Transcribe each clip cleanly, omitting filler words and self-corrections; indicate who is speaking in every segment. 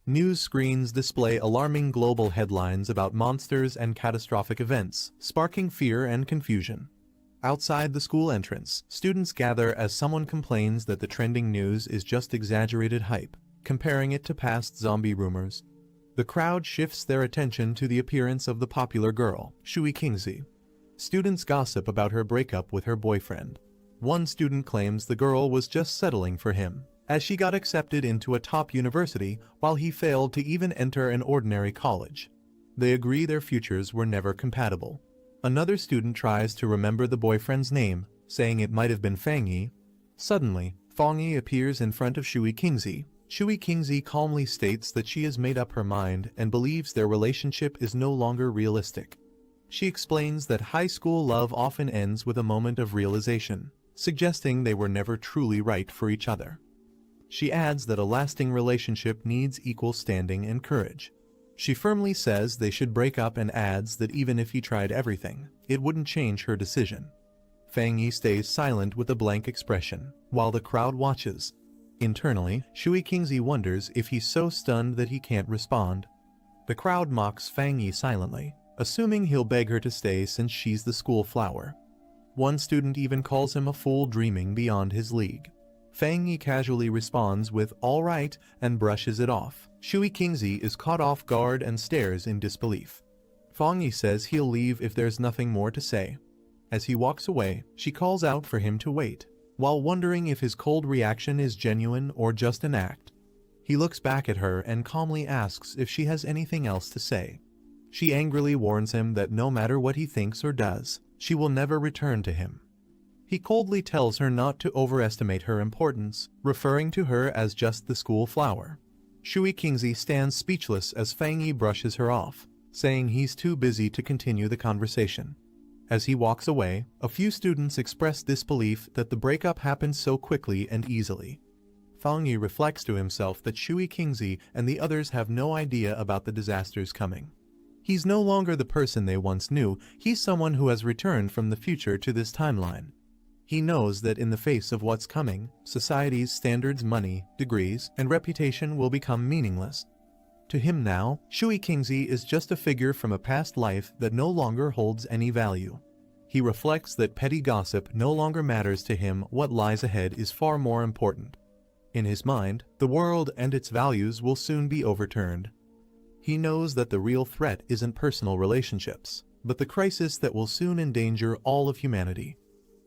Speaker 1: News screens display alarming global headlines about monsters and catastrophic events, sparking fear and confusion. Outside the school entrance, students gather as someone complains that the trending news is just exaggerated hype, comparing it to past zombie rumors. The crowd shifts their attention to the appearance of the popular girl, Shui Kingzi. Students gossip about her breakup with her boyfriend. One student claims the girl was just settling for him, as she got accepted into a top university while he failed to even enter an ordinary college. They agree their futures were never compatible. Another student tries to remember the boyfriend's name, saying it might have been Fang Yi. Suddenly, Fang Yi appears in front of Shui Kingzi. Shui Kingzi calmly states that she has made up her mind and believes their relationship is no longer realistic. She explains that high school love often ends with a moment of realization, suggesting they were never truly right for each other. She adds that a lasting relationship needs equal standing and courage. She firmly says they should break up and adds that even if he tried everything, it wouldn't change her decision. Fang Yi stays silent with a blank expression, while the crowd watches. Internally, Shui Kingzi wonders if he's so stunned that he can't respond. The crowd mocks Fang Yi silently, assuming he'll beg her to stay since she's the school flower. One student even calls him a fool dreaming beyond his league. Fang Yi casually responds with "all right" and brushes it off. Shui Kingzi is caught off guard and stares in disbelief. Fang Yi says he'll leave if there's nothing more to say. As he walks away, she calls out for him to wait, while wondering if his cold reaction is genuine or just an act. He looks back at her and calmly asks if she has anything else to say. She angrily warns him that no matter what he thinks or does, she will never return to him. He coldly tells her not to overestimate her importance, referring to her as just the school flower. Shui Kingzi stands speechless as Fang Yi brushes her off, saying he's too busy to continue the conversation. As he walks away, a few students express disbelief that the breakup happened so quickly and easily. Fang Yi reflects to himself that Shui Kingzi and the others have no idea about the disasters coming. He's no longer the person they once knew, he's someone who has returned from the future to this timeline. He knows that in the face of what's coming, society's standards, money, degrees, and reputation will become meaningless. To him now, Shui Kingzi is just a figure from a past life that no longer holds any value. He reflects that petty gossip no longer matters to him. What lies ahead is far more important. In his mind, the world and its values will soon be overturned. He knows that the real threat isn't personal relationships, but the crisis that will soon endanger all of humanity.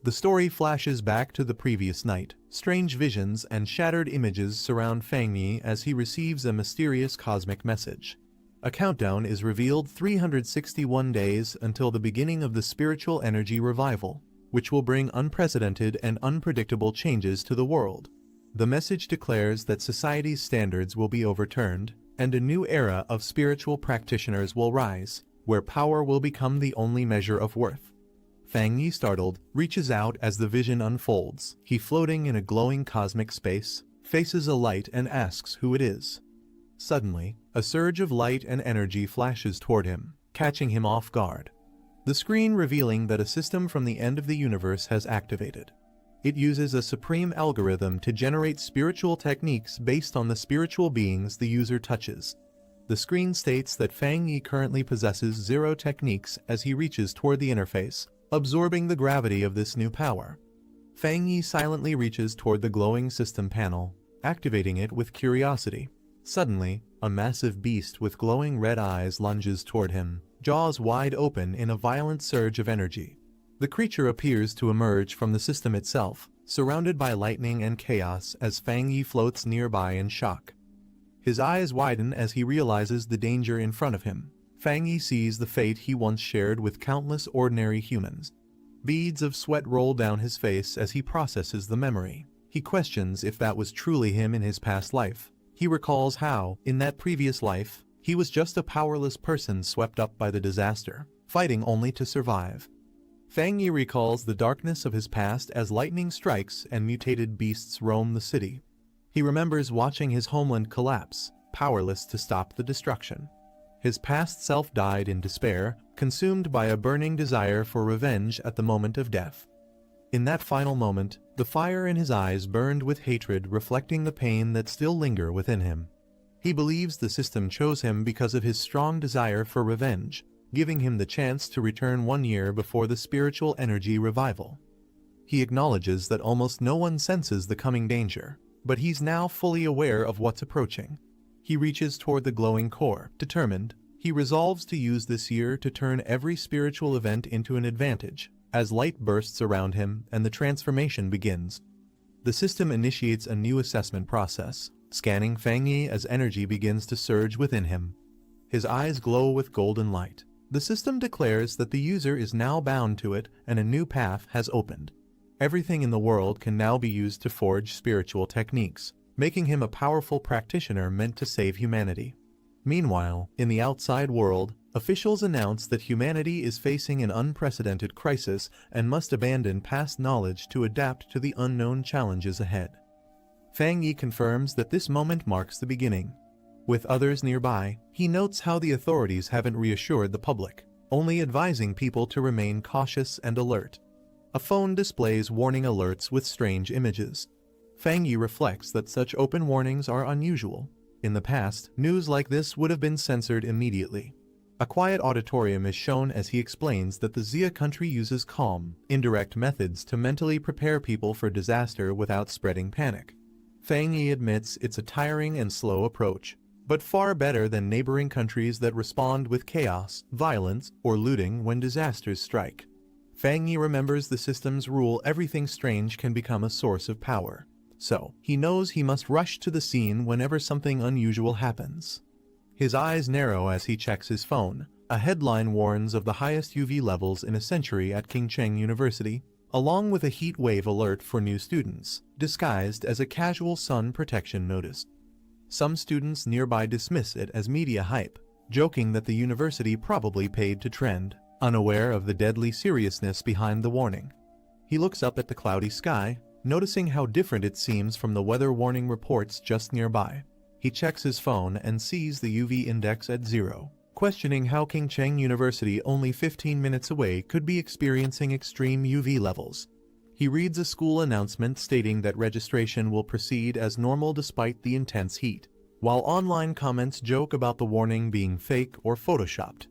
Speaker 1: The story flashes back to the previous night. Strange visions and shattered images surround Fang Yi as he receives a mysterious cosmic message. A countdown is revealed: 361 days until the beginning of the spiritual energy revival, which will bring unprecedented and unpredictable changes to the world. The message declares that society's standards will be overturned, and a new era of spiritual practitioners will rise, where power will become the only measure of worth. Fang Yi, startled, reaches out as the vision unfolds. He, floating in a glowing cosmic space, faces a light and asks who it is. Suddenly, a surge of light and energy flashes toward him, catching him off guard. The screen revealing that a system from the end of the universe has activated. It uses a supreme algorithm to generate spiritual techniques based on the spiritual beings the user touches. The screen states that Fang Yi currently possesses 0 techniques as he reaches toward the interface, absorbing the gravity of this new power. Fang Yi silently reaches toward the glowing system panel, activating it with curiosity. Suddenly, a massive beast with glowing red eyes lunges toward him, jaws wide open in a violent surge of energy. The creature appears to emerge from the system itself, surrounded by lightning and chaos as Fang Yi floats nearby in shock. His eyes widen as he realizes the danger in front of him. Fang Yi sees the fate he once shared with countless ordinary humans. Beads of sweat roll down his face as he processes the memory. He questions if that was truly him in his past life. He recalls how, in that previous life, he was just a powerless person swept up by the disaster, fighting only to survive. Fang Yi recalls the darkness of his past as lightning strikes and mutated beasts roam the city. He remembers watching his homeland collapse, powerless to stop the destruction. His past self died in despair, consumed by a burning desire for revenge at the moment of death. In that final moment, the fire in his eyes burned with hatred, reflecting the pain that still lingered within him. He believes the system chose him because of his strong desire for revenge, giving him the chance to return 1 year before the spiritual energy revival. He acknowledges that almost no one senses the coming danger, but he's now fully aware of what's approaching. He reaches toward the glowing core, determined. He resolves to use this year to turn every spiritual event into an advantage, as light bursts around him and the transformation begins. The system initiates a new assessment process, scanning Fang Yi as energy begins to surge within him. His eyes glow with golden light. The system declares that the user is now bound to it and a new path has opened. Everything in the world can now be used to forge spiritual techniques, making him a powerful practitioner meant to save humanity. Meanwhile, in the outside world, officials announce that humanity is facing an unprecedented crisis and must abandon past knowledge to adapt to the unknown challenges ahead. Fang Yi confirms that this moment marks the beginning. With others nearby, he notes how the authorities haven't reassured the public, only advising people to remain cautious and alert. A phone displays warning alerts with strange images. Fang Yi reflects that such open warnings are unusual. In the past, news like this would have been censored immediately. A quiet auditorium is shown as he explains that the Xia country uses calm, indirect methods to mentally prepare people for disaster without spreading panic. Fang Yi admits it's a tiring and slow approach, but far better than neighboring countries that respond with chaos, violence, or looting when disasters strike. Fang Yi remembers the system's rule: everything strange can become a source of power. So, he knows he must rush to the scene whenever something unusual happens. His eyes narrow as he checks his phone. A headline warns of the highest UV levels in a century at Qingcheng University, along with a heat wave alert for new students, disguised as a casual sun protection notice. Some students nearby dismiss it as media hype, joking that the university probably paid to trend, unaware of the deadly seriousness behind the warning. He looks up at the cloudy sky, noticing how different it seems from the weather warning reports just nearby. He checks his phone and sees the UV index at 0, questioning how Qingcheng University, only 15 minutes away, could be experiencing extreme UV levels. He reads a school announcement stating that registration will proceed as normal despite the intense heat, while online comments joke about the warning being fake or photoshopped.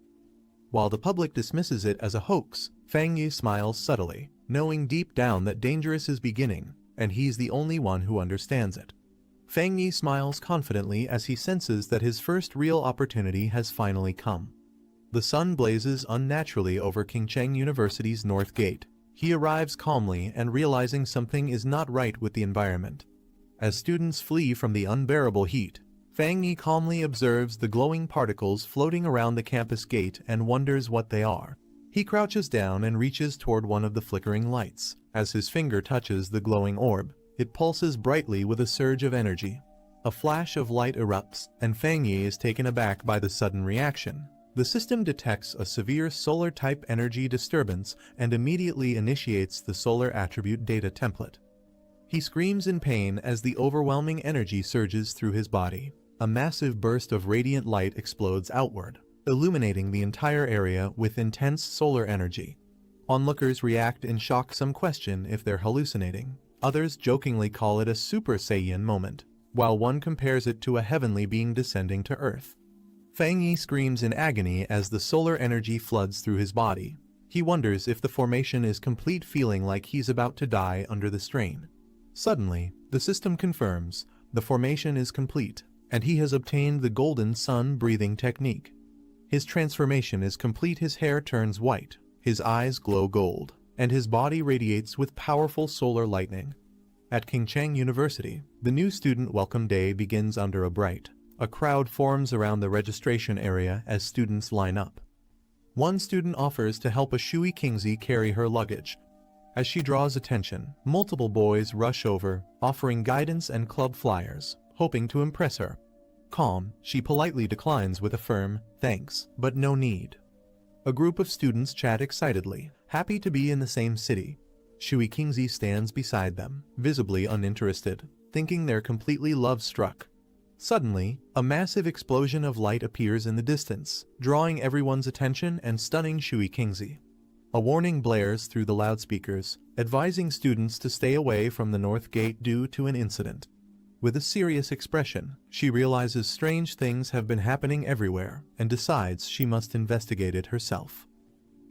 Speaker 1: While the public dismisses it as a hoax, Fang Yi smiles subtly, knowing deep down that dangerous is beginning, and he's the only one who understands it. Fang Yi smiles confidently as he senses that his first real opportunity has finally come. The sun blazes unnaturally over Qingcheng University's north gate. He arrives calmly and realizing something is not right with the environment. As students flee from the unbearable heat, Fang Yi calmly observes the glowing particles floating around the campus gate and wonders what they are. He crouches down and reaches toward one of the flickering lights. As his finger touches the glowing orb, it pulses brightly with a surge of energy. A flash of light erupts, and Fang Yi is taken aback by the sudden reaction. The system detects a severe solar-type energy disturbance and immediately initiates the solar attribute data template. He screams in pain as the overwhelming energy surges through his body. A massive burst of radiant light explodes outward, illuminating the entire area with intense solar energy. Onlookers react in shock. Some question if they're hallucinating. Others jokingly call it a Super Saiyan moment, while one compares it to a heavenly being descending to Earth. Fang Yi screams in agony as the solar energy floods through his body. He wonders if the formation is complete, feeling like he's about to die under the strain. Suddenly, the system confirms the formation is complete, and he has obtained the golden sun breathing technique. His transformation is complete. His hair turns white, his eyes glow gold, and his body radiates with powerful solar lightning. At Qingcheng University, the new student welcome day begins under a bright. A crowd forms around the registration area as students line up. One student offers to help a Shui Kingzi carry her luggage. As she draws attention, multiple boys rush over, offering guidance and club flyers, hoping to impress her. Calm, she politely declines with a firm, "Thanks, but no need." A group of students chat excitedly, happy to be in the same city. Shui Kingzi stands beside them, visibly uninterested, thinking they're completely love-struck. Suddenly, a massive explosion of light appears in the distance, drawing everyone's attention and stunning Shui Kingzi. A warning blares through the loudspeakers, advising students to stay away from the north gate due to an incident. With a serious expression, she realizes strange things have been happening everywhere and decides she must investigate it herself.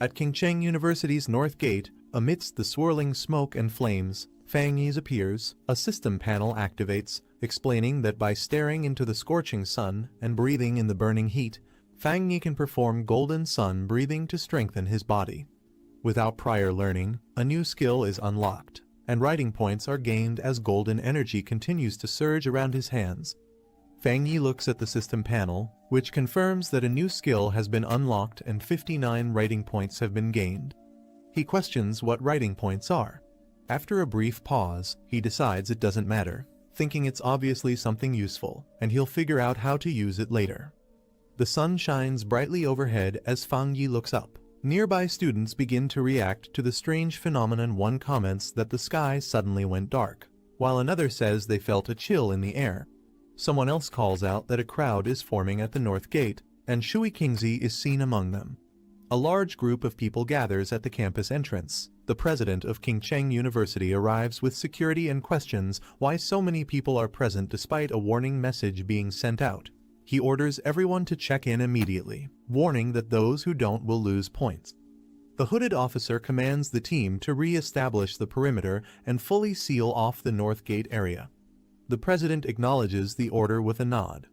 Speaker 1: At Qingcheng University's North Gate, amidst the swirling smoke and flames, Fang Yi appears. A system panel activates, explaining that by staring into the scorching sun and breathing in the burning heat, Fang Yi can perform golden sun breathing to strengthen his body. Without prior learning, a new skill is unlocked, and writing points are gained as golden energy continues to surge around his hands. Fang Yi looks at the system panel, which confirms that a new skill has been unlocked and 59 writing points have been gained. He questions what writing points are. After a brief pause, he decides it doesn't matter, thinking it's obviously something useful, and he'll figure out how to use it later. The sun shines brightly overhead as Fang Yi looks up. Nearby students begin to react to the strange phenomenon. One comments that the sky suddenly went dark, while another says they felt a chill in the air. Someone else calls out that a crowd is forming at the North Gate, and Shui Qingzi is seen among them. A large group of people gathers at the campus entrance. The president of Qingcheng University arrives with security and questions why so many people are present despite a warning message being sent out. He orders everyone to check in immediately, warning that those who don't will lose points. The hooded officer commands the team to re-establish the perimeter and fully seal off the North Gate area. The president acknowledges the order with a nod.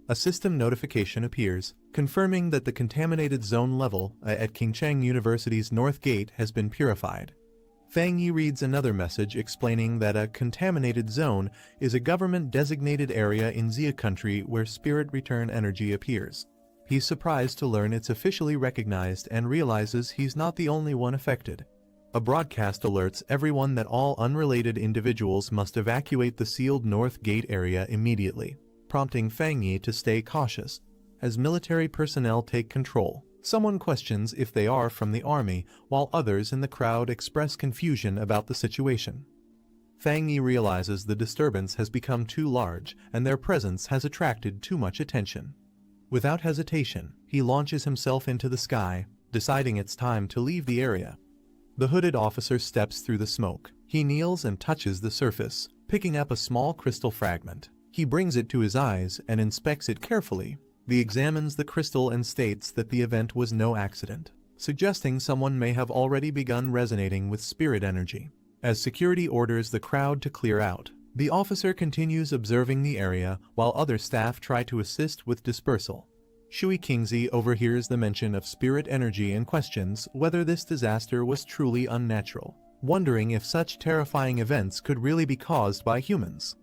Speaker 1: A system notification appears, confirming that the contaminated zone level at Qingcheng University's North Gate has been purified. Fang Yi reads another message explaining that a contaminated zone is a government-designated area in Xia country where spirit return energy appears. He's surprised to learn it's officially recognized and realizes he's not the only one affected. A broadcast alerts everyone that all unrelated individuals must evacuate the sealed North Gate area immediately, prompting Fang Yi to stay cautious. As military personnel take control, someone questions if they are from the army, while others in the crowd express confusion about the situation. Fang Yi realizes the disturbance has become too large and their presence has attracted too much attention. Without hesitation, he launches himself into the sky, deciding it's time to leave the area. The hooded officer steps through the smoke. He kneels and touches the surface, picking up a small crystal fragment. He brings it to his eyes and inspects it carefully. He examines the crystal and states that the event was no accident, suggesting someone may have already begun resonating with spirit energy. As security orders the crowd to clear out, the officer continues observing the area while other staff try to assist with dispersal. Shui Qingzi overhears the mention of spirit energy and questions whether this disaster was truly unnatural, wondering if such terrifying events could really be caused by humans.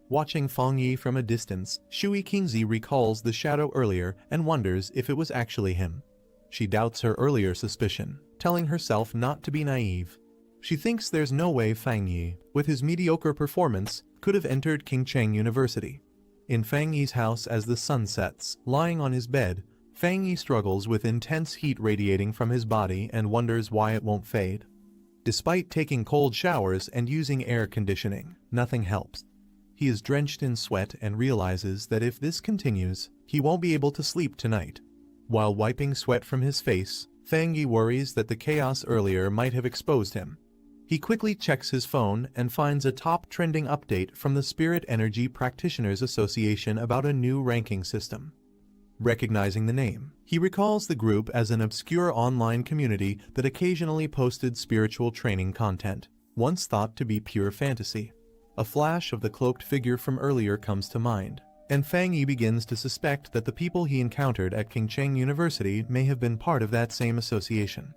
Speaker 1: Watching Fang Yi from a distance, Shui Qingzi recalls the shadow earlier and wonders if it was actually him. She doubts her earlier suspicion, telling herself not to be naive. She thinks there's no way Fang Yi, with his mediocre performance, could have entered Qingcheng University. In Fang Yi's house as the sun sets, lying on his bed, Fang Yi struggles with intense heat radiating from his body and wonders why it won't fade. Despite taking cold showers and using air conditioning, nothing helps. He is drenched in sweat and realizes that if this continues, he won't be able to sleep tonight. While wiping sweat from his face, Fang Yi worries that the chaos earlier might have exposed him. He quickly checks his phone and finds a top trending update from the Spirit Energy Practitioners Association about a new ranking system. Recognizing the name, he recalls the group as an obscure online community that occasionally posted spiritual training content, once thought to be pure fantasy. A flash of the cloaked figure from earlier comes to mind, and Fang Yi begins to suspect that the people he encountered at Qingcheng University may have been part of that same association.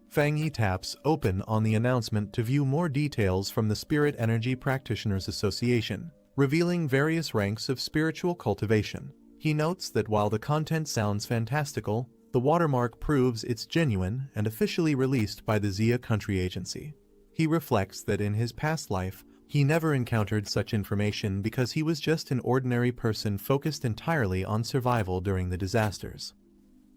Speaker 1: Fang Yi taps open on the announcement to view more details from the Spirit Energy Practitioners Association, revealing various ranks of spiritual cultivation. He notes that while the content sounds fantastical, the watermark proves it's genuine and officially released by the Xia Country Agency. He reflects that in his past life, he never encountered such information because he was just an ordinary person focused entirely on survival during the disasters.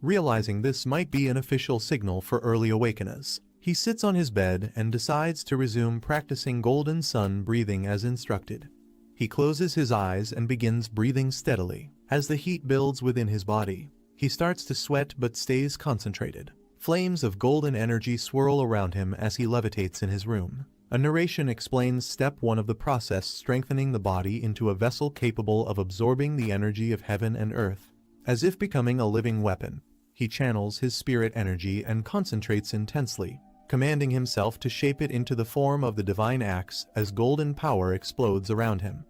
Speaker 1: Realizing this might be an official signal for early awakeners, he sits on his bed and decides to resume practicing golden sun breathing as instructed. He closes his eyes and begins breathing steadily. As the heat builds within his body, he starts to sweat but stays concentrated. Flames of golden energy swirl around him as he levitates in his room. A narration explains step 1 of the process, strengthening the body into a vessel capable of absorbing the energy of heaven and earth. As if becoming a living weapon, he channels his spirit energy and concentrates intensely, commanding himself to shape it into the form of the divine axe as golden power explodes around him.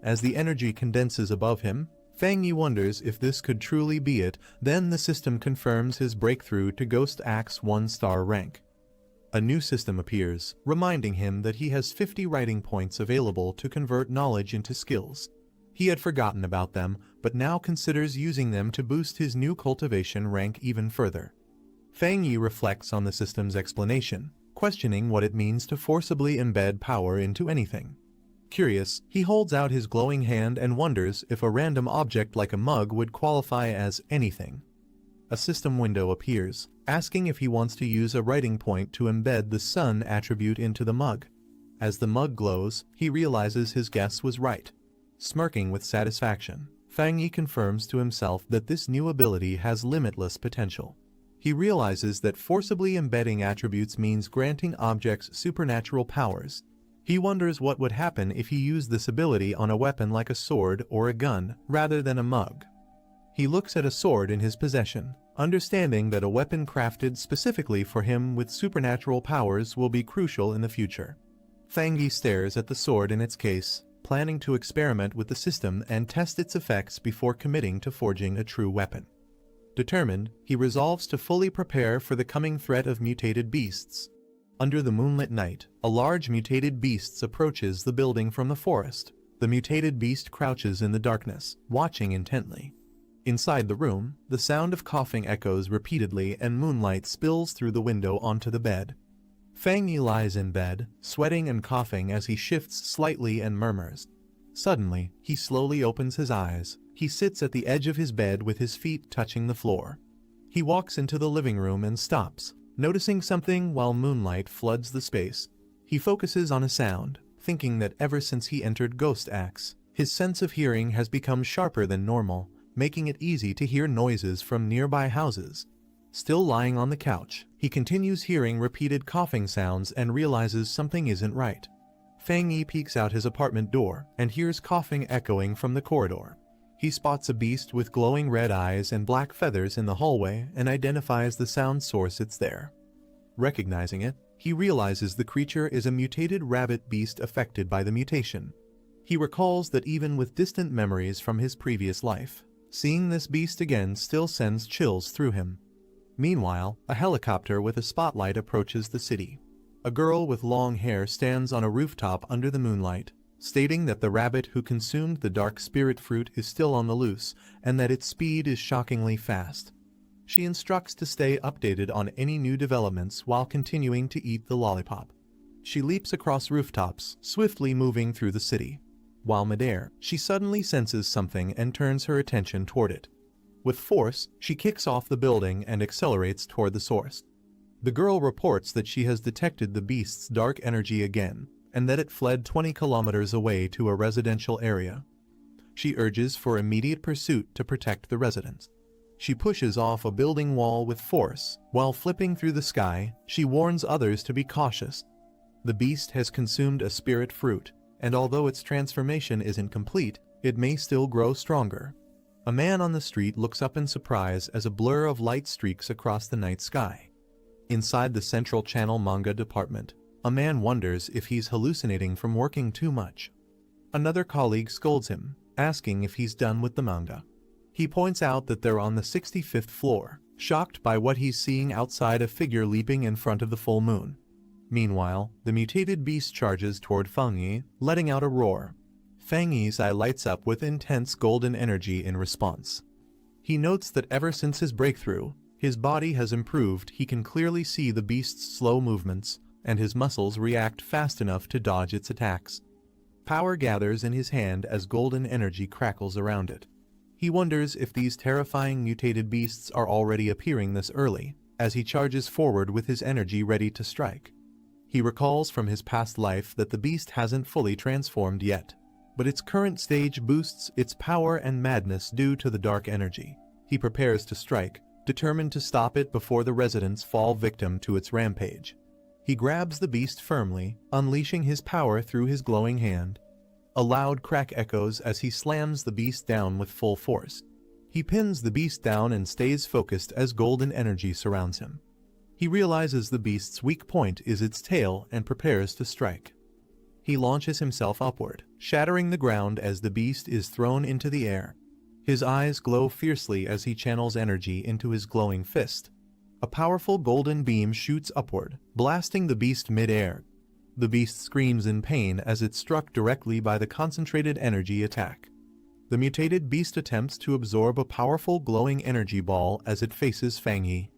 Speaker 1: As the energy condenses above him, Fang Yi wonders if this could truly be it. Then the system confirms his breakthrough to Ghost Axe 1-star rank. A new system appears, reminding him that he has 50 writing points available to convert knowledge into skills. He had forgotten about them, but now considers using them to boost his new cultivation rank even further. Fang Yi reflects on the system's explanation, questioning what it means to forcibly embed power into anything. Curious, he holds out his glowing hand and wonders if a random object like a mug would qualify as anything. A system window appears, asking if he wants to use a writing point to embed the sun attribute into the mug. As the mug glows, he realizes his guess was right. Smirking with satisfaction, Fang Yi confirms to himself that this new ability has limitless potential. He realizes that forcibly embedding attributes means granting objects supernatural powers. He wonders what would happen if he used this ability on a weapon like a sword or a gun, rather than a mug. He looks at a sword in his possession, understanding that a weapon crafted specifically for him with supernatural powers will be crucial in the future. Fang Yi stares at the sword in its case, planning to experiment with the system and test its effects before committing to forging a true weapon. Determined, he resolves to fully prepare for the coming threat of mutated beasts. Under the moonlit night, a large mutated beast approaches the building from the forest. The mutated beast crouches in the darkness, watching intently. Inside the room, the sound of coughing echoes repeatedly and moonlight spills through the window onto the bed. Fang Yi lies in bed, sweating and coughing as he shifts slightly and murmurs. Suddenly, he slowly opens his eyes. He sits at the edge of his bed with his feet touching the floor. He walks into the living room and stops, noticing something while moonlight floods the space. He focuses on a sound, thinking that ever since he entered Ghost Axe, his sense of hearing has become sharper than normal, making it easy to hear noises from nearby houses. Still lying on the couch, he continues hearing repeated coughing sounds and realizes something isn't right. Fang Yi peeks out his apartment door and hears coughing echoing from the corridor. He spots a beast with glowing red eyes and black feathers in the hallway and identifies the sound source. It's there. Recognizing it, he realizes the creature is a mutated rabbit beast affected by the mutation. He recalls that even with distant memories from his previous life, seeing this beast again still sends chills through him. Meanwhile, a helicopter with a spotlight approaches the city. A girl with long hair stands on a rooftop under the moonlight, stating that the rabbit who consumed the dark spirit fruit is still on the loose and that its speed is shockingly fast. She instructs to stay updated on any new developments while continuing to eat the lollipop. She leaps across rooftops, swiftly moving through the city. While midair, she suddenly senses something and turns her attention toward it. With force, she kicks off the building and accelerates toward the source. The girl reports that she has detected the beast's dark energy again, and that it fled 20 kilometers away to a residential area. She urges for immediate pursuit to protect the residents. She pushes off a building wall with force. While flipping through the sky, she warns others to be cautious. The beast has consumed a spirit fruit, and although its transformation isn't complete, it may still grow stronger. A man on the street looks up in surprise as a blur of light streaks across the night sky. Inside the Central Channel manga department, a man wonders if he's hallucinating from working too much. Another colleague scolds him, asking if he's done with the manga. He points out that they're on the 65th floor, shocked by what he's seeing outside, a figure leaping in front of the full moon. Meanwhile, the mutated beast charges toward Fang Yi, letting out a roar. Fang Yi's eye lights up with intense golden energy in response. He notes that ever since his breakthrough, his body has improved. He can clearly see the beast's slow movements, and his muscles react fast enough to dodge its attacks. Power gathers in his hand as golden energy crackles around it. He wonders if these terrifying mutated beasts are already appearing this early, as he charges forward with his energy ready to strike. He recalls from his past life that the beast hasn't fully transformed yet, but its current stage boosts its power and madness due to the dark energy. He prepares to strike, determined to stop it before the residents fall victim to its rampage. He grabs the beast firmly, unleashing his power through his glowing hand. A loud crack echoes as he slams the beast down with full force. He pins the beast down and stays focused as golden energy surrounds him. He realizes the beast's weak point is its tail and prepares to strike. He launches himself upward, shattering the ground as the beast is thrown into the air. His eyes glow fiercely as he channels energy into his glowing fist. A powerful golden beam shoots upward, blasting the beast mid-air. The beast screams in pain as it's struck directly by the concentrated energy attack. The mutated beast attempts to absorb a powerful glowing energy ball as it faces Fang Yi.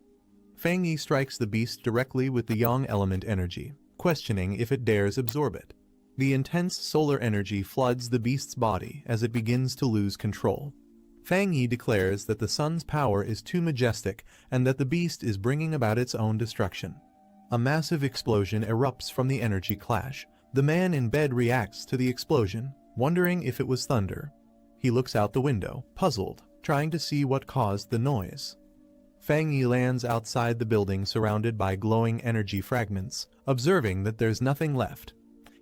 Speaker 1: Fang Yi strikes the beast directly with the yang element energy, questioning if it dares absorb it. The intense solar energy floods the beast's body as it begins to lose control. Fang Yi declares that the sun's power is too majestic and that the beast is bringing about its own destruction. A massive explosion erupts from the energy clash. The man in bed reacts to the explosion, wondering if it was thunder. He looks out the window, puzzled, trying to see what caused the noise. Fang Yi lands outside the building surrounded by glowing energy fragments, observing that there's nothing left.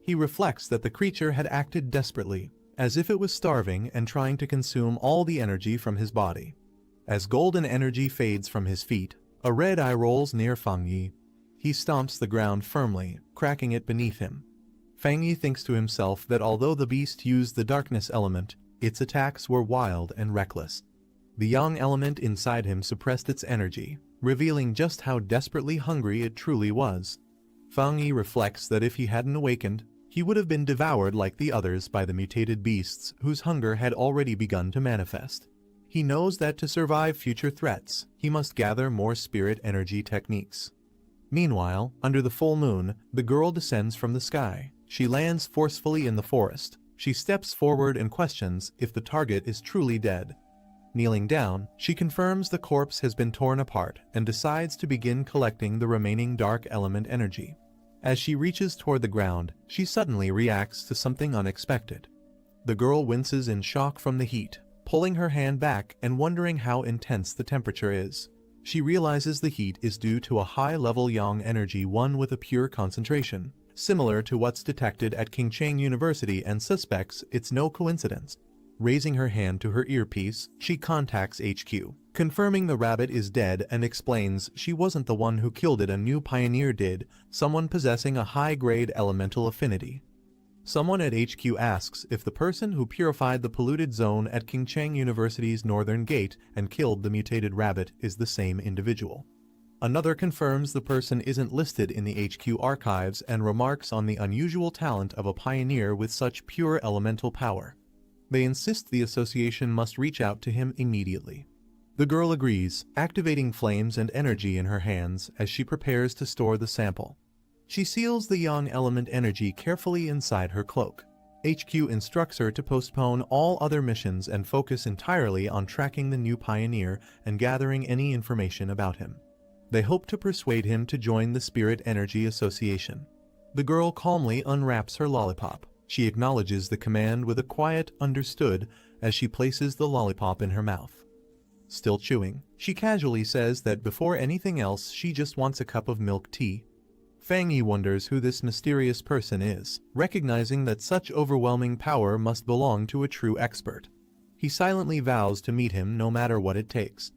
Speaker 1: He reflects that the creature had acted desperately, as if it was starving and trying to consume all the energy from his body. As golden energy fades from his feet, a red eye rolls near Fang Yi. He stomps the ground firmly, cracking it beneath him. Fang Yi thinks to himself that although the beast used the darkness element, its attacks were wild and reckless. The yang element inside him suppressed its energy, revealing just how desperately hungry it truly was. Fang Yi reflects that if he hadn't awakened, he would have been devoured like the others by the mutated beasts whose hunger had already begun to manifest. He knows that to survive future threats, he must gather more spirit energy techniques. Meanwhile, under the full moon, the girl descends from the sky. She lands forcefully in the forest. She steps forward and questions if the target is truly dead. Kneeling down, she confirms the corpse has been torn apart and decides to begin collecting the remaining dark element energy. As she reaches toward the ground, she suddenly reacts to something unexpected. The girl winces in shock from the heat, pulling her hand back and wondering how intense the temperature is. She realizes the heat is due to a high-level yang energy one with a pure concentration, similar to what's detected at Qingcheng University, and suspects it's no coincidence. Raising her hand to her earpiece, she contacts HQ, confirming the rabbit is dead and explains she wasn't the one who killed it. A new pioneer did, someone possessing a high-grade elemental affinity. Someone at HQ asks if the person who purified the polluted zone at Qingcheng University's northern gate and killed the mutated rabbit is the same individual. Another confirms the person isn't listed in the HQ archives and remarks on the unusual talent of a pioneer with such pure elemental power. They insist the association must reach out to him immediately. The girl agrees, activating flames and energy in her hands as she prepares to store the sample. She seals the yang element energy carefully inside her cloak. HQ instructs her to postpone all other missions and focus entirely on tracking the new pioneer and gathering any information about him. They hope to persuade him to join the Spirit Energy Association. The girl calmly unwraps her lollipop. She acknowledges the command with a quiet "understood" as she places the lollipop in her mouth. Still chewing, she casually says that before anything else she just wants a cup of milk tea. Fang Yi wonders who this mysterious person is, recognizing that such overwhelming power must belong to a true expert. He silently vows to meet him no matter what it takes.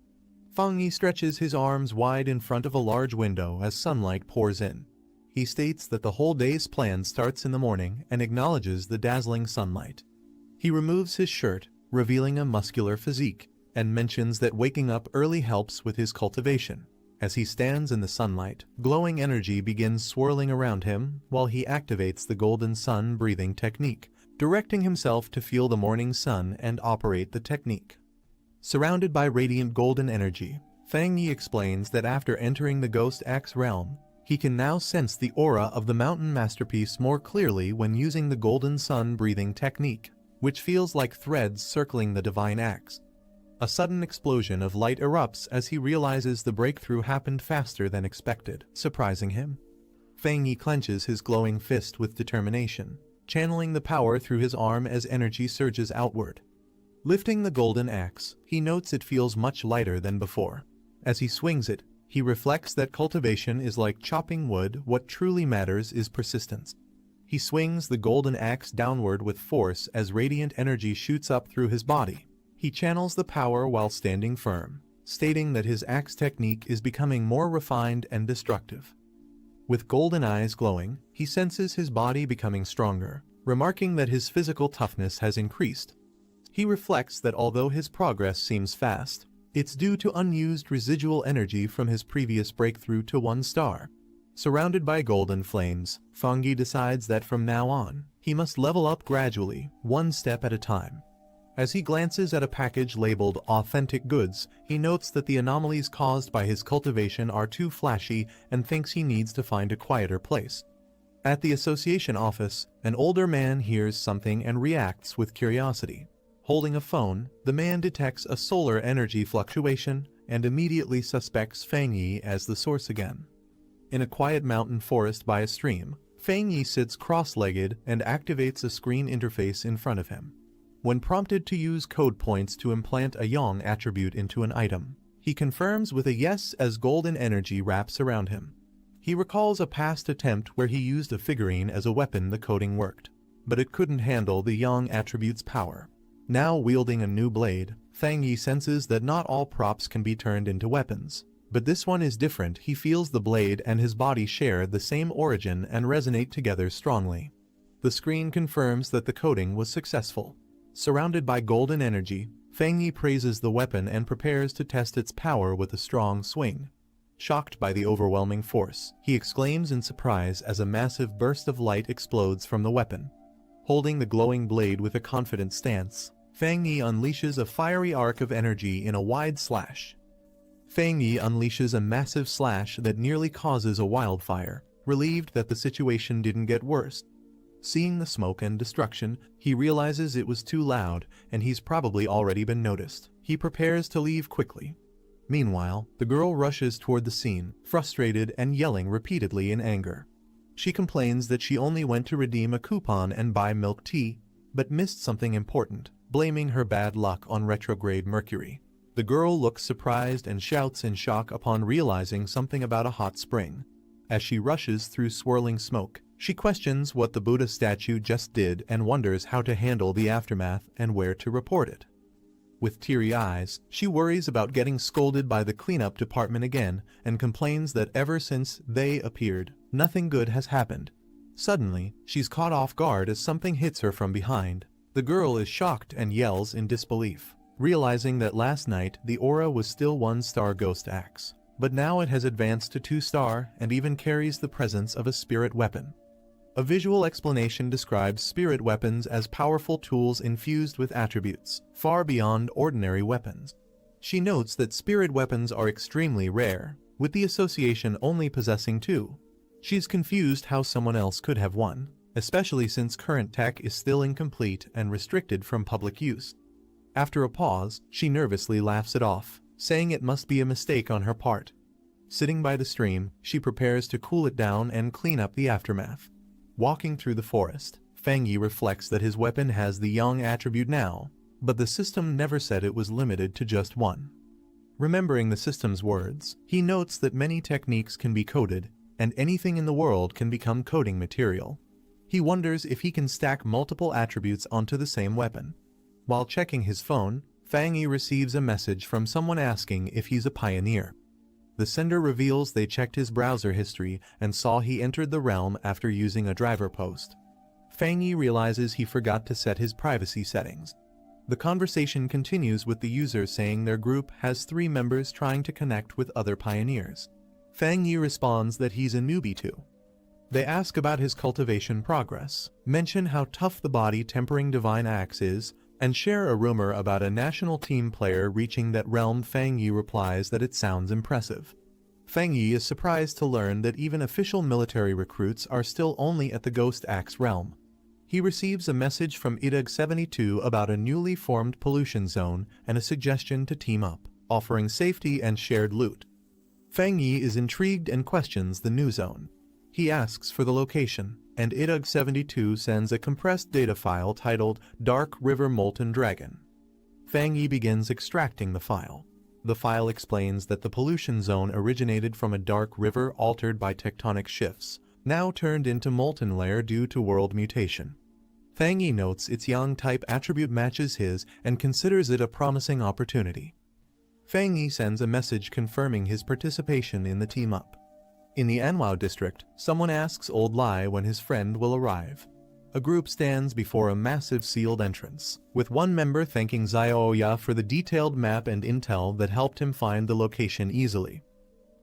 Speaker 1: Fang Yi stretches his arms wide in front of a large window as sunlight pours in. He states that the whole day's plan starts in the morning and acknowledges the dazzling sunlight. He removes his shirt, revealing a muscular physique, and mentions that waking up early helps with his cultivation. As he stands in the sunlight, glowing energy begins swirling around him while he activates the golden sun breathing technique, directing himself to feel the morning sun and operate the technique. Surrounded by radiant golden energy, Fang Yi explains that after entering the Ghost Axe realm, he can now sense the aura of the mountain masterpiece more clearly when using the golden sun breathing technique, which feels like threads circling the divine axe. A sudden explosion of light erupts as he realizes the breakthrough happened faster than expected, surprising him. Fang Yi clenches his glowing fist with determination, channeling the power through his arm as energy surges outward. Lifting the golden axe, he notes it feels much lighter than before. As he swings it, He reflects that cultivation is like chopping wood. What truly matters is persistence. He swings the golden axe downward with force as radiant energy shoots up through his body. He channels the power while standing firm, stating that his axe technique is becoming more refined and destructive. With golden eyes glowing, he senses his body becoming stronger, remarking that his physical toughness has increased. He reflects that although his progress seems fast, it's due to unused residual energy from his previous breakthrough to 1 star. Surrounded by golden flames, Fangi decides that from now on, he must level up gradually, 1 step at a time. As he glances at a package labeled authentic goods, he notes that the anomalies caused by his cultivation are too flashy and thinks he needs to find a quieter place. At the association office, an older man hears something and reacts with curiosity. Holding a phone, the man detects a solar energy fluctuation and immediately suspects Fangi as the source again. In a quiet mountain forest by a stream, Fangi sits cross-legged and activates a screen interface in front of him. When prompted to use code points to implant a yang attribute into an item, he confirms with a yes as golden energy wraps around him. He recalls a past attempt where he used a figurine as a weapon. The coding worked, but it couldn't handle the yang attribute's power. Now wielding a new blade, Fangi senses that not all props can be turned into weapons. But this one is different. He feels the blade and his body share the same origin and resonate together strongly. The screen confirms that the coding was successful. Surrounded by golden energy, Fangi praises the weapon and prepares to test its power with a strong swing. Shocked by the overwhelming force, he exclaims in surprise as a massive burst of light explodes from the weapon. Holding the glowing blade with a confident stance, Fangi unleashes a fiery arc of energy in a wide slash. Fangi unleashes a massive slash that nearly causes a wildfire, relieved that the situation didn't get worse. Seeing the smoke and destruction, he realizes it was too loud and he's probably already been noticed. He prepares to leave quickly. Meanwhile, the girl rushes toward the scene, frustrated and yelling repeatedly in anger. She complains that she only went to redeem a coupon and buy milk tea, but missed something important, blaming her bad luck on retrograde Mercury. The girl looks surprised and shouts in shock upon realizing something about a hot spring. As she rushes through swirling smoke, she questions what the Buddha statue just did and wonders how to handle the aftermath and where to report it. With teary eyes, she worries about getting scolded by the cleanup department again and complains that ever since they appeared, nothing good has happened. Suddenly, she's caught off guard as something hits her from behind. The girl is shocked and yells in disbelief, realizing that last night the aura was still 1-star ghost axe, but now it has advanced to 2-star and even carries the presence of a spirit weapon. A visual explanation describes spirit weapons as powerful tools infused with attributes, far beyond ordinary weapons. She notes that spirit weapons are extremely rare, with the association only possessing 2. She's confused how someone else could have one, especially since current tech is still incomplete and restricted from public use. After a pause, she nervously laughs it off, saying it must be a mistake on her part. Sitting by the stream, she prepares to cool it down and clean up the aftermath. Walking through the forest, Fangi reflects that his weapon has the yang attribute now, but the system never said it was limited to just 1. Remembering the system's words, he notes that many techniques can be coded, and anything in the world can become coding material. He wonders if he can stack multiple attributes onto the same weapon. While checking his phone, Fangi receives a message from someone asking if he's a pioneer. The sender reveals they checked his browser history and saw he entered the realm after using a driver post. Fangi realizes he forgot to set his privacy settings. The conversation continues with the user saying their group has 3 members trying to connect with other pioneers. Fangi responds that he's a newbie too. They ask about his cultivation progress, mention how tough the body tempering divine axe is, and share a rumor about a national team player reaching that realm. Fangi replies that it sounds impressive. Fangi is surprised to learn that even official military recruits are still only at the Ghost Axe realm. He receives a message from IDUG-72 about a newly formed pollution zone and a suggestion to team up, offering safety and shared loot. Fangi is intrigued and questions the new zone. He asks for the location, and IDUG-72 sends a compressed data file titled Dark River Molten Dragon. Fangi begins extracting the file. The file explains that the pollution zone originated from a dark river altered by tectonic shifts, now turned into molten layer due to world mutation. Fang Yi notes its yang-type attribute matches his and considers it a promising opportunity. Fang Yi sends a message confirming his participation in the team-up. In the Anhwa district, someone asks Old Lai when his friend will arrive. A group stands before a massive sealed entrance, with one member thanking Xiaoya for the detailed map and intel that helped him find the location easily.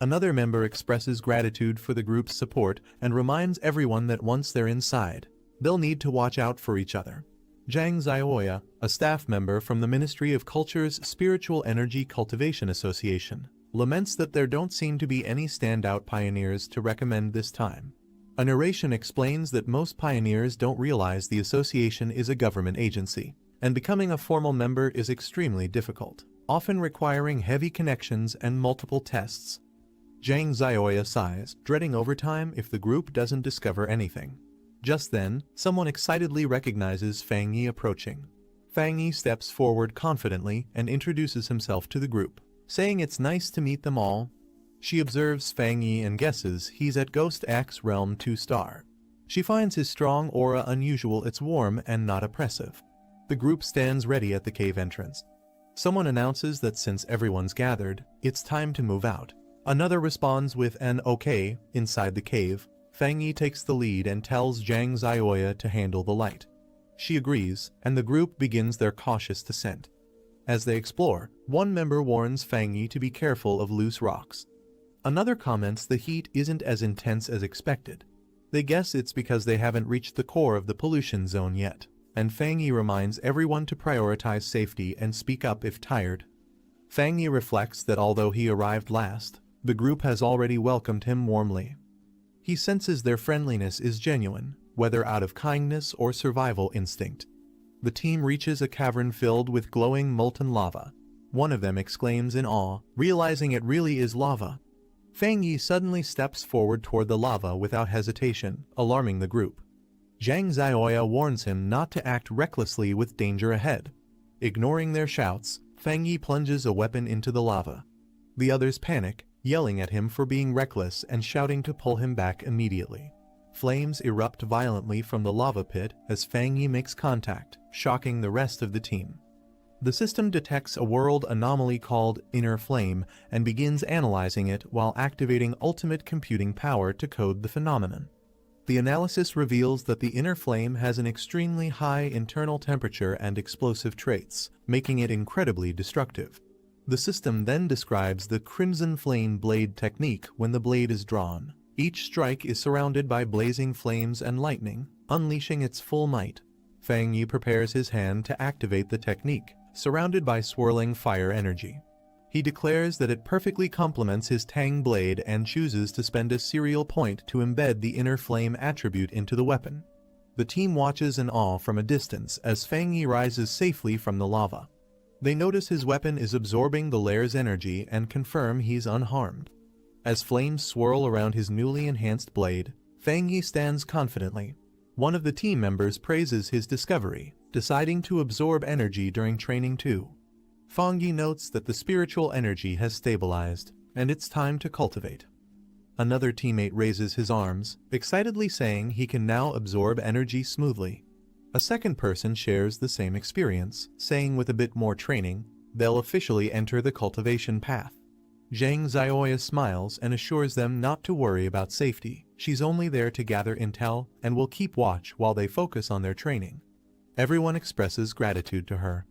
Speaker 1: Another member expresses gratitude for the group's support and reminds everyone that once they're inside, they'll need to watch out for each other. Zhang Xiaoya, a staff member from the Ministry of Culture's Spiritual Energy Cultivation Association, laments that there don't seem to be any standout pioneers to recommend this time. A narration explains that most pioneers don't realize the association is a government agency, and becoming a formal member is extremely difficult, often requiring heavy connections and multiple tests. Zhang Xiaoya sighs, dreading overtime if the group doesn't discover anything. Just then, someone excitedly recognizes Fang Yi approaching. Fang Yi steps forward confidently and introduces himself to the group, saying it's nice to meet them all. She observes Fang Yi and guesses he's at Ghost Axe Realm 2-star. She finds his strong aura unusual, it's warm and not oppressive. The group stands ready at the cave entrance. Someone announces that since everyone's gathered, it's time to move out. Another responds with an okay. Inside the cave, Fang Yi takes the lead and tells Zhang Xiaoya to handle the light. She agrees, and the group begins their cautious descent. As they explore, one member warns Fang Yi to be careful of loose rocks. Another comments the heat isn't as intense as expected. They guess it's because they haven't reached the core of the pollution zone yet, and Fang Yi reminds everyone to prioritize safety and speak up if tired. Fang Yi reflects that although he arrived last, the group has already welcomed him warmly. He senses their friendliness is genuine, whether out of kindness or survival instinct. The team reaches a cavern filled with glowing molten lava. One of them exclaims in awe, realizing it really is lava. Fang Yi suddenly steps forward toward the lava without hesitation, alarming the group. Zhang Xiaoya warns him not to act recklessly with danger ahead. Ignoring their shouts, Fang Yi plunges a weapon into the lava. The others panic, yelling at him for being reckless and shouting to pull him back immediately. Flames erupt violently from the lava pit as Fang Yi makes contact, shocking the rest of the team. The system detects a world anomaly called Inner Flame and begins analyzing it while activating ultimate computing power to code the phenomenon. The analysis reveals that the Inner Flame has an extremely high internal temperature and explosive traits, making it incredibly destructive. The system then describes the Crimson Flame Blade technique when the blade is drawn. Each strike is surrounded by blazing flames and lightning, unleashing its full might. Fang Yi prepares his hand to activate the technique, surrounded by swirling fire energy. He declares that it perfectly complements his Tang blade and chooses to spend a serial point to embed the Inner Flame attribute into the weapon. The team watches in awe from a distance as Fang Yi rises safely from the lava. They notice his weapon is absorbing the layer's energy and confirm he's unharmed. As flames swirl around his newly enhanced blade, Fang Yi stands confidently. One of the team members praises his discovery, deciding to absorb energy during training too. Fang Yi notes that the spiritual energy has stabilized, and it's time to cultivate. Another teammate raises his arms, excitedly saying he can now absorb energy smoothly. A second person shares the same experience, saying with a bit more training, they'll officially enter the cultivation path. Zhang Xiaoya smiles and assures them not to worry about safety. She's only there to gather intel and will keep watch while they focus on their training. Everyone expresses gratitude to her.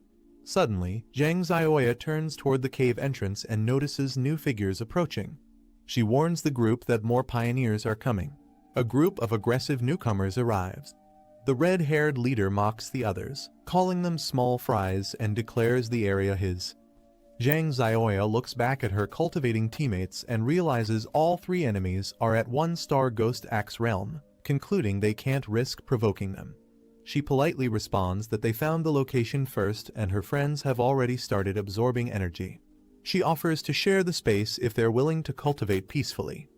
Speaker 1: Suddenly, Zhang Xiaoya turns toward the cave entrance and notices new figures approaching. She warns the group that more pioneers are coming. A group of aggressive newcomers arrives. The red-haired leader mocks the others, calling them small fries, and declares the area his. Zhang Xiaoya looks back at her cultivating teammates and realizes all three enemies are at 1-star Ghost Axe Realm, concluding they can't risk provoking them. She politely responds that they found the location first and her friends have already started absorbing energy. She offers to share the space if they're willing to cultivate peacefully.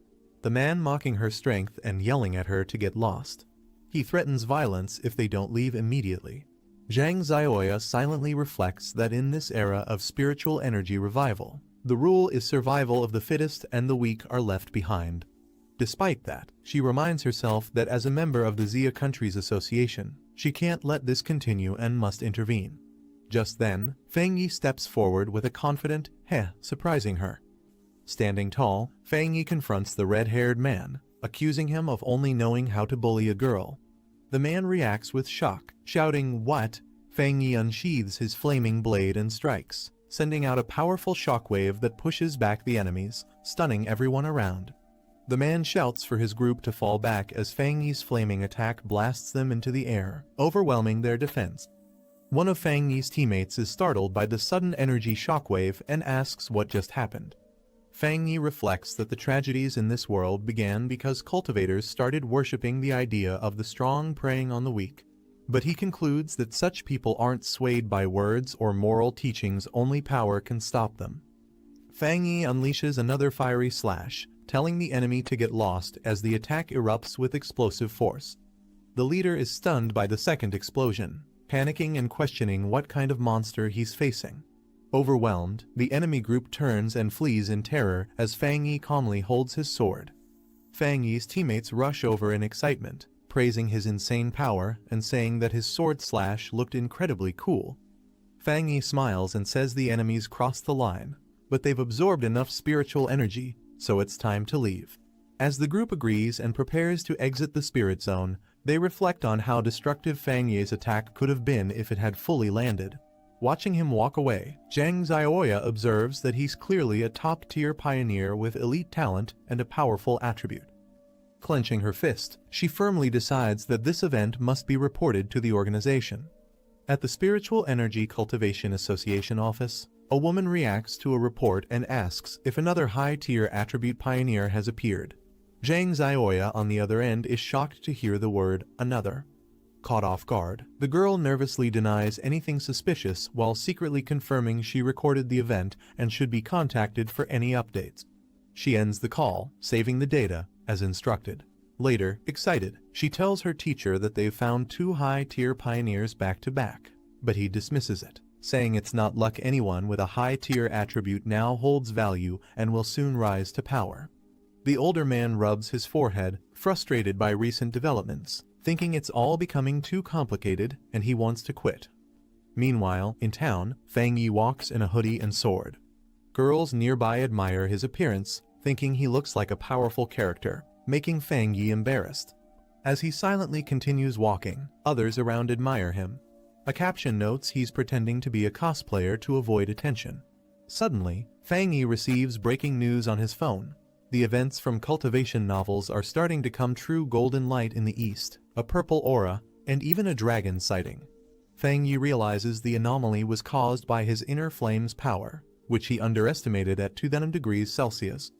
Speaker 1: The man mocking her strength and yelling at her to get lost. He threatens violence if they don't leave immediately. Zhang Xiaoya silently reflects that in this era of spiritual energy revival, The rule is survival of the fittest and the weak are left behind. Despite that, she reminds herself that as a member of the Xia Countries Association, she can't let this continue and must intervene. Just then, Fang Yi steps forward with a confident "heh," surprising her. Standing tall, Fang Yi confronts the red-haired man, accusing him of only knowing how to bully a girl. The man reacts with shock, shouting, "What?" Fang Yi unsheathes his flaming blade and strikes, sending out a powerful shockwave that pushes back the enemies, stunning everyone around. The man shouts for his group to fall back as Fang Yi's flaming attack blasts them into the air, overwhelming their defense. One of Fang Yi's teammates is startled by the sudden energy shockwave and asks what just happened. Fang Yi reflects that the tragedies in this world began because cultivators started worshipping the idea of the strong preying on the weak. But he concludes that such people aren't swayed by words or moral teachings, only power can stop them. Fang Yi unleashes another fiery slash, telling the enemy to get lost as the attack erupts with explosive force. The leader is stunned by the second explosion, panicking and questioning what kind of monster he's facing. Overwhelmed, the enemy group turns and flees in terror as Fang Yi calmly holds his sword. Fang Yi's teammates rush over in excitement, praising his insane power and saying that his sword slash looked incredibly cool. Fang Yi smiles and says the enemies crossed the line, but they've absorbed enough spiritual energy, so it's time to leave. As the group agrees and prepares to exit the spirit zone, they reflect on how destructive Fang Yi's attack could have been if it had fully landed. Watching him walk away, Zhang Xiaoya observes that he's clearly a top-tier pioneer with elite talent and a powerful attribute. Clenching her fist, she firmly decides that this event must be reported to the organization. At the Spiritual Energy Cultivation Association office, a woman reacts to a report and asks if another high-tier attribute pioneer has appeared. Zhang Xiaoya on the other end is shocked to hear the word "another." Caught off guard, the girl nervously denies anything suspicious while secretly confirming she recorded the event and should be contacted for any updates. She ends the call, saving the data, as instructed. Later, excited, she tells her teacher that they've found 2 high-tier pioneers back-to-back, but he dismisses it, saying it's not luck. Anyone with a high-tier attribute now holds value and will soon rise to power. The older man rubs his forehead, frustrated by recent developments, thinking it's all becoming too complicated and he wants to quit. Meanwhile, in town, Fang Yi walks in a hoodie and sword. Girls nearby admire his appearance, thinking he looks like a powerful character, making Fang Yi embarrassed. As he silently continues walking, others around admire him. A caption notes he's pretending to be a cosplayer to avoid attention. Suddenly, Fang Yi receives breaking news on his phone. The events from cultivation novels are starting to come true. Golden light in the east, a purple aura, and even a dragon sighting. Fang Yi realizes the anomaly was caused by his inner flame's power, which he underestimated at 2 degrees Celsius.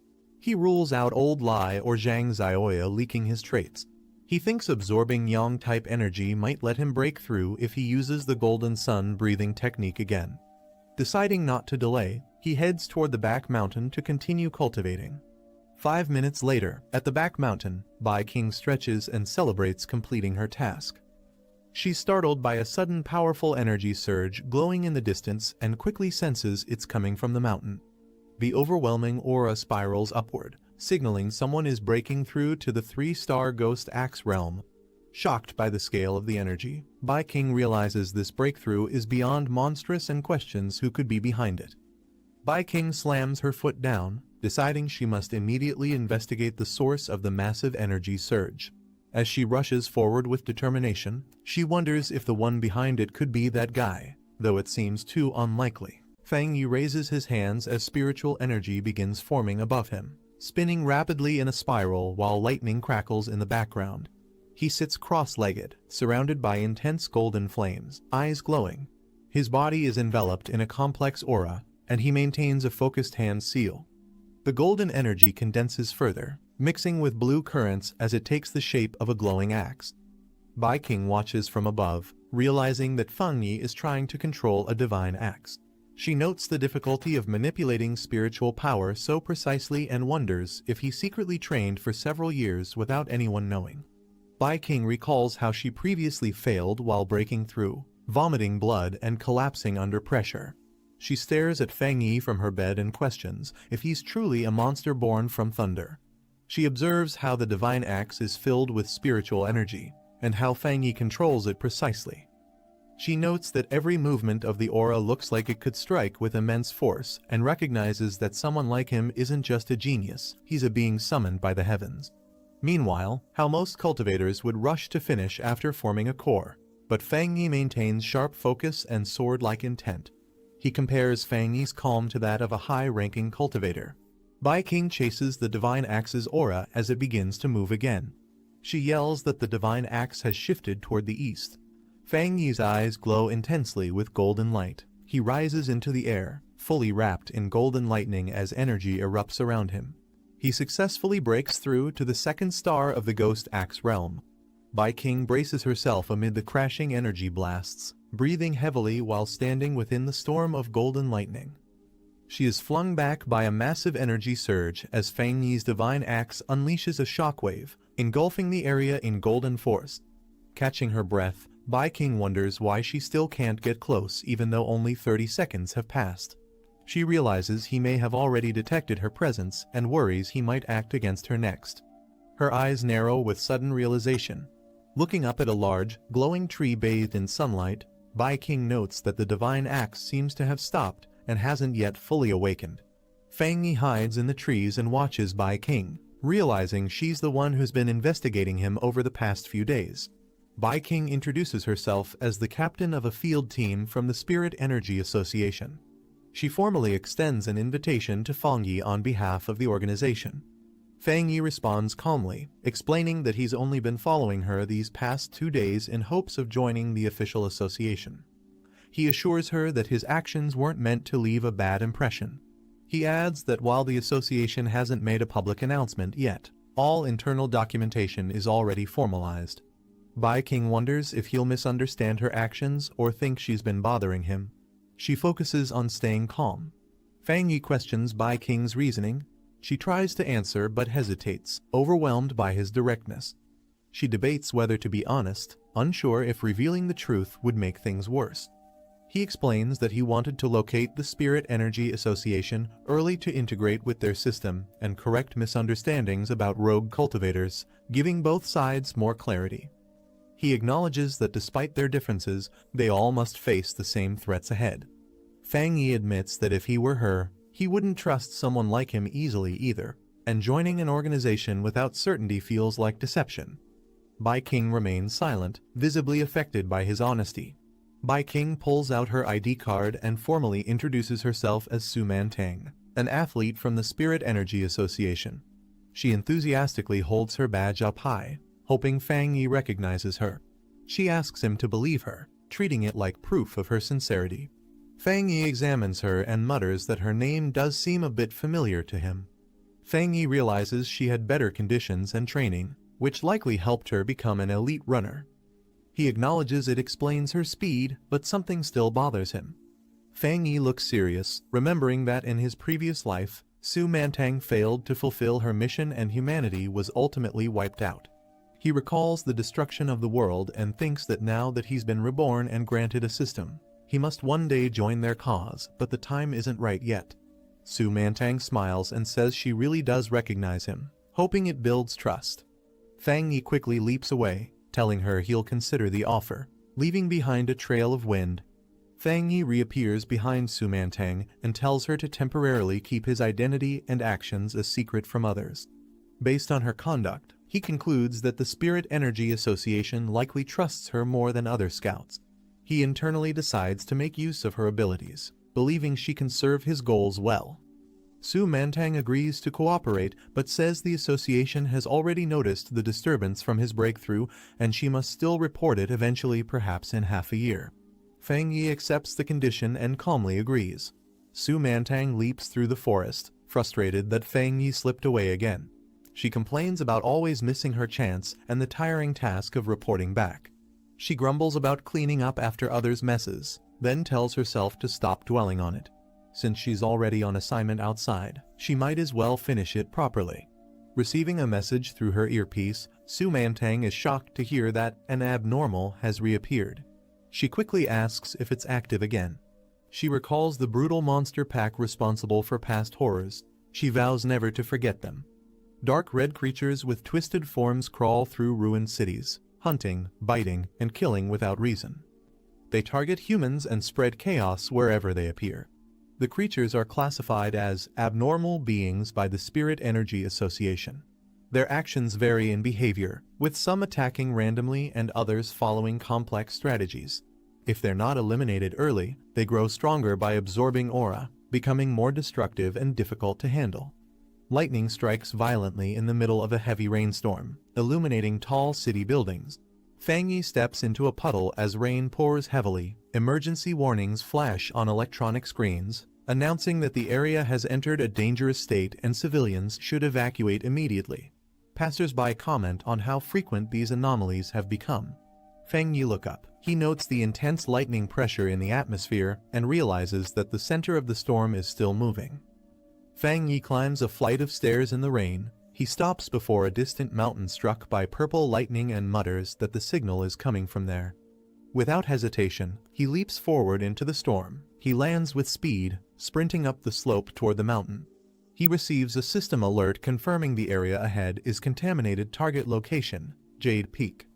Speaker 1: He rules out Old Lai or Zhang Xiaoya leaking his traits. He thinks absorbing yang-type energy might let him break through if he uses the golden sun breathing technique again. Deciding not to delay, he heads toward the back mountain to continue cultivating. 5 minutes later, at the back mountain, Bai King stretches and celebrates completing her task. She's startled by a sudden powerful energy surge glowing in the distance and quickly senses it's coming from the mountain. The overwhelming aura spirals upward, signaling someone is breaking through to the 3-star Ghost Axe realm. Shocked by the scale of the energy, Bai King realizes this breakthrough is beyond monstrous and questions who could be behind it. Bai King slams her foot down, deciding she must immediately investigate the source of the massive energy surge. As she rushes forward with determination, she wonders if the one behind it could be that guy, though it seems too unlikely. Fang Yi raises his hands as spiritual energy begins forming above him, spinning rapidly in a spiral while lightning crackles in the background. He sits cross-legged, surrounded by intense golden flames, eyes glowing. His body is enveloped in a complex aura, and he maintains a focused hand seal. The golden energy condenses further, mixing with blue currents as it takes the shape of a glowing axe. Bai King watches from above, realizing that Fang Yi is trying to control a divine axe. She notes the difficulty of manipulating spiritual power so precisely and wonders if he secretly trained for several years without anyone knowing. Bai King recalls how she previously failed while breaking through, vomiting blood and collapsing under pressure. She stares at Fang Yi from her bed and questions if he's truly a monster born from thunder. She observes how the divine axe is filled with spiritual energy, and how Fang Yi controls it precisely. She notes that every movement of the aura looks like it could strike with immense force, and recognizes that someone like him isn't just a genius, he's a being summoned by the heavens. Meanwhile, how most cultivators would rush to finish after forming a core, but Fang Yi maintains sharp focus and sword-like intent. He compares Fang Yi's calm to that of a high-ranking cultivator. Bai King chases the divine axe's aura as it begins to move again. She yells that the divine axe has shifted toward the east. Fang Yi's eyes glow intensely with golden light. He rises into the air, fully wrapped in golden lightning as energy erupts around him. He successfully breaks through to the second star of the Ghost Axe realm. Bai King braces herself amid the crashing energy blasts, breathing heavily while standing within the storm of golden lightning. She is flung back by a massive energy surge as Fang Yi's divine axe unleashes a shockwave, engulfing the area in golden force. Catching her breath, Bai King wonders why she still can't get close even though only 30 seconds have passed. She realizes he may have already detected her presence and worries he might act against her next. Her eyes narrow with sudden realization. Looking up at a large, glowing tree bathed in sunlight, Bai King notes that the divine axe seems to have stopped and hasn't yet fully awakened. Fang Yi hides in the trees and watches Bai King, realizing she's the one who's been investigating him over the past few days. Bai King introduces herself as the captain of a field team from the Spirit Energy Association. She formally extends an invitation to Fang Yi on behalf of the organization. Fang Yi responds calmly, explaining that he's only been following her these past 2 days in hopes of joining the official association. He assures her that his actions weren't meant to leave a bad impression. He adds that while the association hasn't made a public announcement yet, all internal documentation is already formalized. Bai King wonders if he'll misunderstand her actions or think she's been bothering him. She focuses on staying calm. Fang Yi questions Bai King's reasoning. She tries to answer but hesitates, overwhelmed by his directness. She debates whether to be honest, unsure if revealing the truth would make things worse. He explains that he wanted to locate the Spirit Energy Association early to integrate with their system and correct misunderstandings about rogue cultivators, giving both sides more clarity. He acknowledges that despite their differences, they all must face the same threats ahead. Fang Yi admits that if he were her, he wouldn't trust someone like him easily either, and joining an organization without certainty feels like deception. Bai King remains silent, visibly affected by his honesty. Bai King pulls out her ID card and formally introduces herself as Su Mantang, an athlete from the Spirit Energy Association. She enthusiastically holds her badge up high, hoping Fang Yi recognizes her. She asks him to believe her, treating it like proof of her sincerity. Fang Yi examines her and mutters that her name does seem a bit familiar to him. Fang Yi realizes she had better conditions and training, which likely helped her become an elite runner. He acknowledges it explains her speed, but something still bothers him. Fang Yi looks serious, remembering that in his previous life, Su Mantang failed to fulfill her mission and humanity was ultimately wiped out. He recalls the destruction of the world and thinks that now that he's been reborn and granted a system, he must one day join their cause, but the time isn't right yet. Su Mantang smiles and says she really does recognize him, hoping it builds trust. Fang Yi quickly leaps away, telling her he'll consider the offer, leaving behind a trail of wind. Fang Yi reappears behind Su Mantang and tells her to temporarily keep his identity and actions a secret from others. Based on her conduct, he concludes that the Spirit Energy Association likely trusts her more than other scouts. He internally decides to make use of her abilities, believing she can serve his goals well. Su Mantang agrees to cooperate but says the association has already noticed the disturbance from his breakthrough and she must still report it eventually, perhaps in half a year. Fang Yi accepts the condition and calmly agrees. Su Mantang leaps through the forest, frustrated that Fang Yi slipped away again. She complains about always missing her chance and the tiring task of reporting back. She grumbles about cleaning up after others' messes, then tells herself to stop dwelling on it. Since she's already on assignment outside, she might as well finish it properly. Receiving a message through her earpiece, Su Mantang is shocked to hear that an abnormal has reappeared. She quickly asks if it's active again. She recalls the brutal monster pack responsible for past horrors. She vows never to forget them. Dark red creatures with twisted forms crawl through ruined cities, hunting, biting, and killing without reason. They target humans and spread chaos wherever they appear. The creatures are classified as abnormal beings by the Spirit Energy Association. Their actions vary in behavior, with some attacking randomly and others following complex strategies. If they're not eliminated early, they grow stronger by absorbing aura, becoming more destructive and difficult to handle. Lightning strikes violently in the middle of a heavy rainstorm, illuminating tall city buildings. Fang Yi steps into a puddle as rain pours heavily. Emergency warnings flash on electronic screens, announcing that the area has entered a dangerous state and civilians should evacuate immediately. Passers-by comment on how frequent these anomalies have become. Fang Yi looks up. He notes the intense lightning pressure in the atmosphere and realizes that the center of the storm is still moving. Fang Yi climbs a flight of stairs in the rain. He stops before a distant mountain struck by purple lightning and mutters that the signal is coming from there. Without hesitation, he leaps forward into the storm. He lands with speed, sprinting up the slope toward the mountain. He receives a system alert confirming the area ahead is contaminated. Target location, Jade Peak.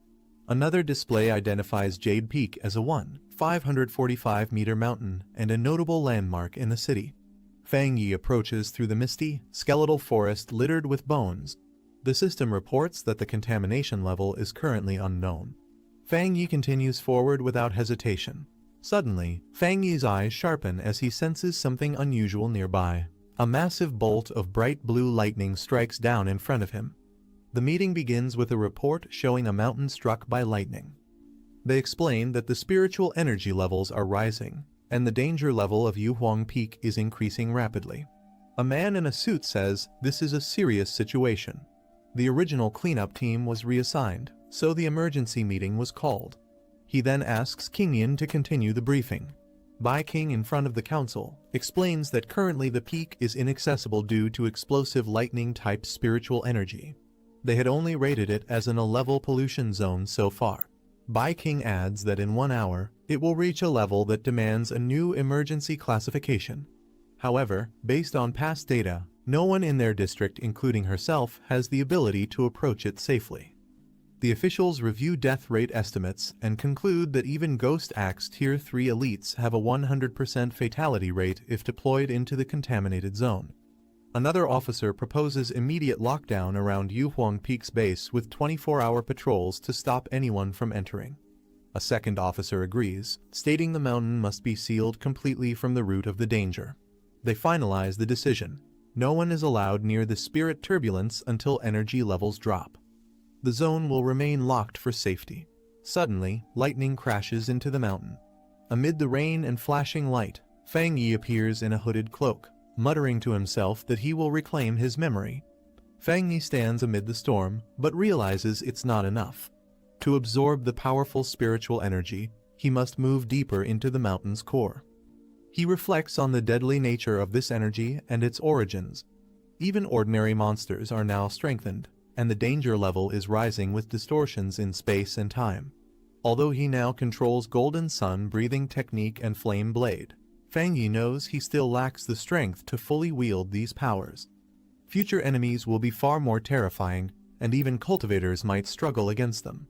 Speaker 1: Another display identifies Jade Peak as a 545-meter mountain and a notable landmark in the city. Fang Yi approaches through the misty, skeletal forest littered with bones. The system reports that the contamination level is currently unknown. Fang Yi continues forward without hesitation. Suddenly, Fang Yi's eyes sharpen as he senses something unusual nearby. A massive bolt of bright blue lightning strikes down in front of him. The meeting begins with a report showing a mountain struck by lightning. They explain that the spiritual energy levels are rising, and the danger level of Yuhuang Peak is increasing rapidly. A man in a suit says this is a serious situation. The original cleanup team was reassigned, so the emergency meeting was called. He then asks King Yin to continue the briefing. Bai King, in front of the council, explains that currently the peak is inaccessible due to explosive lightning-type spiritual energy. They had only rated it as an A-level pollution zone so far. Bai King adds that in 1 hour, it will reach a level that demands a new emergency classification. However, based on past data, no one in their district, including herself, has the ability to approach it safely. The officials review death rate estimates and conclude that even Ghost Axe Tier 3 elites have a 100% fatality rate if deployed into the contaminated zone. Another officer proposes immediate lockdown around Yuhuang Peak's base with 24-hour patrols to stop anyone from entering. A second officer agrees, stating the mountain must be sealed completely from the root of the danger. They finalize the decision. No one is allowed near the spirit turbulence until energy levels drop. The zone will remain locked for safety. Suddenly, lightning crashes into the mountain. Amid the rain and flashing light, Fang Yi appears in a hooded cloak, muttering to himself that he will reclaim his memory. Fang Yi stands amid the storm, but realizes it's not enough. To absorb the powerful spiritual energy, he must move deeper into the mountain's core. He reflects on the deadly nature of this energy and its origins. Even ordinary monsters are now strengthened, and the danger level is rising with distortions in space and time. Although he now controls Golden Sun breathing technique and Flame Blade, Fang Yi knows he still lacks the strength to fully wield these powers. Future enemies will be far more terrifying, and even cultivators might struggle against them.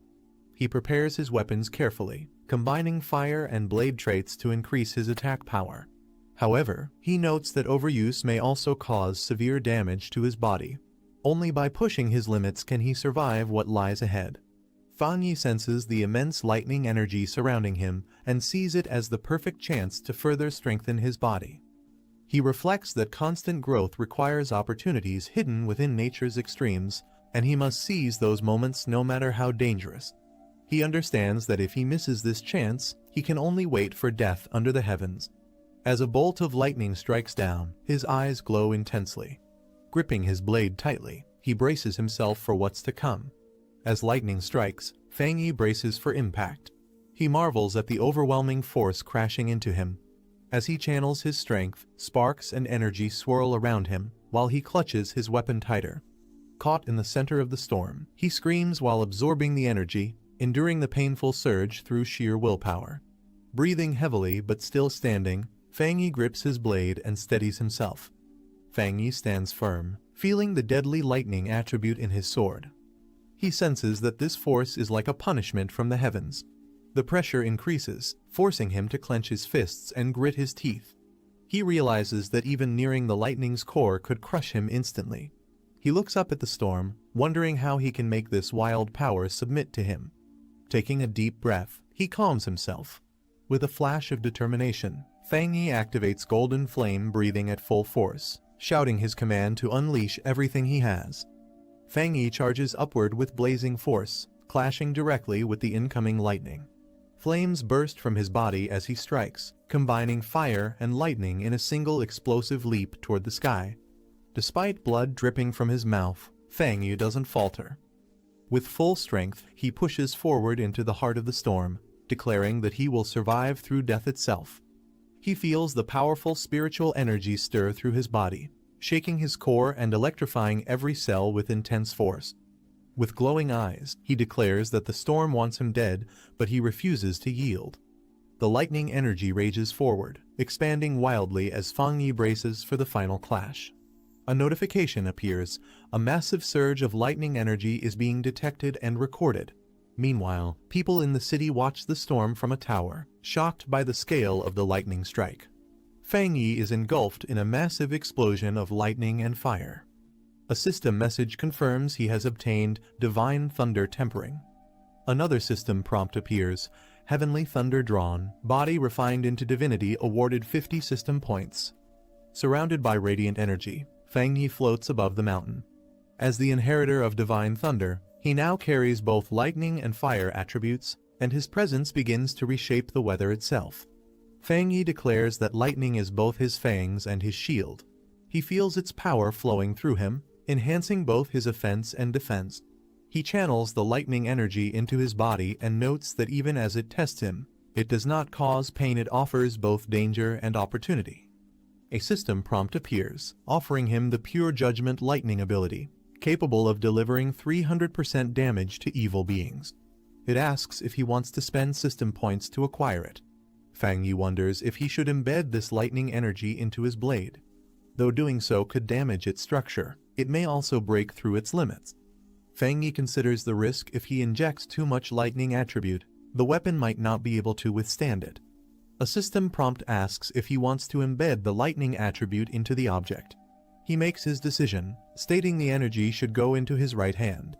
Speaker 1: He prepares his weapons carefully, combining fire and blade traits to increase his attack power. However, he notes that overuse may also cause severe damage to his body. Only by pushing his limits can he survive what lies ahead. Fang Yi senses the immense lightning energy surrounding him and sees it as the perfect chance to further strengthen his body. He reflects that constant growth requires opportunities hidden within nature's extremes, and he must seize those moments no matter how dangerous. He understands that if he misses this chance, he can only wait for death under the heavens. As a bolt of lightning strikes down, his eyes glow intensely. Gripping his blade tightly, he braces himself for what's to come. As lightning strikes, Fang Yi braces for impact. He marvels at the overwhelming force crashing into him. As he channels his strength, sparks and energy swirl around him, while he clutches his weapon tighter. Caught in the center of the storm, he screams while absorbing the energy, enduring the painful surge through sheer willpower. Breathing heavily but still standing, Fang Yi grips his blade and steadies himself. Fang Yi stands firm, feeling the deadly lightning attribute in his sword. He senses that this force is like a punishment from the heavens. The pressure increases, forcing him to clench his fists and grit his teeth. He realizes that even nearing the lightning's core could crush him instantly. He looks up at the storm, wondering how he can make this wild power submit to him. Taking a deep breath, he calms himself. With a flash of determination, Fang Yi activates Golden Flame breathing at full force, shouting his command to unleash everything he has. Fang Yi charges upward with blazing force, clashing directly with the incoming lightning. Flames burst from his body as he strikes, combining fire and lightning in a single explosive leap toward the sky. Despite blood dripping from his mouth, Fang Yi doesn't falter. With full strength, he pushes forward into the heart of the storm, declaring that he will survive through death itself. He feels the powerful spiritual energy stir through his body, shaking his core and electrifying every cell with intense force. With glowing eyes, he declares that the storm wants him dead, but he refuses to yield. The lightning energy rages forward, expanding wildly as Fang Yi braces for the final clash. A notification appears. A massive surge of lightning energy is being detected and recorded. Meanwhile, people in the city watch the storm from a tower, shocked by the scale of the lightning strike. Fang Yi is engulfed in a massive explosion of lightning and fire. A system message confirms he has obtained Divine Thunder Tempering. Another system prompt appears. Heavenly Thunder drawn, body refined into divinity awarded 50 system points. Surrounded by radiant energy, Fang Yi floats above the mountain. As the inheritor of Divine Thunder, he now carries both lightning and fire attributes, and his presence begins to reshape the weather itself. Fang Yi declares that lightning is both his fangs and his shield. He feels its power flowing through him, enhancing both his offense and defense. He channels the lightning energy into his body and notes that even as it tests him, it does not cause pain. It offers both danger and opportunity. A system prompt appears, offering him the Pure Judgment Lightning ability, capable of delivering 300% damage to evil beings. It asks if he wants to spend system points to acquire it. Fang Yi wonders if he should embed this lightning energy into his blade. Though doing so could damage its structure, it may also break through its limits. Fang Yi considers the risk. If he injects too much lightning attribute, the weapon might not be able to withstand it. A system prompt asks if he wants to embed the lightning attribute into the object. He makes his decision, stating the energy should go into his right hand.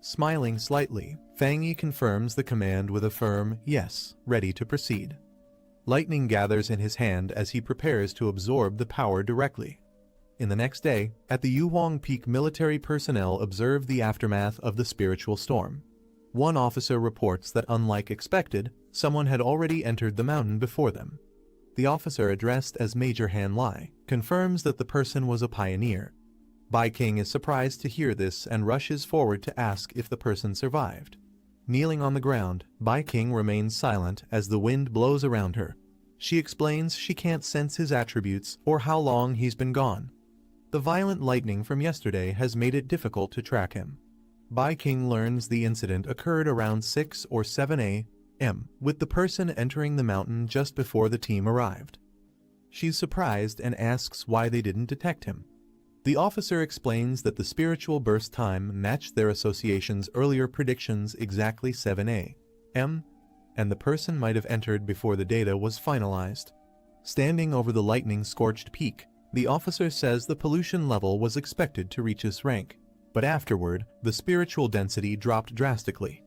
Speaker 1: Smiling slightly, Fang Yi confirms the command with a firm yes, ready to proceed. Lightning gathers in his hand as he prepares to absorb the power directly. In the next day, at the Yuhuang Peak, military personnel observe the aftermath of the spiritual storm. One officer reports that, unlike expected, someone had already entered the mountain before them. The officer, addressed as Major Han Lai, confirms that the person was a pioneer. Bai King is surprised to hear this and rushes forward to ask if the person survived. Kneeling on the ground, Bai King remains silent as the wind blows around her. She explains she can't sense his attributes or how long he's been gone. The violent lightning from yesterday has made it difficult to track him. Bai King learns the incident occurred around 6 or 7 a.m., with the person entering the mountain just before the team arrived. She's surprised and asks why they didn't detect him. The officer explains that the spiritual burst time matched their association's earlier predictions exactly 7 a.m., and the person might have entered before the data was finalized. Standing over the lightning-scorched peak, the officer says the pollution level was expected to reach this rank, but afterward, the spiritual density dropped drastically.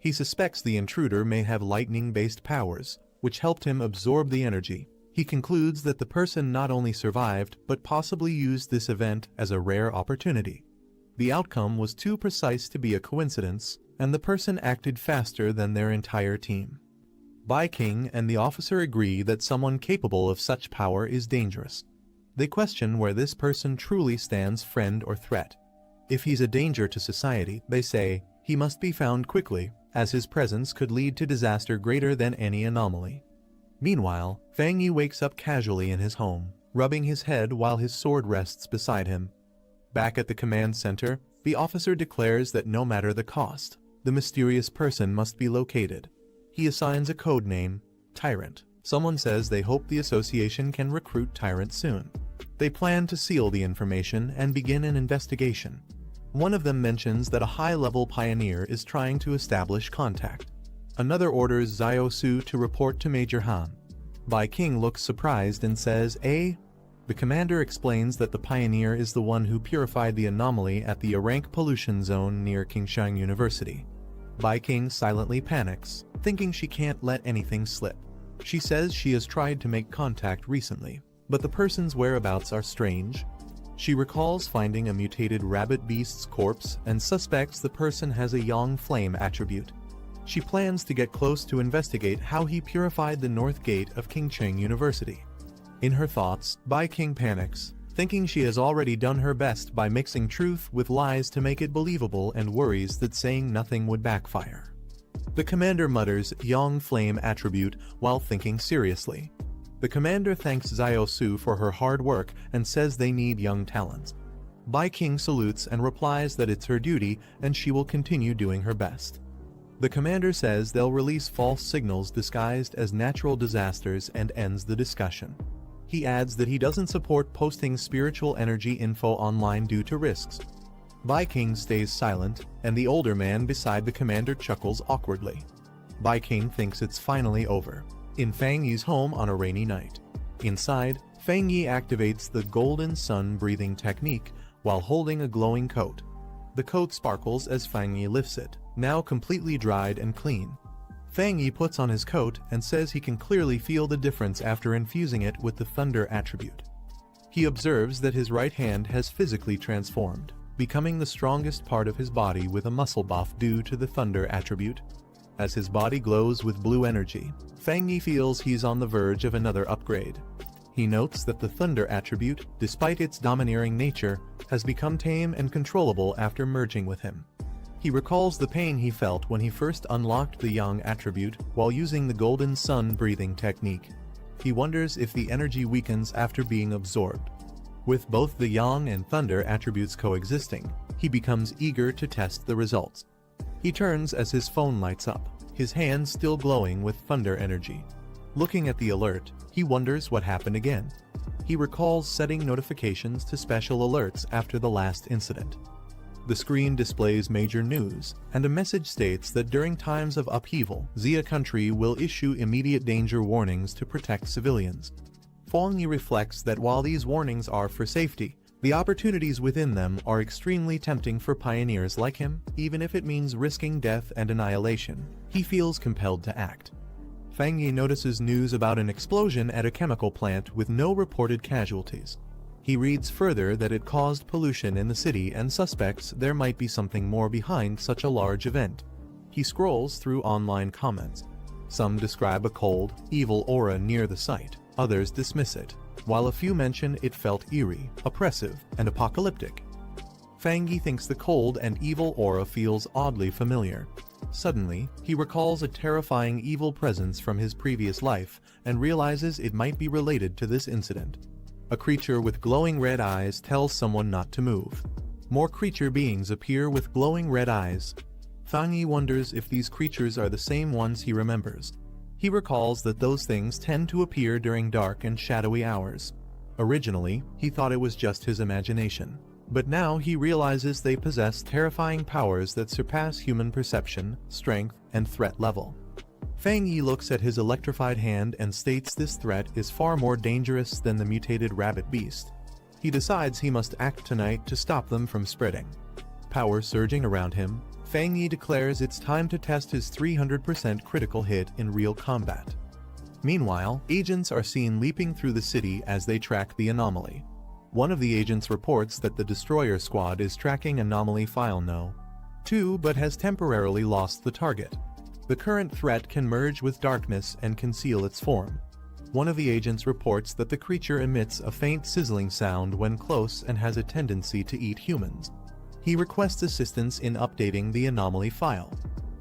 Speaker 1: He suspects the intruder may have lightning-based powers, which helped him absorb the energy. He concludes that the person not only survived but possibly used this event as a rare opportunity. The outcome was too precise to be a coincidence, and the person acted faster than their entire team. Bai King and the officer agree that someone capable of such power is dangerous. They question where this person truly stands, friend or threat. If he's a danger to society, they say, he must be found quickly, as his presence could lead to disaster greater than any anomaly. Meanwhile, Fang Yi wakes up casually in his home, rubbing his head while his sword rests beside him. Back at the command center, the officer declares that no matter the cost, the mysterious person must be located. He assigns a code name, Tyrant, Someone says they hope the association can recruit tyrants soon. They plan to seal the information and begin an investigation. One of them mentions that a high-level pioneer is trying to establish contact. Another orders Xiao Su to report to Major Han. Bai King looks surprised and says, "Eh?" The commander explains that the pioneer is the one who purified the anomaly at the A-rank pollution zone near Qingshan University. Bai King silently panics, thinking she can't let anything slip. She says she has tried to make contact recently, but the person's whereabouts are strange. She recalls finding a mutated rabbit beast's corpse and suspects the person has a Yang Flame attribute. She plans to get close to investigate how he purified the north gate of Qingshan University. In her thoughts, Bai King panics, thinking she has already done her best by mixing truth with lies to make it believable and worries that saying nothing would backfire. The commander mutters Yang Flame attribute while thinking seriously. The commander thanks Xiao Su for her hard work and says they need young talents. Bai King salutes and replies that it's her duty and she will continue doing her best. The commander says they'll release false signals disguised as natural disasters and ends the discussion. He adds that he doesn't support posting spiritual energy info online due to risks. Bai King stays silent, and the older man beside the commander chuckles awkwardly. Bai King thinks it's finally over. In Fang Yi's home on a rainy night. Inside, Fang Yi activates the golden sun breathing technique while holding a glowing coat. The coat sparkles as Fang Yi lifts it, now completely dried and clean. Fang Yi puts on his coat and says he can clearly feel the difference after infusing it with the thunder attribute. He observes that his right hand has physically transformed, becoming the strongest part of his body with a muscle buff due to the thunder attribute. As his body glows with blue energy, Fang Yi feels he's on the verge of another upgrade. He notes that the thunder attribute, despite its domineering nature, has become tame and controllable after merging with him. He recalls the pain he felt when he first unlocked the Yang attribute while using the golden sun breathing technique. He wonders if the energy weakens after being absorbed. With both the Yang and thunder attributes coexisting, he becomes eager to test the results. He turns as his phone lights up, his hands still glowing with thunder energy. Looking at the alert, he wonders what happened again. He recalls setting notifications to special alerts after the last incident. The screen displays major news, and a message states that during times of upheaval, Xia country will issue immediate danger warnings to protect civilians. Fang Yi reflects that while these warnings are for safety, the opportunities within them are extremely tempting for pioneers like him, even if it means risking death and annihilation. He feels compelled to act. Fang Yi notices news about an explosion at a chemical plant with no reported casualties. He reads further that it caused pollution in the city and suspects there might be something more behind such a large event. He scrolls through online comments. Some describe a cold, evil aura near the site, others dismiss it, while a few mention it felt eerie, oppressive, and apocalyptic. Fang Yi thinks the cold and evil aura feels oddly familiar. Suddenly, he recalls a terrifying evil presence from his previous life and realizes it might be related to this incident. A creature with glowing red eyes tells someone not to move. More creature beings appear with glowing red eyes. Fang Yi wonders if these creatures are the same ones he remembers. He recalls that those things tend to appear during dark and shadowy hours. Originally, he thought it was just his imagination, but now he realizes they possess terrifying powers that surpass human perception, strength, and threat level. Fang Yi looks at his electrified hand and states this threat is far more dangerous than the mutated rabbit beast. He decides he must act tonight to stop them from spreading. Power surging around him, Fang Yi declares it's time to test his 300% critical hit in real combat. Meanwhile, agents are seen leaping through the city as they track the anomaly. One of the agents reports that the destroyer squad is tracking anomaly file No. 2 but has temporarily lost the target. The current threat can merge with darkness and conceal its form. One of the agents reports that the creature emits a faint sizzling sound when close and has a tendency to eat humans. He requests assistance in updating the anomaly file.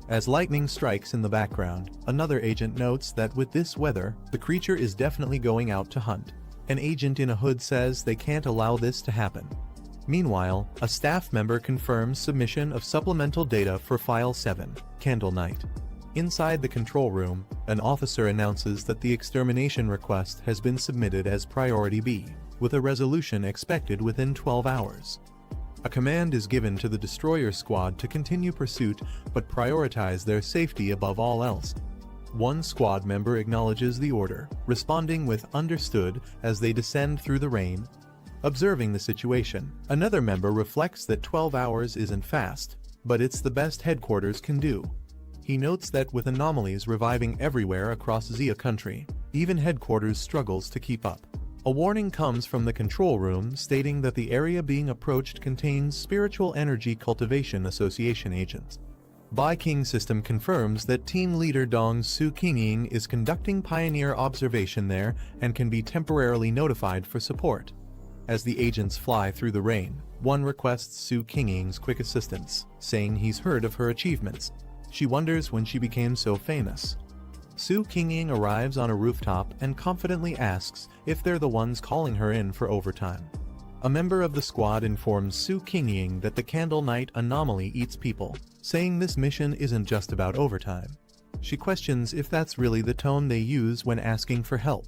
Speaker 1: As lightning strikes in the background, another agent notes that with this weather, the creature is definitely going out to hunt. An agent in a hood says they can't allow this to happen. Meanwhile, a staff member confirms submission of supplemental data for File 7, Candle Night. Inside the control room, an officer announces that the extermination request has been submitted as Priority B, with a resolution expected within 12 hours. A command is given to the destroyer squad to continue pursuit but prioritize their safety above all else. One squad member acknowledges the order, responding with "understood" as they descend through the rain. Observing the situation, another member reflects that 12 hours isn't fast, but it's the best headquarters can do. He notes that with anomalies reviving everywhere across Xia country, even headquarters struggles to keep up. A warning comes from the control room stating that the area being approached contains Spiritual Energy Cultivation Association agents. King system confirms that team leader Dong Su Qingying is conducting pioneer observation there and can be temporarily notified for support. As the agents fly through the rain, one requests Su Qingying's quick assistance, saying he's heard of her achievements. She wonders when she became so famous. Su Qingying arrives on a rooftop and confidently asks if they're the ones calling her in for overtime. A member of the squad informs Su Qingying that the Candle Night anomaly eats people, saying this mission isn't just about overtime. She questions if that's really the tone they use when asking for help.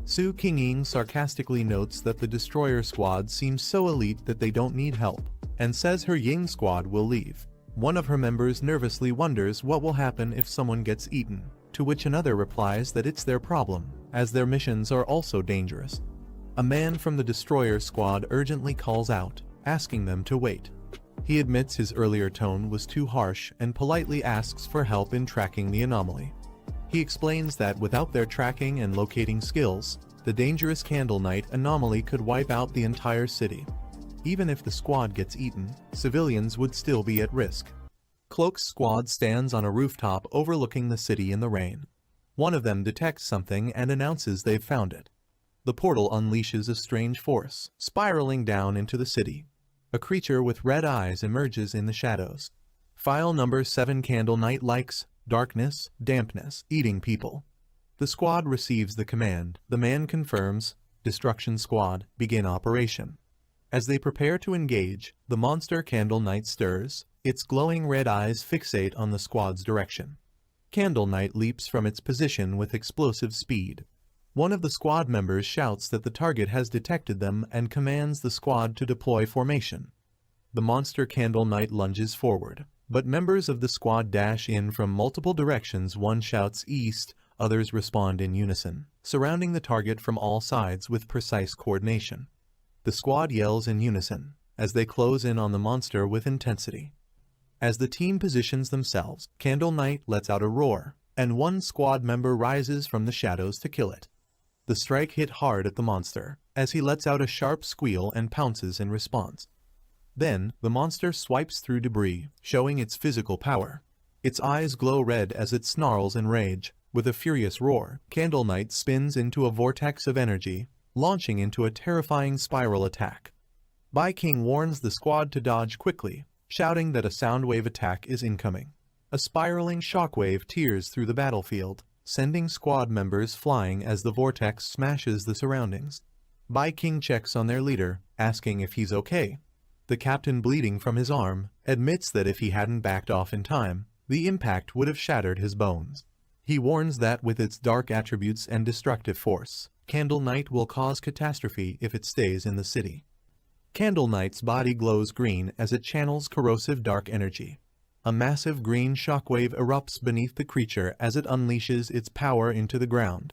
Speaker 1: Su Qingying sarcastically notes that the destroyer squad seems so elite that they don't need help, and says her Ying squad will leave. One of her members nervously wonders what will happen if someone gets eaten, to which another replies that it's their problem, as their missions are also dangerous. A man from the destroyer squad urgently calls out, asking them to wait. He admits his earlier tone was too harsh and politely asks for help in tracking the anomaly. He explains that without their tracking and locating skills, the dangerous Candle Night anomaly could wipe out the entire city. Even if the squad gets eaten, civilians would still be at risk. Cloak's squad stands on a rooftop overlooking the city in the rain. One of them detects something and announces they've found it. The portal unleashes a strange force, spiraling down into the city. A creature with red eyes emerges in the shadows. File number 7 Candle Night likes darkness, dampness, eating people. The squad receives the command. The man confirms, Destruction Squad, begin operation. As they prepare to engage, the monster Candle Night stirs, its glowing red eyes fixate on the squad's direction. Candle Night leaps from its position with explosive speed. One of the squad members shouts that the target has detected them and commands the squad to deploy formation. The monster Candle Night lunges forward, but members of the squad dash in from multiple directions. One shouts east, others respond in unison, surrounding the target from all sides with precise coordination. The squad yells in unison, as they close in on the monster with intensity. As the team positions themselves, Candle Night lets out a roar, and one squad member rises from the shadows to kill it. The strike hit hard at the monster, as he lets out a sharp squeal and pounces in response. Then, the monster swipes through debris, showing its physical power. Its eyes glow red as it snarls in rage. With a furious roar, Candle Night spins into a vortex of energy, launching into a terrifying spiral attack. King warns the squad to dodge quickly, shouting that a soundwave attack is incoming. A spiraling shockwave tears through the battlefield, sending squad members flying as the vortex smashes the surroundings. King checks on their leader, asking if he's okay. The captain, bleeding from his arm, admits that if he hadn't backed off in time, the impact would have shattered his bones. He warns that with its dark attributes and destructive force, Candle Night will cause catastrophe if it stays in the city. Candle Night's body glows green as it channels corrosive dark energy. A massive green shockwave erupts beneath the creature as it unleashes its power into the ground.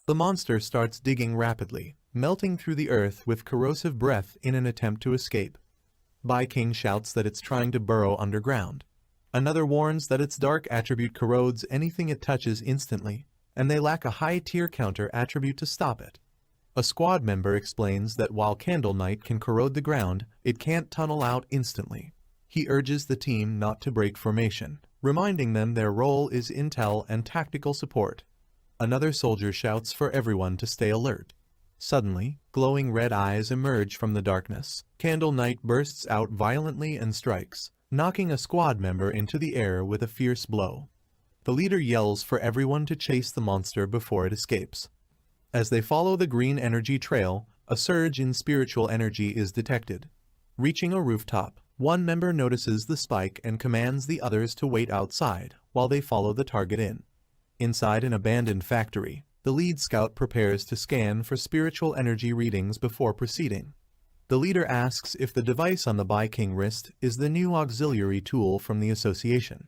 Speaker 1: The monster starts digging rapidly, melting through the earth with corrosive breath in an attempt to escape. King shouts that it's trying to burrow underground. Another warns that its dark attribute corrodes anything it touches instantly, and they lack a high tier counter attribute to stop it. A squad member explains that while Candle Night can corrode the ground, it can't tunnel out instantly. He urges the team not to break formation, reminding them their role is intel and tactical support. Another soldier shouts for everyone to stay alert. Suddenly, glowing red eyes emerge from the darkness. Candle Night bursts out violently and strikes, knocking a squad member into the air with a fierce blow. The leader yells for everyone to chase the monster before it escapes. As they follow the green energy trail, a surge in spiritual energy is detected. Reaching a rooftop, one member notices the spike and commands the others to wait outside, while they follow the target in. Inside an abandoned factory, the lead scout prepares to scan for spiritual energy readings before proceeding. The leader asks if the device on the Bi-King wrist is the new auxiliary tool from the association.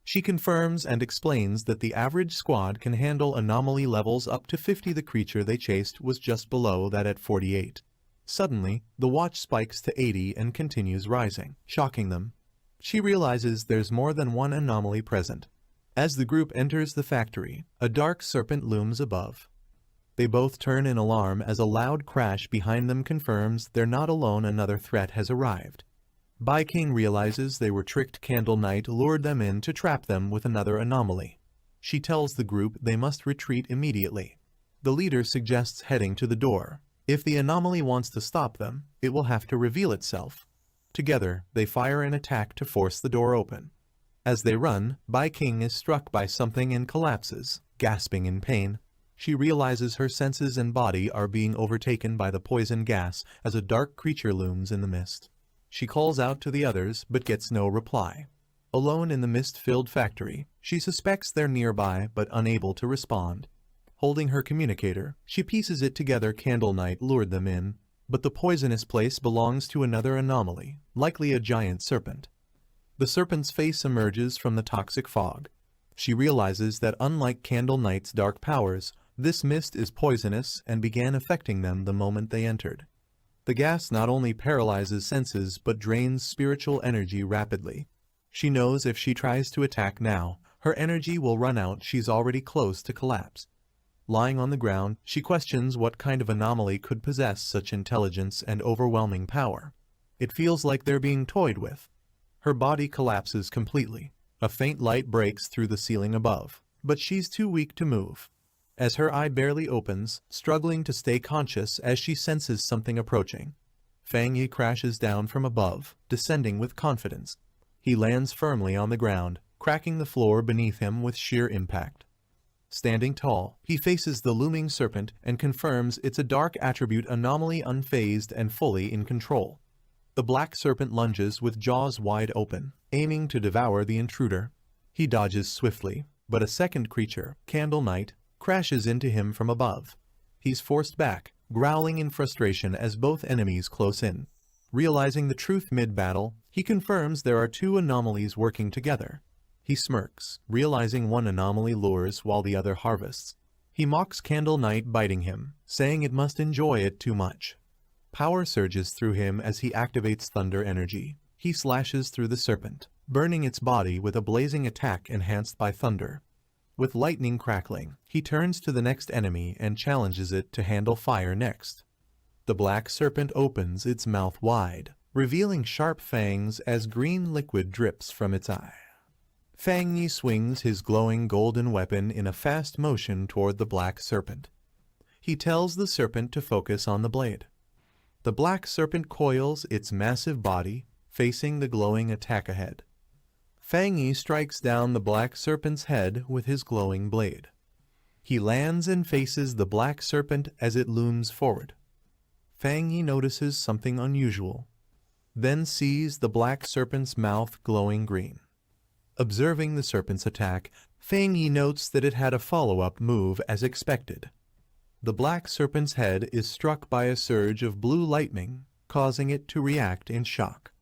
Speaker 1: She confirms and explains that the average squad can handle anomaly levels up to 50. The creature they chased was just below that at 48. Suddenly, the watch spikes to 80 and continues rising, shocking them. She realizes there's more than one anomaly present. As the group enters the factory, a dark serpent looms above. They both turn in alarm as a loud crash behind them confirms they're not alone. Another threat has arrived. Bi-King realizes they were tricked. Candle Knight lured them in to trap them with another anomaly. She tells the group they must retreat immediately. The leader suggests heading to the door. If the anomaly wants to stop them, it will have to reveal itself. Together, they fire an attack to force the door open. As they run, Bi-King is struck by something and collapses, gasping in pain. She realizes her senses and body are being overtaken by the poison gas as a dark creature looms in the mist. She calls out to the others but gets no reply. Alone in the mist-filled factory, she suspects they're nearby but unable to respond. Holding her communicator, she pieces it together. Candle Knight lured them in, but the poisonous place belongs to another anomaly, likely a giant serpent. The serpent's face emerges from the toxic fog. She realizes that unlike Candle Knight's dark powers, this mist is poisonous and began affecting them the moment they entered. The gas not only paralyzes senses but drains spiritual energy rapidly. She knows if she tries to attack now, her energy will run out. She's already close to collapse. Lying on the ground, she questions what kind of anomaly could possess such intelligence and overwhelming power. It feels like they're being toyed with. Her body collapses completely. A faint light breaks through the ceiling above, but she's too weak to move. As her eye barely opens, struggling to stay conscious as she senses something approaching. Fang Yi crashes down from above, descending with confidence. He lands firmly on the ground, cracking the floor beneath him with sheer impact. Standing tall, he faces the looming serpent and confirms it's a dark attribute anomaly, unfazed and fully in control. The black serpent lunges with jaws wide open, aiming to devour the intruder. He dodges swiftly, but a second creature, Candle Knight, crashes into him from above. He's forced back, growling in frustration as both enemies close in. Realizing the truth mid-battle, he confirms there are two anomalies working together. He smirks, realizing one anomaly lures while the other harvests. He mocks Candle Knight, biting him, saying it must enjoy it too much. Power surges through him as he activates thunder energy. He slashes through the serpent, burning its body with a blazing attack enhanced by thunder. With lightning crackling, he turns to the next enemy and challenges it to handle fire next. The black serpent opens its mouth wide, revealing sharp fangs as green liquid drips from its eye. Fang Yi swings his glowing golden weapon in a fast motion toward the black serpent. He tells the serpent to focus on the blade. The black serpent coils its massive body, facing the glowing attack ahead. Fang Yi strikes down the black serpent's head with his glowing blade. He lands and faces the black serpent as it looms forward. Fang Yi notices something unusual, then sees the black serpent's mouth glowing green. Observing the serpent's attack, Fang Yi notes that it had a follow-up move as expected. The black serpent's head is struck by a surge of blue lightning, causing it to react in shock.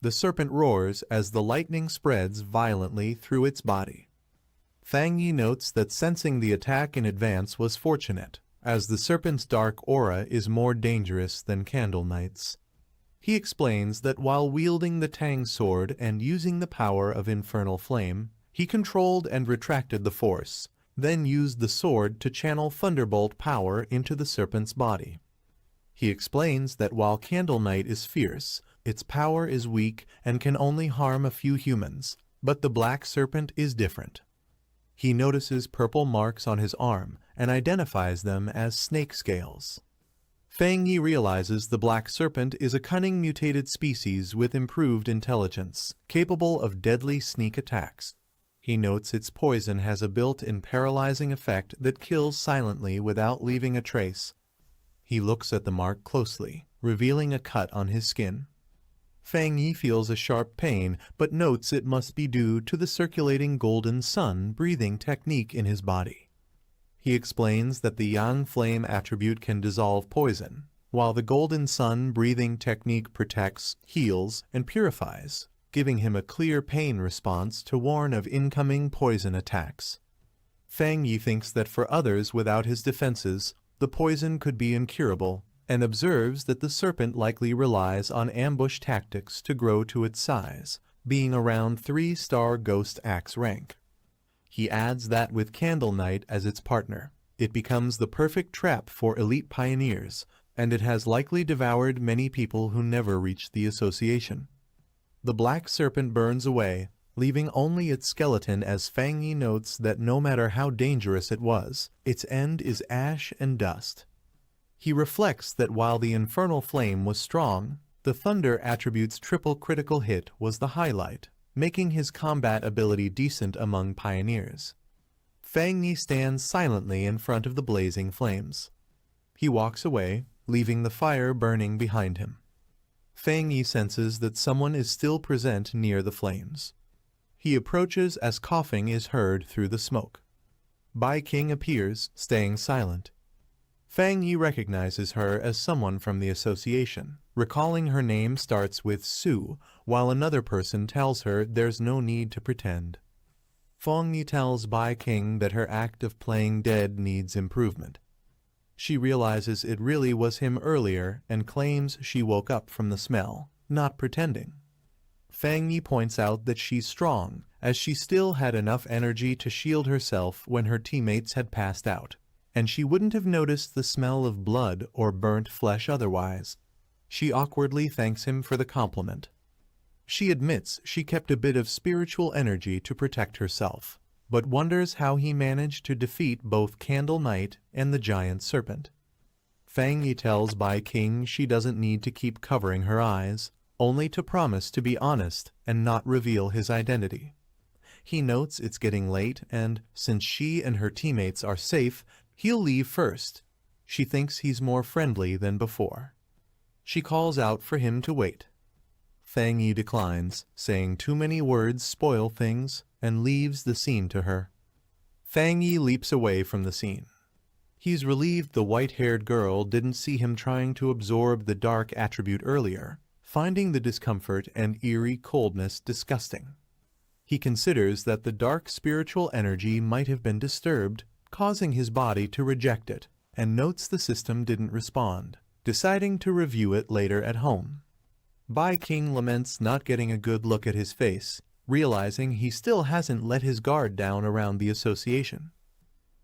Speaker 1: The serpent roars as the lightning spreads violently through its body. Fang Yi notes that sensing the attack in advance was fortunate, as the serpent's dark aura is more dangerous than Candle Knight's. He explains that while wielding the Tang sword and using the power of infernal flame, he controlled and retracted the force, then used the sword to channel thunderbolt power into the serpent's body. He explains that while Candle Knight is fierce, its power is weak and can only harm a few humans, but the black serpent is different. He notices purple marks on his arm and identifies them as snake scales. Fang Yi realizes the black serpent is a cunning mutated species with improved intelligence, capable of deadly sneak attacks. He notes its poison has a built-in paralyzing effect that kills silently without leaving a trace. He looks at the mark closely, revealing a cut on his skin. Fang Yi feels a sharp pain, but notes it must be due to the circulating golden sun breathing technique in his body. He explains that the yang flame attribute can dissolve poison, while the golden sun breathing technique protects, heals, and purifies, giving him a clear pain response to warn of incoming poison attacks. Fang Yi thinks that for others without his defenses, the poison could be incurable, and observes that the serpent likely relies on ambush tactics to grow to its size, being around 3-star ghost axe rank. He adds that with Candle Knight as its partner, it becomes the perfect trap for elite pioneers, and it has likely devoured many people who never reached the association. The black serpent burns away, leaving only its skeleton as Fang Yi notes that no matter how dangerous it was, its end is ash and dust. He reflects that while the infernal flame was strong, the thunder attribute's triple critical hit was the highlight, making his combat ability decent among pioneers. Fang Yi stands silently in front of the blazing flames. He walks away, leaving the fire burning behind him. Fang Yi senses that someone is still present near the flames. He approaches as coughing is heard through the smoke. Bai King appears, staying silent. Fang Yi recognizes her as someone from the association, recalling her name starts with Su, while another person tells her there's no need to pretend. Fang Yi tells Bai King that her act of playing dead needs improvement. She realizes it really was him earlier and claims she woke up from the smell, not pretending. Fang Yi points out that she's strong, as she still had enough energy to shield herself when her teammates had passed out, and she wouldn't have noticed the smell of blood or burnt flesh otherwise. She awkwardly thanks him for the compliment. She admits she kept a bit of spiritual energy to protect herself, but wonders how he managed to defeat both Candle Knight and the giant serpent. Fang Yi tells Bai King she doesn't need to keep covering her eyes, only to promise to be honest and not reveal his identity. He notes it's getting late and, since she and her teammates are safe, he'll leave first. She thinks he's more friendly than before. She calls out for him to wait. Fang Yi declines, saying too many words spoil things, and leaves the scene to her. Fang Yi leaps away from the scene. He's relieved the white-haired girl didn't see him trying to absorb the dark attribute earlier, finding the discomfort and eerie coldness disgusting. He considers that the dark spiritual energy might have been disturbed, causing his body to reject it, and notes the system didn't respond, deciding to review it later at home. Bai King laments not getting a good look at his face, realizing he still hasn't let his guard down around the association.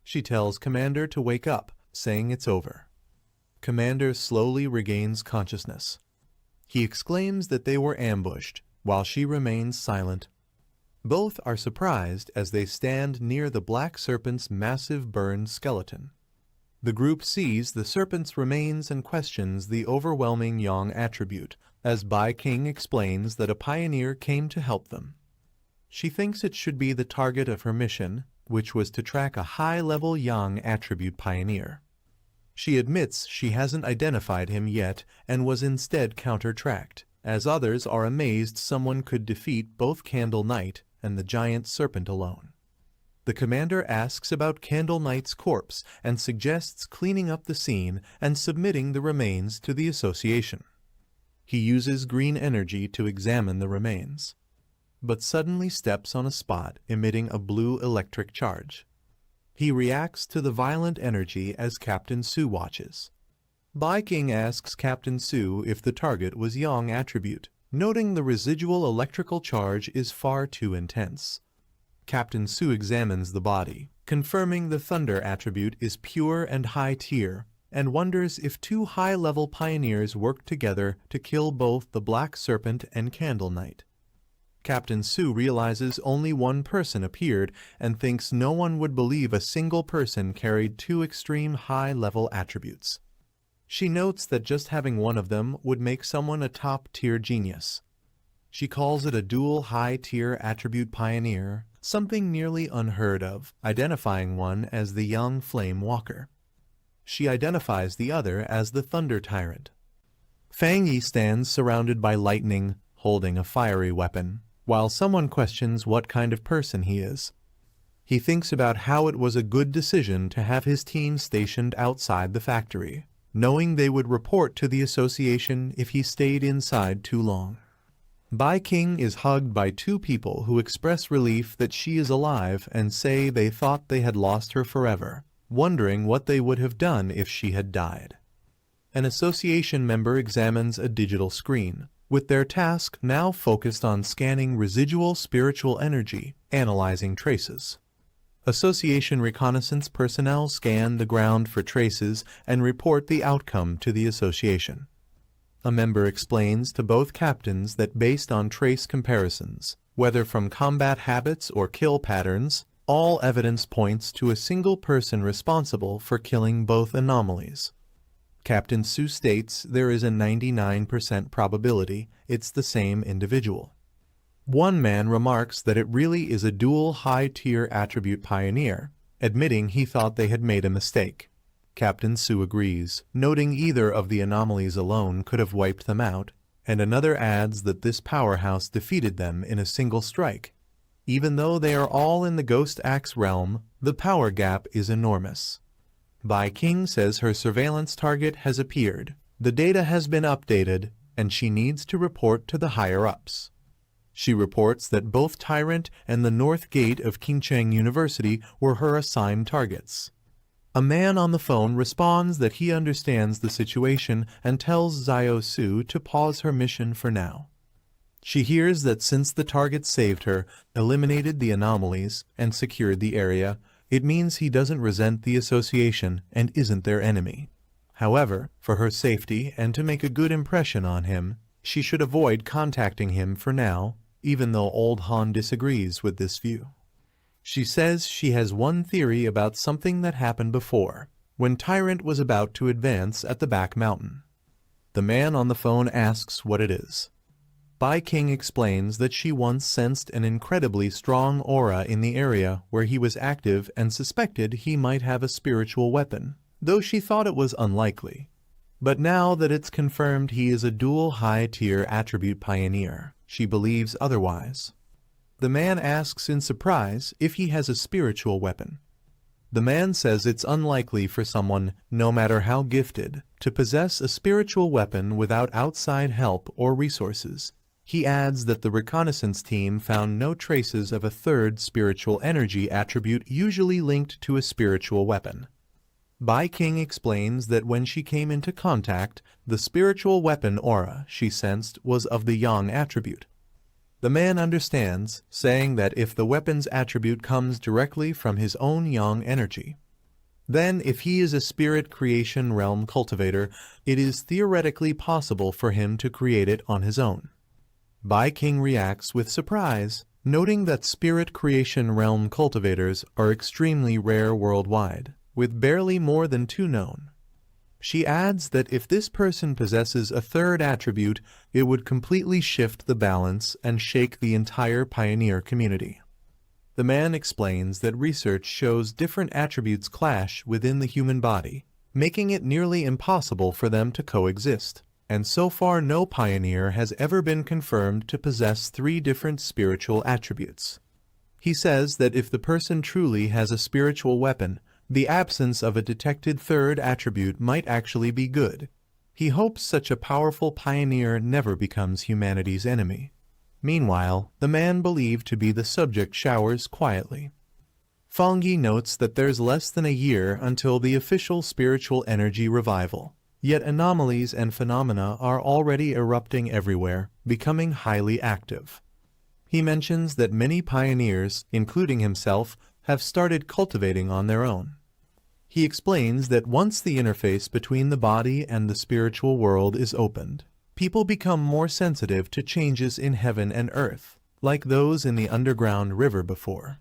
Speaker 1: She tells Commander to wake up, saying it's over. Commander slowly regains consciousness. He exclaims that they were ambushed, while she remains silent. Both are surprised as they stand near the black serpent's massive burned skeleton. The group sees the serpent's remains and questions the overwhelming yang attribute, as Bai King explains that a pioneer came to help them. She thinks it should be the target of her mission, which was to track a high-level yang attribute pioneer. She admits she hasn't identified him yet and was instead counter-tracked, as others are amazed someone could defeat both Candle Knight and the giant serpent alone. The commander asks about Candle Knight's corpse and suggests cleaning up the scene and submitting the remains to the association. He uses green energy to examine the remains, but suddenly steps on a spot emitting a blue electric charge. He reacts to the violent energy as Captain Su watches. Bai King asks Captain Su if the target was yang attribute, noting the residual electrical charge is far too intense. Captain Su examines the body, confirming the thunder attribute is pure and high tier, and wonders if two high-level pioneers worked together to kill both the Black Serpent and Candle Knight. Captain Su realizes only one person appeared and thinks no one would believe a single person carried two extreme high-level attributes. She notes that just having one of them would make someone a top-tier genius. She calls it a dual high-tier attribute pioneer, something nearly unheard of, identifying one as the young Flame Walker. She identifies the other as the Thunder Tyrant. Fang Yi stands surrounded by lightning, holding a fiery weapon, while someone questions what kind of person he is. He thinks about how it was a good decision to have his team stationed outside the factory, knowing they would report to the association if he stayed inside too long. Bai King is hugged by two people who express relief that she is alive and say they thought they had lost her forever, wondering what they would have done if she had died. An association member examines a digital screen, with their task now focused on scanning residual spiritual energy, analyzing traces. Association reconnaissance personnel scan the ground for traces and report the outcome to the association. A member explains to both captains that based on trace comparisons, whether from combat habits or kill patterns, all evidence points to a single person responsible for killing both anomalies. Captain Su states there is a 99% probability it's the same individual. One man remarks that it really is a dual high-tier attribute pioneer, admitting he thought they had made a mistake. Captain Su agrees, noting either of the anomalies alone could have wiped them out, and another adds that this powerhouse defeated them in a single strike. Even though they are all in the Ghost Axe realm, the power gap is enormous. Bai King says her surveillance target has appeared, the data has been updated, and she needs to report to the higher-ups. She reports that both Tyrant and the North Gate of Qingcheng University were her assigned targets. A man on the phone responds that he understands the situation and tells Xiao Su to pause her mission for now. She hears that since the target saved her, eliminated the anomalies, and secured the area, it means he doesn't resent the association and isn't their enemy. However, for her safety and to make a good impression on him, she should avoid contacting him for now, even though Old Han disagrees with this view. She says she has one theory about something that happened before, when Tyrant was about to advance at the back mountain. The man on the phone asks what it is. Bai King explains that she once sensed an incredibly strong aura in the area where he was active and suspected he might have a spiritual weapon, though she thought it was unlikely. But now that it's confirmed he is a dual high-tier attribute pioneer, she believes otherwise. The man asks in surprise if he has a spiritual weapon. The man says it's unlikely for someone, no matter how gifted, to possess a spiritual weapon without outside help or resources. He adds that the reconnaissance team found no traces of a third spiritual energy attribute usually linked to a spiritual weapon. Bai King explains that when she came into contact, the spiritual weapon aura she sensed was of the yang attribute. The man understands, saying that if the weapon's attribute comes directly from his own yang energy, then if he is a spirit creation realm cultivator, it is theoretically possible for him to create it on his own. Bai King reacts with surprise, noting that spirit creation realm cultivators are extremely rare worldwide, with barely more than 2 known. She adds that if this person possesses a third attribute, it would completely shift the balance and shake the entire pioneer community. The man explains that research shows different attributes clash within the human body, making it nearly impossible for them to coexist, and so far no pioneer has ever been confirmed to possess 3 different spiritual attributes. He says that if the person truly has a spiritual weapon, the absence of a detected third attribute might actually be good. He hopes such a powerful pioneer never becomes humanity's enemy. Meanwhile, the man believed to be the subject showers quietly. Fangyi notes that there's less than a year until the official spiritual energy revival, yet anomalies and phenomena are already erupting everywhere, becoming highly active. He mentions that many pioneers, including himself, have started cultivating on their own. He explains that once the interface between the body and the spiritual world is opened, people become more sensitive to changes in heaven and earth, like those in the underground river before.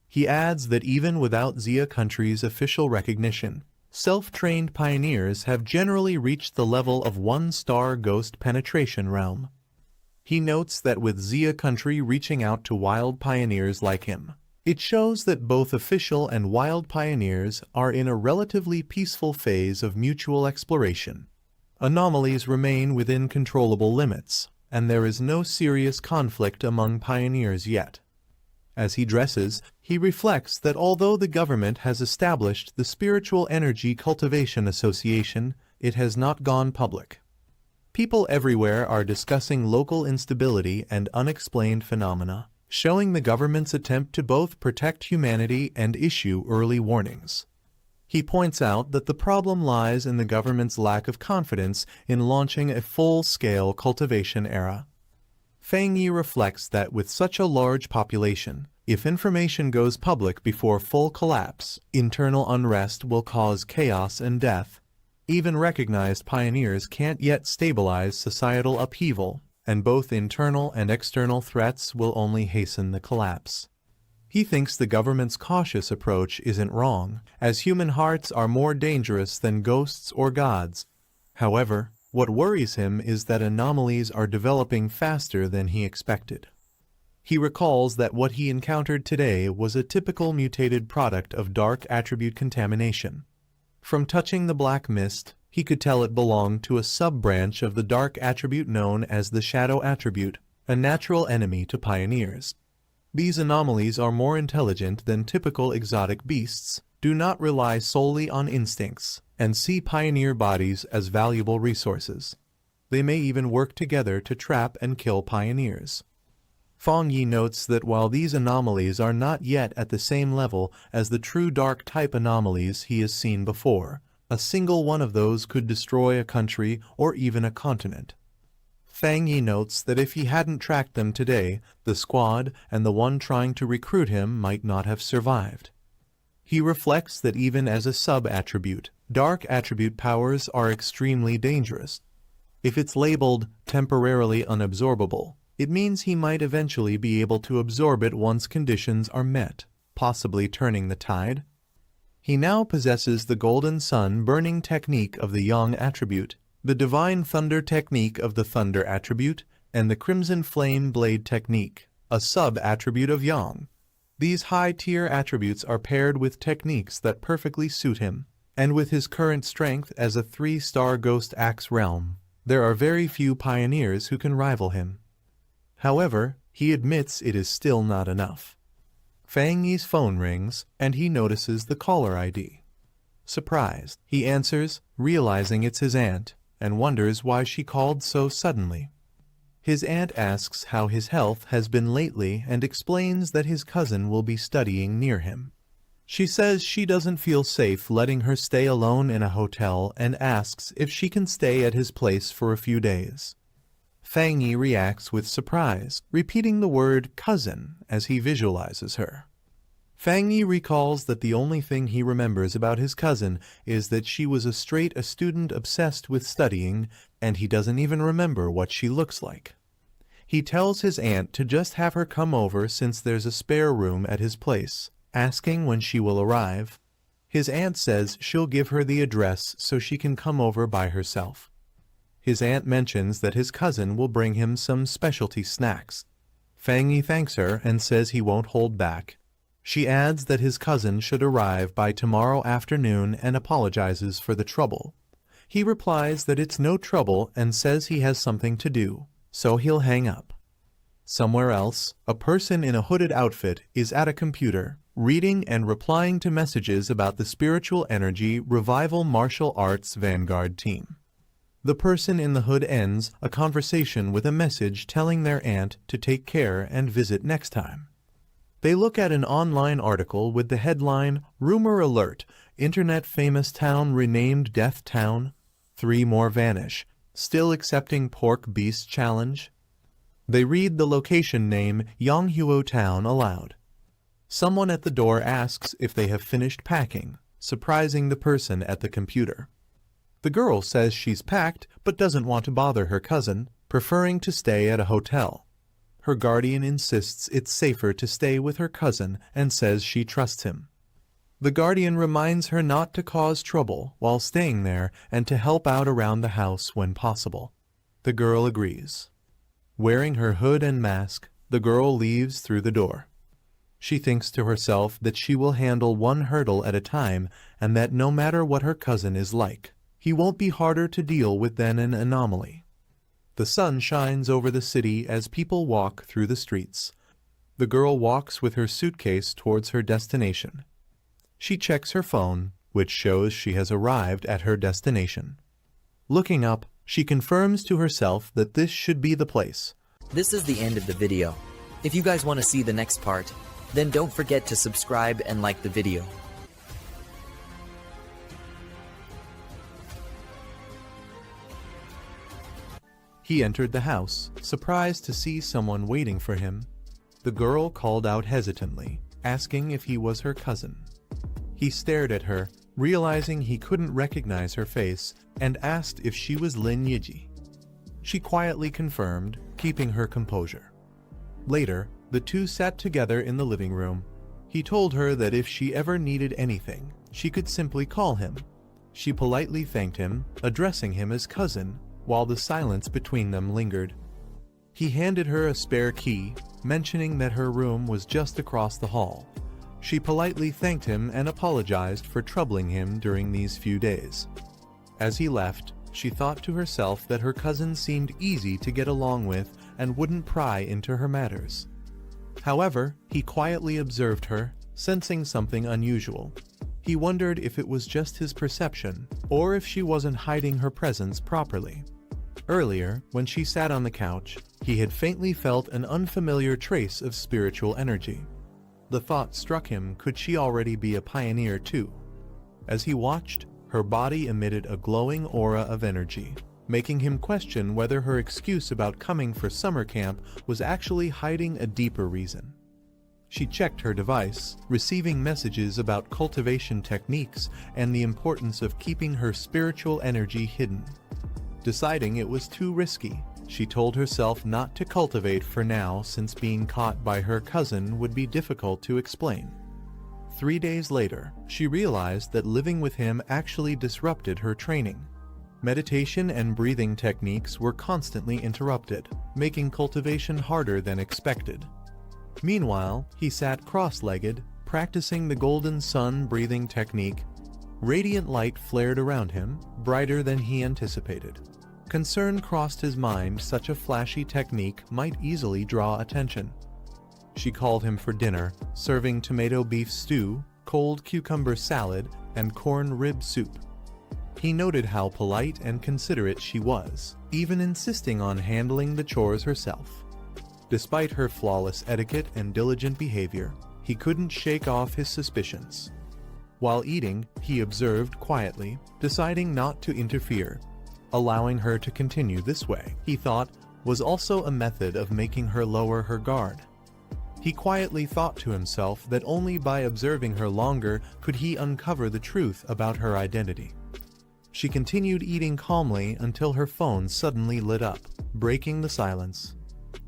Speaker 1: He adds that even without Xia country's official recognition, self-trained pioneers have generally reached the level of 1-star ghost penetration realm. He notes that with Xia country reaching out to wild pioneers like him, it shows that both official and wild pioneers are in a relatively peaceful phase of mutual exploration. Anomalies remain within controllable limits, and there is no serious conflict among pioneers yet. As he dresses, he reflects that although the government has established the Spiritual Energy Cultivation Association, it has not gone public. People everywhere are discussing local instability and unexplained phenomena, showing the government's attempt to both protect humanity and issue early warnings. He points out that the problem lies in the government's lack of confidence in launching a full-scale cultivation era. Fang Yi reflects that with such a large population, if information goes public before full collapse, internal unrest will cause chaos and death. Even recognized pioneers can't yet stabilize societal upheaval, and both internal and external threats will only hasten the collapse. He thinks the government's cautious approach isn't wrong, as human hearts are more dangerous than ghosts or gods. However, what worries him is that anomalies are developing faster than he expected. He recalls that what he encountered today was a typical mutated product of dark attribute contamination. From touching the black mist, he could tell it belonged to a sub-branch of the dark attribute known as the shadow attribute, a natural enemy to pioneers. These anomalies are more intelligent than typical exotic beasts, do not rely solely on instincts, and see pioneer bodies as valuable resources. They may even work together to trap and kill pioneers. Fang Yi notes that while these anomalies are not yet at the same level as the true dark-type anomalies he has seen before, a single one of those could destroy a country or even a continent. Fang Yi notes that if he hadn't tracked them today, the squad and the one trying to recruit him might not have survived. He reflects that even as a sub-attribute, dark attribute powers are extremely dangerous. If it's labeled temporarily unabsorbable, it means he might eventually be able to absorb it once conditions are met, possibly turning the tide. He now possesses the Golden Sun burning technique of the Yang attribute, the Divine Thunder technique of the Thunder attribute, and the Crimson Flame Blade technique, a sub-attribute of Yang. These high-tier attributes are paired with techniques that perfectly suit him, and with his current strength as a 3-star Ghost Axe realm, there are very few pioneers who can rival him. However, he admits it is still not enough. Fang Yi's phone rings, and he notices the caller ID. Surprised, he answers, realizing it's his aunt, and wonders why she called so suddenly. His aunt asks how his health has been lately and explains that his cousin will be studying near him. She says she doesn't feel safe letting her stay alone in a hotel and asks if she can stay at his place for a few days. Fang Yi reacts with surprise, repeating the word cousin as he visualizes her. Fang Yi recalls that the only thing he remembers about his cousin is that she was a student obsessed with studying, and he doesn't even remember what she looks like. He tells his aunt to just have her come over since there's a spare room at his place, asking when she will arrive. His aunt says she'll give her the address so she can come over by herself. His aunt mentions that his cousin will bring him some specialty snacks. Fang Yi thanks her and says he won't hold back. She adds that his cousin should arrive by tomorrow afternoon and apologizes for the trouble. He replies that it's no trouble and says he has something to do, so he'll hang up. Somewhere else, a person in a hooded outfit is at a computer, reading and replying to messages about the Spiritual Energy Revival Martial Arts Vanguard team. The person in the hood ends a conversation with a message telling their aunt to take care and visit next time. They look at an online article with the headline, Rumor Alert, Internet Famous Town Renamed Death Town, 3 more vanish, still accepting Pork Beast Challenge. They read the location name Yonghuo Town aloud. Someone at the door asks if they have finished packing, surprising the person at the computer. The girl says she's packed but doesn't want to bother her cousin, preferring to stay at a hotel. Her guardian insists it's safer to stay with her cousin and says she trusts him. The guardian reminds her not to cause trouble while staying there and to help out around the house when possible. The girl agrees. Wearing her hood and mask, the girl leaves through the door. She thinks to herself that she will handle one hurdle at a time and that no matter what her cousin is like, he won't be harder to deal with than an anomaly. The sun shines over the city as people walk through the streets. The girl walks with her suitcase towards her destination. She checks her phone, which shows she has arrived at her destination. Looking up, she confirms to herself that this should be the place.
Speaker 2: This is the end of the video. If you guys want to see the next part, then don't forget to subscribe and like the video.
Speaker 1: He entered the house, surprised to see someone waiting for him. The girl called out hesitantly, asking if he was her cousin. He stared at her, realizing he couldn't recognize her face, and asked if she was Lin Yiji. She quietly confirmed, keeping her composure. Later, the two sat together in the living room. He told her that if she ever needed anything, she could simply call him. She politely thanked him, addressing him as cousin, while the silence between them lingered. He handed her a spare key, mentioning that her room was just across the hall. She politely thanked him and apologized for troubling him during these few days. As he left, she thought to herself that her cousin seemed easy to get along with and wouldn't pry into her matters. However, he quietly observed her, sensing something unusual. He wondered if it was just his perception, or if she wasn't hiding her presence properly. Earlier, when she sat on the couch, he had faintly felt an unfamiliar trace of spiritual energy. The thought struck him, could she already be a pioneer too? As he watched, her body emitted a glowing aura of energy, making him question whether her excuse about coming for summer camp was actually hiding a deeper reason. She checked her device, receiving messages about cultivation techniques and the importance of keeping her spiritual energy hidden. Deciding it was too risky, she told herself not to cultivate for now, since being caught by her cousin would be difficult to explain. 3 days later, she realized that living with him actually disrupted her training. Meditation and breathing techniques were constantly interrupted, making cultivation harder than expected. Meanwhile, he sat cross-legged, practicing the golden sun breathing technique. Radiant light flared around him, brighter than he anticipated. Concern crossed his mind, such a flashy technique might easily draw attention. She called him for dinner, serving tomato beef stew, cold cucumber salad, and corn rib soup. He noted how polite and considerate she was, even insisting on handling the chores herself. Despite her flawless etiquette and diligent behavior, he couldn't shake off his suspicions. While eating, he observed quietly, deciding not to interfere. Allowing her to continue this way, he thought, was also a method of making her lower her guard. He quietly thought to himself that only by observing her longer could he uncover the truth about her identity. She continued eating calmly until her phone suddenly lit up, breaking the silence.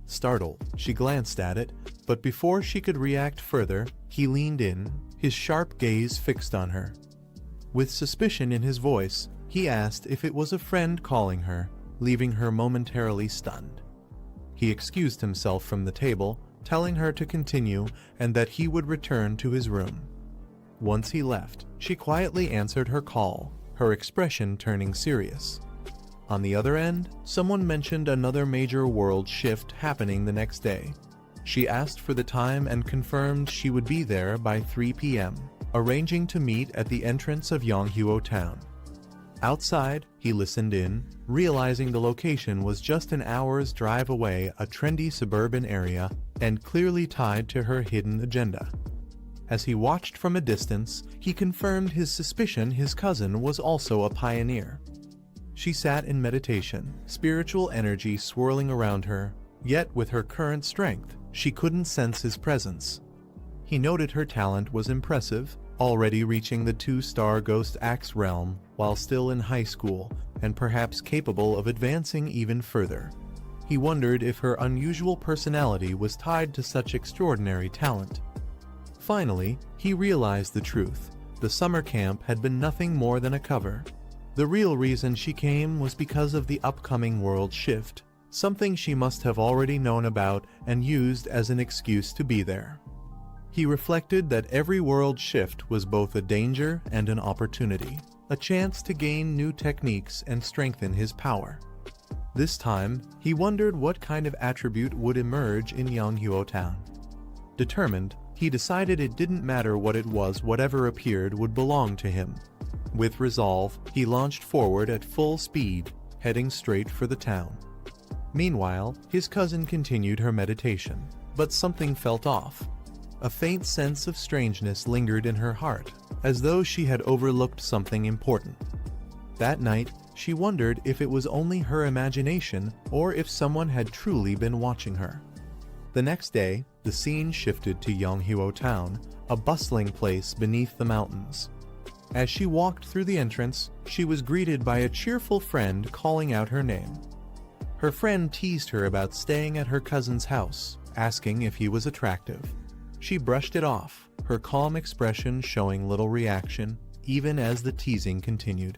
Speaker 1: Startled, she glanced at it, but before she could react further, he leaned in, his sharp gaze fixed on her. With suspicion in his voice, he asked if it was a friend calling her, leaving her momentarily stunned. He excused himself from the table, telling her to continue and that he would return to his room. Once he left, she quietly answered her call, her expression turning serious. On the other end, someone mentioned another major world shift happening the next day. She asked for the time and confirmed she would be there by 3 p.m., arranging to meet at the entrance of Yonghuo town. Outside, he listened in, realizing the location was just an hour's drive away, a trendy suburban area, and clearly tied to her hidden agenda. As he watched from a distance, he confirmed his suspicion his cousin was also a pioneer. She sat in meditation, spiritual energy swirling around her, yet with her current strength, she couldn't sense his presence. He noted her talent was impressive, already reaching the 2-star Ghost Axe realm while still in high school, and perhaps capable of advancing even further. He wondered if her unusual personality was tied to such extraordinary talent. Finally, he realized the truth. The summer camp had been nothing more than a cover. The real reason she came was because of the upcoming world shift, something she must have already known about and used as an excuse to be there. He reflected that every world shift was both a danger and an opportunity, a chance to gain new techniques and strengthen his power. This time, he wondered what kind of attribute would emerge in Yanghuo Town. Determined, he decided it didn't matter what it was, whatever appeared would belong to him. With resolve, he launched forward at full speed, heading straight for the town. Meanwhile, his cousin continued her meditation, but something felt off. A faint sense of strangeness lingered in her heart, as though she had overlooked something important. That night, she wondered if it was only her imagination or if someone had truly been watching her. The next day, the scene shifted to Yanghuo Town, a bustling place beneath the mountains. As she walked through the entrance, she was greeted by a cheerful friend calling out her name. Her friend teased her about staying at her cousin's house, asking if he was attractive. She brushed it off, her calm expression showing little reaction, even as the teasing continued.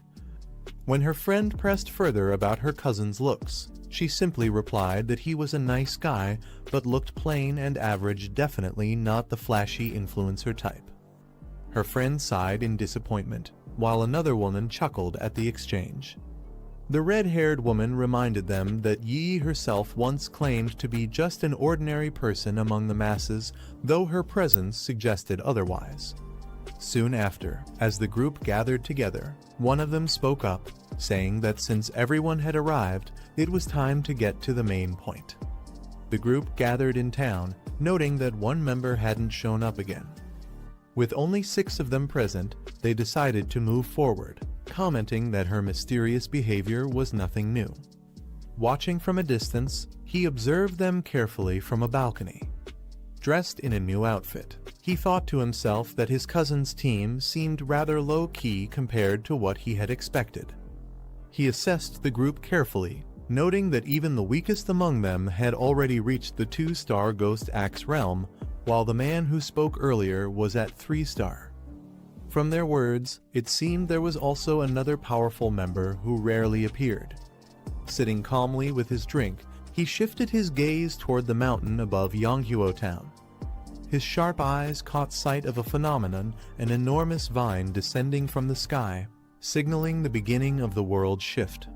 Speaker 1: When her friend pressed further about her cousin's looks, she simply replied that he was a nice guy, but looked plain and average, definitely not the flashy influencer type. Her friend sighed in disappointment, while another woman chuckled at the exchange. The red-haired woman reminded them that Yi herself once claimed to be just an ordinary person among the masses, though her presence suggested otherwise. Soon after, as the group gathered together, one of them spoke up, saying that since everyone had arrived, it was time to get to the main point. The group gathered in town, noting that one member hadn't shown up again. With only 6 of them present, they decided to move forward, commenting that her mysterious behavior was nothing new. Watching from a distance, he observed them carefully from a balcony. Dressed in a new outfit, he thought to himself that his cousin's team seemed rather low-key compared to what he had expected. He assessed the group carefully, noting that even the weakest among them had already reached the 2-star Ghost Axe realm, while the man who spoke earlier was at 3-star. From their words, it seemed there was also another powerful member who rarely appeared. Sitting calmly with his drink, he shifted his gaze toward the mountain above Yanghuo Town. His sharp eyes caught sight of a phenomenon, an enormous vine descending from the sky, signaling the beginning of the world shift.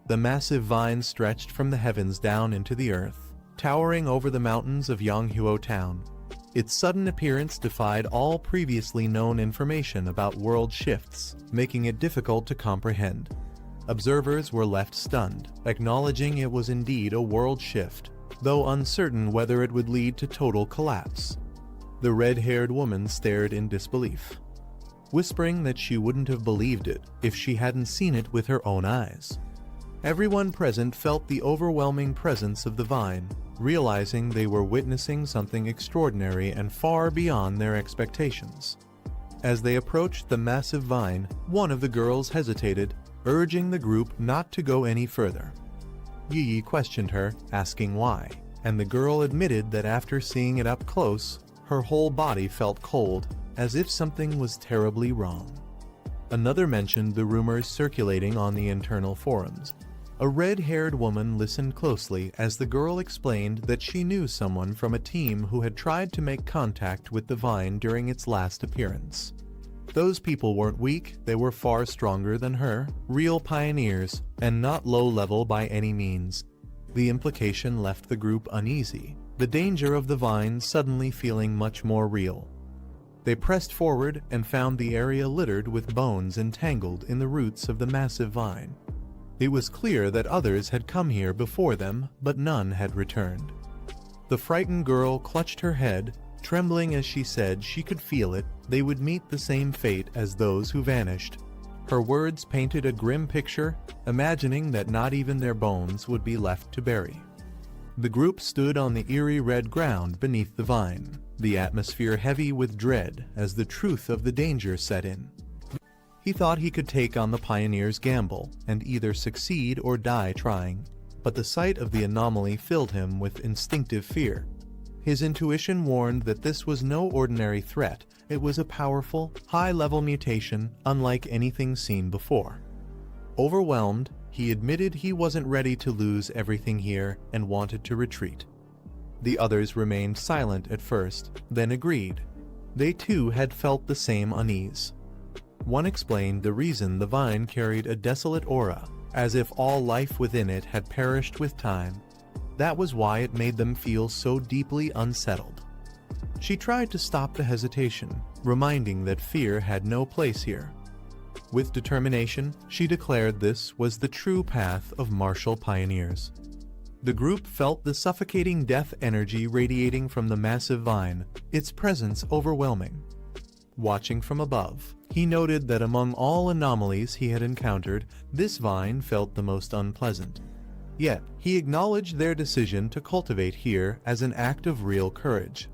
Speaker 1: The massive vine stretched from the heavens down into the earth, towering over the mountains of Yanghuo Town. Its sudden appearance defied all previously known information about world shifts, making it difficult to comprehend. Observers were left stunned, acknowledging it was indeed a world shift, though uncertain whether it would lead to total collapse. The red-haired woman stared in disbelief, whispering that she wouldn't have believed it if she hadn't seen it with her own eyes. Everyone present felt the overwhelming presence of the vine, realizing they were witnessing something extraordinary and far beyond their expectations. As they approached the massive vine, one of the girls hesitated, urging the group not to go any further. Yi questioned her, asking why, and the girl admitted that after seeing it up close, her whole body felt cold, as if something was terribly wrong. Another mentioned the rumors circulating on the internal forums. A red-haired woman listened closely as the girl explained that she knew someone from a team who had tried to make contact with the vine during its last appearance. Those people weren't weak, they were far stronger than her, real pioneers, and not low-level by any means. The implication left the group uneasy, the danger of the vine suddenly feeling much more real. They pressed forward and found the area littered with bones entangled in the roots of the massive vine. It was clear that others had come here before them, but none had returned. The frightened girl clutched her head, trembling as she said she could feel it, they would meet the same fate as those who vanished. Her words painted a grim picture, imagining that not even their bones would be left to bury. The group stood on the eerie red ground beneath the vine, the atmosphere heavy with dread as the truth of the danger set in. He thought he could take on the pioneer's gamble and either succeed or die trying, but the sight of the anomaly filled him with instinctive fear. His intuition warned that this was no ordinary threat, it was a powerful, high-level mutation unlike anything seen before. Overwhelmed, he admitted he wasn't ready to lose everything here and wanted to retreat. The others remained silent at first, then agreed. They too had felt the same unease. One explained the reason the vine carried a desolate aura, as if all life within it had perished with time. That was why it made them feel so deeply unsettled. She tried to stop the hesitation, reminding that fear had no place here. With determination, she declared this was the true path of martial pioneers. The group felt the suffocating death energy radiating from the massive vine, its presence overwhelming. Watching from above, he noted that among all anomalies he had encountered, this vine felt the most unpleasant. Yet, he acknowledged their decision to cultivate here as an act of real courage.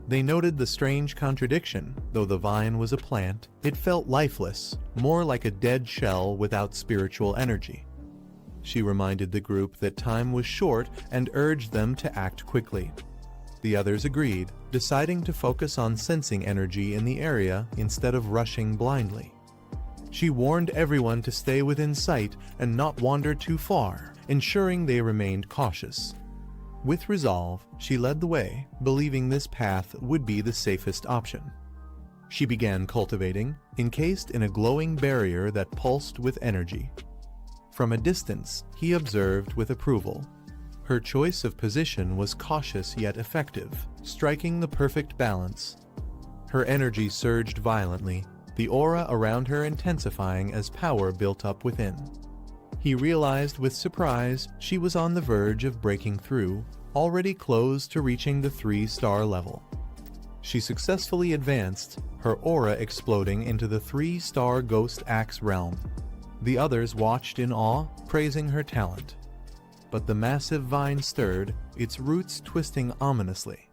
Speaker 1: They noted the strange contradiction. Though the vine was a plant, it felt lifeless, more like a dead shell without spiritual energy. She reminded the group that time was short and urged them to act quickly. The others agreed, deciding to focus on sensing energy in the area instead of rushing blindly. She warned everyone to stay within sight and not wander too far, ensuring they remained cautious. With resolve, she led the way, believing this path would be the safest option. She began cultivating, encased in a glowing barrier that pulsed with energy. From a distance, he observed with approval. Her choice of position was cautious yet effective, striking the perfect balance. Her energy surged violently, the aura around her intensifying as power built up within. He realized with surprise she was on the verge of breaking through, already close to reaching the 3-star level. She successfully advanced, her aura exploding into the 3-star Ghost Axe realm. The others watched in awe, praising her talent. But the massive vine stirred, its roots twisting ominously.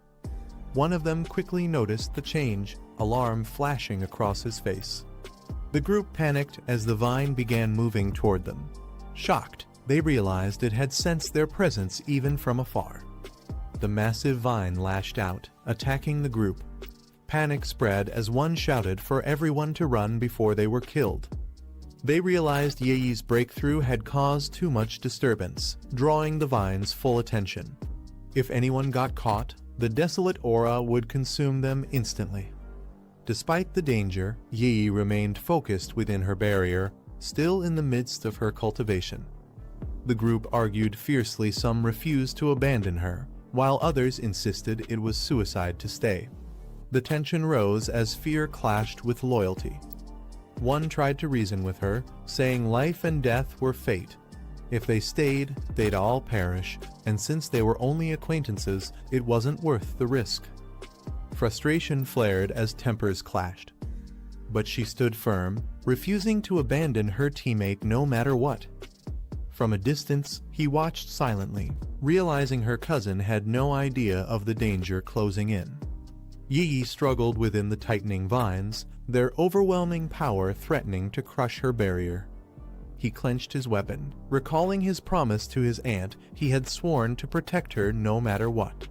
Speaker 1: One of them quickly noticed the change, alarm flashing across his face. The group panicked as the vine began moving toward them. Shocked, they realized it had sensed their presence even from afar. The massive vine lashed out, attacking the group. Panic spread as one shouted for everyone to run before they were killed. They realized Ye's breakthrough had caused too much disturbance, drawing the vine's full attention. If anyone got caught, the desolate aura would consume them instantly. Despite the danger, Yi remained focused within her barrier, still in the midst of her cultivation. The group argued fiercely. Some refused to abandon her, while others insisted it was suicide to stay. The tension rose as fear clashed with loyalty. One tried to reason with her, saying life and death were fate. If they stayed, they'd all perish, and since they were only acquaintances, it wasn't worth the risk. Frustration flared as tempers clashed. But she stood firm, refusing to abandon her teammate no matter what. From a distance, he watched silently, realizing her cousin had no idea of the danger closing in. Yi struggled within the tightening vines, their overwhelming power threatening to crush her barrier. He clenched his weapon, recalling his promise to his aunt he had sworn to protect her no matter what.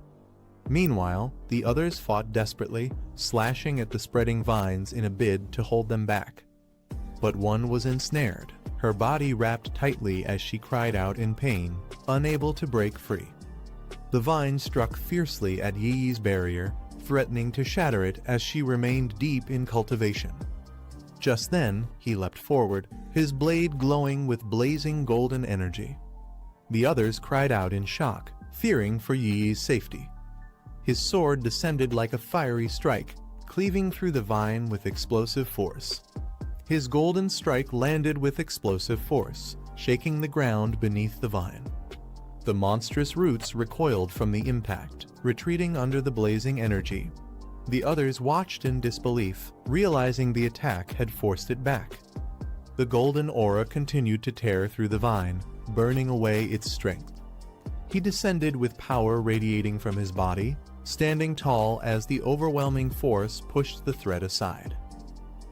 Speaker 1: Meanwhile, the others fought desperately, slashing at the spreading vines in a bid to hold them back. But one was ensnared, her body wrapped tightly as she cried out in pain, unable to break free. The vine struck fiercely at Yi's barrier, threatening to shatter it as she remained deep in cultivation. Just then, he leapt forward, his blade glowing with blazing golden energy. The others cried out in shock, fearing for Yi's safety. His sword descended like a fiery strike, cleaving through the vine with explosive force. His golden strike landed with explosive force, shaking the ground beneath the vine. The monstrous roots recoiled from the impact, retreating under the blazing energy. The others watched in disbelief, realizing the attack had forced it back. The golden aura continued to tear through the vine, burning away its strength. He descended with power radiating from his body, standing tall as the overwhelming force pushed the threat aside.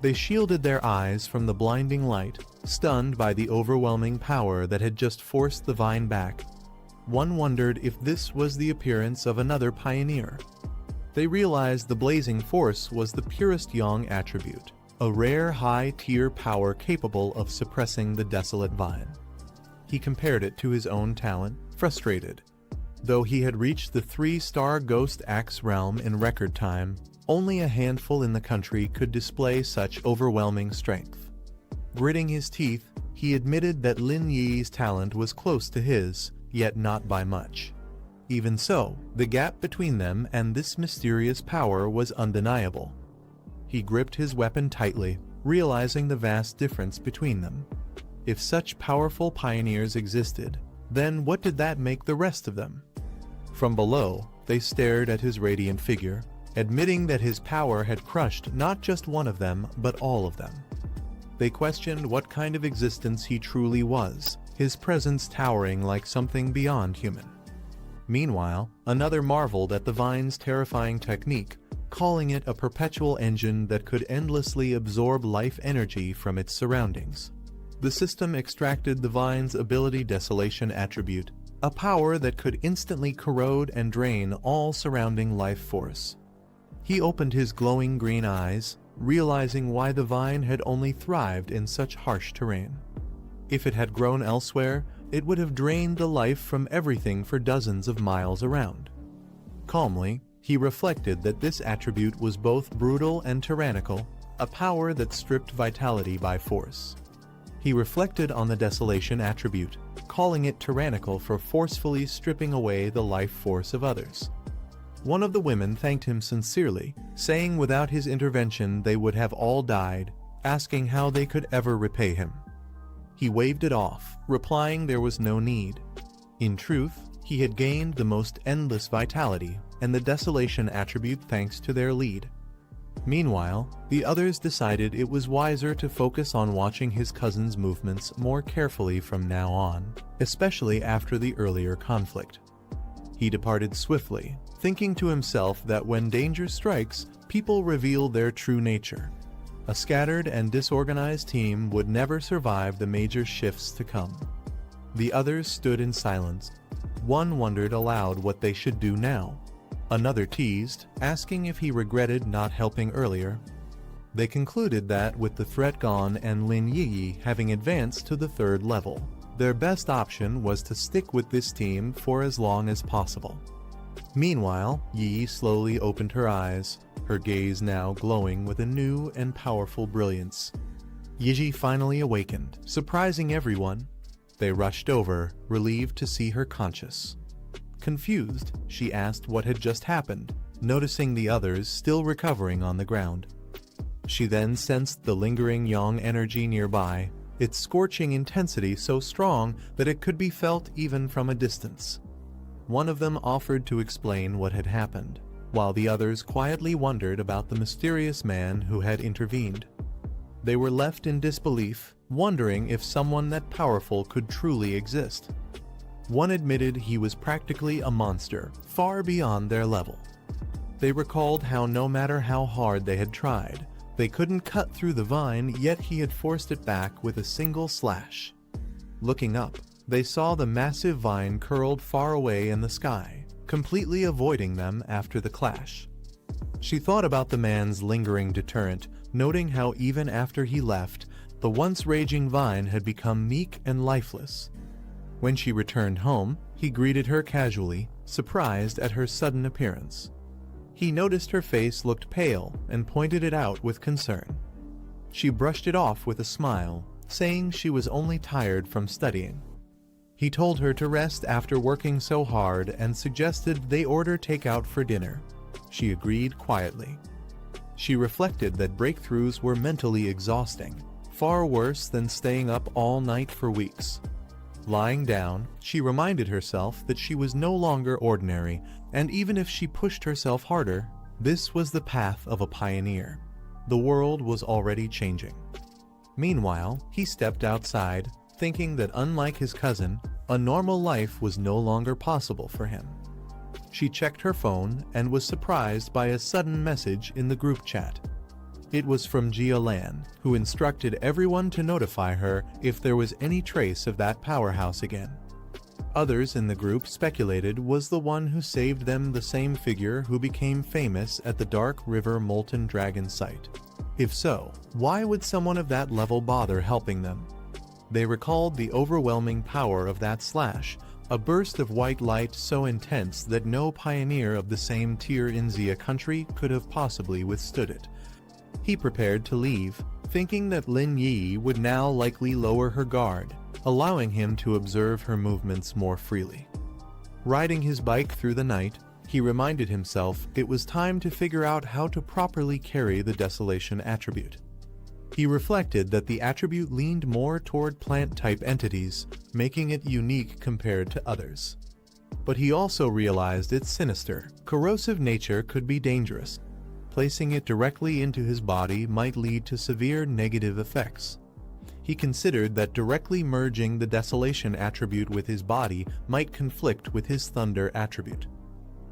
Speaker 1: They shielded their eyes from the blinding light, stunned by the overwhelming power that had just forced the vine back. One wondered if this was the appearance of another pioneer. They realized the blazing force was the purest Yang attribute, a rare high-tier power capable of suppressing the desolate vine. He compared it to his own talent, frustrated. Though he had reached the 3-star Ghost Axe realm in record time, only a handful in the country could display such overwhelming strength. Gritting his teeth, he admitted that Lin Yi's talent was close to his, yet not by much. Even so, the gap between them and this mysterious power was undeniable. He gripped his weapon tightly, realizing the vast difference between them. If such powerful pioneers existed, then what did that make the rest of them? From below, they stared at his radiant figure, admitting that his power had crushed not just one of them, but all of them. They questioned what kind of existence he truly was, his presence towering like something beyond human. Meanwhile, another marveled at the vine's terrifying technique, calling it a perpetual engine that could endlessly absorb life energy from its surroundings. The system extracted the vine's ability desolation attribute, a power that could instantly corrode and drain all surrounding life force. He opened his glowing green eyes, realizing why the vine had only thrived in such harsh terrain. If it had grown elsewhere, it would have drained the life from everything for dozens of miles around. Calmly, he reflected that this attribute was both brutal and tyrannical, a power that stripped vitality by force. He reflected on the desolation attribute, calling it tyrannical for forcefully stripping away the life force of others. One of the women thanked him sincerely, saying without his intervention they would have all died, asking how they could ever repay him. He waved it off, replying there was no need. In truth, he had gained the most endless vitality and the desolation attribute thanks to their lead. Meanwhile, the others decided it was wiser to focus on watching his cousin's movements more carefully from now on, especially after the earlier conflict. He departed swiftly, thinking to himself that when danger strikes, people reveal their true nature. A scattered and disorganized team would never survive the major shifts to come. The others stood in silence. One wondered aloud what they should do now. Another teased, asking if he regretted not helping earlier. They concluded that with the threat gone and Lin Yi having advanced to the third level, their best option was to stick with this team for as long as possible. Meanwhile, Yi slowly opened her eyes, her gaze now glowing with a new and powerful brilliance. Yiji finally awakened, surprising everyone. They rushed over, relieved to see her conscious. Confused, she asked what had just happened, noticing the others still recovering on the ground. She then sensed the lingering yang energy nearby, its scorching intensity so strong that it could be felt even from a distance. One of them offered to explain what had happened, while the others quietly wondered about the mysterious man who had intervened. They were left in disbelief, wondering if someone that powerful could truly exist. One admitted he was practically a monster, far beyond their level. They recalled how no matter how hard they had tried, they couldn't cut through the vine, yet he had forced it back with a single slash. Looking up, they saw the massive vine curled far away in the sky, completely avoiding them after the clash. She thought about the man's lingering deterrent, noting how even after he left, the once raging vine had become meek and lifeless. When she returned home, he greeted her casually, surprised at her sudden appearance. He noticed her face looked pale and pointed it out with concern. She brushed it off with a smile, saying she was only tired from studying. He told her to rest after working so hard and suggested they order takeout for dinner. She agreed quietly. She reflected that breakthroughs were mentally exhausting, far worse than staying up all night for weeks. Lying down, she reminded herself that she was no longer ordinary, and even if she pushed herself harder, this was the path of a pioneer. The world was already changing. Meanwhile, he stepped outside, thinking that unlike his cousin, a normal life was no longer possible for him. She checked her phone and was surprised by a sudden message in the group chat. It was from Jia Lan, who instructed everyone to notify her if there was any trace of that powerhouse again. Others in the group speculated was the one who saved them the same figure who became famous at the Dark River Molten Dragon site. If so, why would someone of that level bother helping them? They recalled the overwhelming power of that slash, a burst of white light so intense that no pioneer of the same tier in Xia country could have possibly withstood it. He prepared to leave, thinking that Lin Yi would now likely lower her guard, allowing him to observe her movements more freely. Riding his bike through the night, he reminded himself it was time to figure out how to properly carry the desolation attribute. He reflected that the attribute leaned more toward plant-type entities, making it unique compared to others. But he also realized its sinister, corrosive nature could be dangerous. Placing it directly into his body might lead to severe negative effects. He considered that directly merging the desolation attribute with his body might conflict with his thunder attribute.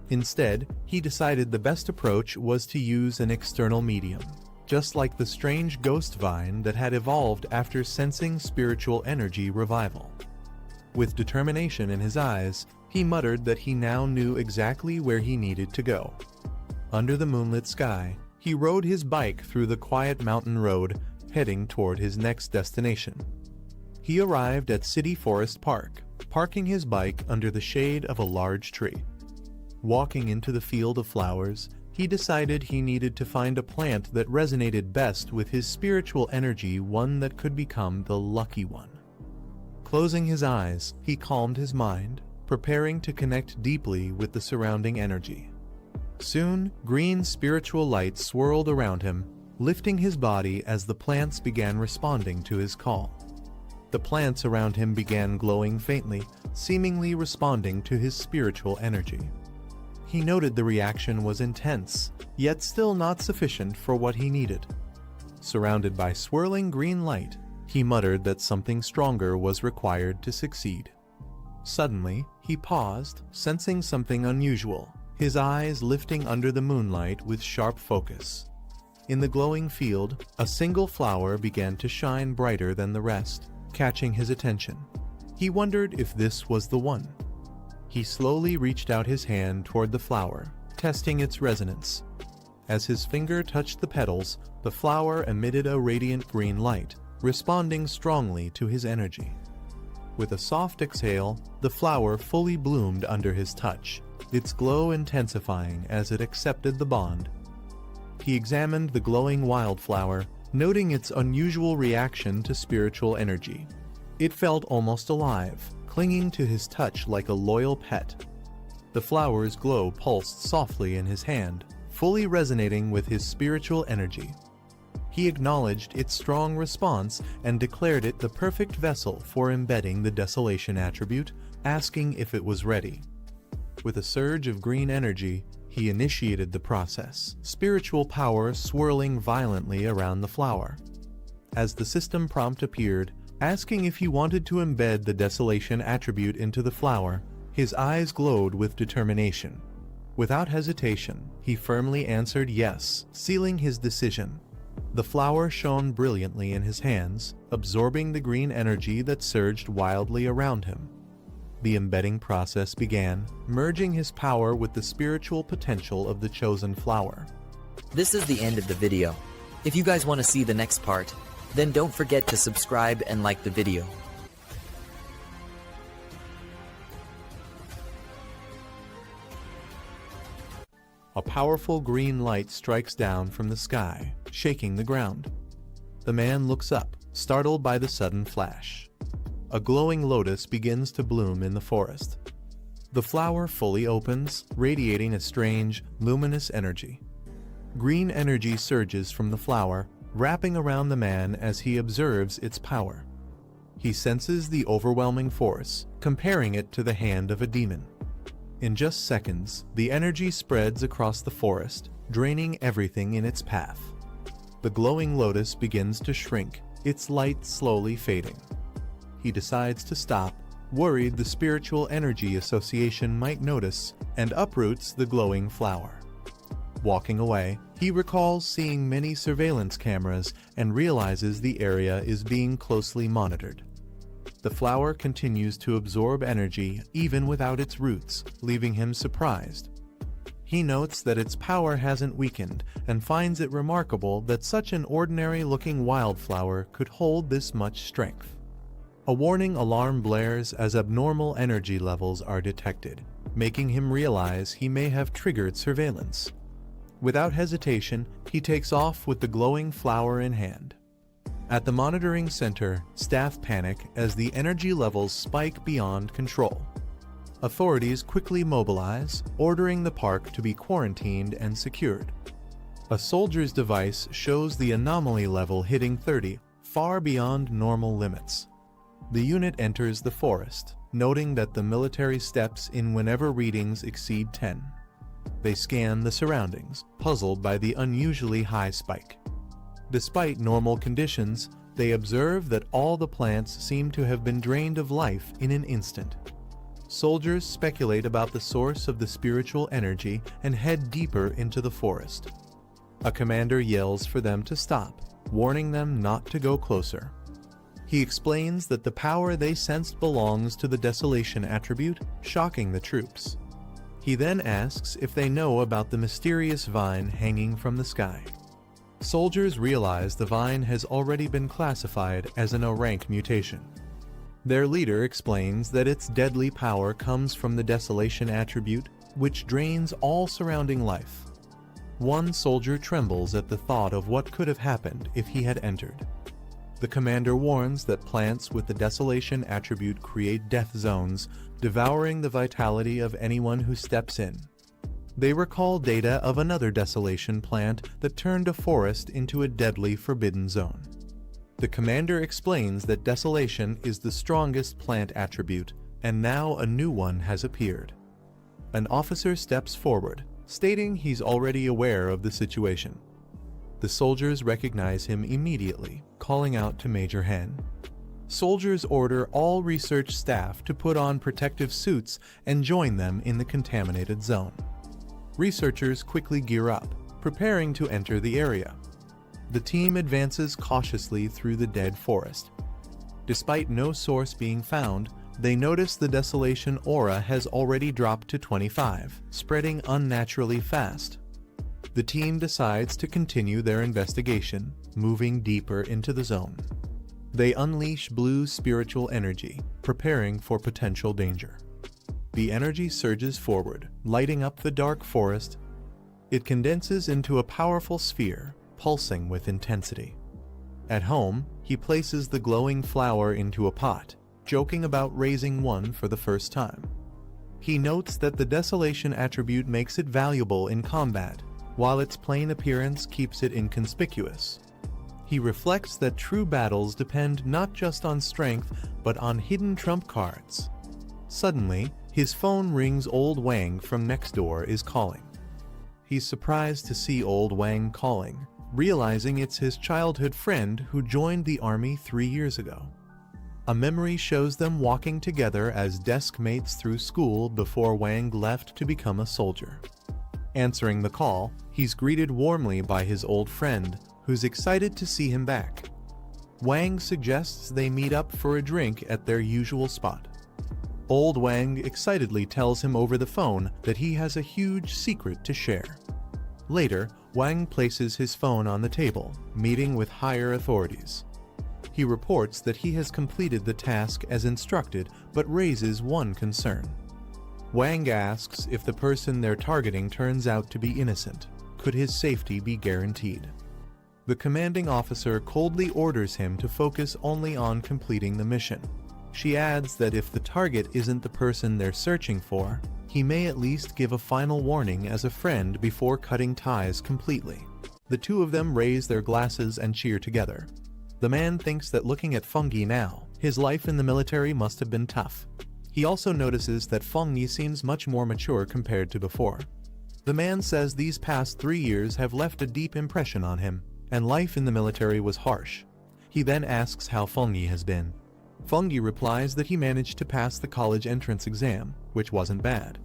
Speaker 1: Instead, he decided the best approach was to use an external medium, just like the strange ghost vine that had evolved after sensing spiritual energy revival. With determination in his eyes, he muttered that he now knew exactly where he needed to go. Under the moonlit sky, he rode his bike through the quiet mountain road, heading toward his next destination. He arrived at City Forest Park, parking his bike under the shade of a large tree. Walking into the field of flowers, he decided he needed to find a plant that resonated best with his spiritual energy, one that could become the lucky one. Closing his eyes, he calmed his mind, preparing to connect deeply with the surrounding energy. Soon, green spiritual light swirled around him, lifting his body as the plants began responding to his call. The plants around him began glowing faintly, seemingly responding to his spiritual energy. He noted the reaction was intense, yet still not sufficient for what he needed. Surrounded by swirling green light, he muttered that something stronger was required to succeed. Suddenly, he paused, sensing something unusual, his eyes lifting under the moonlight with sharp focus. In the glowing field, a single flower began to shine brighter than the rest, catching his attention. He wondered if this was the one. He slowly reached out his hand toward the flower, testing its resonance. As his finger touched the petals, the flower emitted a radiant green light, responding strongly to his energy. With a soft exhale, the flower fully bloomed under his touch, its glow intensifying as it accepted the bond. He examined the glowing wildflower, noting its unusual reaction to spiritual energy. It felt almost alive, clinging to his touch like a loyal pet. The flower's glow pulsed softly in his hand, fully resonating with his spiritual energy. He acknowledged its strong response and declared it the perfect vessel for embedding the desolation attribute, asking if it was ready. With a surge of green energy, he initiated the process, spiritual power swirling violently around the flower. As the system prompt appeared, asking if he wanted to embed the desolation attribute into the flower, his eyes glowed with determination. Without hesitation, he firmly answered yes, sealing his decision. The flower shone brilliantly in his hands, absorbing the green energy that surged wildly around him. The embedding process began, merging his power with the spiritual potential of the chosen flower.
Speaker 2: This is the end of the video. If you guys want to see the next part, then don't forget to subscribe and like the video.
Speaker 1: A powerful green light strikes down from the sky, shaking the ground. The man looks up, startled by the sudden flash. A glowing lotus begins to bloom in the forest. The flower fully opens, radiating a strange, luminous energy. Green energy surges from the flower, wrapping around the man as he observes its power. He senses the overwhelming force, comparing it to the hand of a demon. In just seconds, the energy spreads across the forest, draining everything in its path. The glowing lotus begins to shrink, its light slowly fading. He decides to stop, worried the spiritual energy association might notice, and uproots the glowing flower. Walking away, he recalls seeing many surveillance cameras and realizes the area is being closely monitored. The flower continues to absorb energy even without its roots, leaving him surprised. He notes that its power hasn't weakened and finds it remarkable that such an ordinary-looking wildflower could hold this much strength. A warning alarm blares as abnormal energy levels are detected, making him realize he may have triggered surveillance. Without hesitation, he takes off with the glowing flower in hand. At the monitoring center, staff panic as the energy levels spike beyond control. Authorities quickly mobilize, ordering the park to be quarantined and secured. A soldier's device shows the anomaly level hitting 30, far beyond normal limits. The unit enters the forest, noting that the military steps in whenever readings exceed 10. They scan the surroundings, puzzled by the unusually high spike. Despite normal conditions, they observe that all the plants seem to have been drained of life in an instant. Soldiers speculate about the source of the spiritual energy and head deeper into the forest. A commander yells for them to stop, warning them not to go closer. He explains that the power they sensed belongs to the desolation attribute, shocking the troops. He then asks if they know about the mysterious vine hanging from the sky. Soldiers realize the vine has already been classified as an O-rank mutation. Their leader explains that its deadly power comes from the desolation attribute, which drains all surrounding life. One soldier trembles at the thought of what could have happened if he had entered. The commander warns that plants with the desolation attribute create death zones, devouring the vitality of anyone who steps in. They recall data of another desolation plant that turned a forest into a deadly forbidden zone. The commander explains that desolation is the strongest plant attribute, and now a new one has appeared. An officer steps forward, stating he's already aware of the situation. The soldiers recognize him immediately, calling out to Major Hen. Soldiers order all research staff to put on protective suits and join them in the contaminated zone. Researchers quickly gear up, preparing to enter the area. The team advances cautiously through the dead forest. Despite no source being found, they notice the desolation aura has already dropped to 25, spreading unnaturally fast. The team decides to continue their investigation, moving deeper into the zone. They unleash blue spiritual energy, preparing for potential danger. The energy surges forward, lighting up the dark forest. It condenses into a powerful sphere, pulsing with intensity. At home, he places the glowing flower into a pot, joking about raising one for the first time. He notes that the desolation attribute makes it valuable in combat, while its plain appearance keeps it inconspicuous. He reflects that true battles depend not just on strength, but on hidden trump cards. Suddenly, his phone rings. Old Wang from next door is calling. He's surprised to see Old Wang calling, realizing it's his childhood friend who joined the army 3 years ago. A memory shows them walking together as desk mates through school before Wang left to become a soldier. Answering the call, he's greeted warmly by his old friend, who's excited to see him back. Wang suggests they meet up for a drink at their usual spot. Old Wang excitedly tells him over the phone that he has a huge secret to share. Later, Wang places his phone on the table, meeting with higher authorities. He reports that he has completed the task as instructed, but raises one concern. Wang asks if the person they're targeting turns out to be innocent. Could his safety be guaranteed? The commanding officer coldly orders him to focus only on completing the mission. She adds that if the target isn't the person they're searching for, he may at least give a final warning as a friend before cutting ties completely. The two of them raise their glasses and cheer together. The man thinks that looking at Fengyi now, his life in the military must have been tough. He also notices that Fengyi seems much more mature compared to before. The man says these past 3 years have left a deep impression on him, and life in the military was harsh. He then asks how Fengyi has been. Fengyi replies that he managed to pass the college entrance exam, which wasn't bad.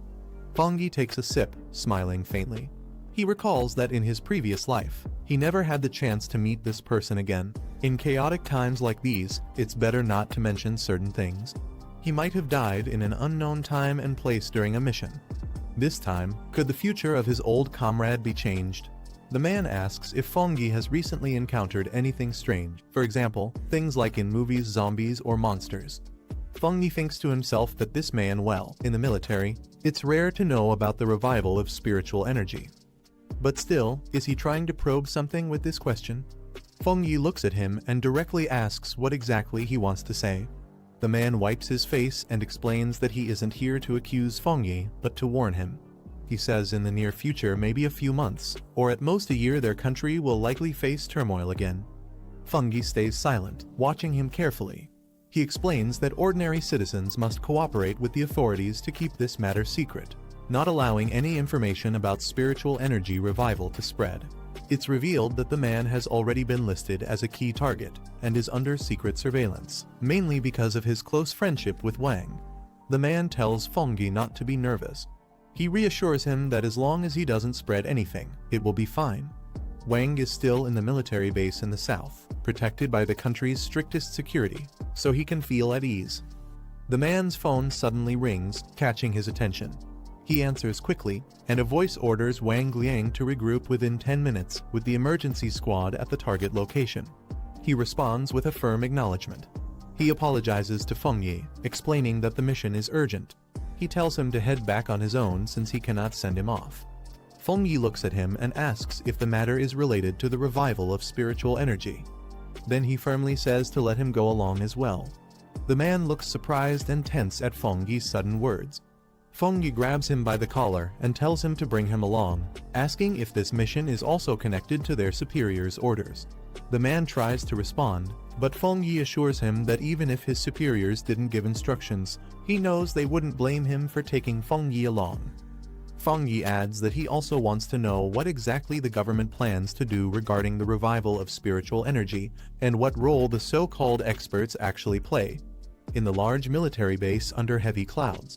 Speaker 1: Fengyi takes a sip, smiling faintly. He recalls that in his previous life, he never had the chance to meet this person again. In chaotic times like these, it's better not to mention certain things. He might have died in an unknown time and place during a mission. This time, could the future of his old comrade be changed? The man asks if Fengyi has recently encountered anything strange, for example, things like in movies, zombies, or monsters. Fengyi thinks to himself that this man, well, in the military, it's rare to know about the revival of spiritual energy. But still, is he trying to probe something with this question? Feng Yi looks at him and directly asks what exactly he wants to say. The man wipes his face and explains that he isn't here to accuse Feng Yi, but to warn him. He says in the near future, maybe a few months, or at most a year, their country will likely face turmoil again. Feng Yi stays silent, watching him carefully. He explains that ordinary citizens must cooperate with the authorities to keep this matter secret, not allowing any information about spiritual energy revival to spread. It's revealed that the man has already been listed as a key target and is under secret surveillance, mainly because of his close friendship with Wang. The man tells Feng Yi not to be nervous. He reassures him that as long as he doesn't spread anything, it will be fine. Wang is still in the military base in the south, protected by the country's strictest security, so he can feel at ease. The man's phone suddenly rings, catching his attention. He answers quickly, and a voice orders Wang Liang to regroup within 10 minutes with the emergency squad at the target location. He responds with a firm acknowledgement. He apologizes to Feng Yi, explaining that the mission is urgent. He tells him to head back on his own since he cannot send him off. Feng Yi looks at him and asks if the matter is related to the revival of spiritual energy. Then he firmly says to let him go along as well. The man looks surprised and tense at Feng Yi's sudden words. Feng Yi grabs him by the collar and tells him to bring him along, asking if this mission is also connected to their superior's orders. The man tries to respond, but Feng Yi assures him that even if his superiors didn't give instructions, he knows they wouldn't blame him for taking Feng Yi along. Feng Yi adds that he also wants to know what exactly the government plans to do regarding the revival of spiritual energy and what role the so-called experts actually play in the large military base under heavy clouds.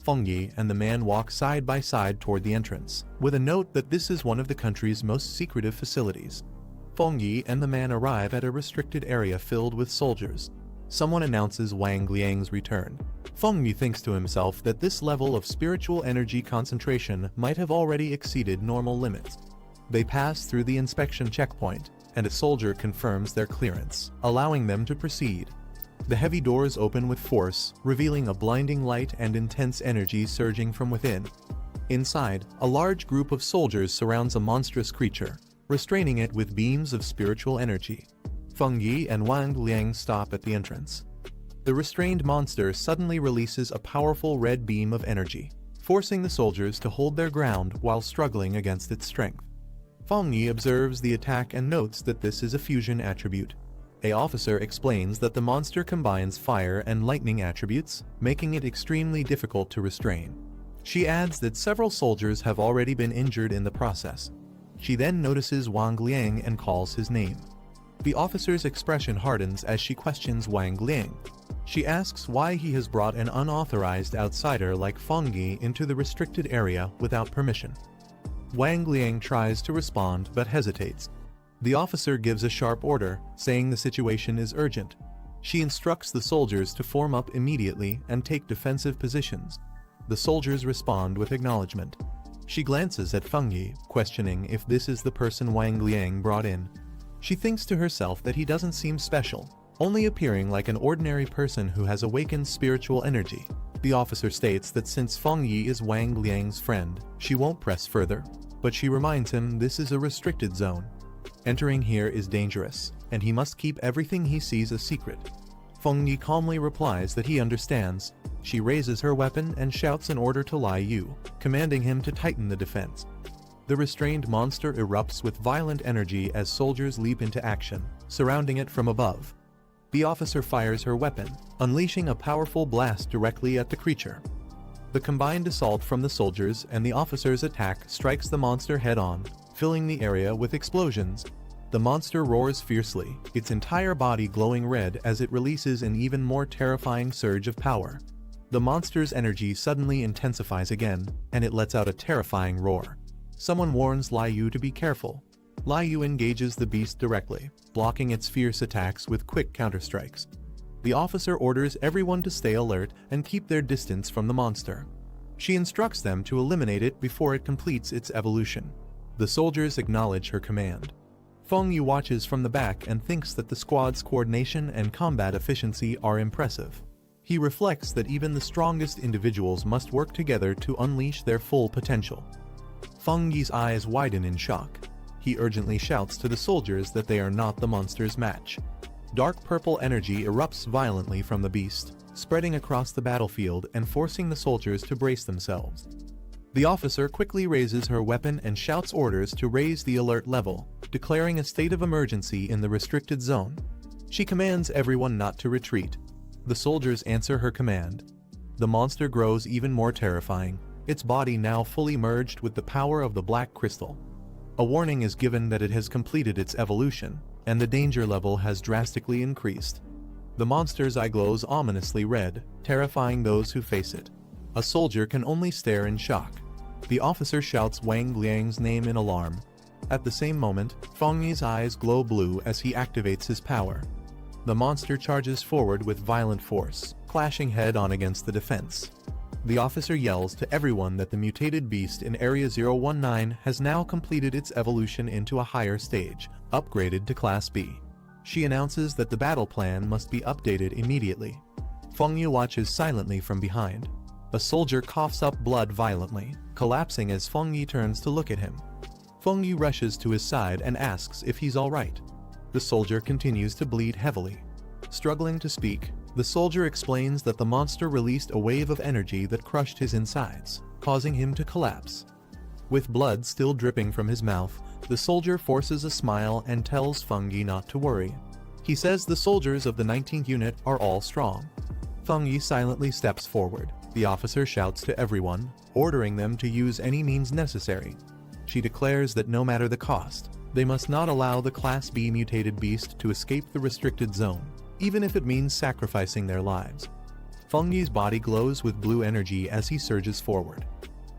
Speaker 1: Feng Yi and the man walk side by side toward the entrance, with a note that this is one of the country's most secretive facilities. Feng Yi and the man arrive at a restricted area filled with soldiers. Someone announces Wang Liang's return. Feng Yi thinks to himself that this level of spiritual energy concentration might have already exceeded normal limits. They pass through the inspection checkpoint, and a soldier confirms their clearance, allowing them to proceed. The heavy doors open with force, revealing a blinding light and intense energy surging from within. Inside, a large group of soldiers surrounds a monstrous creature, restraining it with beams of spiritual energy. Feng Yi and Wang Liang stop at the entrance. The restrained monster suddenly releases a powerful red beam of energy, forcing the soldiers to hold their ground while struggling against its strength. Feng Yi observes the attack and notes that this is a fusion attribute. An officer explains that the monster combines fire and lightning attributes, making it extremely difficult to restrain. She adds that several soldiers have already been injured in the process. She then notices Wang Liang and calls his name. The officer's expression hardens as she questions Wang Liang. She asks why he has brought an unauthorized outsider like Feng Yi into the restricted area without permission. Wang Liang tries to respond but hesitates. The officer gives a sharp order, saying the situation is urgent. She instructs the soldiers to form up immediately and take defensive positions. The soldiers respond with acknowledgement. She glances at Feng Yi, questioning if this is the person Wang Liang brought in. She thinks to herself that he doesn't seem special, only appearing like an ordinary person who has awakened spiritual energy. The officer states that since Feng Yi is Wang Liang's friend, she won't press further, but she reminds him this is a restricted zone. Entering here is dangerous, and he must keep everything he sees a secret. Feng Yi calmly replies that he understands. She raises her weapon and shouts an order to Lai Yu, commanding him to tighten the defense. The restrained monster erupts with violent energy as soldiers leap into action, surrounding it from above. The officer fires her weapon, unleashing a powerful blast directly at the creature. The combined assault from the soldiers and the officer's attack strikes the monster head-on, filling the area with explosions. The monster roars fiercely, its entire body glowing red as it releases an even more terrifying surge of power. The monster's energy suddenly intensifies again, and it lets out a terrifying roar. Someone warns Lai Yu to be careful. Lai Yu engages the beast directly, blocking its fierce attacks with quick counterstrikes. The officer orders everyone to stay alert and keep their distance from the monster. She instructs them to eliminate it before it completes its evolution. The soldiers acknowledge her command. Feng Yi watches from the back and thinks that the squad's coordination and combat efficiency are impressive. He reflects that even the strongest individuals must work together to unleash their full potential. Feng Yi's eyes widen in shock. he urgently shouts to the soldiers that they are not the monster's match. Dark purple energy erupts violently from the beast, spreading across the battlefield and forcing the soldiers to brace themselves. The officer quickly raises her weapon and shouts orders to raise the alert level, declaring a state of emergency in the restricted zone. She commands everyone not to retreat. The soldiers answer her command. The monster grows even more terrifying, its body now fully merged with the power of the black crystal. A warning is given that it has completed its evolution, and the danger level has drastically increased. The monster's eye glows ominously red, terrifying those who face it. A soldier can only stare in shock. The officer shouts Wang Liang's name in alarm. At the same moment, Feng Yi's eyes glow blue as he activates his power. The monster charges forward with violent force, clashing head-on against the defense. The officer yells to everyone that the mutated beast in Area 019 has now completed its evolution into a higher stage, upgraded to Class B. She announces that the battle plan must be updated immediately. Feng Yi watches silently from behind. A soldier coughs up blood violently, collapsing as Feng Yi turns to look at him. Feng Yi rushes to his side and asks if he's alright. The soldier continues to bleed heavily. Struggling to speak, the soldier explains that the monster released a wave of energy that crushed his insides, causing him to collapse. With blood still dripping from his mouth, the soldier forces a smile and tells Feng Yi not to worry. He says the soldiers of the 19th unit are all strong. Feng Yi silently steps forward. The officer shouts to everyone, ordering them to use any means necessary. She declares that no matter the cost, they must not allow the Class B mutated beast to escape the restricted zone, even if it means sacrificing their lives. Feng Yi's body glows with blue energy as he surges forward.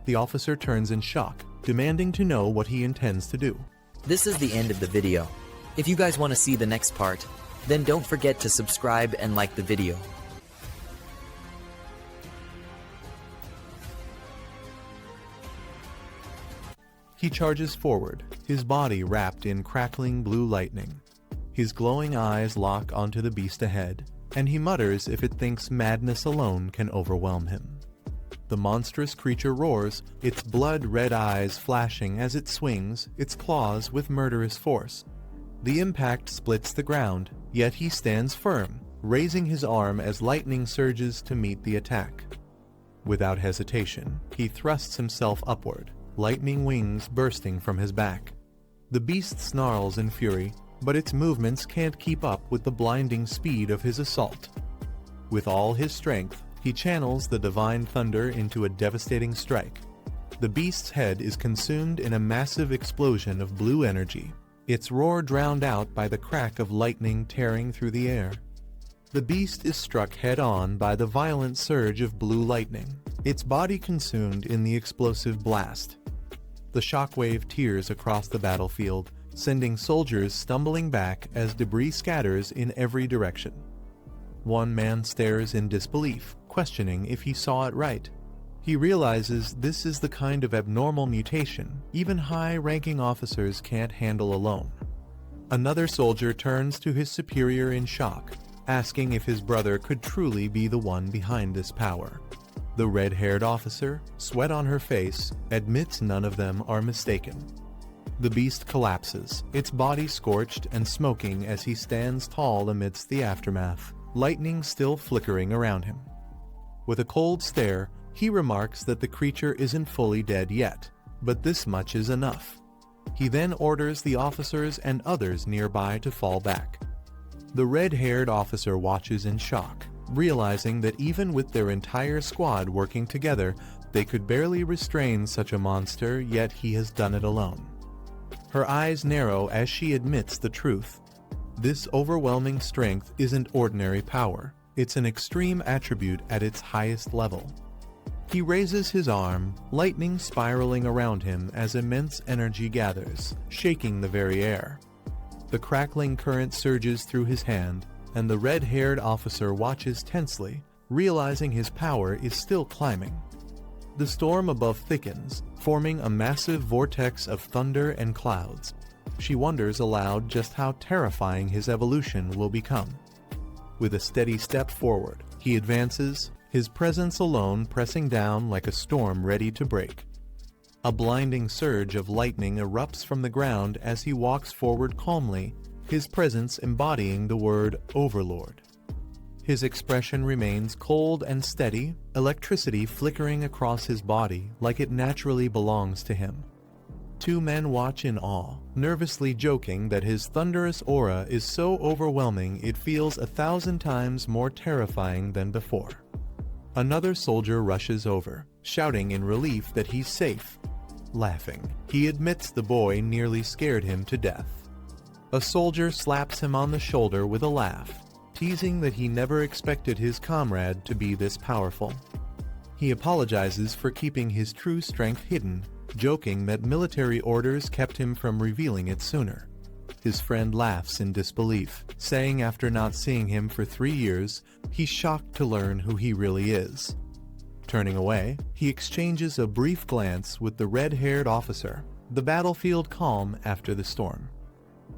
Speaker 1: The officer turns in shock, demanding to know what he intends to do.
Speaker 2: This is the end of the video. If you guys want to see the next part, then don't forget to subscribe and like the video.
Speaker 1: He charges forward, his body wrapped in crackling blue lightning. His glowing eyes lock onto the beast ahead, and he mutters if it thinks madness alone can overwhelm him. The monstrous creature roars, its blood-red eyes flashing as it swings its claws with murderous force. The impact splits the ground, yet he stands firm, raising his arm as lightning surges to meet the attack. Without hesitation, he thrusts himself upward, lightning wings bursting from his back. The beast snarls in fury, but its movements can't keep up with the blinding speed of his assault. With all his strength, he channels the divine thunder into a devastating strike. The beast's head is consumed in a massive explosion of blue energy, its roar drowned out by the crack of lightning tearing through the air. The beast is struck head-on by the violent surge of blue lightning, its body consumed in the explosive blast. The shockwave tears across the battlefield, sending soldiers stumbling back as debris scatters in every direction. One man stares in disbelief, questioning if he saw it right. He realizes this is the kind of abnormal mutation even high-ranking officers can't handle alone. Another soldier turns to his superior in shock, asking if his brother could truly be the one behind this power. The red-haired officer, sweat on her face, admits none of them are mistaken. The beast collapses, its body scorched and smoking as he stands tall amidst the aftermath, lightning still flickering around him. With a cold stare, he remarks that the creature isn't fully dead yet, but this much is enough. He then orders the officers and others nearby to fall back. The red-haired officer watches in shock, realizing that even with their entire squad working together, they could barely restrain such a monster, yet he has done it alone. Her eyes narrow as she admits the truth. This overwhelming strength isn't ordinary power, it's an extreme attribute at its highest level. He raises his arm, lightning spiraling around him as immense energy gathers, shaking the very air. The crackling current surges through his hand, and the red-haired officer watches tensely, realizing his power is still climbing. The storm above thickens, forming a massive vortex of thunder and clouds. She wonders aloud just how terrifying his evolution will become. With a steady step forward, he advances, his presence alone pressing down like a storm ready to break. A blinding surge of lightning erupts from the ground as he walks forward calmly, his presence embodying the word Overlord. His expression remains cold and steady, electricity flickering across his body like it naturally belongs to him. Two men watch in awe, nervously joking that his thunderous aura is so overwhelming it feels 1,000 times more terrifying than before. Another soldier rushes over, shouting in relief that he's safe. Laughing, he admits the boy nearly scared him to death. A soldier slaps him on the shoulder with a laugh, teasing that he never expected his comrade to be this powerful. He apologizes for keeping his true strength hidden, joking that military orders kept him from revealing it sooner. His friend laughs in disbelief, saying after not seeing him for 3 years, he's shocked to learn who he really is. Turning away, he exchanges a brief glance with the red-haired officer, the battlefield calm after the storm.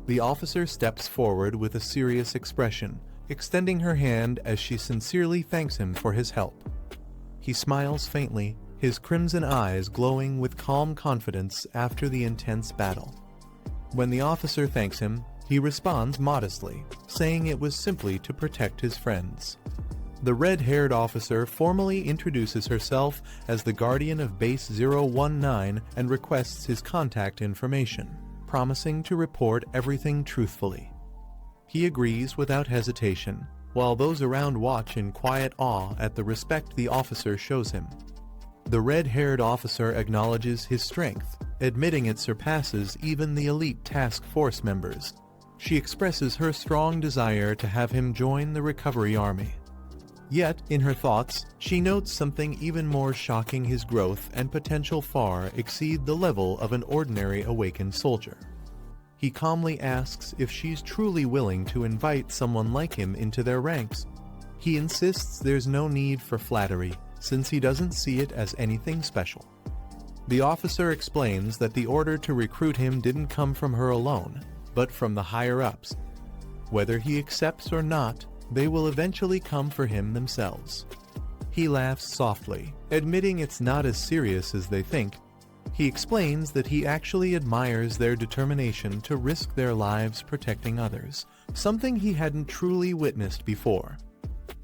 Speaker 1: The officer steps forward with a serious expression, extending her hand as she sincerely thanks him for his help. He smiles faintly, his crimson eyes glowing with calm confidence after the intense battle. When the officer thanks him, he responds modestly, saying it was simply to protect his friends. The red-haired officer formally introduces herself as the guardian of Base 019 and requests his contact information, promising to report everything truthfully. He agrees without hesitation, while those around watch in quiet awe at the respect the officer shows him. The red-haired officer acknowledges his strength, admitting it surpasses even the elite task force members. She expresses her strong desire to have him join the recovery army. Yet, in her thoughts, she notes something even more shocking: his growth and potential far exceed the level of an ordinary awakened soldier. He calmly asks if she's truly willing to invite someone like him into their ranks. He insists there's no need for flattery, since he doesn't see it as anything special. The officer explains that the order to recruit him didn't come from her alone, but from the higher-ups. Whether he accepts or not, they will eventually come for him themselves. He laughs softly, admitting it's not as serious as they think. He explains that he actually admires their determination to risk their lives protecting others, something he hadn't truly witnessed before.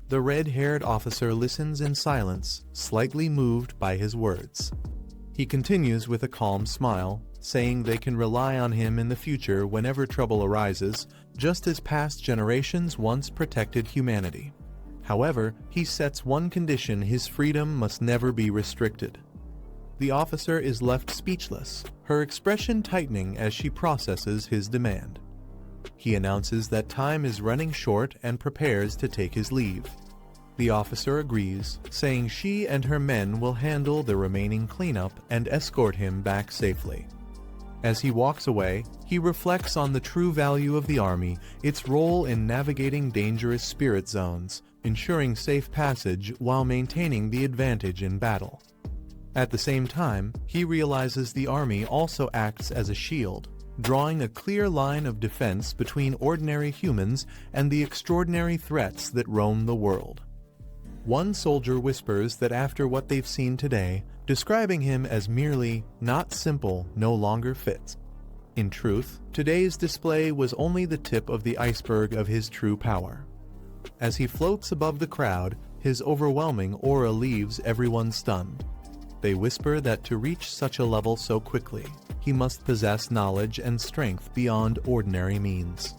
Speaker 1: The red-haired officer listens in silence, slightly moved by his words. He continues with a calm smile, saying they can rely on him in the future whenever trouble arises, just as past generations once protected humanity. However, he sets one condition: his freedom must never be restricted. The officer is left speechless, her expression tightening as she processes his demand. He announces that time is running short and prepares to take his leave. The officer agrees, saying she and her men will handle the remaining cleanup and escort him back safely. As he walks away, he reflects on the true value of the army, its role in navigating dangerous spirit zones, ensuring safe passage while maintaining the advantage in battle. At the same time, he realizes the army also acts as a shield, drawing a clear line of defense between ordinary humans and the extraordinary threats that roam the world. One soldier whispers that after what they've seen today, describing him as merely not simple no longer fits. In truth, today's display was only the tip of the iceberg of his true power. As he floats above the crowd, his overwhelming aura leaves everyone stunned. They whisper that to reach such a level so quickly, he must possess knowledge and strength beyond ordinary means.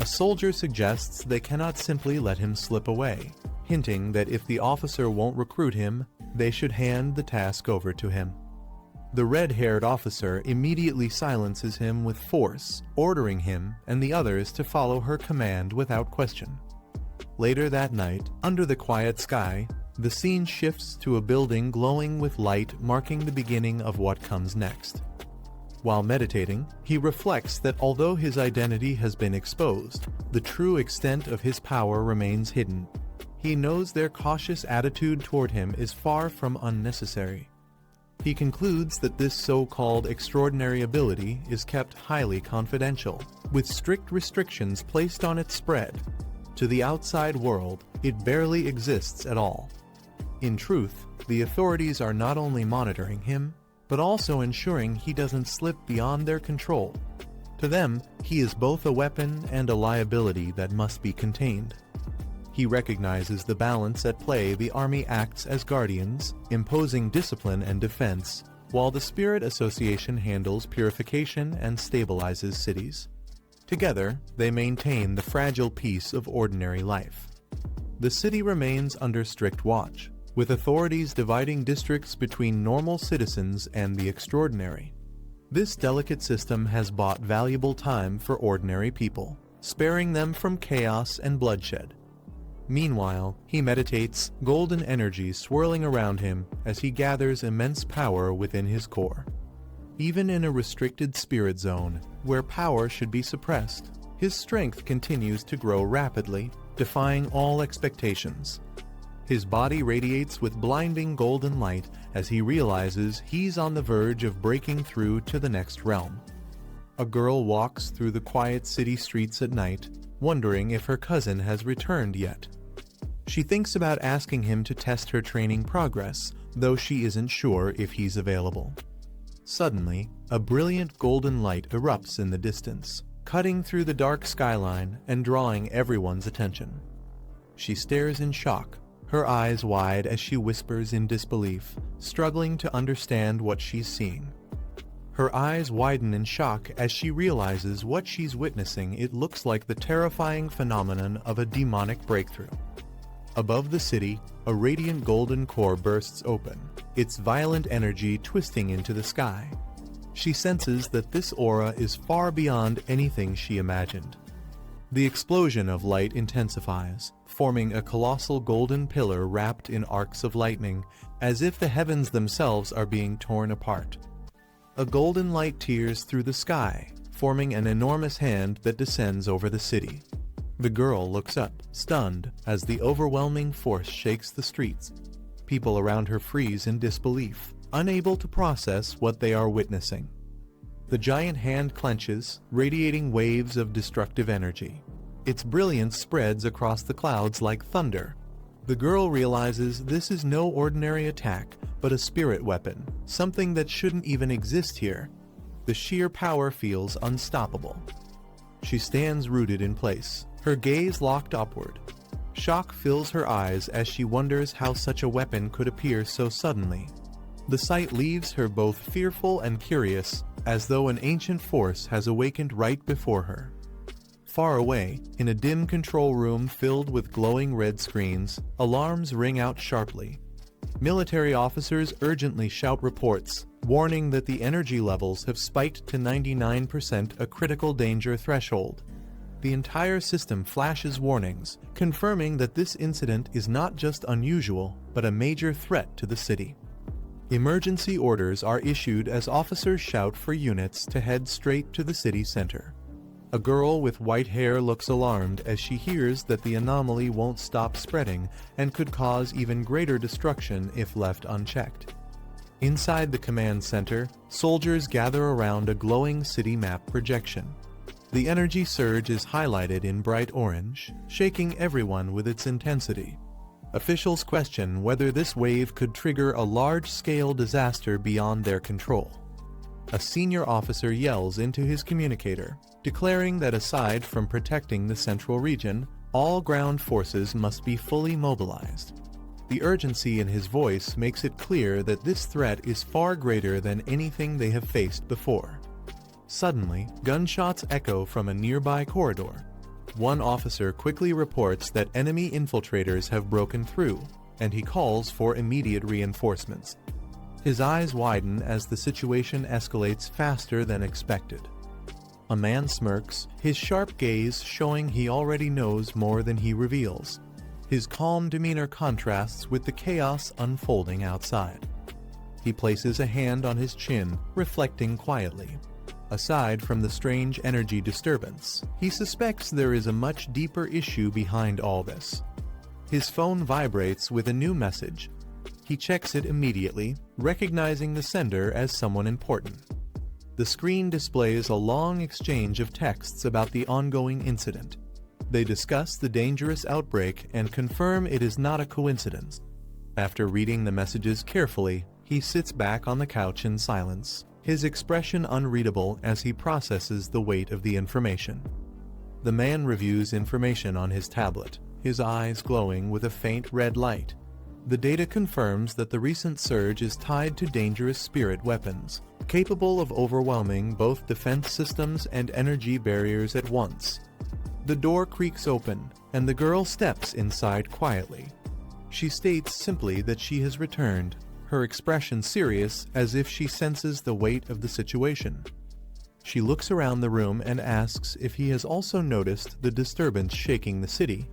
Speaker 1: A soldier suggests they cannot simply let him slip away, hinting that if the officer won't recruit him, they should hand the task over to him. The red-haired officer immediately silences him with force, ordering him and the others to follow her command without question. Later that night, under the quiet sky, the scene shifts to a building glowing with light, marking the beginning of what comes next. While meditating, he reflects that although his identity has been exposed, the true extent of his power remains hidden. He knows their cautious attitude toward him is far from unnecessary. He concludes that this so-called extraordinary ability is kept highly confidential, with strict restrictions placed on its spread. To the outside world, it barely exists at all. In truth, the authorities are not only monitoring him, but also ensuring he doesn't slip beyond their control. To them, he is both a weapon and a liability that must be contained. He recognizes the balance at play. The army acts as guardians, imposing discipline and defense, while the Spirit Association handles purification and stabilizes cities. Together, they maintain the fragile peace of ordinary life. The city remains under strict watch, with authorities dividing districts between normal citizens and the extraordinary. This delicate system has bought valuable time for ordinary people, sparing them from chaos and bloodshed. Meanwhile, he meditates, golden energy swirling around him as he gathers immense power within his core. Even in a restricted spirit zone, where power should be suppressed, his strength continues to grow rapidly, defying all expectations. His body radiates with blinding golden light as he realizes he's on the verge of breaking through to the next realm. A girl walks through the quiet city streets at night, wondering if her cousin has returned yet. She thinks about asking him to test her training progress, though she isn't sure if he's available. Suddenly, a brilliant golden light erupts in the distance, cutting through the dark skyline and drawing everyone's attention. She stares in shock, her eyes wide as she whispers in disbelief, struggling to understand what she's seeing. Her eyes widen in shock as she realizes what she's witnessing. It looks like the terrifying phenomenon of a demonic breakthrough. Above the city, a radiant golden core bursts open, its violent energy twisting into the sky. She senses that this aura is far beyond anything she imagined. The explosion of light intensifies, forming a colossal golden pillar wrapped in arcs of lightning, as if the heavens themselves are being torn apart. A golden light tears through the sky, forming an enormous hand that descends over the city. The girl looks up, stunned, as the overwhelming force shakes the streets. People around her freeze in disbelief, unable to process what they are witnessing. The giant hand clenches, radiating waves of destructive energy. Its brilliance spreads across the clouds like thunder. The girl realizes this is no ordinary attack, but a spirit weapon, something that shouldn't even exist here. The sheer power feels unstoppable. She stands rooted in place, her gaze locked upward. Shock fills her eyes as she wonders how such a weapon could appear so suddenly. The sight leaves her both fearful and curious, as though an ancient force has awakened right before her. Far away, in a dim control room filled with glowing red screens, alarms ring out sharply. Military officers urgently shout reports, warning that the energy levels have spiked to 99%, a critical danger threshold. The entire system flashes warnings, confirming that this incident is not just unusual, but a major threat to the city. Emergency orders are issued as officers shout for units to head straight to the city center. A girl with white hair looks alarmed as she hears that the anomaly won't stop spreading and could cause even greater destruction if left unchecked. Inside the command center, soldiers gather around a glowing city map projection. The energy surge is highlighted in bright orange, shaking everyone with its intensity. Officials question whether this wave could trigger a large-scale disaster beyond their control. A senior officer yells into his communicator, declaring that aside from protecting the central region, all ground forces must be fully mobilized. The urgency in his voice makes it clear that this threat is far greater than anything they have faced before. Suddenly, gunshots echo from a nearby corridor. One officer quickly reports that enemy infiltrators have broken through, and he calls for immediate reinforcements. His eyes widen as the situation escalates faster than expected. A man smirks, his sharp gaze showing he already knows more than he reveals. His calm demeanor contrasts with the chaos unfolding outside. He places a hand on his chin, reflecting quietly. Aside from the strange energy disturbance, he suspects there is a much deeper issue behind all this. His phone vibrates with a new message. He checks it immediately, recognizing the sender as someone important. The screen displays a long exchange of texts about the ongoing incident. They discuss the dangerous outbreak and confirm it is not a coincidence. After reading the messages carefully, He sits back on the couch in silence, his expression unreadable as he processes the weight of the information. The man reviews information on his tablet, his eyes glowing with a faint red light. The data confirms that the recent surge is tied to dangerous spirit weapons, capable of overwhelming both defense systems and energy barriers at once. The door creaks open, and the girl steps inside quietly. She states simply that she has returned, her expression serious as if she senses the weight of the situation. She looks around the room and asks if he has also noticed the disturbance shaking the city.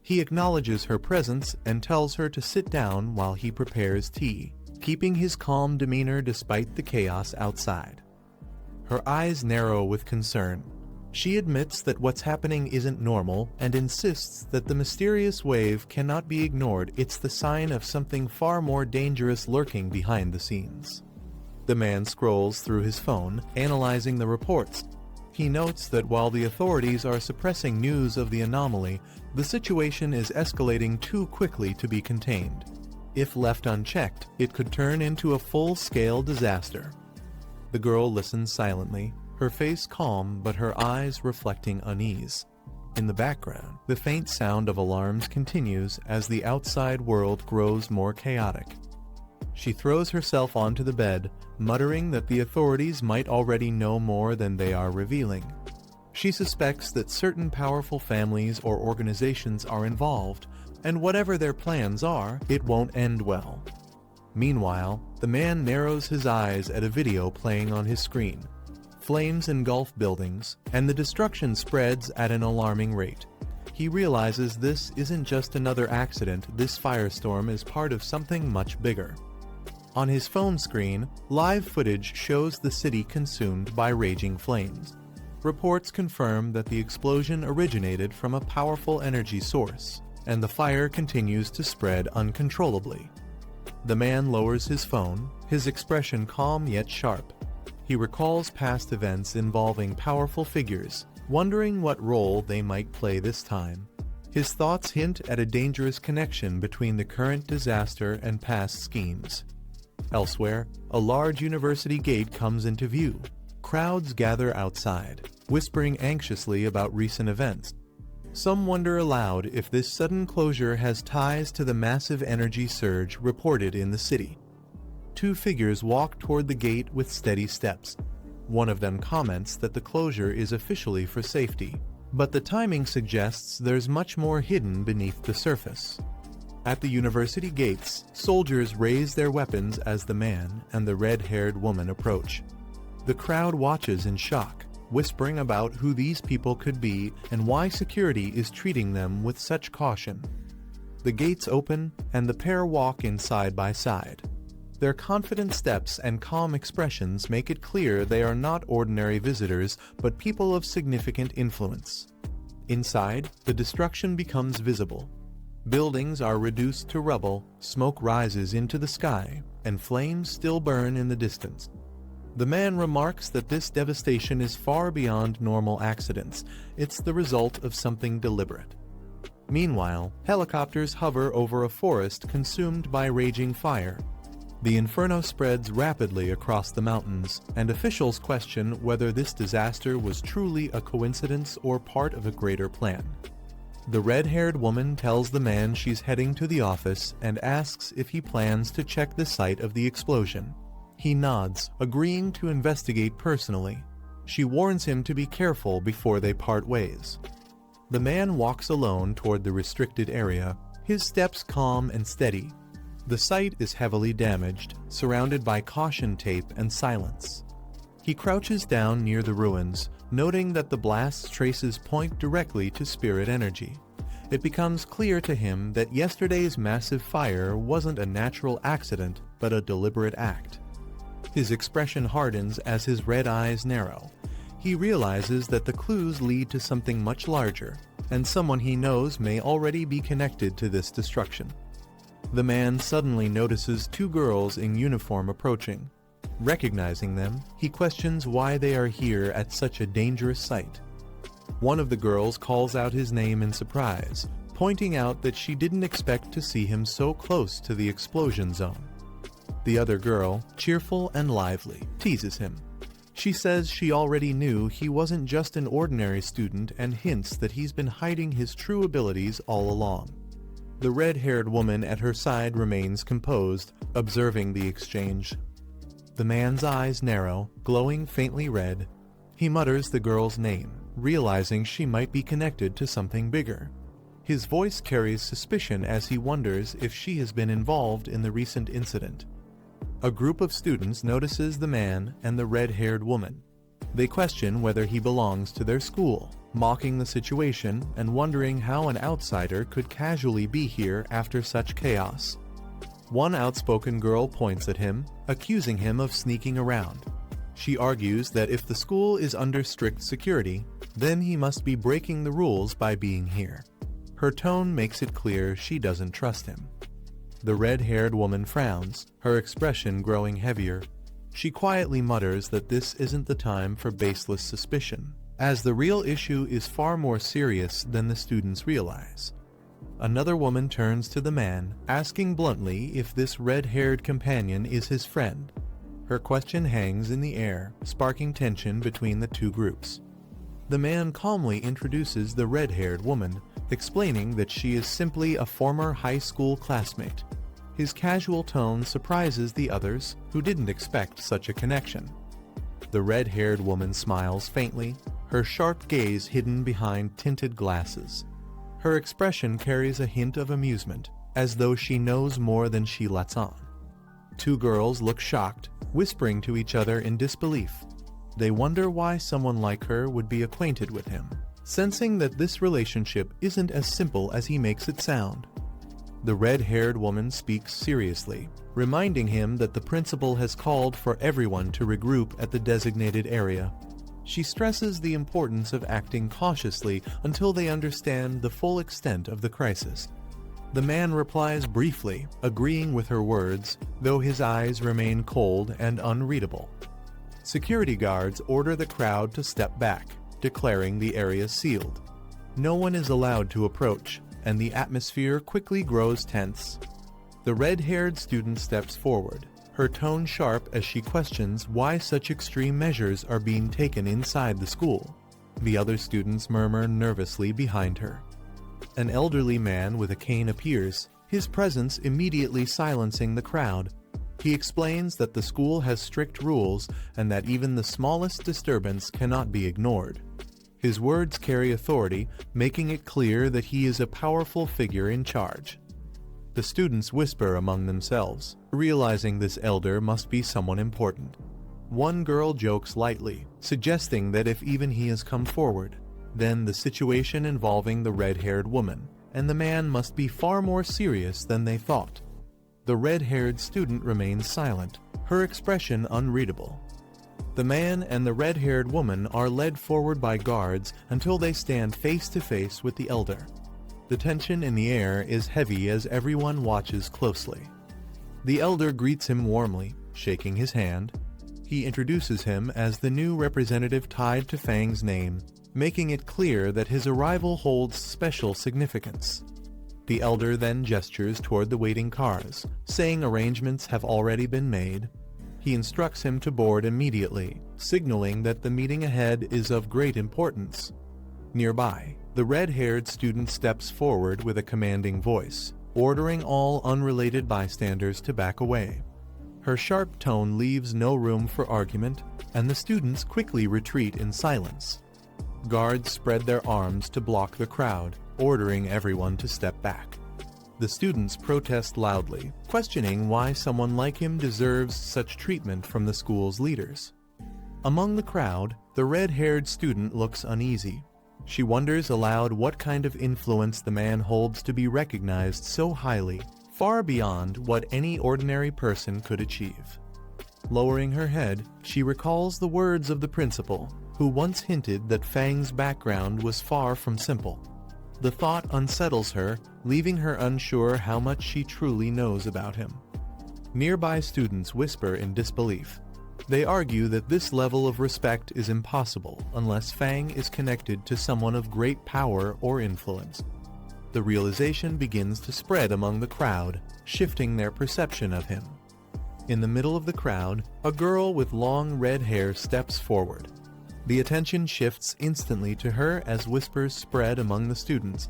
Speaker 1: He acknowledges her presence and tells her to sit down while he prepares tea, keeping his calm demeanor despite the chaos outside. Her eyes narrow with concern. She admits that what's happening isn't normal and insists that the mysterious wave cannot be ignored. It's the sign of something far more dangerous lurking behind the scenes. The man scrolls through his phone, analyzing the reports. He notes that while the authorities are suppressing news of the anomaly, the situation is escalating too quickly to be contained. If left unchecked, it could turn into a full-scale disaster. The girl listens silently, her face calm but her eyes reflecting unease. In the background, the faint sound of alarms continues as the outside world grows more chaotic. She throws herself onto the bed, muttering that the authorities might already know more than they are revealing. She suspects that certain powerful families or organizations are involved, and whatever their plans are, it won't end well. Meanwhile, the man narrows his eyes at a video playing on his screen. Flames engulf buildings, and the destruction spreads at an alarming rate. He realizes this isn't just another accident. This firestorm is part of something much bigger. On his phone screen, live footage shows the city consumed by raging flames. Reports confirm that the explosion originated from a powerful energy source, and the fire continues to spread uncontrollably. The man lowers his phone, his expression calm yet sharp. He recalls past events involving powerful figures, wondering what role they might play this time. His thoughts hint at a dangerous connection between the current disaster and past schemes. Elsewhere, a large university gate comes into view. Crowds gather outside, whispering anxiously about recent events. Some wonder aloud if this sudden closure has ties to the massive energy surge reported in the city. Two figures walk toward the gate with steady steps. One of them comments that the closure is officially for safety, but the timing suggests there's much more hidden beneath the surface. At the university gates, soldiers raise their weapons as the man and the red-haired woman approach. The crowd watches in shock, whispering about who these people could be and why security is treating them with such caution. The gates open, and the pair walk in side by side. Their confident steps and calm expressions make it clear they are not ordinary visitors, but people of significant influence. Inside, the destruction becomes visible. Buildings are reduced to rubble, smoke rises into the sky, and flames still burn in the distance. The man remarks that this devastation is far beyond normal accidents. It's the result of something deliberate. Meanwhile, helicopters hover over a forest consumed by raging fire. The inferno spreads rapidly across the mountains, and officials question whether this disaster was truly a coincidence or part of a greater plan. The red-haired woman tells the man she's heading to the office and asks if he plans to check the site of the explosion. He nods, agreeing to investigate personally. She warns him to be careful before they part ways. The man walks alone toward the restricted area, his steps calm and steady. The site is heavily damaged, surrounded by caution tape and silence. He crouches down near the ruins, noting that the blast's traces point directly to spirit energy. It becomes clear to him that yesterday's massive fire wasn't a natural accident, but a deliberate act. His expression hardens as his red eyes narrow. He realizes that the clues lead to something much larger, and someone he knows may already be connected to this destruction. The man suddenly notices two girls in uniform approaching. Recognizing them, he questions why they are here at such a dangerous site. One of the girls calls out his name in surprise, pointing out that she didn't expect to see him so close to the explosion zone. The other girl, cheerful and lively, teases him. She says she already knew he wasn't just an ordinary student and hints that he's been hiding his true abilities all along. The red-haired woman at her side remains composed, observing the exchange. The man's eyes narrow, glowing faintly red. He mutters the girl's name, realizing she might be connected to something bigger. His voice carries suspicion as he wonders if she has been involved in the recent incident. A group of students notices the man and the red-haired woman. They question whether he belongs to their school, mocking the situation and wondering how an outsider could casually be here after such chaos. One outspoken girl points at him, accusing him of sneaking around. She argues that if the school is under strict security, then he must be breaking the rules by being here. Her tone makes it clear she doesn't trust him. The red-haired woman frowns, her expression growing heavier. She quietly mutters that this isn't the time for baseless suspicion, as the real issue is far more serious than the students realize. Another woman turns to the man, asking bluntly if this red-haired companion is his friend. Her question hangs in the air, sparking tension between the two groups. The man calmly introduces the red-haired woman, explaining that she is simply a former high school classmate. His casual tone surprises the others, who didn't expect such a connection. The red-haired woman smiles faintly, her sharp gaze hidden behind tinted glasses. Her expression carries a hint of amusement, as though she knows more than she lets on. Two girls look shocked, whispering to each other in disbelief. They wonder why someone like her would be acquainted with him, sensing that this relationship isn't as simple as he makes it sound. The red-haired woman speaks seriously, reminding him that the principal has called for everyone to regroup at the designated area. She stresses the importance of acting cautiously until they understand the full extent of the crisis. The man replies briefly, agreeing with her words, though his eyes remain cold and unreadable. Security guards order the crowd to step back, declaring the area sealed. No one is allowed to approach, and the atmosphere quickly grows tense. The red-haired student steps forward, her tone sharp as she questions why such extreme measures are being taken inside the school. The other students murmur nervously behind her. An elderly man with a cane appears, his presence immediately silencing the crowd. He explains that the school has strict rules and that even the smallest disturbance cannot be ignored. His words carry authority, making it clear that he is a powerful figure in charge. The students whisper among themselves, realizing this elder must be someone important. One girl jokes lightly, suggesting that if even he has come forward, then the situation involving the red-haired woman and the man must be far more serious than they thought. The red-haired student remains silent, her expression unreadable. The man and the red-haired woman are led forward by guards until they stand face to face with the elder. The tension in the air is heavy as everyone watches closely. The elder greets him warmly, shaking his hand. He introduces him as the new representative tied to Fang's name, making it clear that his arrival holds special significance. The elder then gestures toward the waiting cars, saying arrangements have already been made. He instructs him to board immediately, signaling that the meeting ahead is of great importance. Nearby, the red-haired student steps forward with a commanding voice, ordering all unrelated bystanders to back away. Her sharp tone leaves no room for argument, and the students quickly retreat in silence. Guards spread their arms to block the crowd, ordering everyone to step back. The students protest loudly, questioning why someone like him deserves such treatment from the school's leaders. Among the crowd, the red-haired student looks uneasy. She wonders aloud what kind of influence the man holds to be recognized so highly, far beyond what any ordinary person could achieve. Lowering her head, she recalls the words of the principal, who once hinted that Fang's background was far from simple. The thought unsettles her, leaving her unsure how much she truly knows about him. Nearby students whisper in disbelief. They argue that this level of respect is impossible unless Fang is connected to someone of great power or influence. The realization begins to spread among the crowd, shifting their perception of him. In the middle of the crowd, a girl with long red hair steps forward. The attention shifts instantly to her as whispers spread among the students.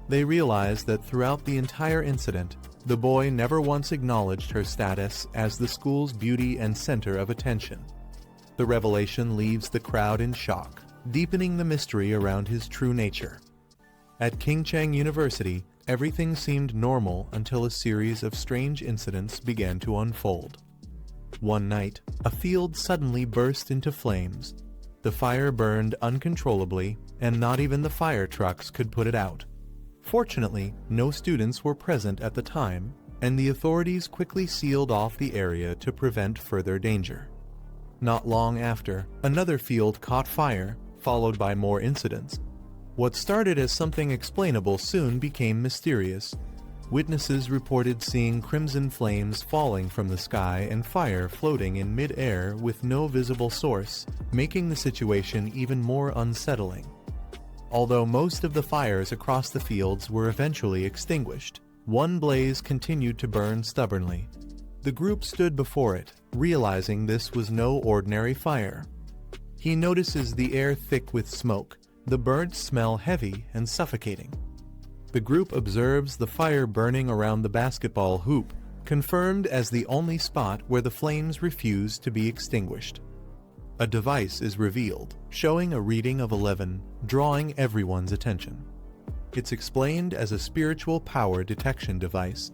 Speaker 1: They realize that throughout the entire incident, the boy never once acknowledged her status as the school's beauty and center of attention. The revelation leaves the crowd in shock, deepening the mystery around his true nature. At Kingcheng University, everything seemed normal until a series of strange incidents began to unfold. One night, a field suddenly burst into flames. The fire burned uncontrollably, and not even the fire trucks could put it out. Fortunately, no students were present at the time, and the authorities quickly sealed off the area to prevent further danger. Not long after, another field caught fire, followed by more incidents. What started as something explainable soon became mysterious. Witnesses reported seeing crimson flames falling from the sky and fire floating in mid-air with no visible source, making the situation even more unsettling. Although most of the fires across the fields were eventually extinguished, one blaze continued to burn stubbornly. The group stood before it, realizing this was no ordinary fire. He notices the air thick with smoke, the burnt smell heavy and suffocating. The group observes the fire burning around the basketball hoop, confirmed as the only spot where the flames refuse to be extinguished. A device is revealed, showing a reading of 11, drawing everyone's attention. It's explained as a spiritual power detection device.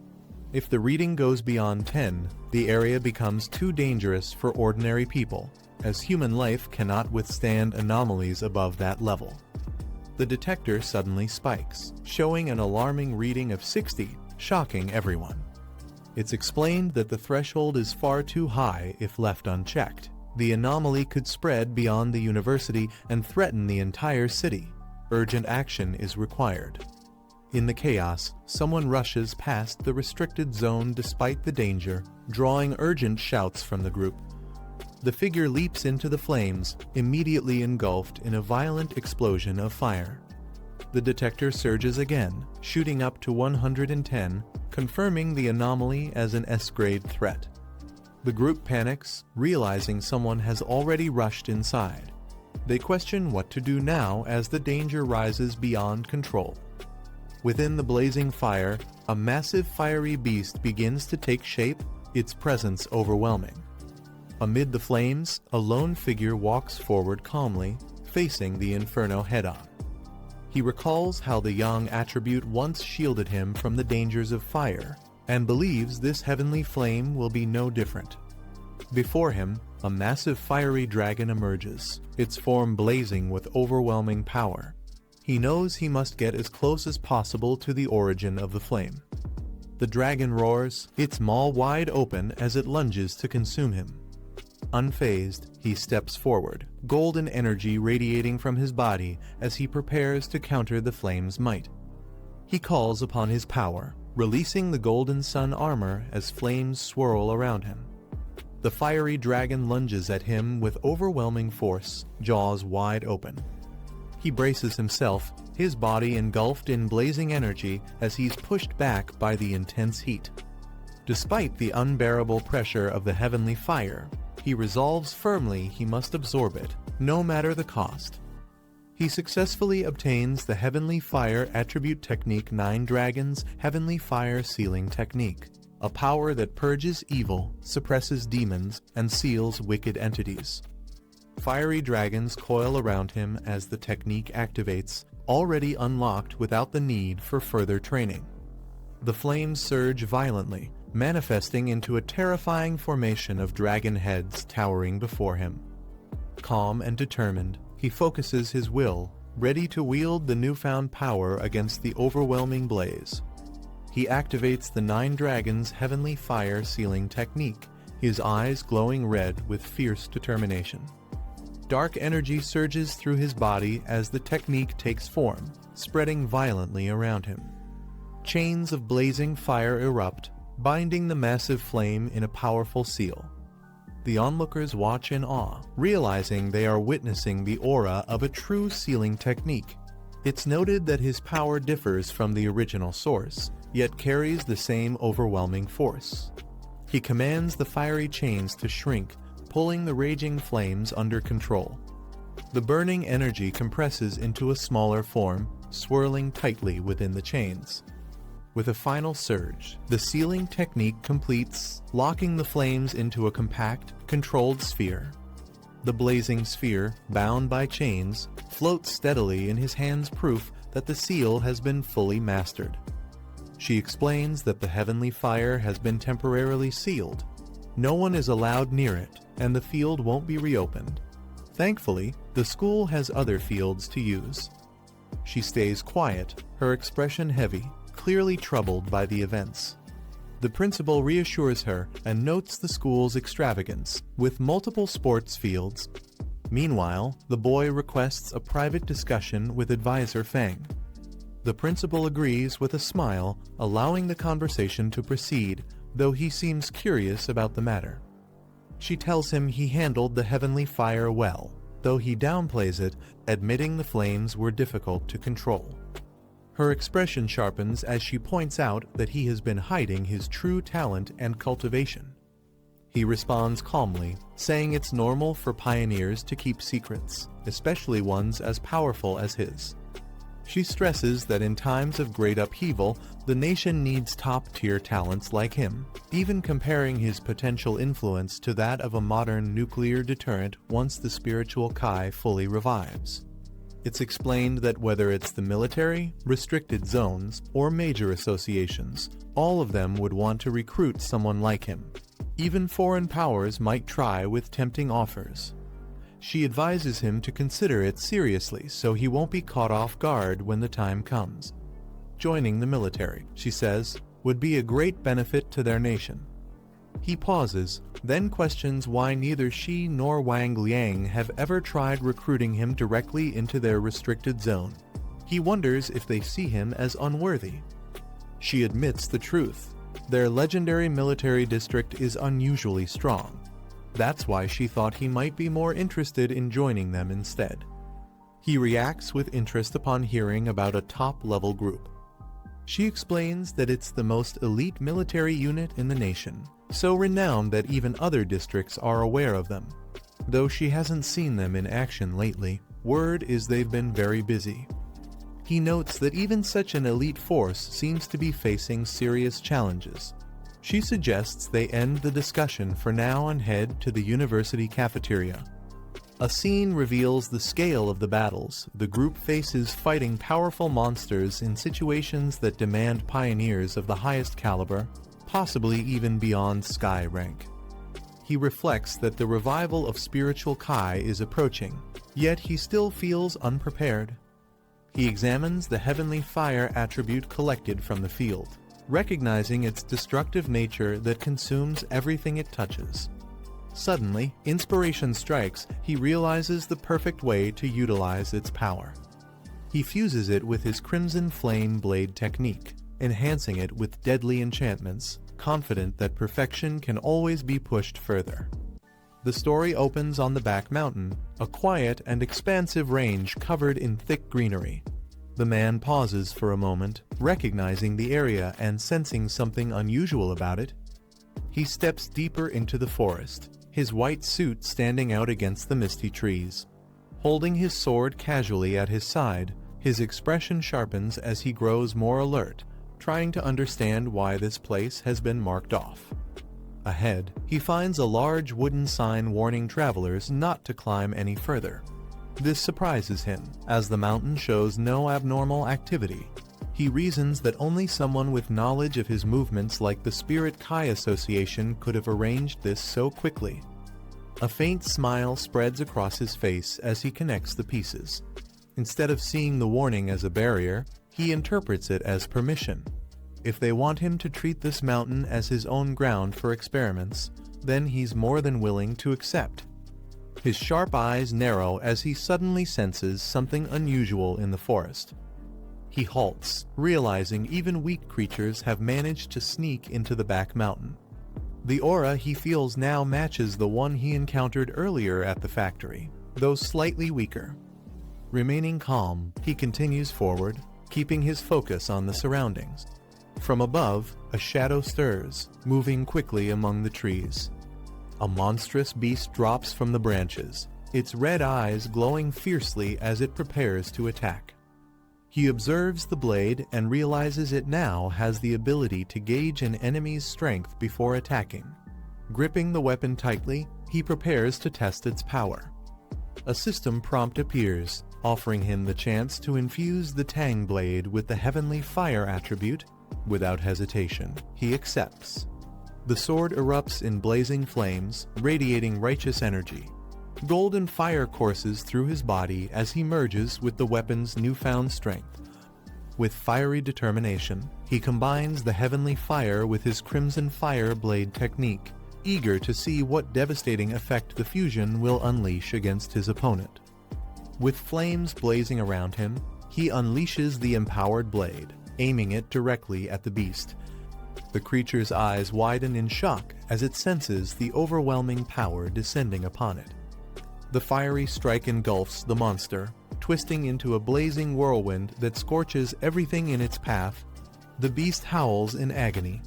Speaker 1: If the reading goes beyond 10, the area becomes too dangerous for ordinary people, as human life cannot withstand anomalies above that level. The detector suddenly spikes, showing an alarming reading of 60, shocking everyone. It's explained that the threshold is far too high if left unchecked. The anomaly could spread beyond the university and threaten the entire city. Urgent action is required. In the chaos, someone rushes past the restricted zone despite the danger, drawing urgent shouts from the group. The figure leaps into the flames, immediately engulfed in a violent explosion of fire. The detector surges again, shooting up to 110, confirming the anomaly as an S-grade threat. The group panics, realizing someone has already rushed inside. They question what to do now as the danger rises beyond control. Within the blazing fire, a massive fiery beast begins to take shape, its presence overwhelming. Amid the flames, a lone figure walks forward calmly, facing the inferno head-on. He recalls how the young attribute once shielded him from the dangers of fire, and believes this heavenly flame will be no different. Before him, a massive fiery dragon emerges, its form blazing with overwhelming power. He knows he must get as close as possible to the origin of the flame. The dragon roars, its maw wide open as it lunges to consume him. Unfazed, he steps forward, golden energy radiating from his body as he prepares to counter the flame's might. He calls upon his power, releasing the golden sun armor as flames swirl around him. The fiery dragon lunges at him with overwhelming force, jaws wide open. He braces himself, his body engulfed in blazing energy as he's pushed back by the intense heat. Despite the unbearable pressure of the heavenly fire, he resolves firmly he must absorb it, no matter the cost. He successfully obtains the Heavenly Fire Attribute Technique 9 Dragons Heavenly Fire Sealing Technique, a power that purges evil, suppresses demons, and seals wicked entities. Fiery dragons coil around him as the technique activates, already unlocked without the need for further training. The flames surge violently, manifesting into a terrifying formation of dragon heads towering before him. Calm and determined, he focuses his will, ready to wield the newfound power against the overwhelming blaze. He activates the 9 Dragons Heavenly Fire Sealing Technique, his eyes glowing red with fierce determination. Dark energy surges through his body as the technique takes form, spreading violently around him. Chains of blazing fire erupt, binding the massive flame in a powerful seal. The onlookers watch in awe, realizing they are witnessing the aura of a true sealing technique. It's noted that his power differs from the original source, yet carries the same overwhelming force. He commands the fiery chains to shrink, pulling the raging flames under control. The burning energy compresses into a smaller form, swirling tightly within the chains. With a final surge, the sealing technique completes, locking the flames into a compact, controlled sphere. The blazing sphere, bound by chains, floats steadily in his hands, proof that the seal has been fully mastered. She explains that the heavenly fire has been temporarily sealed. No one is allowed near it, and the field won't be reopened. Thankfully, the school has other fields to use. She stays quiet, her expression heavy, clearly troubled by the events. The principal reassures her and notes the school's extravagance, with multiple sports fields. Meanwhile, the boy requests a private discussion with advisor Feng. The principal agrees with a smile, allowing the conversation to proceed, though he seems curious about the matter. She tells him he handled the heavenly fire well, though he downplays it, admitting the flames were difficult to control. Her expression sharpens as she points out that he has been hiding his true talent and cultivation. He responds calmly, saying it's normal for pioneers to keep secrets, especially ones as powerful as his. She stresses that in times of great upheaval, the nation needs top-tier talents like him, even comparing his potential influence to that of a modern nuclear deterrent once the spiritual Kai fully revives. It's explained that whether it's the military, restricted zones, or major associations, all of them would want to recruit someone like him. Even foreign powers might try with tempting offers. She advises him to consider it seriously so he won't be caught off guard when the time comes. Joining the military, she says, would be a great benefit to their nation. He pauses, then questions why neither she nor Wang Liang have ever tried recruiting him directly into their restricted zone. He wonders if they see him as unworthy. She admits the truth. Their legendary military district is unusually strong. That's why she thought he might be more interested in joining them instead. He reacts with interest upon hearing about a top-level group. She explains that it's the most elite military unit in the nation, so renowned that even other districts are aware of them. Though she hasn't seen them in action lately, word is they've been very busy. He notes that even such an elite force seems to be facing serious challenges. She suggests they end the discussion for now and head to the university cafeteria. A scene reveals the scale of the battles the group faces, fighting powerful monsters in situations that demand pioneers of the highest caliber, possibly even beyond sky rank. He reflects that the revival of spiritual Kai is approaching, yet he still feels unprepared. He examines the heavenly fire attribute collected from the field, recognizing its destructive nature that consumes everything it touches. Suddenly, inspiration strikes. He realizes the perfect way to utilize its power. He fuses it with his Crimson Flame Blade technique, enhancing it with deadly enchantments, confident that perfection can always be pushed further. The story opens on the back mountain, a quiet and expansive range covered in thick greenery. The man pauses for a moment, recognizing the area and sensing something unusual about it. He steps deeper into the forest, his white suit standing out against the misty trees. Holding his sword casually at his side, his expression sharpens as he grows more alert, trying to understand why this place has been marked off. Ahead, he finds a large wooden sign warning travelers not to climb any further. This surprises him, as the mountain shows no abnormal activity. He reasons that only someone with knowledge of his movements like the Spirit Kai Association could have arranged this so quickly. A faint smile spreads across his face as he connects the pieces. Instead of seeing the warning as a barrier, he interprets it as permission. If they want him to treat this mountain as his own ground for experiments, then he's more than willing to accept. His sharp eyes narrow as he suddenly senses something unusual in the forest. He halts, realizing even weak creatures have managed to sneak into the back mountain. The aura he feels now matches the one he encountered earlier at the factory, though slightly weaker. Remaining calm, he continues forward, keeping his focus on the surroundings. From above, a shadow stirs, moving quickly among the trees. A monstrous beast drops from the branches, its red eyes glowing fiercely as it prepares to attack. He observes the blade and realizes it now has the ability to gauge an enemy's strength before attacking. Gripping the weapon tightly, he prepares to test its power. A system prompt appears, offering him the chance to infuse the Tang blade with the heavenly fire attribute. Without hesitation, he accepts. The sword erupts in blazing flames, radiating righteous energy. Golden fire courses through his body as he merges with the weapon's newfound strength. With fiery determination, he combines the heavenly fire with his crimson fire blade technique, eager to see what devastating effect the fusion will unleash against his opponent. With flames blazing around him, he unleashes the empowered blade, aiming it directly at the beast. The creature's eyes widen in shock as it senses the overwhelming power descending upon it. The fiery strike engulfs the monster, twisting into a blazing whirlwind that scorches everything in its path. The beast howls in agony.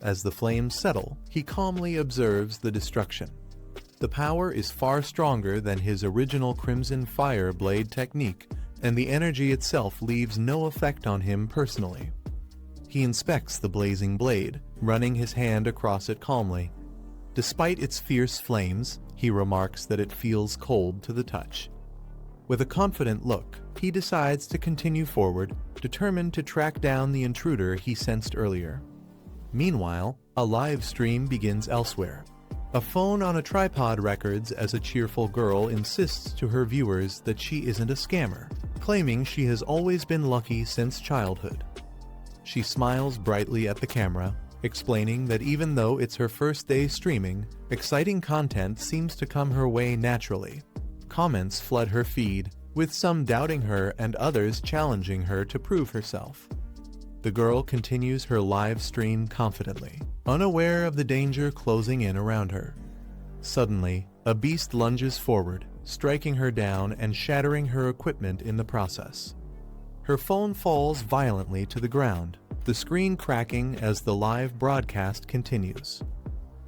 Speaker 1: As the flames settle, he calmly observes the destruction. The power is far stronger than his original crimson fire blade technique, and the energy itself leaves no effect on him personally. He inspects the blazing blade, running his hand across it calmly. Despite its fierce flames, he remarks that it feels cold to the touch. With a confident look, he decides to continue forward, determined to track down the intruder he sensed earlier. Meanwhile, a live stream begins elsewhere. A phone on a tripod records as a cheerful girl insists to her viewers that she isn't a scammer, claiming she has always been lucky since childhood. She smiles brightly at the camera, explaining that even though it's her first day streaming, exciting content seems to come her way naturally. Comments flood her feed, with some doubting her and others challenging her to prove herself. The girl continues her live stream confidently, unaware of the danger closing in around her. Suddenly, a beast lunges forward, striking her down and shattering her equipment in the process. Her phone falls violently to the ground, the screen cracking as the live broadcast continues.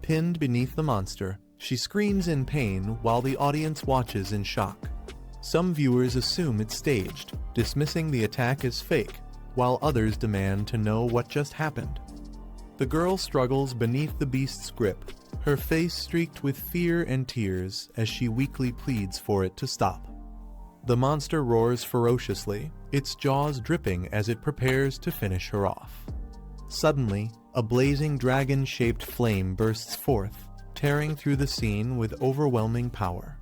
Speaker 1: Pinned beneath the monster, she screams in pain while the audience watches in shock. Some viewers assume it's staged, dismissing the attack as fake, while others demand to know what just happened. The girl struggles beneath the beast's grip, her face streaked with fear and tears as she weakly pleads for it to stop. The monster roars ferociously, its jaws dripping as it prepares to finish her off. Suddenly, a blazing dragon-shaped flame bursts forth, tearing through the scene with overwhelming power.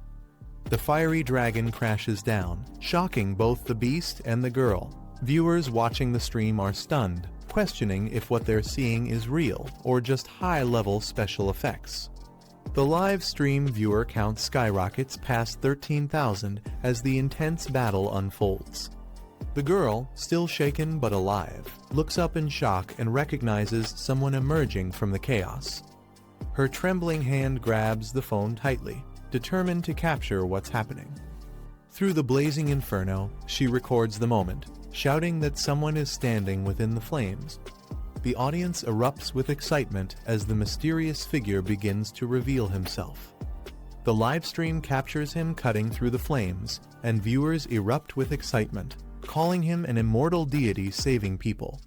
Speaker 1: The fiery dragon crashes down, shocking both the beast and the girl. Viewers watching the stream are stunned, questioning if what they're seeing is real or just high-level special effects. The live stream viewer count skyrockets past 13,000 as the intense battle unfolds. The girl, still shaken but alive, looks up in shock and recognizes someone emerging from the chaos. Her trembling hand grabs the phone tightly, determined to capture what's happening. Through the blazing inferno, she records the moment, shouting that someone is standing within the flames. The audience erupts with excitement as the mysterious figure begins to reveal himself. The livestream captures him cutting through the flames, and viewers erupt with excitement, calling him an immortal deity saving people.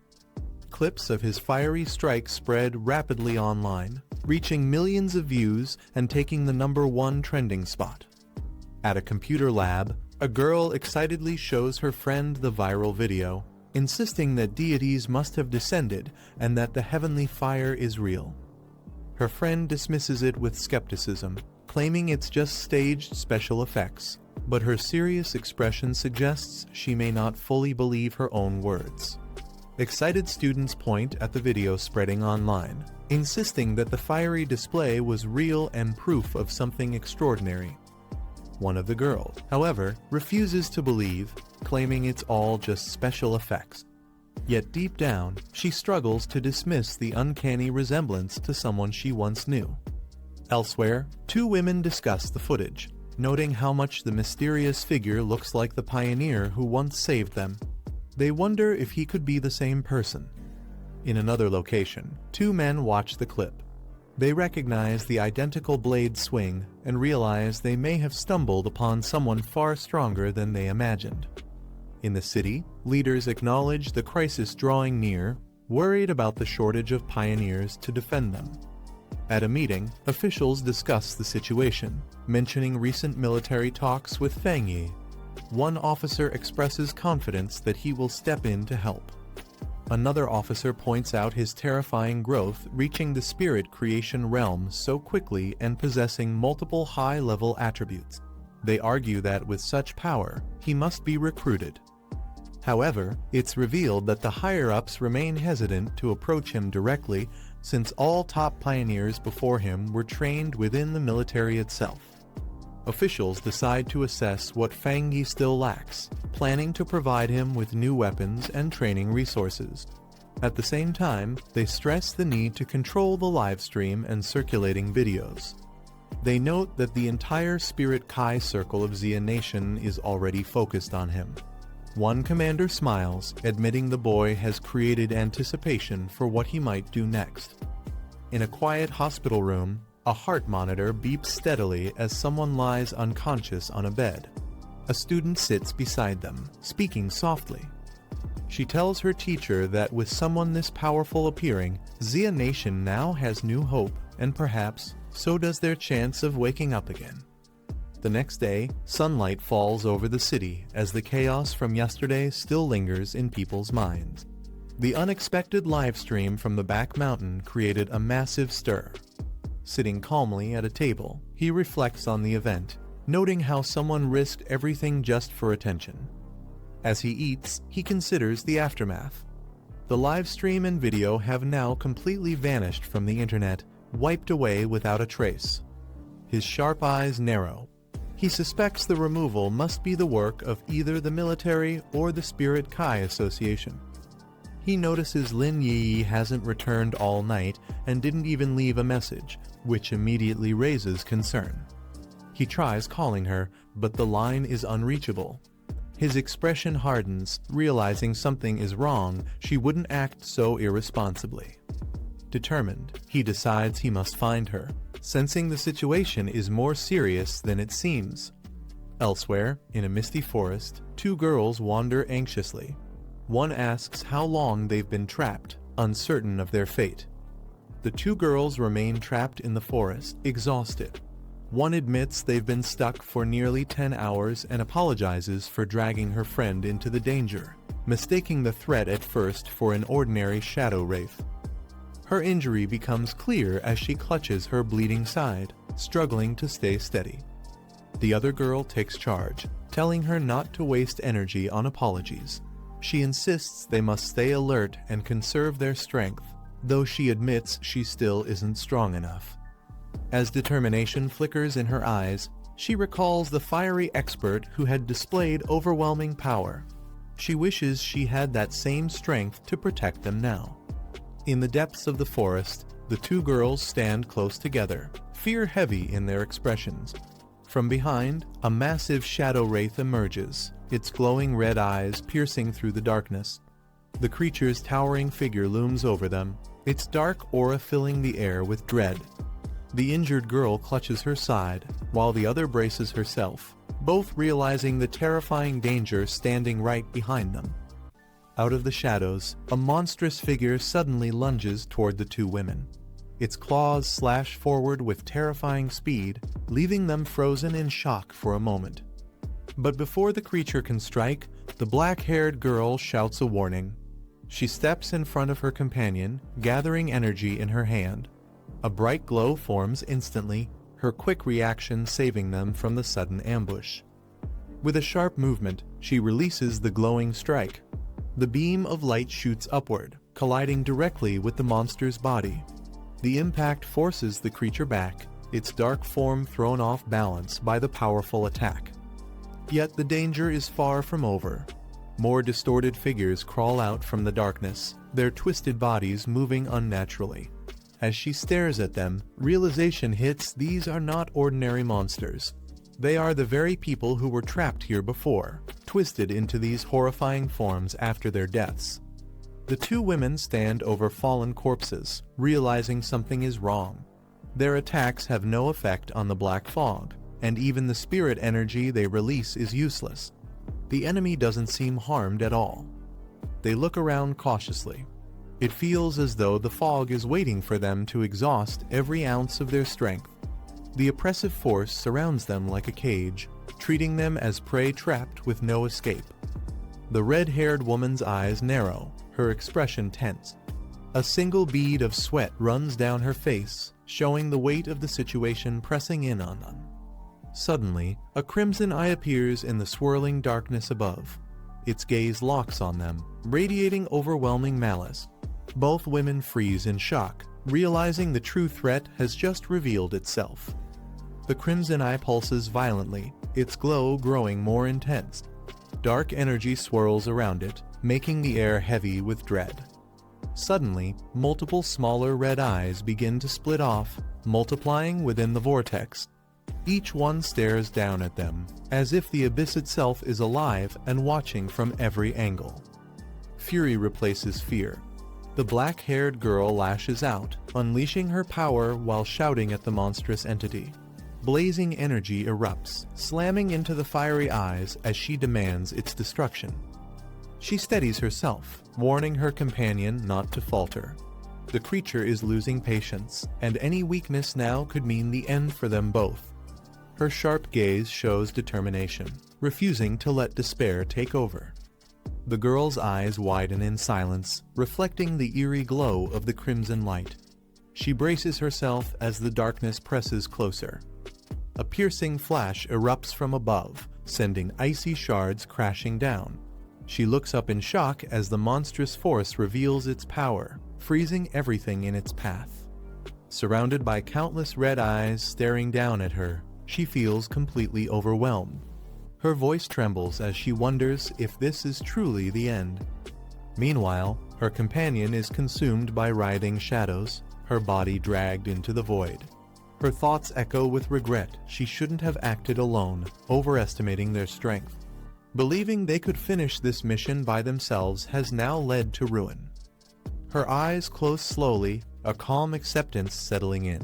Speaker 1: Clips of his fiery strikes spread rapidly online, reaching millions of views and taking the #1 trending spot. At a computer lab, a girl excitedly shows her friend the viral video, insisting that deities must have descended and that the heavenly fire is real. Her friend dismisses it with skepticism, claiming it's just staged special effects, but her serious expression suggests she may not fully believe her own words. Excited students point at the video spreading online, insisting that the fiery display was real and proof of something extraordinary. One of the girls, however, refuses to believe, claiming it's all just special effects. Yet deep down, she struggles to dismiss the uncanny resemblance to someone she once knew. Elsewhere, two women discuss the footage, noting how much the mysterious figure looks like the pioneer who once saved them. They wonder if he could be the same person. In another location, two men watch the clip. They recognize the identical blade swing and realize they may have stumbled upon someone far stronger than they imagined. In the city, leaders acknowledge the crisis drawing near, worried about the shortage of pioneers to defend them. At a meeting, officials discuss the situation, mentioning recent military talks with Feng Yi. One officer expresses confidence that he will step in to help. Another officer points out his terrifying growth, reaching the spirit creation realm so quickly and possessing multiple high-level attributes. They argue that with such power, he must be recruited. However, it's revealed that the higher-ups remain hesitant to approach him directly, since all top pioneers before him were trained within the military itself. Officials decide to assess what Feng Yi still lacks, planning to provide him with new weapons and training resources. At the same time, they stress the need to control the live stream and circulating videos. They note that the entire Spirit Kai circle of Xia Nation is already focused on him. One commander smiles, admitting the boy has created anticipation for what he might do next. In a quiet hospital room, a heart monitor beeps steadily as someone lies unconscious on a bed. A student sits beside them, speaking softly. She tells her teacher that with someone this powerful appearing, Xia Nation now has new hope, and perhaps so does their chance of waking up again. The next day, sunlight falls over the city as the chaos from yesterday still lingers in people's minds. The unexpected live stream from the back mountain created a massive stir. Sitting calmly at a table, he reflects on the event, noting how someone risked everything just for attention. As he eats, he considers the aftermath. The live stream and video have now completely vanished from the internet, wiped away without a trace. His sharp eyes narrow. He suspects the removal must be the work of either the military or the Spirit Kai Association. He notices Lin Yi hasn't returned all night and didn't even leave a message, which immediately raises concern. He tries calling her, but the line is unreachable. His expression hardens, realizing something is wrong, she wouldn't act so irresponsibly. Determined, he decides he must find her, sensing the situation is more serious than it seems. Elsewhere, in a misty forest, two girls wander anxiously. One asks how long they've been trapped, uncertain of their fate. The two girls remain trapped in the forest, exhausted. One admits they've been stuck for nearly 10 hours and apologizes for dragging her friend into the danger, mistaking the threat at first for an ordinary shadow wraith. Her injury becomes clear as she clutches her bleeding side, struggling to stay steady. The other girl takes charge, telling her not to waste energy on apologies. She insists they must stay alert and conserve their strength, though she admits she still isn't strong enough. As determination flickers in her eyes, she recalls the fiery expert who had displayed overwhelming power. She wishes she had that same strength to protect them now. In the depths of the forest, the two girls stand close together, fear heavy in their expressions. From behind, a massive shadow wraith emerges, its glowing red eyes piercing through the darkness. The creature's towering figure looms over them, its dark aura filling the air with dread. The injured girl clutches her side, while the other braces herself, both realizing the terrifying danger standing right behind them. Out of the shadows, a monstrous figure suddenly lunges toward the two women. Its claws slash forward with terrifying speed, leaving them frozen in shock for a moment. But before the creature can strike, the black-haired girl shouts a warning. She steps in front of her companion, gathering energy in her hand. A bright glow forms instantly, her quick reaction saving them from the sudden ambush. With a sharp movement, she releases the glowing strike. The beam of light shoots upward, colliding directly with the monster's body. The impact forces the creature back, its dark form thrown off balance by the powerful attack. Yet the danger is far from over. More distorted figures crawl out from the darkness, their twisted bodies moving unnaturally. As she stares at them, realization hits these are not ordinary monsters. They are the very people who were trapped here before, twisted into these horrifying forms after their deaths. The two women stand over fallen corpses, realizing something is wrong. Their attacks have no effect on the black fog, and even the spirit energy they release is useless. The enemy doesn't seem harmed at all. They look around cautiously. It feels as though the fog is waiting for them to exhaust every ounce of their strength. The oppressive force surrounds them like a cage, treating them as prey trapped with no escape. The red-haired woman's eyes narrow, her expression tense. A single bead of sweat runs down her face, showing the weight of the situation pressing in on them. Suddenly, a crimson eye appears in the swirling darkness above. Its gaze locks on them, radiating overwhelming malice. Both women freeze in shock, realizing the true threat has just revealed itself. The crimson eye pulses violently, its glow growing more intense. Dark energy swirls around it, making the air heavy with dread. Suddenly, multiple smaller red eyes begin to split off, multiplying within the vortex. Each one stares down at them, as if the abyss itself is alive and watching from every angle. Fury replaces fear. The black-haired girl lashes out, unleashing her power while shouting at the monstrous entity. Blazing energy erupts, slamming into the fiery eyes as she demands its destruction. She steadies herself, warning her companion not to falter. The creature is losing patience, and any weakness now could mean the end for them both. Her sharp gaze shows determination, refusing to let despair take over. The girl's eyes widen in silence, reflecting the eerie glow of the crimson light. She braces herself as the darkness presses closer. A piercing flash erupts from above, sending icy shards crashing down. She looks up in shock as the monstrous force reveals its power, freezing everything in its path. Surrounded by countless red eyes staring down at her, she feels completely overwhelmed. Her voice trembles as she wonders if this is truly the end. Meanwhile, her companion is consumed by writhing shadows, her body dragged into the void. Her thoughts echo with regret she shouldn't have acted alone, overestimating their strength. Believing they could finish this mission by themselves has now led to ruin. Her eyes close slowly, a calm acceptance settling in.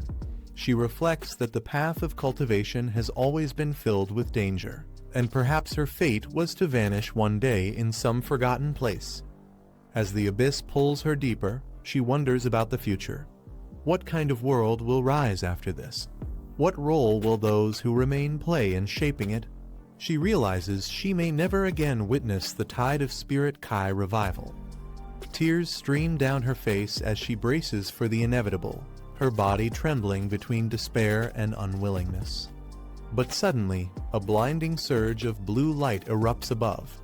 Speaker 1: She reflects that the path of cultivation has always been filled with danger, and perhaps her fate was to vanish one day in some forgotten place. As the abyss pulls her deeper, she wonders about the future. What kind of world will rise after this? What role will those who remain play in shaping it? She realizes she may never again witness the tide of Spirit Kai revival. Tears stream down her face as she braces for the inevitable, her body trembling between despair and unwillingness. But suddenly, a blinding surge of blue light erupts above.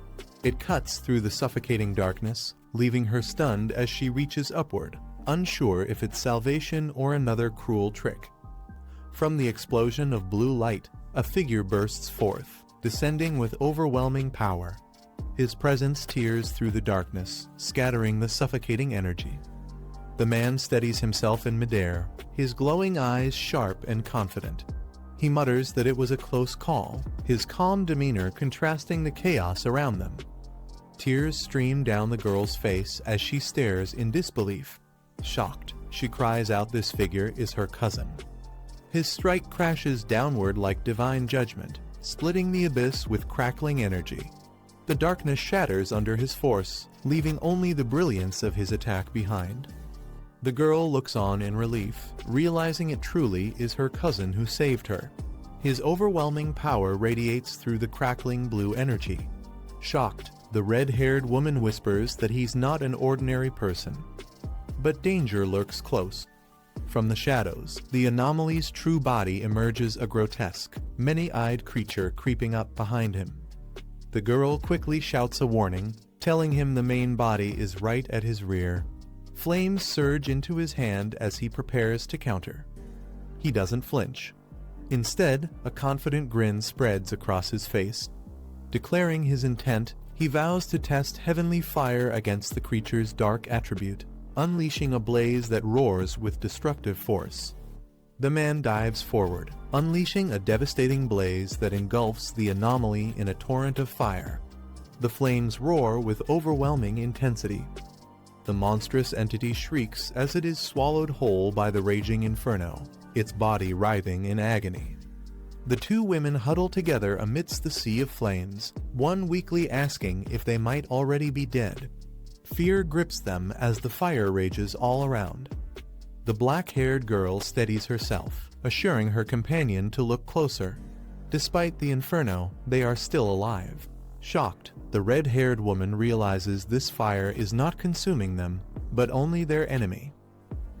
Speaker 1: It cuts through the suffocating darkness, leaving her stunned as she reaches upward, unsure if it's salvation or another cruel trick. From the explosion of blue light, a figure bursts forth, descending with overwhelming power. His presence tears through the darkness, scattering the suffocating energy. The man steadies himself in midair, his glowing eyes sharp and confident. He mutters that it was a close call, his calm demeanor contrasting the chaos around them. Tears stream down the girl's face as she stares in disbelief. Shocked, she cries out this figure is her cousin. His strike crashes downward like divine judgment, splitting the abyss with crackling energy. The darkness shatters under his force, leaving only the brilliance of his attack behind. The girl looks on in relief, realizing it truly is her cousin who saved her. His overwhelming power radiates through the crackling blue energy. Shocked, the red-haired woman whispers that he's not an ordinary person. But danger lurks close. From the shadows, the anomaly's true body emerges a grotesque, many-eyed creature creeping up behind him. The girl quickly shouts a warning, telling him the main body is right at his rear. Flames surge into his hand as he prepares to counter. He doesn't flinch. Instead, a confident grin spreads across his face. Declaring his intent, he vows to test heavenly fire against the creature's dark attribute, unleashing a blaze that roars with destructive force. The man dives forward, unleashing a devastating blaze that engulfs the anomaly in a torrent of fire. The flames roar with overwhelming intensity. The monstrous entity shrieks as it is swallowed whole by the raging inferno, its body writhing in agony. The two women huddle together amidst the sea of flames, one weakly asking if they might already be dead. Fear grips them as the fire rages all around. The black-haired girl steadies herself, assuring her companion to look closer. Despite the inferno, they are still alive. Shocked, the red-haired woman realizes this fire is not consuming them, but only their enemy.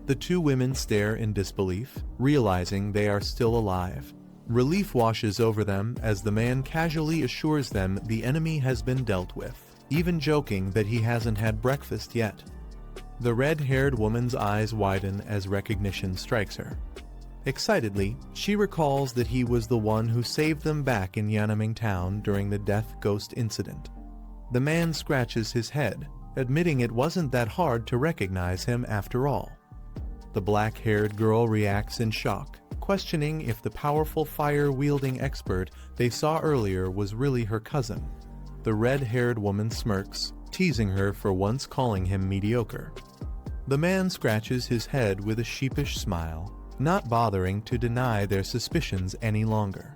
Speaker 1: The two women stare in disbelief, realizing they are still alive. Relief washes over them as the man casually assures them the enemy has been dealt with, even joking that he hasn't had breakfast yet. The red-haired woman's eyes widen as recognition strikes her. Excitedly, she recalls that he was the one who saved them back in Yanaming Town during the Death Ghost incident. The man scratches his head, admitting it wasn't that hard to recognize him after all. The black-haired girl reacts in shock, questioning if the powerful fire-wielding expert they saw earlier was really her cousin. The red-haired woman smirks, teasing her for once calling him mediocre. The man scratches his head with a sheepish smile, not bothering to deny their suspicions any longer.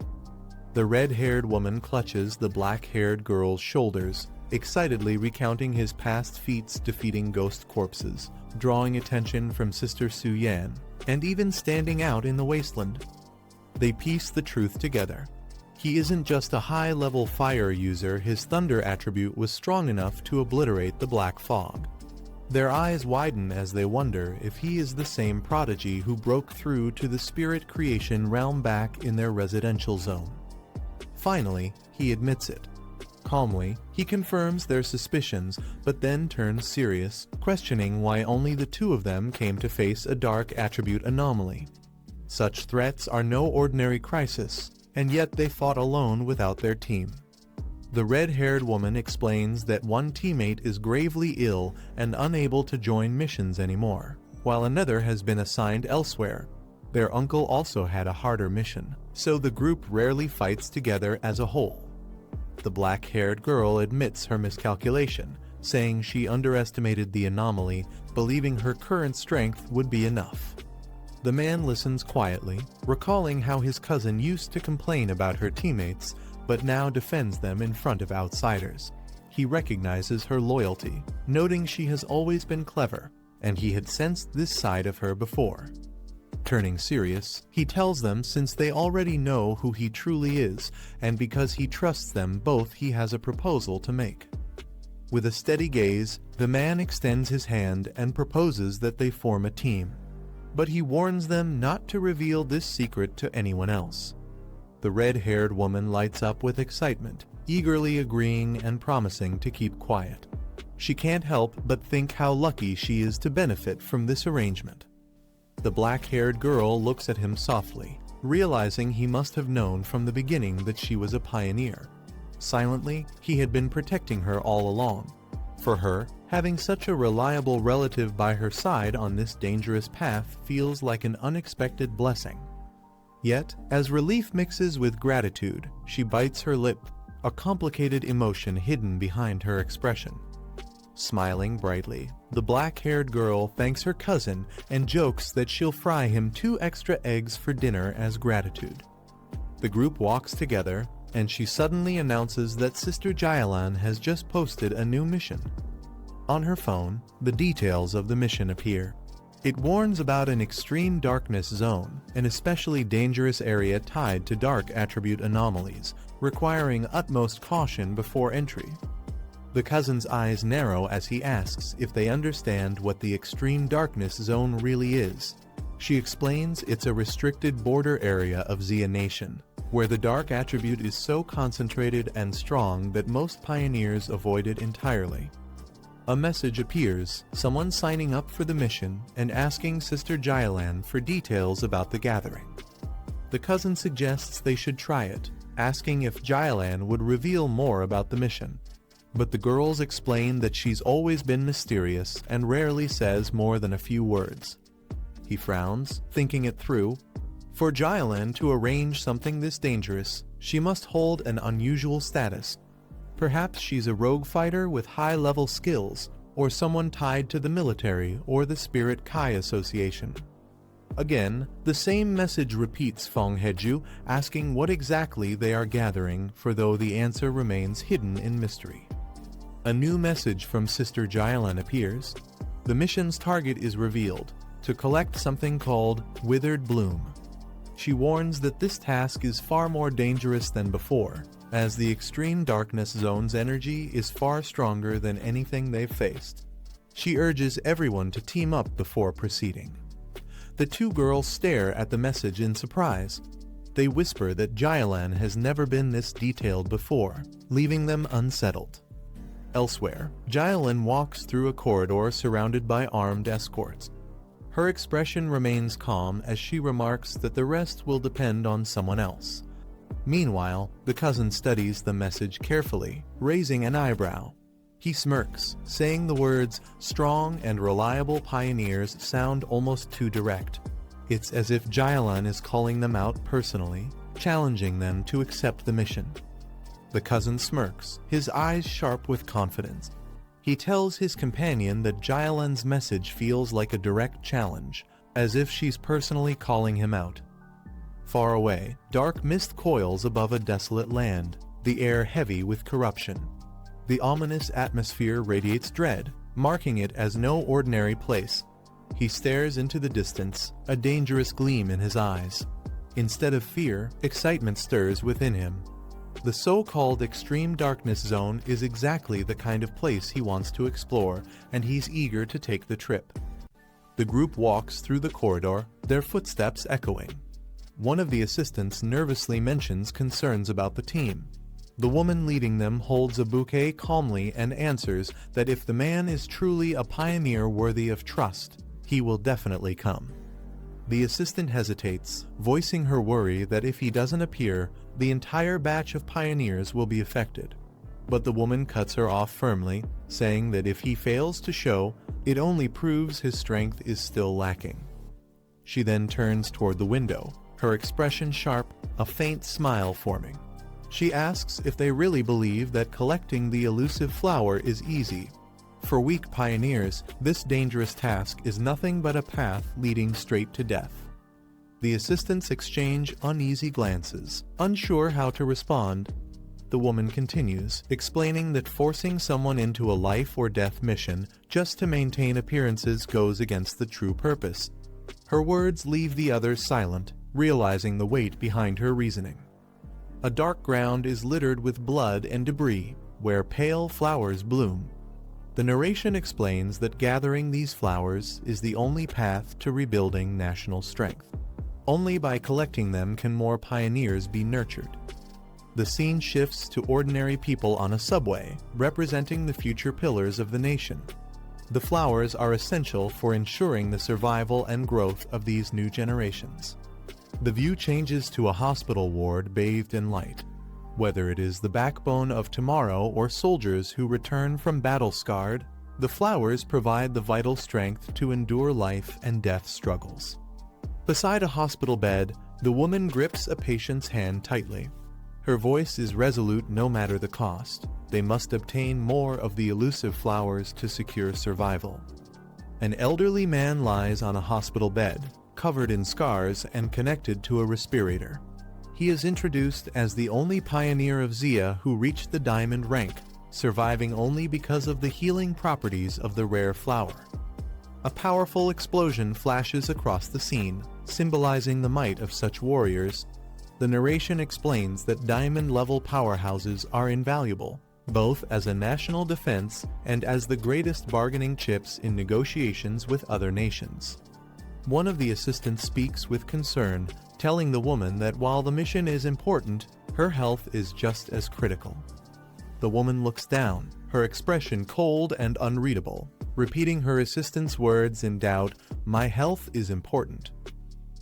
Speaker 1: The red-haired woman clutches the black-haired girl's shoulders, excitedly recounting his past feats defeating ghost corpses, drawing attention from Sister Su Yan, and even standing out in the wasteland. They piece the truth together. He isn't just a high-level fire user, his thunder attribute was strong enough to obliterate the black fog. Their eyes widen as they wonder if he is the same prodigy who broke through to the spirit creation realm back in their residential zone. Finally, he admits it. Calmly, he confirms their suspicions, but then turns serious, questioning why only the two of them came to face a dark attribute anomaly. Such threats are no ordinary crisis, and yet they fought alone without their team. The red-haired woman explains that one teammate is gravely ill and unable to join missions anymore, while another has been assigned elsewhere. Their uncle also had a harder mission, so the group rarely fights together as a whole. The black-haired girl admits her miscalculation, saying she underestimated the anomaly, believing her current strength would be enough. The man listens quietly, recalling how his cousin used to complain about her teammates, but now defends them in front of outsiders. He recognizes her loyalty, noting she has always been clever, and he had sensed this side of her before. Turning serious, he tells them since they already know who he truly is, and because he trusts them both, he has a proposal to make. With a steady gaze, the man extends his hand and proposes that they form a team. But he warns them not to reveal this secret to anyone else. The red-haired woman lights up with excitement, eagerly agreeing and promising to keep quiet. She can't help but think how lucky she is to benefit from this arrangement. The black-haired girl looks at him softly, realizing he must have known from the beginning that she was a pioneer. Silently, he had been protecting her all along. For her, having such a reliable relative by her side on this dangerous path feels like an unexpected blessing. Yet, as relief mixes with gratitude, she bites her lip, a complicated emotion hidden behind her expression. Smiling brightly, the black-haired girl thanks her cousin and jokes that she'll fry him 2 extra eggs for dinner as gratitude. The group walks together, and she suddenly announces that Sister Jailan has just posted a new mission. On her phone, the details of the mission appear. It warns about an extreme darkness zone, an especially dangerous area tied to dark attribute anomalies, requiring utmost caution before entry. The cousin's eyes narrow as he asks if they understand what the extreme darkness zone really is. She explains it's a restricted border area of Xia Nation, where the dark attribute is so concentrated and strong that most pioneers avoid it entirely. A message appears, someone signing up for the mission and asking Sister Jailan for details about the gathering. The cousin suggests they should try it, asking if Jailan would reveal more about the mission. But the girls explain that she's always been mysterious and rarely says more than a few words. He frowns, thinking it through. For Jailan to arrange something this dangerous, she must hold an unusual status. Perhaps she's a rogue fighter with high-level skills, or someone tied to the military or the Spirit Kai Association. Again, the same message repeats Fong Heju, asking what exactly they are gathering, for though the answer remains hidden in mystery. A new message from Sister Jailan appears. The mission's target is revealed, to collect something called Withered Bloom. She warns that this task is far more dangerous than before, as the extreme darkness zone's energy is far stronger than anything they've faced. She urges everyone to team up before proceeding. The two girls stare at the message in surprise. They whisper that Jailan has never been this detailed before, leaving them unsettled. Elsewhere, Jailan walks through a corridor surrounded by armed escorts. Her expression remains calm as she remarks that the rest will depend on someone else. Meanwhile, the cousin studies the message carefully, raising an eyebrow. He smirks, saying the words, "strong and reliable pioneers" sound almost too direct. It's as if Jailan is calling them out personally, challenging them to accept the mission. The cousin smirks, his eyes sharp with confidence. He tells his companion that Jailan's message feels like a direct challenge, as if she's personally calling him out. Far away, dark mist coils above a desolate land, the air heavy with corruption. The ominous atmosphere radiates dread, marking it as no ordinary place. He stares into the distance, a dangerous gleam in his eyes. Instead of fear, excitement stirs within him. The so-called extreme darkness zone is exactly the kind of place he wants to explore, and he's eager to take the trip. The group walks through the corridor, their footsteps echoing. One of the assistants nervously mentions concerns about the team. The woman leading them holds a bouquet calmly and answers that if the man is truly a pioneer worthy of trust, he will definitely come. The assistant hesitates, voicing her worry that if he doesn't appear, the entire batch of pioneers will be affected. But the woman cuts her off firmly, saying that if he fails to show, it only proves his strength is still lacking. She then turns toward the window, her expression sharp, a faint smile forming. She asks if they really believe that collecting the elusive flower is easy. For weak pioneers, this dangerous task is nothing but a path leading straight to death. The assistants exchange uneasy glances, unsure how to respond. The woman continues, explaining that forcing someone into a life or death mission just to maintain appearances goes against the true purpose. Her words leave the others silent, realizing the weight behind her reasoning. A dark ground is littered with blood and debris, where pale flowers bloom. The narration explains that gathering these flowers is the only path to rebuilding national strength. Only by collecting them can more pioneers be nurtured. The scene shifts to ordinary people on a subway, representing the future pillars of the nation. The flowers are essential for ensuring the survival and growth of these new generations. The view changes to a hospital ward bathed in light. Whether it is the backbone of tomorrow or soldiers who return from battle scarred, the flowers provide the vital strength to endure life and death struggles. Beside a hospital bed, the woman grips a patient's hand tightly. Her voice is resolute no matter the cost. They must obtain more of the elusive flowers to secure survival. An elderly man lies on a hospital bed, covered in scars and connected to a respirator. He is introduced as the only pioneer of Xia who reached the diamond rank, surviving only because of the healing properties of the rare flower. A powerful explosion flashes across the scene, symbolizing the might of such warriors. The narration explains that diamond-level powerhouses are invaluable, both as a national defense and as the greatest bargaining chips in negotiations with other nations. One of the assistants speaks with concern, telling the woman that while the mission is important, her health is just as critical. The woman looks down, her expression cold and unreadable, repeating her assistant's words in doubt, "My health is important."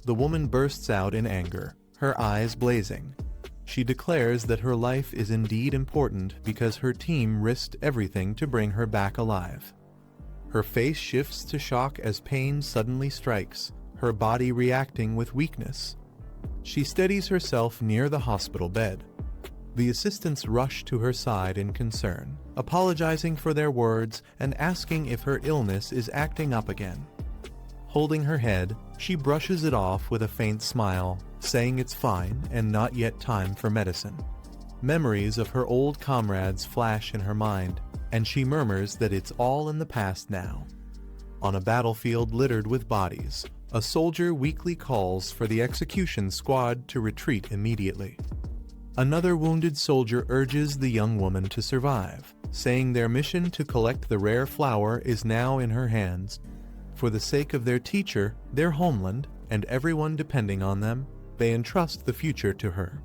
Speaker 1: The woman bursts out in anger, her eyes blazing. She declares that her life is indeed important because her team risked everything to bring her back alive. Her face shifts to shock as pain suddenly strikes, her body reacting with weakness. She steadies herself near the hospital bed. The assistants rush to her side in concern, apologizing for their words and asking if her illness is acting up again. Holding her head, she brushes it off with a faint smile, saying it's fine and not yet time for medicine. Memories of her old comrades flash in her mind, and she murmurs that it's all in the past now. On a battlefield littered with bodies, a soldier weakly calls for the execution squad to retreat immediately. Another wounded soldier urges the young woman to survive, saying their mission to collect the rare flower is now in her hands. For the sake of their teacher, their homeland, and everyone depending on them, they entrust the future to her.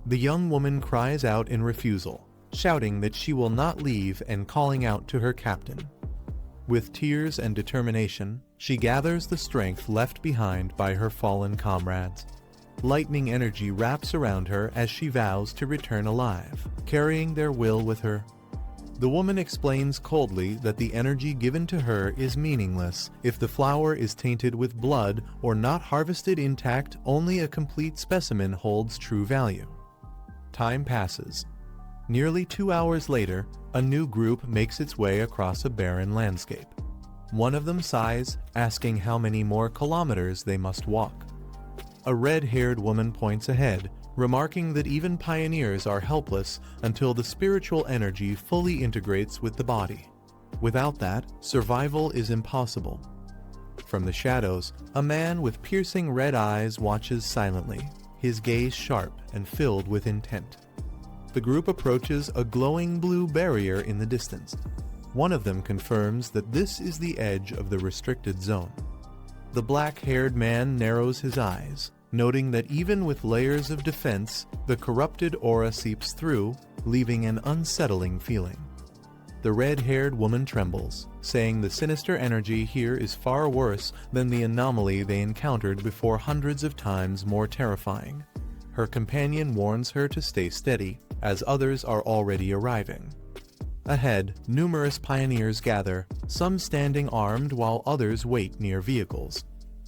Speaker 1: The young woman cries out in refusal, shouting that she will not leave and calling out to her captain. With tears and determination, she gathers the strength left behind by her fallen comrades. Lightning energy wraps around her as she vows to return alive, carrying their will with her. The woman explains coldly that the energy given to her is meaningless if the flower is tainted with blood or not harvested intact. Only a complete specimen holds true value. Time passes. Nearly 2 hours later, a new group makes its way across a barren landscape. One of them sighs, asking how many more kilometers they must walk. A red-haired woman points ahead, remarking that even pioneers are helpless until the spiritual energy fully integrates with the body. Without that, survival is impossible. From the shadows, a man with piercing red eyes watches silently, his gaze sharp and filled with intent. The group approaches a glowing blue barrier in the distance. One of them confirms that this is the edge of the restricted zone. The black-haired man narrows his eyes, noting that even with layers of defense, the corrupted aura seeps through, leaving an unsettling feeling. The red-haired woman trembles, saying the sinister energy here is far worse than the anomaly they encountered before, hundreds of times more terrifying. Her companion warns her to stay steady, as others are already arriving. Ahead, numerous pioneers gather, some standing armed while others wait near vehicles.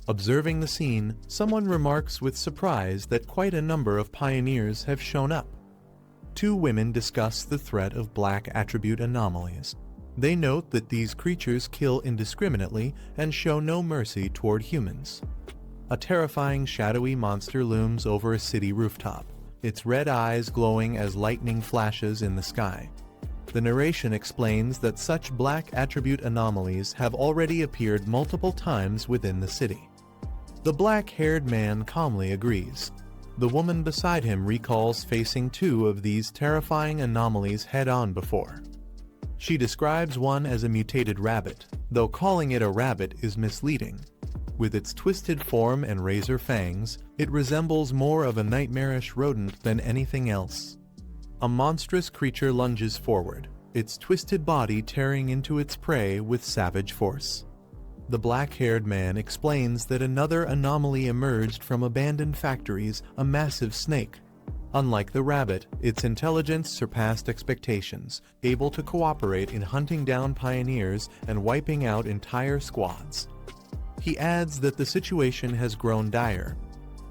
Speaker 1: Observing the scene, someone remarks with surprise that quite a number of pioneers have shown up. Two women discuss the threat of black attribute anomalies. They note that these creatures kill indiscriminately and show no mercy toward humans. A terrifying shadowy monster looms over a city rooftop, its red eyes glowing as lightning flashes in the sky. The narration explains that such black attribute anomalies have already appeared multiple times within the city. The black-haired man calmly agrees. The woman beside him recalls facing two of these terrifying anomalies head-on before. She describes one as a mutated rabbit, though calling it a rabbit is misleading. With its twisted form and razor fangs, it resembles more of a nightmarish rodent than anything else. A monstrous creature lunges forward, its twisted body tearing into its prey with savage force. The black-haired man explains that another anomaly emerged from abandoned factories, a massive snake. Unlike the rabbit, its intelligence surpassed expectations, able to cooperate in hunting down pioneers and wiping out entire squads. He adds that the situation has grown dire.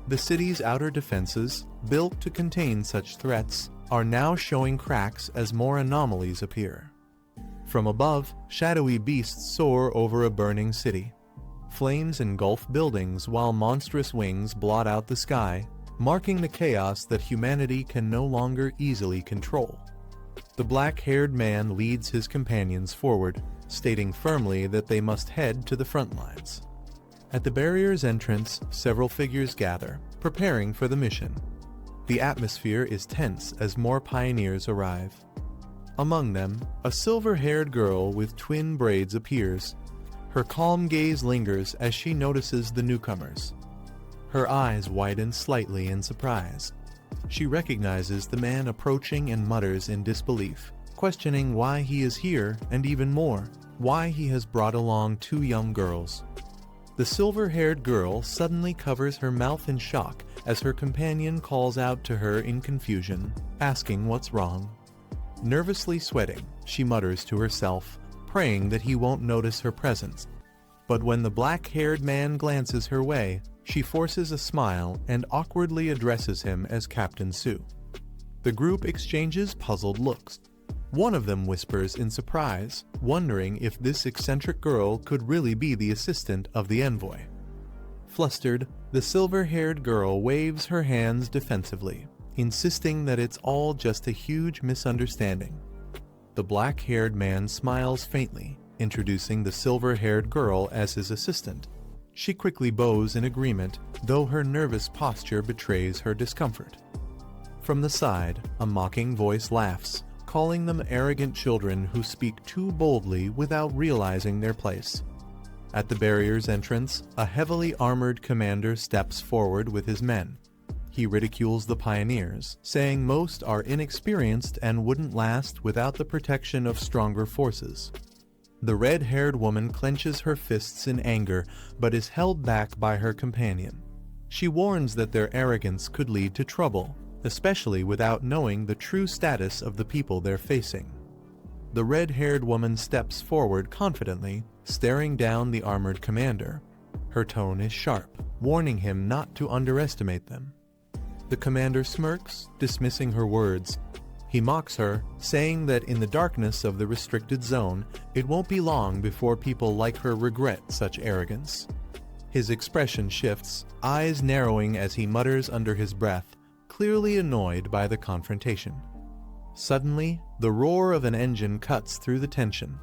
Speaker 1: The city's outer defenses, built to contain such threats, are now showing cracks as more anomalies appear. From above, shadowy beasts soar over a burning city. Flames engulf buildings while monstrous wings blot out the sky, marking the chaos that humanity can no longer easily control. The black-haired man leads his companions forward, stating firmly that they must head to the front lines. At the barrier's entrance, several figures gather, preparing for the mission. The atmosphere is tense as more pioneers arrive. Among them, a silver-haired girl with twin braids appears. Her calm gaze lingers as she notices the newcomers. Her eyes widen slightly in surprise. She recognizes the man approaching and mutters in disbelief, questioning why he is here and even more, why he has brought along two young girls. The silver-haired girl suddenly covers her mouth in shock as her companion calls out to her in confusion, asking what's wrong. Nervously sweating, she mutters to herself, praying that he won't notice her presence. But when the black-haired man glances her way, she forces a smile and awkwardly addresses him as Captain Sue. The group exchanges puzzled looks. One of them whispers in surprise, wondering if this eccentric girl could really be the assistant of the envoy. Flustered, the silver-haired girl waves her hands defensively, insisting that it's all just a huge misunderstanding. The black-haired man smiles faintly, introducing the silver-haired girl as his assistant. She quickly bows in agreement, though her nervous posture betrays her discomfort. From the side, a mocking voice laughs, calling them arrogant children who speak too boldly without realizing their place. At the barrier's entrance, a heavily armored commander steps forward with his men. He ridicules the pioneers, saying most are inexperienced and wouldn't last without the protection of stronger forces. The red-haired woman clenches her fists in anger, but is held back by her companion. She warns that their arrogance could lead to trouble, especially without knowing the true status of the people they're facing. The red-haired woman steps forward confidently, staring down the armored commander. Her tone is sharp, warning him not to underestimate them. The commander smirks, dismissing her words. He mocks her, saying that in the darkness of the restricted zone, it won't be long before people like her regret such arrogance. His expression shifts, eyes narrowing as he mutters under his breath, clearly annoyed by the confrontation. Suddenly, the roar of an engine cuts through the tension.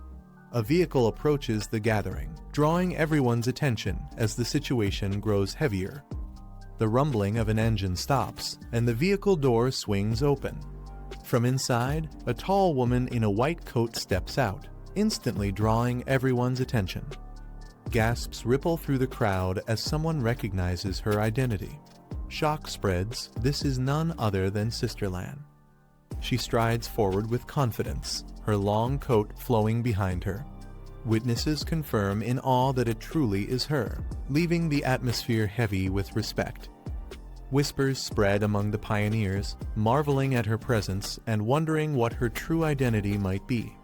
Speaker 1: A vehicle approaches the gathering, drawing everyone's attention as the situation grows heavier. The rumbling of an engine stops, and the vehicle door swings open. From inside, a tall woman in a white coat steps out, instantly drawing everyone's attention. Gasps ripple through the crowd as someone recognizes her identity. Shock spreads, this is none other than Sister Lan. She strides forward with confidence, her long coat flowing behind her. Witnesses confirm in awe that it truly is her, leaving the atmosphere heavy with respect. Whispers spread among the pioneers, marveling at her presence and wondering what her true identity might be.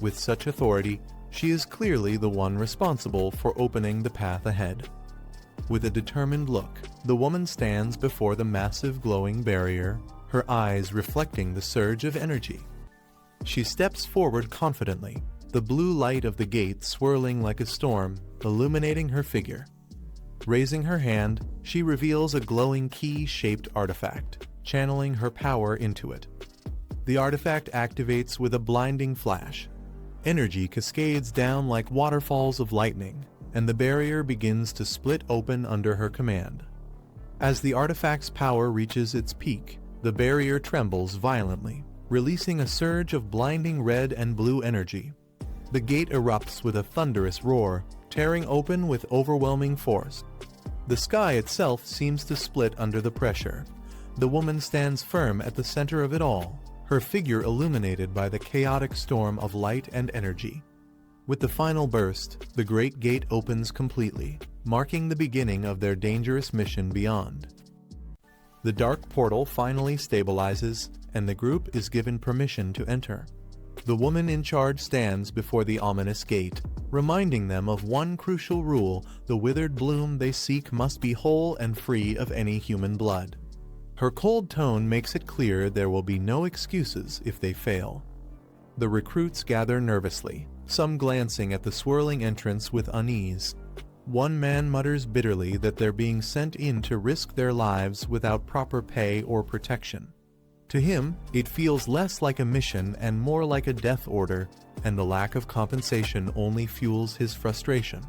Speaker 1: With such authority, she is clearly the one responsible for opening the path ahead. With a determined look, the woman stands before the massive glowing barrier, her eyes reflecting the surge of energy. She steps forward confidently, the blue light of the gate swirling like a storm, illuminating her figure. Raising her hand, she reveals a glowing key-shaped artifact, channeling her power into it. The artifact activates with a blinding flash. Energy cascades down like waterfalls of lightning, and the barrier begins to split open under her command. As the artifact's power reaches its peak, the barrier trembles violently, releasing a surge of blinding red and blue energy. The gate erupts with a thunderous roar, tearing open with overwhelming force. The sky itself seems to split under the pressure. The woman stands firm at the center of it all, her figure illuminated by the chaotic storm of light and energy. With the final burst, the great gate opens completely, marking the beginning of their dangerous mission beyond. The dark portal finally stabilizes, and the group is given permission to enter. The woman in charge stands before the ominous gate, reminding them of one crucial rule: the withered bloom they seek must be whole and free of any human blood. Her cold tone makes it clear there will be no excuses if they fail. The recruits gather nervously, some glancing at the swirling entrance with unease. One man mutters bitterly that they're being sent in to risk their lives without proper pay or protection. To him, it feels less like a mission and more like a death order, and the lack of compensation only fuels his frustration.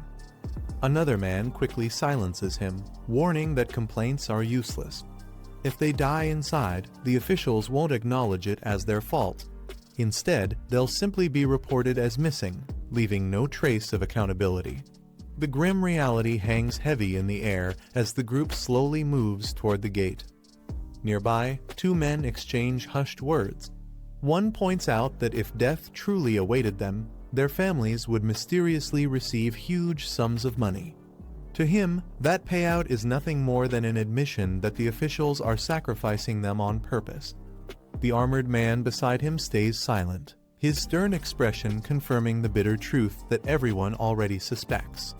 Speaker 1: Another man quickly silences him, warning that complaints are useless. If they die inside, the officials won't acknowledge it as their fault. Instead, they'll simply be reported as missing, leaving no trace of accountability. The grim reality hangs heavy in the air as the group slowly moves toward the gate. Nearby, two men exchange hushed words. One points out that if death truly awaited them, their families would mysteriously receive huge sums of money. To him, that payout is nothing more than an admission that the officials are sacrificing them on purpose. The armored man beside him stays silent, his stern expression confirming the bitter truth that everyone already suspects.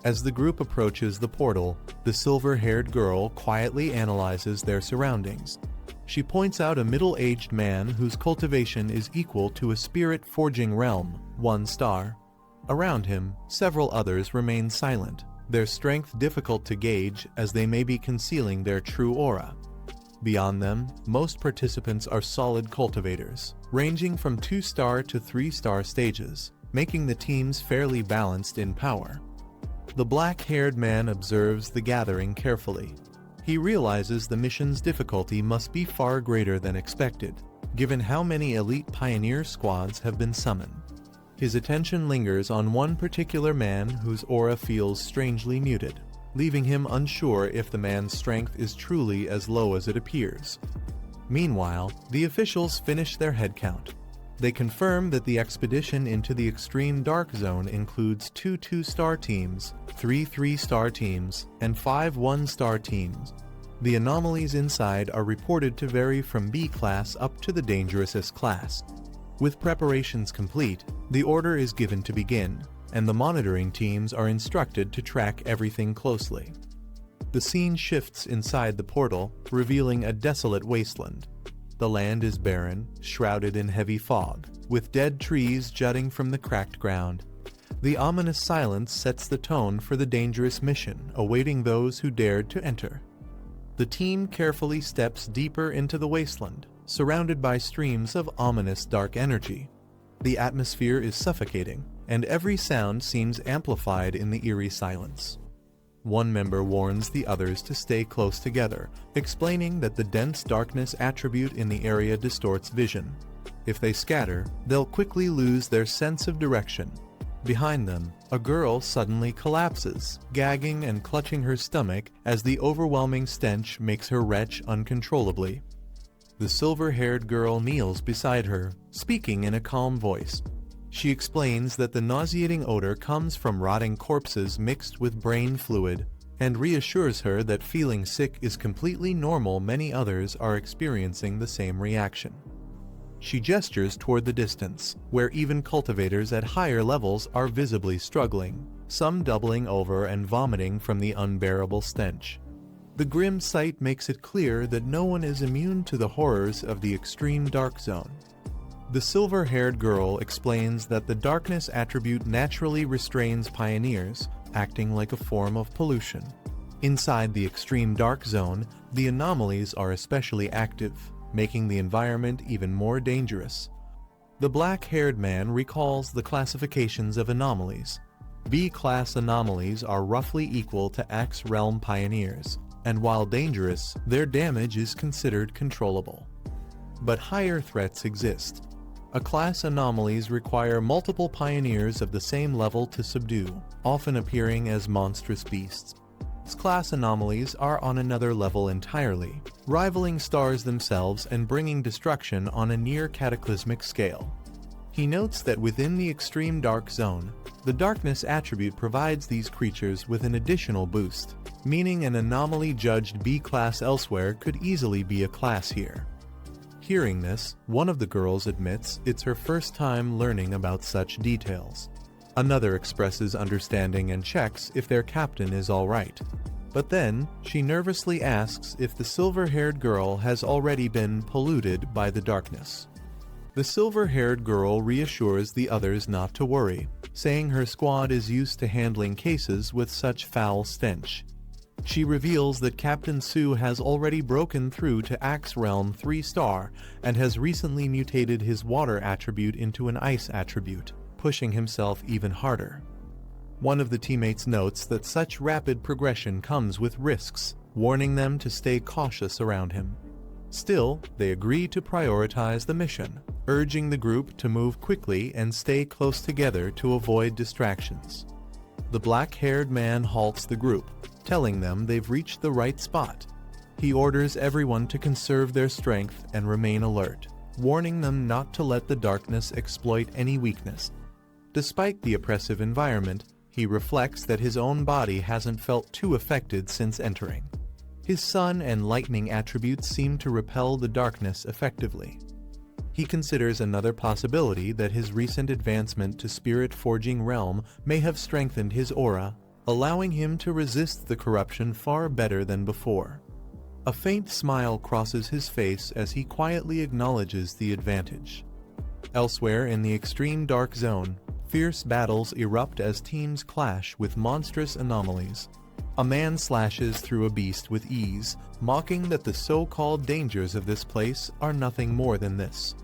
Speaker 1: As the group approaches the portal, the silver-haired girl quietly analyzes their surroundings. She points out a middle-aged man whose cultivation is equal to a spirit-forging realm, 1 star. Around him, several others remain silent, their strength difficult to gauge as they may be concealing their true aura. Beyond them, most participants are solid cultivators, ranging from 2-star to 3-star stages, making the teams fairly balanced in power. The black-haired man observes the gathering carefully. He realizes the mission's difficulty must be far greater than expected, given how many elite pioneer squads have been summoned. His attention lingers on one particular man whose aura feels strangely muted, leaving him unsure if the man's strength is truly as low as it appears. Meanwhile, the officials finish their head count. They confirm that the expedition into the extreme dark zone includes 2 2-star teams, 3 3-star teams, and 5 1-star teams. The anomalies inside are reported to vary from B class up to the dangerousest class. With preparations complete, the order is given to begin, and the monitoring teams are instructed to track everything closely. The scene shifts inside the portal, revealing a desolate wasteland. The land is barren, shrouded in heavy fog, with dead trees jutting from the cracked ground. The ominous silence sets the tone for the dangerous mission awaiting those who dared to enter. The team carefully steps deeper into the wasteland, surrounded by streams of ominous dark energy. The atmosphere is suffocating, and every sound seems amplified in the eerie silence. One member warns the others to stay close together, explaining that the dense darkness attribute in the area distorts vision. If they scatter, they'll quickly lose their sense of direction. Behind them, a girl suddenly collapses, gagging and clutching her stomach as the overwhelming stench makes her retch uncontrollably. The silver-haired girl kneels beside her, speaking in a calm voice. She explains that the nauseating odor comes from rotting corpses mixed with brain fluid, and reassures her that feeling sick is completely normal. Many others are experiencing the same reaction. She gestures toward the distance, where even cultivators at higher levels are visibly struggling, some doubling over and vomiting from the unbearable stench. The grim sight makes it clear that no one is immune to the horrors of the extreme dark zone. The silver-haired girl explains that the darkness attribute naturally restrains pioneers, acting like a form of pollution. Inside the extreme dark zone, the anomalies are especially active, making the environment even more dangerous. The black-haired man recalls the classifications of anomalies. B-class anomalies are roughly equal to X realm pioneers, and while dangerous, their damage is considered controllable. But higher threats exist. A-class anomalies require multiple pioneers of the same level to subdue, often appearing as monstrous beasts. S-class anomalies are on another level entirely, rivaling stars themselves and bringing destruction on a near cataclysmic scale. He notes that within the extreme dark zone, the darkness attribute provides these creatures with an additional boost, meaning an anomaly judged B-class elsewhere could easily be a class here. Hearing this, one of the girls admits it's her first time learning about such details. Another expresses understanding and checks if their captain is all right. But then, she nervously asks if the silver-haired girl has already been polluted by the darkness. The silver-haired girl reassures the others not to worry, saying her squad is used to handling cases with such foul stench. She reveals that Captain Su has already broken through to Axe Realm 3-star and has recently mutated his water attribute into an ice attribute, pushing himself even harder. One of the teammates notes that such rapid progression comes with risks, warning them to stay cautious around him. Still, they agree to prioritize the mission, urging the group to move quickly and stay close together to avoid distractions. The black-haired man halts the group, telling them they've reached the right spot. He orders everyone to conserve their strength and remain alert, warning them not to let the darkness exploit any weakness. Despite the oppressive environment, he reflects that his own body hasn't felt too affected since entering. His sun and lightning attributes seem to repel the darkness effectively. He considers another possibility that his recent advancement to Spirit Forging Realm may have strengthened his aura, allowing him to resist the corruption far better than before. A faint smile crosses his face as he quietly acknowledges the advantage. Elsewhere in the extreme dark zone, fierce battles erupt as teams clash with monstrous anomalies. A man slashes through a beast with ease, mocking that the so-called dangers of this place are nothing more than this.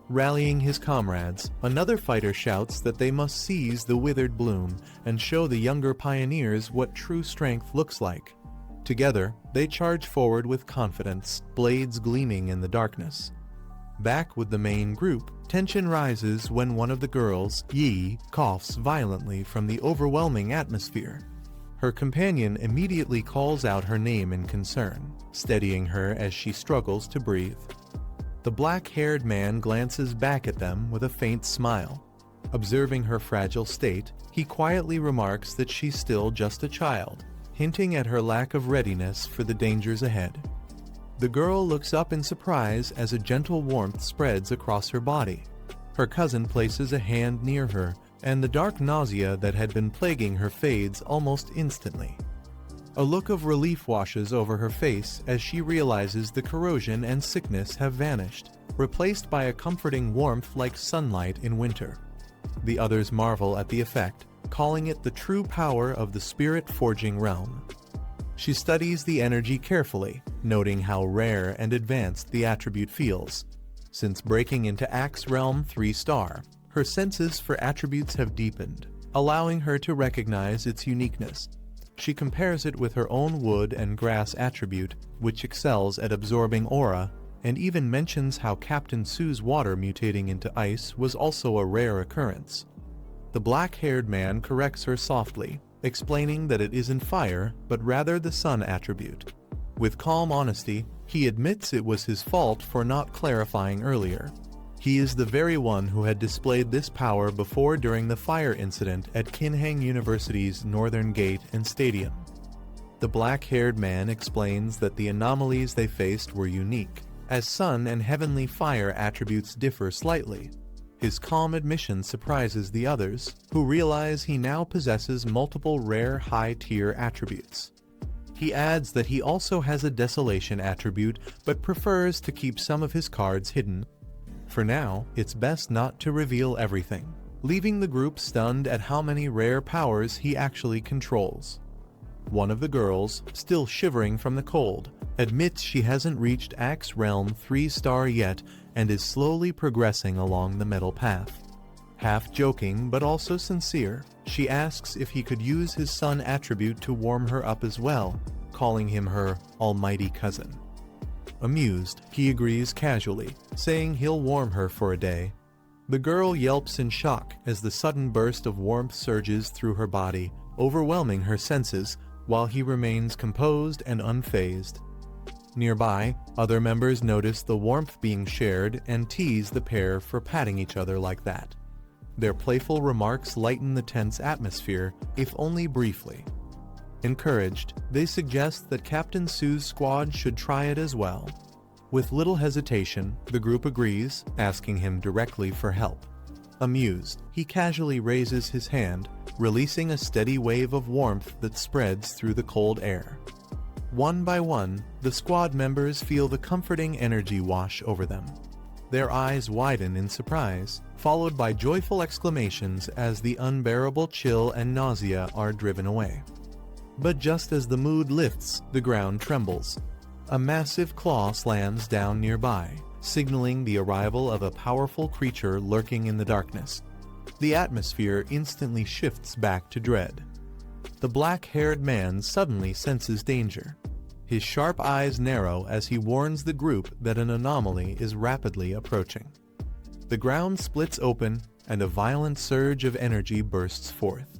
Speaker 1: Rallying his comrades, another fighter shouts that they must seize the withered bloom and show the younger pioneers what true strength looks like. Together, they charge forward with confidence, blades gleaming in the darkness. Back with the main group, tension rises when one of the girls, Yi, coughs violently from the overwhelming atmosphere. Her companion immediately calls out her name in concern, steadying her as she struggles to breathe. The black-haired man glances back at them with a faint smile. Observing her fragile state, he quietly remarks that she's still just a child, hinting at her lack of readiness for the dangers ahead. The girl looks up in surprise as a gentle warmth spreads across her body. Her cousin places a hand near her, and the dark nausea that had been plaguing her fades almost instantly. A look of relief washes over her face as she realizes the corrosion and sickness have vanished, replaced by a comforting warmth like sunlight in winter. The others marvel at the effect, calling it the true power of the spirit-forging realm. She studies the energy carefully, noting how rare and advanced the attribute feels. Since breaking into Axe Realm 3-star, her senses for attributes have deepened, allowing her to recognize its uniqueness. She compares it with her own wood and grass attribute, which excels at absorbing aura, and even mentions how Captain Su's water mutating into ice was also a rare occurrence. The black-haired man corrects her softly, explaining that it isn't fire, but rather the sun attribute. With calm honesty, he admits it was his fault for not clarifying earlier. He is the very one who had displayed this power before during the fire incident at Kinhang University's Northern Gate and Stadium. The black-haired man explains that the anomalies they faced were unique, as sun and heavenly fire attributes differ slightly. His calm admission surprises the others, who realize he now possesses multiple rare high-tier attributes. He adds that he also has a desolation attribute, but prefers to keep some of his cards hidden. For now, it's best not to reveal everything, leaving the group stunned at how many rare powers he actually controls. One of the girls, still shivering from the cold, admits she hasn't reached Axe Realm 3-star yet and is slowly progressing along the metal path. Half joking but also sincere, she asks if he could use his sun attribute to warm her up as well, calling him her almighty cousin. Amused, he agrees casually, saying he'll warm her for a day. The girl yelps in shock as the sudden burst of warmth surges through her body, overwhelming her senses, while he remains composed and unfazed. Nearby, other members notice the warmth being shared and tease the pair for patting each other like that. Their playful remarks lighten the tense atmosphere, if only briefly. Encouraged, they suggest that Captain Su's squad should try it as well. With little hesitation, the group agrees, asking him directly for help. Amused, he casually raises his hand, releasing a steady wave of warmth that spreads through the cold air. One by one, the squad members feel the comforting energy wash over them. Their eyes widen in surprise, followed by joyful exclamations as the unbearable chill and nausea are driven away. But just as the mood lifts, the ground trembles. A massive claw slams down nearby, signaling the arrival of a powerful creature lurking in the darkness. The atmosphere instantly shifts back to dread. The black-haired man suddenly senses danger. His sharp eyes narrow as he warns the group that an anomaly is rapidly approaching. The ground splits open, and a violent surge of energy bursts forth.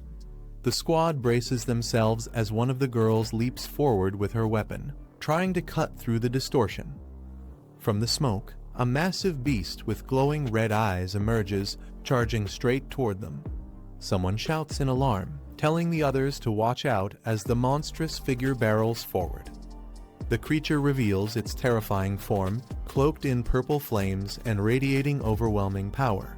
Speaker 1: The squad braces themselves as one of the girls leaps forward with her weapon, trying to cut through the distortion. From the smoke, a massive beast with glowing red eyes emerges, charging straight toward them. Someone shouts in alarm, telling the others to watch out as the monstrous figure barrels forward. The creature reveals its terrifying form, cloaked in purple flames and radiating overwhelming power.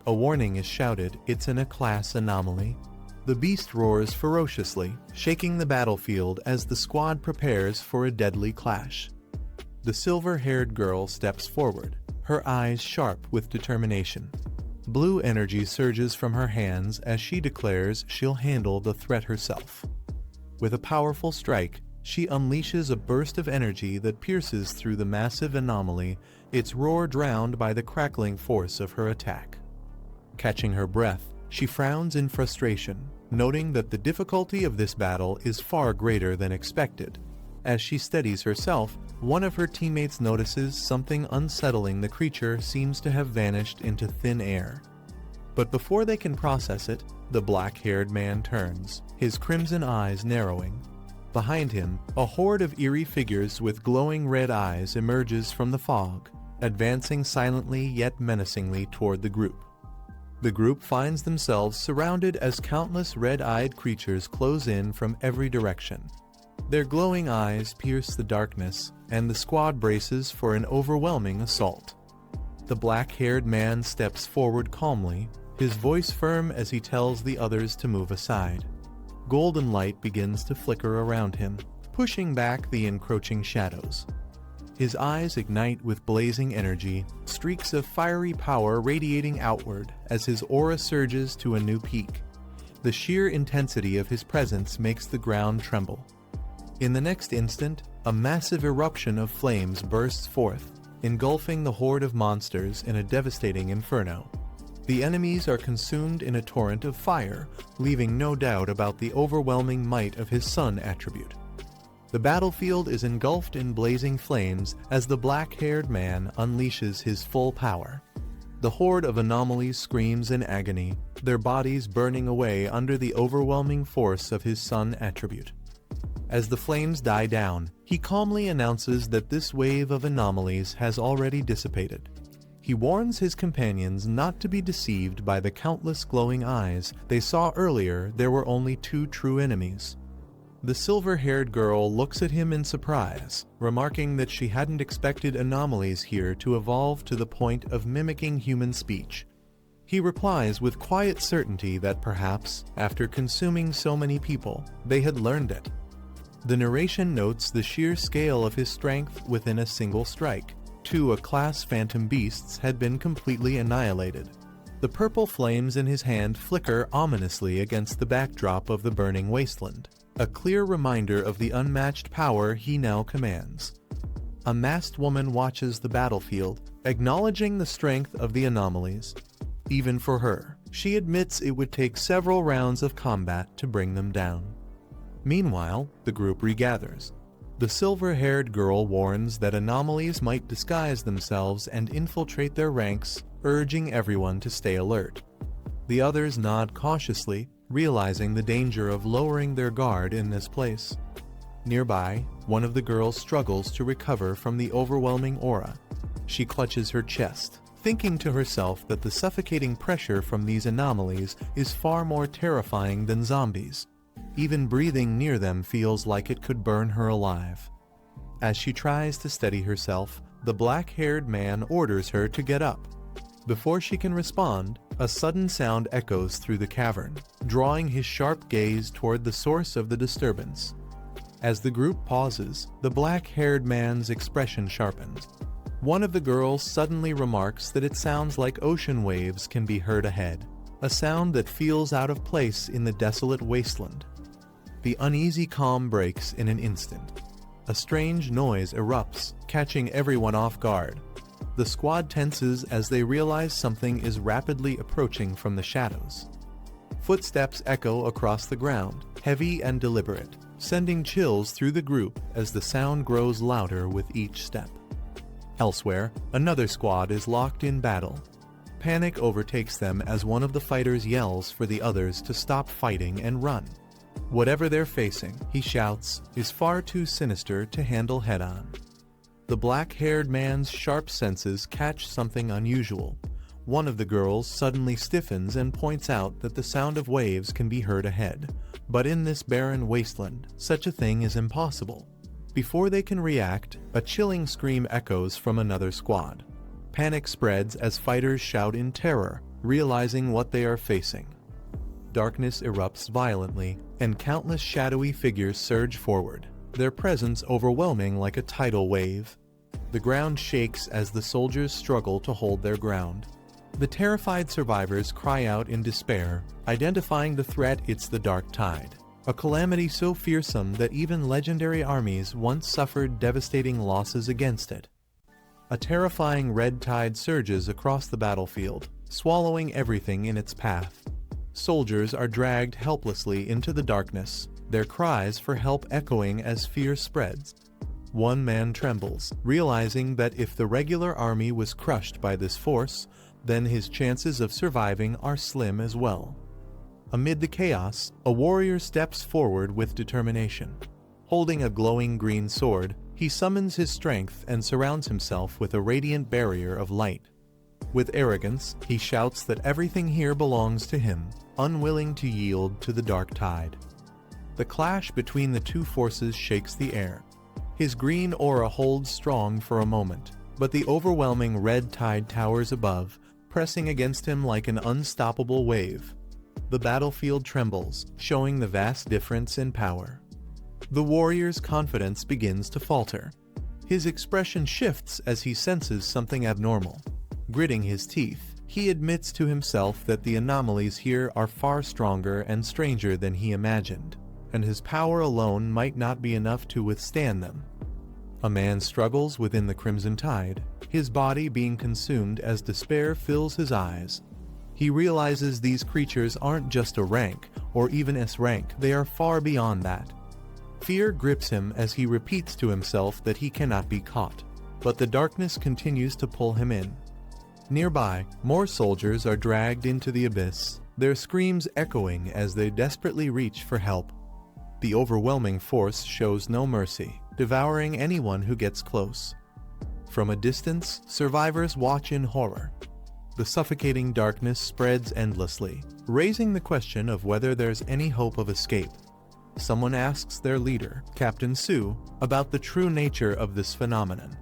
Speaker 1: A warning is shouted, it's an A-class anomaly. The beast roars ferociously, shaking the battlefield as the squad prepares for a deadly clash. The silver-haired girl steps forward, her eyes sharp with determination. Blue energy surges from her hands as she declares she'll handle the threat herself. With a powerful strike, she unleashes a burst of energy that pierces through the massive anomaly, its roar drowned by the crackling force of her attack. Catching her breath, she frowns in frustration, noting that the difficulty of this battle is far greater than expected. As she steadies herself, one of her teammates notices something unsettling. The creature seems to have vanished into thin air. But before they can process it, the black-haired man turns, his crimson eyes narrowing. Behind him, a horde of eerie figures with glowing red eyes emerges from the fog, advancing silently yet menacingly toward the group. The group finds themselves surrounded as countless red-eyed creatures close in from every direction. Their glowing eyes pierce the darkness, and the squad braces for an overwhelming assault. The black-haired man steps forward calmly, his voice firm as he tells the others to move aside. Golden light begins to flicker around him, pushing back the encroaching shadows. His eyes ignite with blazing energy, streaks of fiery power radiating outward as his aura surges to a new peak. The sheer intensity of his presence makes the ground tremble. In the next instant, a massive eruption of flames bursts forth, engulfing the horde of monsters in a devastating inferno. The enemies are consumed in a torrent of fire, leaving no doubt about the overwhelming might of his sun attribute. The battlefield is engulfed in blazing flames as the black-haired man unleashes his full power. The horde of anomalies screams in agony, their bodies burning away under the overwhelming force of his sun attribute. As the flames die down, he calmly announces that this wave of anomalies has already dissipated. He warns his companions not to be deceived by the countless glowing eyes they saw earlier. There were only two true enemies. The silver-haired girl looks at him in surprise, remarking that she hadn't expected anomalies here to evolve to the point of mimicking human speech. He replies with quiet certainty that perhaps, after consuming so many people, they had learned it. The narration notes the sheer scale of his strength within a single strike. 2 A-class phantom beasts had been completely annihilated. The purple flames in his hand flicker ominously against the backdrop of the burning wasteland, a clear reminder of the unmatched power he now commands. A masked woman watches the battlefield, acknowledging the strength of the anomalies. Even for her, she admits it would take several rounds of combat to bring them down. Meanwhile, the group regathers. The silver-haired girl warns that anomalies might disguise themselves and infiltrate their ranks, urging everyone to stay alert. The others nod cautiously, realizing the danger of lowering their guard in this place. Nearby, one of the girls struggles to recover from the overwhelming aura. She clutches her chest, thinking to herself that the suffocating pressure from these anomalies is far more terrifying than zombies. Even breathing near them feels like it could burn her alive. As she tries to steady herself, the black-haired man orders her to get up. Before she can respond, a sudden sound echoes through the cavern, drawing his sharp gaze toward the source of the disturbance. As the group pauses, the black-haired man's expression sharpens. One of the girls suddenly remarks that it sounds like ocean waves can be heard ahead, a sound that feels out of place in the desolate wasteland. The uneasy calm breaks in an instant. A strange noise erupts, catching everyone off guard. The squad tenses as they realize something is rapidly approaching from the shadows. Footsteps echo across the ground, heavy and deliberate, sending chills through the group as the sound grows louder with each step. Elsewhere, another squad is locked in battle. Panic overtakes them as one of the fighters yells for the others to stop fighting and run. Whatever they're facing, he shouts, is far too sinister to handle head-on. The black-haired man's sharp senses catch something unusual. One of the girls suddenly stiffens and points out that the sound of waves can be heard ahead. But in this barren wasteland, such a thing is impossible. Before they can react, a chilling scream echoes from another squad. Panic spreads as fighters shout in terror, realizing what they are facing. darkness erupts violently, and countless shadowy figures surge forward, their presence overwhelming like a tidal wave. The ground shakes as the soldiers struggle to hold their ground. The terrified survivors cry out in despair, identifying the threat. It's the Dark Tide, a calamity so fearsome that even legendary armies once suffered devastating losses against it. A terrifying red tide surges across the battlefield, swallowing everything in its path. Soldiers are dragged helplessly into the darkness, their cries for help echoing as fear spreads. One man trembles, realizing that if the regular army was crushed by this force, then his chances of surviving are slim as well. Amid the chaos, a warrior steps forward with determination. Holding a glowing green sword, he summons his strength and surrounds himself with a radiant barrier of light. With arrogance, he shouts that everything here belongs to him, unwilling to yield to the dark tide. The clash between the two forces shakes the air. His green aura holds strong for a moment, but the overwhelming red tide towers above, pressing against him like an unstoppable wave. The battlefield trembles, showing the vast difference in power. The warrior's confidence begins to falter. His expression shifts as he senses something abnormal. Gritting his teeth, he admits to himself that the anomalies here are far stronger and stranger than he imagined, and his power alone might not be enough to withstand them. A man struggles within the Crimson Tide, his body being consumed as despair fills his eyes. He realizes these creatures aren't just a rank, or even S rank, they are far beyond that. Fear grips him as he repeats to himself that he cannot be caught, but the darkness continues to pull him in. Nearby, more soldiers are dragged into the abyss, their screams echoing as they desperately reach for help. The overwhelming force shows no mercy, devouring anyone who gets close. From a distance, survivors watch in horror. The suffocating darkness spreads endlessly, raising the question of whether there's any hope of escape. Someone asks their leader, Captain Su, about the true nature of this phenomenon.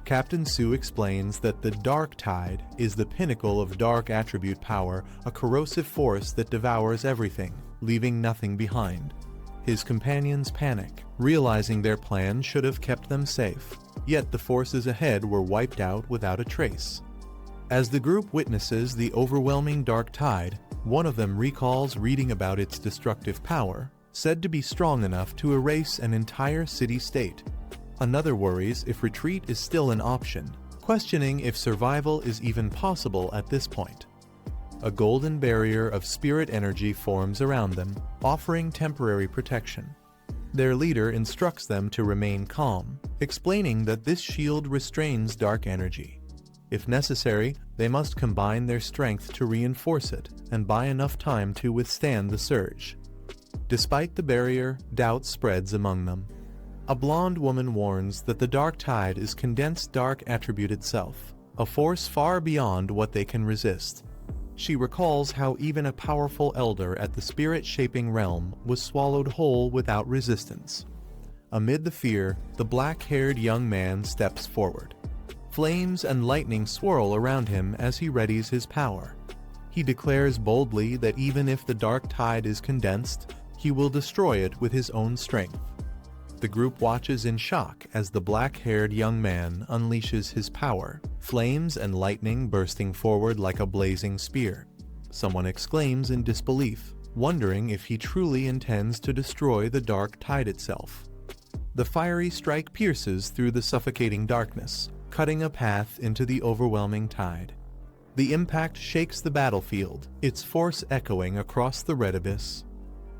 Speaker 1: Captain Su explains that the Dark Tide is the pinnacle of dark attribute power, a corrosive force that devours everything, leaving nothing behind. His companions panic, realizing their plan should have kept them safe, yet the forces ahead were wiped out without a trace. As the group witnesses the overwhelming dark tide, one of them recalls reading about its destructive power, said to be strong enough to erase an entire city-state. Another worries if retreat is still an option, questioning if survival is even possible at this point. A golden barrier of spirit energy forms around them, offering temporary protection. Their leader instructs them to remain calm, explaining that this shield restrains dark energy. If necessary, they must combine their strength to reinforce it and buy enough time to withstand the surge. Despite the barrier, doubt spreads among them. A blonde woman warns that the dark tide is condensed dark attribute itself, a force far beyond what they can resist. She recalls how even a powerful elder at the spirit-shaping realm was swallowed whole without resistance. Amid the fear, the black-haired young man steps forward. Flames and lightning swirl around him as he readies his power. He declares boldly that even if the dark tide is condensed, he will destroy it with his own strength. The group watches in shock as the black-haired young man unleashes his power, flames and lightning bursting forward like a blazing spear. Someone exclaims in disbelief, wondering if he truly intends to destroy the dark tide itself. The fiery strike pierces through the suffocating darkness, cutting a path into the overwhelming tide. The impact shakes the battlefield, its force echoing across the red abyss.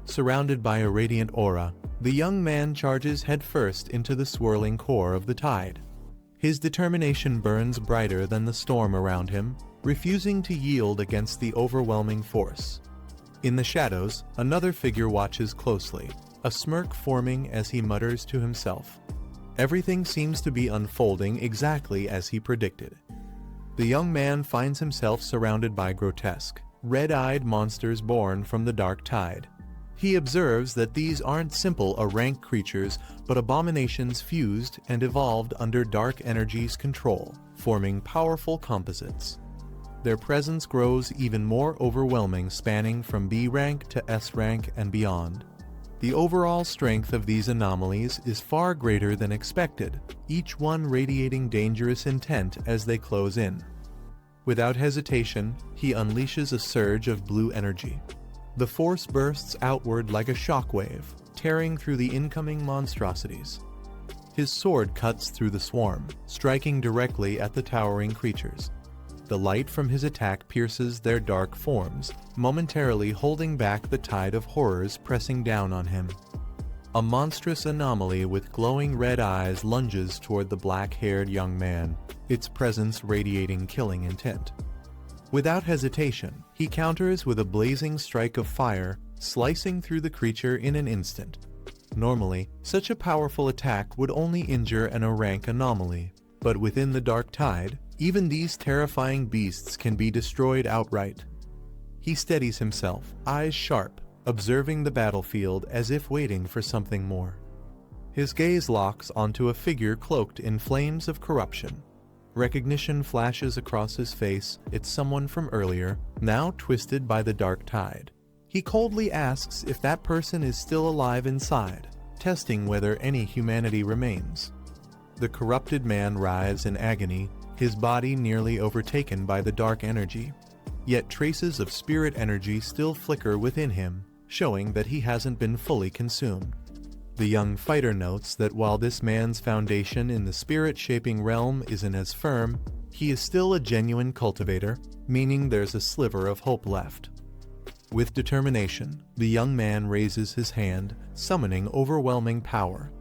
Speaker 1: Surrounded by a radiant aura, the young man charges headfirst into the swirling core of the tide. His determination burns brighter than the storm around him, refusing to yield against the overwhelming force. In the shadows, another figure watches closely, a smirk forming as he mutters to himself. Everything seems to be unfolding exactly as he predicted. The young man finds himself surrounded by grotesque, red-eyed monsters born from the dark tide. He observes that these aren't simple rank creatures, but abominations fused and evolved under dark energy's control, forming powerful composites. their presence grows even more overwhelming, spanning from B rank to S rank and beyond. The overall strength of these anomalies is far greater than expected, each one radiating dangerous intent as they close in. Without hesitation, he unleashes a surge of blue energy. The force bursts outward like a shockwave, tearing through the incoming monstrosities. His sword cuts through the swarm, striking directly at the towering creatures. The light from his attack pierces their dark forms, momentarily holding back the tide of horrors pressing down on him. A monstrous anomaly with glowing red eyes lunges toward the black-haired young man, its presence radiating killing intent. Without hesitation, he counters with a blazing strike of fire, slicing through the creature in an instant. Normally, such a powerful attack would only injure an A-rank anomaly, but within the Dark Tide, even these terrifying beasts can be destroyed outright. He steadies himself, eyes sharp, observing the battlefield as if waiting for something more. His gaze locks onto a figure cloaked in flames of corruption. Recognition flashes across his face. It's someone from earlier, now twisted by the Dark Tide. He coldly asks if that person is still alive inside, testing whether any humanity remains. The corrupted man writhes in agony, his body nearly overtaken by the dark energy. Yet traces of spirit energy still flicker within him, showing that he hasn't been fully consumed. The young fighter notes that while this man's foundation in the spirit-shaping realm isn't as firm, he is still a genuine cultivator, meaning there's a sliver of hope left. With determination, the young man raises his hand, summoning overwhelming power.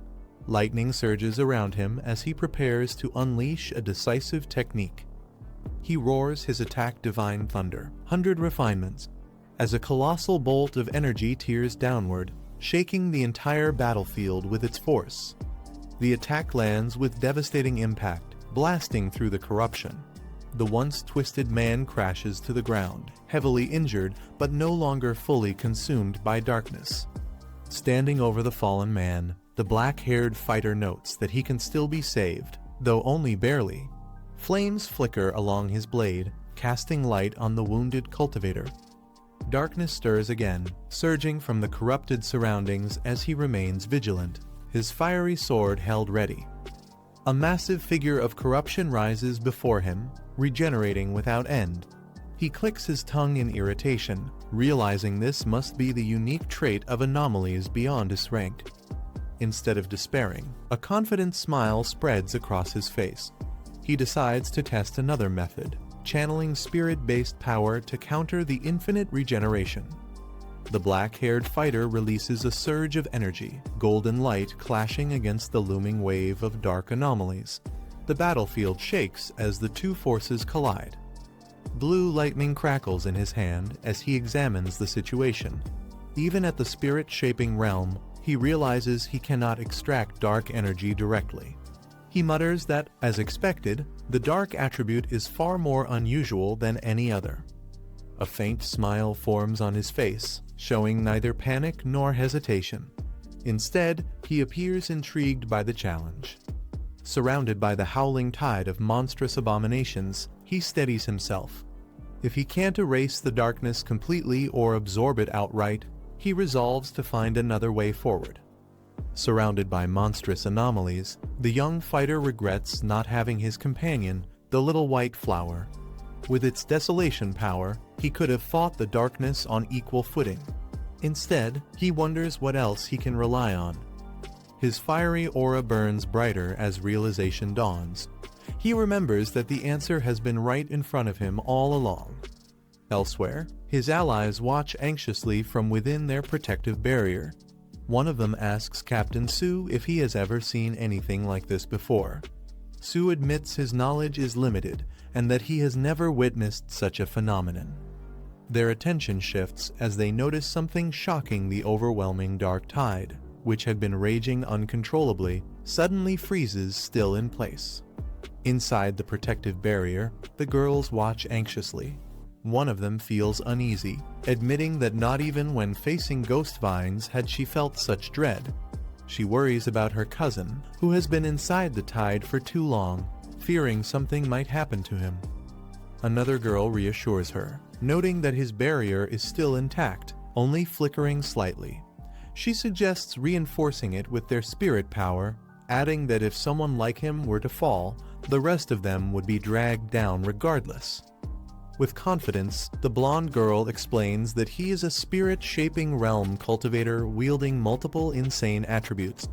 Speaker 1: Lightning surges around him as he prepares to unleash a decisive technique. He roars his attack Divine Thunder, 100 refinements, as a colossal bolt of energy tears downward, shaking the entire battlefield with its force. The attack lands with devastating impact, blasting through the corruption. The once twisted man crashes to the ground, heavily injured but no longer fully consumed by darkness. Standing over the fallen man, the black-haired fighter notes that he can still be saved, though only barely. Flames flicker along his blade, casting light on the wounded cultivator. Darkness stirs again, surging from the corrupted surroundings as he remains vigilant, his fiery sword held ready. A massive figure of corruption rises before him, regenerating without end. He clicks his tongue in irritation, realizing this must be the unique trait of anomalies beyond his rank. Instead of despairing, a confident smile spreads across his face. He decides to test another method, channeling spirit-based power to counter the infinite regeneration. The black-haired fighter releases a surge of energy, golden light clashing against the looming wave of dark anomalies. The battlefield shakes as the two forces collide. Blue lightning crackles in his hand as he examines the situation. Even at the spirit-shaping realm, he realizes he cannot extract dark energy directly. He mutters that, as expected, the dark attribute is far more unusual than any other. A faint smile forms on his face, showing neither panic nor hesitation. Instead, he appears intrigued by the challenge. Surrounded by the howling tide of monstrous abominations, he steadies himself. If he can't erase the darkness completely or absorb it outright, he resolves to find another way forward. Surrounded by monstrous anomalies, the young fighter regrets not having his companion, the little white flower. With its desolation power, he could have fought the darkness on equal footing. Instead, he wonders what else he can rely on. His fiery aura burns brighter as realization dawns. He remembers that the answer has been right in front of him all along. Elsewhere, his allies watch anxiously from within their protective barrier. One of them asks Captain Su if he has ever seen anything like this before. Su admits his knowledge is limited and that he has never witnessed such a phenomenon. Their attention shifts as they notice something shocking. The overwhelming dark tide, which had been raging uncontrollably, suddenly freezes still in place. Inside the protective barrier, the girls watch anxiously. One of them feels uneasy, admitting that not even when facing ghost vines had she felt such dread. She worries about her cousin, who has been inside the tide for too long, fearing something might happen to him. Another girl reassures her, noting that his barrier is still intact, only flickering slightly. She suggests reinforcing it with their spirit power, adding that if someone like him were to fall, the rest of them would be dragged down regardless. With confidence, the blonde girl explains that he is a spirit-shaping realm cultivator wielding multiple insane attributes.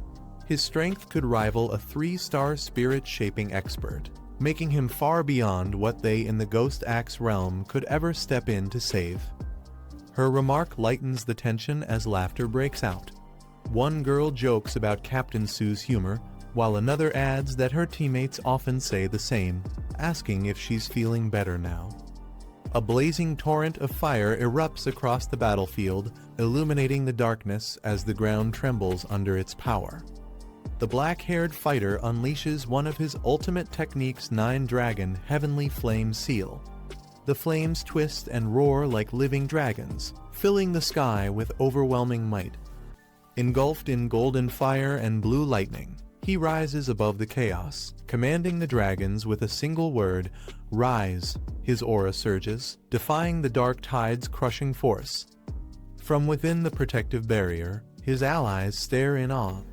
Speaker 1: His strength could rival a 3-star spirit-shaping expert, making him far beyond what they in the Ghost Axe realm could ever step in to save. Her remark lightens the tension as laughter breaks out. One girl jokes about Captain Sue's humor, while another adds that her teammates often say the same, asking if she's feeling better now. A blazing torrent of fire erupts across the battlefield, illuminating the darkness as the ground trembles under its power. The black-haired fighter unleashes one of his ultimate techniques, 9-Dragon Heavenly Flame Seal. The flames twist and roar like living dragons, filling the sky with overwhelming might. Engulfed in golden fire and blue lightning, he rises above the chaos, commanding the dragons with a single word, "Rise." His aura surges, defying the dark tide's crushing force. From within the protective barrier, his allies stare in awe.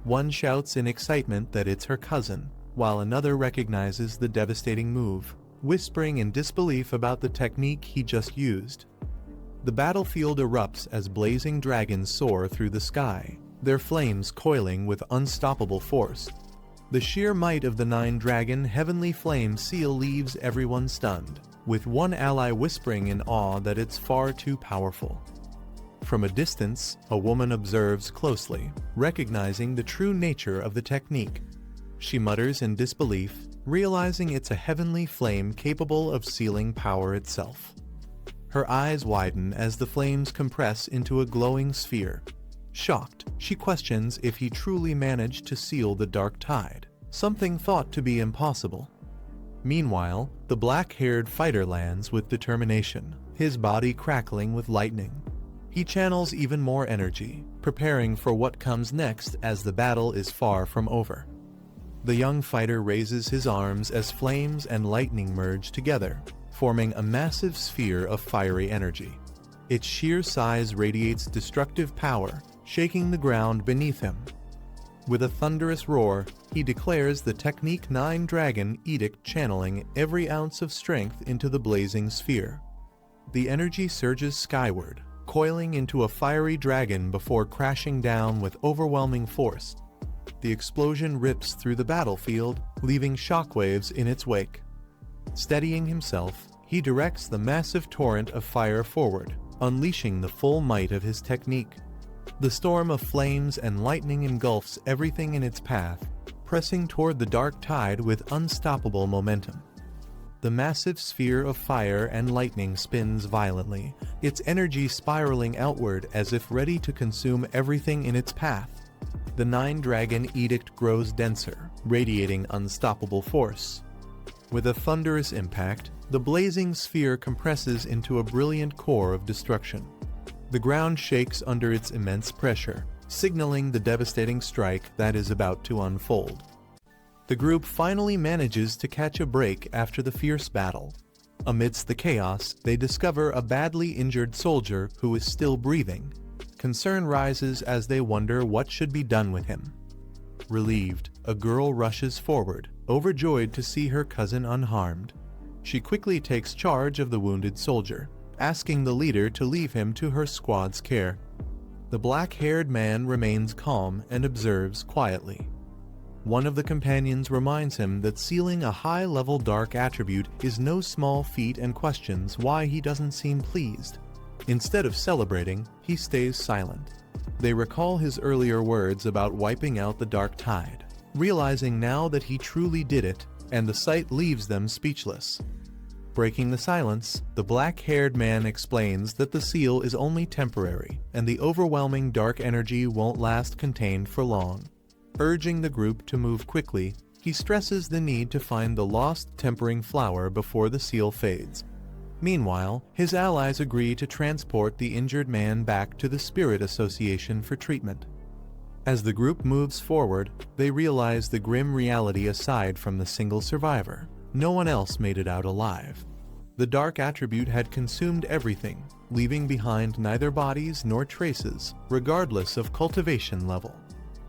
Speaker 1: One shouts in excitement that it's her cousin, while another recognizes the devastating move, whispering in disbelief about the technique he just used. The battlefield erupts as blazing dragons soar through the sky, their flames coiling with unstoppable force. The sheer might of the 9-Dragon Heavenly Flame Seal leaves everyone stunned, with one ally whispering in awe that it's far too powerful. From a distance, a woman observes closely, recognizing the true nature of the technique. She mutters in disbelief, realizing it's a heavenly flame capable of sealing power itself. Her eyes widen as the flames compress into a glowing sphere. Shocked, she questions if he truly managed to seal the dark tide, something thought to be impossible. Meanwhile, the black-haired fighter lands with determination, his body crackling with lightning. He channels even more energy, preparing for what comes next as the battle is far from over. The young fighter raises his arms as flames and lightning merge together, forming a massive sphere of fiery energy. Its sheer size radiates destructive power, shaking the ground beneath him. With a thunderous roar, he declares the technique 9-Dragon Edict, channeling every ounce of strength into the blazing sphere. The energy surges skyward, coiling into a fiery dragon before crashing down with overwhelming force. The explosion rips through the battlefield, leaving shockwaves in its wake. Steadying himself, he directs the massive torrent of fire forward, unleashing the full might of his technique. The storm of flames and lightning engulfs everything in its path, pressing toward the dark tide with unstoppable momentum. The massive sphere of fire and lightning spins violently, its energy spiraling outward as if ready to consume everything in its path. The 9-Dragon Edict grows denser, radiating unstoppable force. With a thunderous impact, the blazing sphere compresses into a brilliant core of destruction. The ground shakes under its immense pressure, signaling the devastating strike that is about to unfold. The group finally manages to catch a break after the fierce battle. Amidst the chaos, they discover a badly injured soldier who is still breathing. Concern rises as they wonder what should be done with him. Relieved, a girl rushes forward, overjoyed to see her cousin unharmed. She quickly takes charge of the wounded soldier, asking the leader to leave him to her squad's care. The black-haired man remains calm and observes quietly. One of the companions reminds him that sealing a high-level dark attribute is no small feat and questions why he doesn't seem pleased. Instead of celebrating, he stays silent. They recall his earlier words about wiping out the dark tide, realizing now that he truly did it, and the sight leaves them speechless. Breaking the silence, the black-haired man explains that the seal is only temporary, and the overwhelming dark energy won't last contained for long. Urging the group to move quickly, he stresses the need to find the lost tempering flower before the seal fades. Meanwhile, his allies agree to transport the injured man back to the Spirit Association for treatment. As the group moves forward, they realize the grim reality aside from the single survivor. No one else made it out alive. The dark attribute had consumed everything, leaving behind neither bodies nor traces, regardless of cultivation level.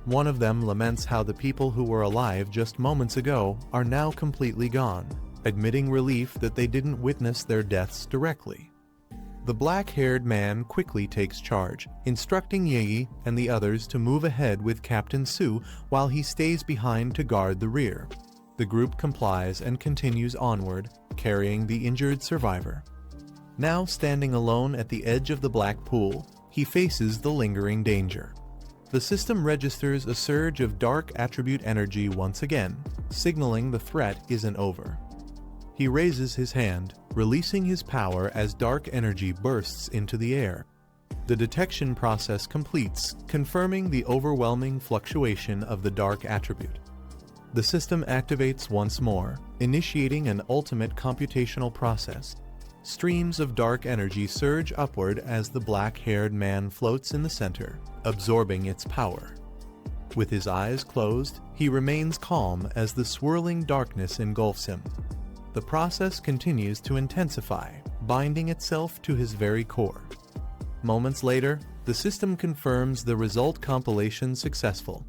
Speaker 1: One of them laments how the people who were alive just moments ago are now completely gone, admitting relief that they didn't witness their deaths directly. The black-haired man quickly takes charge, instructing Ye and the others to move ahead with Captain Su while he stays behind to guard the rear. The group complies and continues onward, carrying the injured survivor. Now standing alone at the edge of the black pool, he faces the lingering danger. The system registers a surge of dark attribute energy once again, signaling the threat isn't over. He raises his hand, releasing his power as dark energy bursts into the air. The detection process completes, confirming the overwhelming fluctuation of the dark attribute. The system activates once more, initiating an ultimate computational process. Streams of dark energy surge upward as the black-haired man floats in the center, absorbing its power. With his eyes closed, he remains calm as the swirling darkness engulfs him. The process continues to intensify, binding itself to his very core. Moments later, the system confirms the result compilation successful.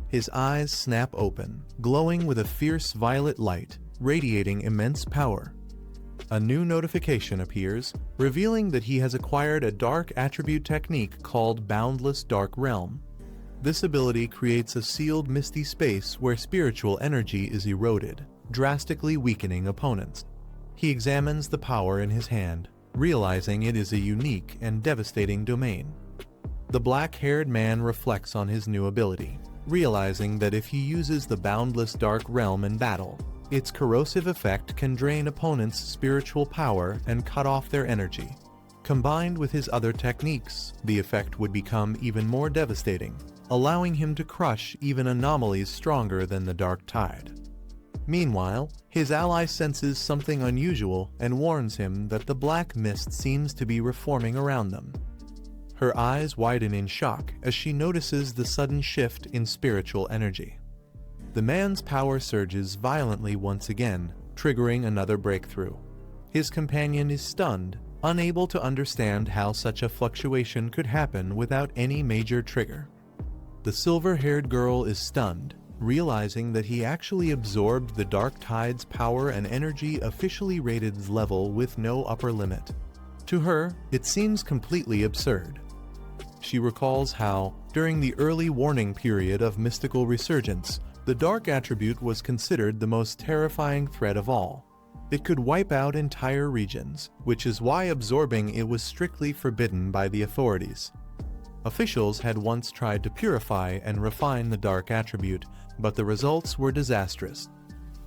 Speaker 1: His eyes snap open, glowing with a fierce violet light, radiating immense power. A new notification appears, revealing that he has acquired a dark attribute technique called Boundless Dark Realm. This ability creates a sealed misty space where spiritual energy is eroded, drastically weakening opponents. He examines the power in his hand, realizing it is a unique and devastating domain. The black-haired man reflects on his new ability, realizing that if he uses the Boundless Dark Realm in battle, its corrosive effect can drain opponents' spiritual power and cut off their energy. Combined with his other techniques, the effect would become even more devastating, allowing him to crush even anomalies stronger than the Dark Tide. Meanwhile, his ally senses something unusual and warns him that the black mist seems to be reforming around them. Her eyes widen in shock as she notices the sudden shift in spiritual energy. The man's power surges violently once again, triggering another breakthrough. His companion is stunned, unable to understand how such a fluctuation could happen without any major trigger. The silver-haired girl is stunned, realizing that he actually absorbed the Dark Tide's power and energy officially rated level with no upper limit. To her, it seems completely absurd. She recalls how, during the early warning period of mystical resurgence, the dark attribute was considered the most terrifying threat of all. It could wipe out entire regions, which is why absorbing it was strictly forbidden by the authorities. Officials had once tried to purify and refine the dark attribute, but the results were disastrous.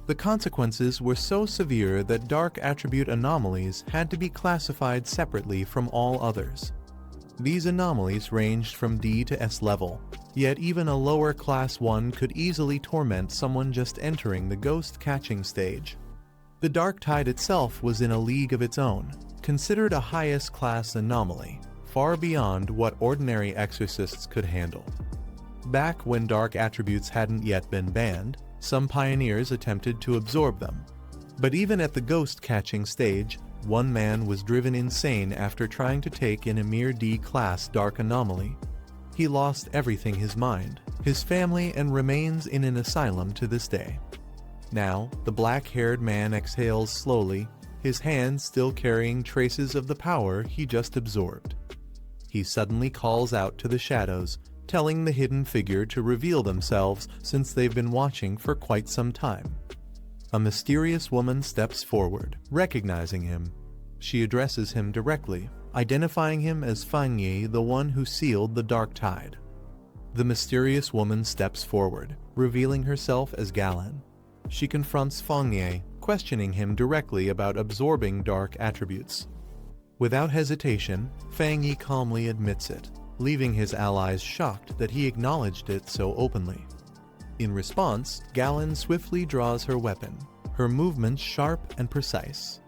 Speaker 1: The consequences were so severe that dark attribute anomalies had to be classified separately from all others. These anomalies ranged from D to S level, yet even a lower class 1 could easily torment someone just entering the ghost catching stage. The Dark Tide itself was in a league of its own, considered a highest class anomaly, far beyond what ordinary exorcists could handle. Back when dark attributes hadn't yet been banned, some pioneers attempted to absorb them. But even at the ghost catching stage, one man was driven insane after trying to take in a mere D-class dark anomaly. He lost everything: his mind, his family, and remains in an asylum to this day. Now, the black-haired man exhales slowly, his hands still carrying traces of the power he just absorbed. He suddenly calls out to the shadows, telling the hidden figure to reveal themselves since they've been watching for quite some time. A mysterious woman steps forward, recognizing him. She addresses him directly, identifying him as Fang Yi, the one who sealed the Dark Tide. The mysterious woman steps forward, revealing herself as Galan. She confronts Fang Yi, questioning him directly about absorbing dark attributes. Without hesitation, Fang Yi calmly admits it, leaving his allies shocked that he acknowledged it so openly. In response, Galan swiftly draws her weapon, her movements sharp and precise.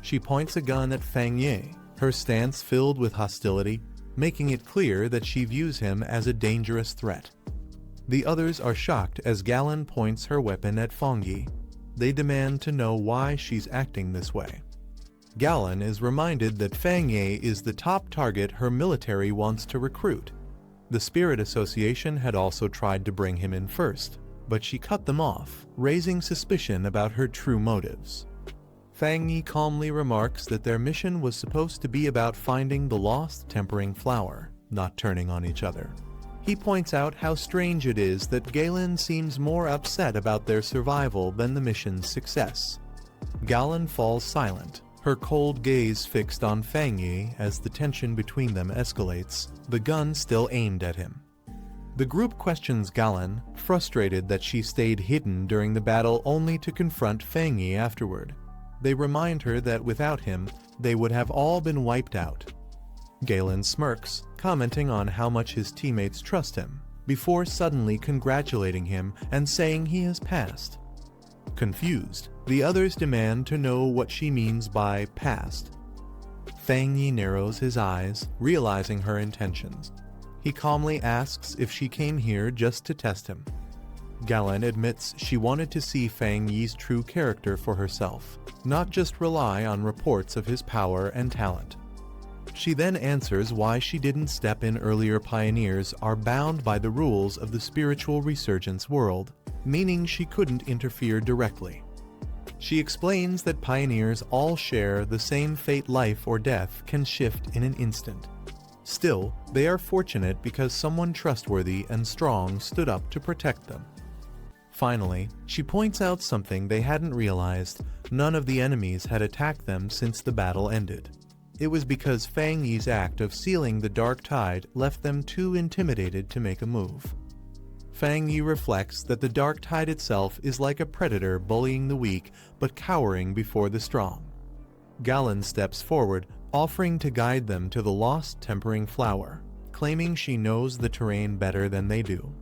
Speaker 1: She points a gun at Fang Yi, her stance filled with hostility, making it clear that she views him as a dangerous threat. The others are shocked as Galan points her weapon at Fang Yi. They demand to know why she's acting this way. Galen is reminded that Fang Ye is the top target her military wants to recruit. The Spirit Association had also tried to bring him in first, but she cut them off, raising suspicion about her true motives. Fang Yi calmly remarks that their mission was supposed to be about finding the lost tempering flower, not turning on each other. He points out how strange it is that Galen seems more upset about their survival than the mission's success. Galen falls silent, her cold gaze fixed on Fang Yi as the tension between them escalates, the gun still aimed at him. The group questions Galen, frustrated that she stayed hidden during the battle only to confront Fang Yi afterward. They remind her that without him, they would have all been wiped out. Galen smirks, commenting on how much his teammates trust him, before suddenly congratulating him and saying he has passed. Confused, the others demand to know what she means by passed. Fang Yi narrows his eyes, realizing her intentions. He calmly asks if she came here just to test him. Galen admits she wanted to see Fang Yi's true character for herself, not just rely on reports of his power and talent. She then answers why she didn't step in earlier. Pioneers are bound by the rules of the spiritual resurgence world, meaning she couldn't interfere directly. She explains that pioneers all share the same fate. Life or death can shift in an instant. Still, they are fortunate because someone trustworthy and strong stood up to protect them. Finally, she points out something they hadn't realized: none of the enemies had attacked them since the battle ended. It was because Fang Yi's act of sealing the dark tide left them too intimidated to make a move. Fang Yi reflects that the dark tide itself is like a predator bullying the weak but cowering before the strong. Galen steps forward, offering to guide them to the lost tempering flower, claiming she knows the terrain better than they do.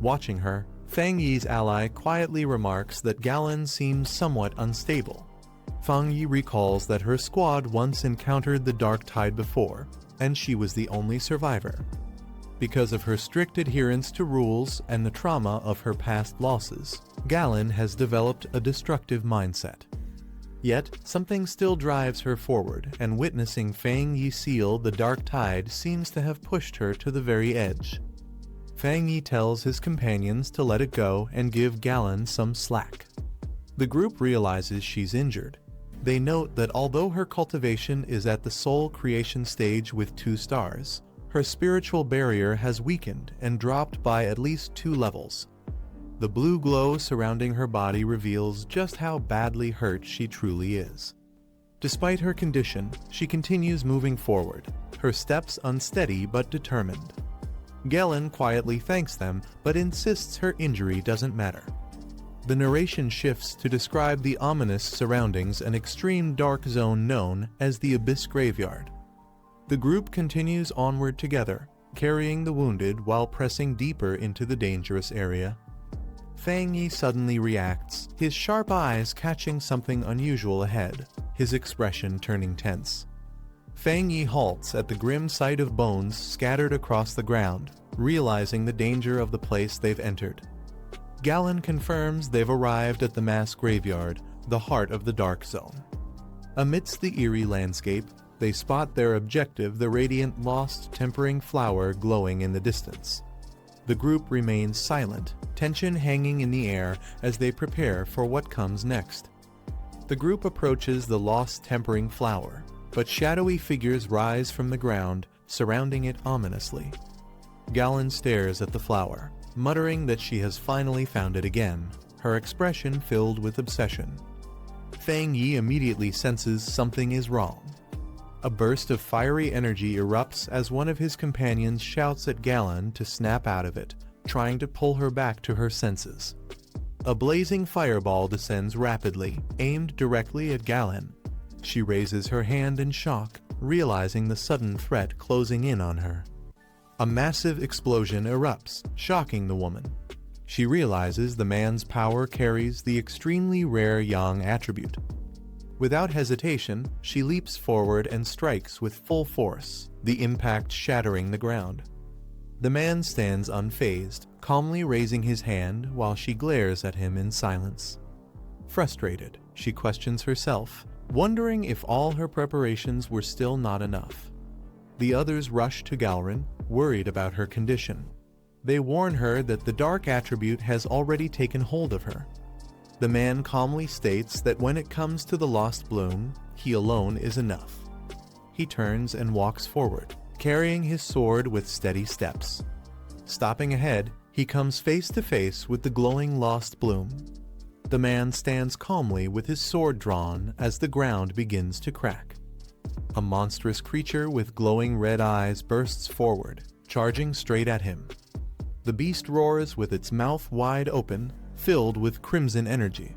Speaker 1: Watching her, Fang Yi's ally quietly remarks that Galen seems somewhat unstable. Fang Yi recalls that her squad once encountered the dark tide before, and she was the only survivor. Because of her strict adherence to rules and the trauma of her past losses, Galen has developed a destructive mindset. Yet, something still drives her forward, and witnessing Fang Yi seal the dark tide seems to have pushed her to the very edge. Fang Yi tells his companions to let it go and give Galen some slack. The group realizes she's injured. They note that although her cultivation is at the soul creation stage with 2 stars, her spiritual barrier has weakened and dropped by at least 2 levels. The blue glow surrounding her body reveals just how badly hurt she truly is. Despite her condition, she continues moving forward, her steps unsteady but determined. Galen quietly thanks them but insists her injury doesn't matter. The narration shifts to describe the ominous surroundings, an extreme dark zone known as the Abyss Graveyard. The group continues onward together, carrying the wounded while pressing deeper into the dangerous area. Fang Yi suddenly reacts, his sharp eyes catching something unusual ahead, his expression turning tense. Fang Yi halts at the grim sight of bones scattered across the ground, realizing the danger of the place they've entered. Galen confirms they've arrived at the mass graveyard, the heart of the dark zone. Amidst the eerie landscape, they spot their objective, the radiant lost tempering flower glowing in the distance. The group remains silent, tension hanging in the air as they prepare for what comes next. The group approaches the lost tempering flower, but shadowy figures rise from the ground, surrounding it ominously. Galen stares at the flower, muttering that she has finally found it again, her expression filled with obsession. Fang Yi immediately senses something is wrong. A burst of fiery energy erupts as one of his companions shouts at Galen to snap out of it, trying to pull her back to her senses. A blazing fireball descends rapidly, aimed directly at Galen. She raises her hand in shock, realizing the sudden threat closing in on her. A massive explosion erupts, shocking the woman. She realizes the man's power carries the extremely rare Yang attribute. Without hesitation, she leaps forward and strikes with full force, the impact shattering the ground. The man stands unfazed, calmly raising his hand while she glares at him in silence. Frustrated, she questions herself, wondering if all her preparations were still not enough. The others rush to Galrin, worried about her condition. They warn her that the dark attribute has already taken hold of her. The man calmly states that when it comes to the lost bloom, he alone is enough. He turns and walks forward, carrying his sword with steady steps. Stopping ahead, he comes face to face with the glowing lost bloom. The man stands calmly with his sword drawn as the ground begins to crack. A monstrous creature with glowing red eyes bursts forward, charging straight at him. The beast roars with its mouth wide open, filled with crimson energy.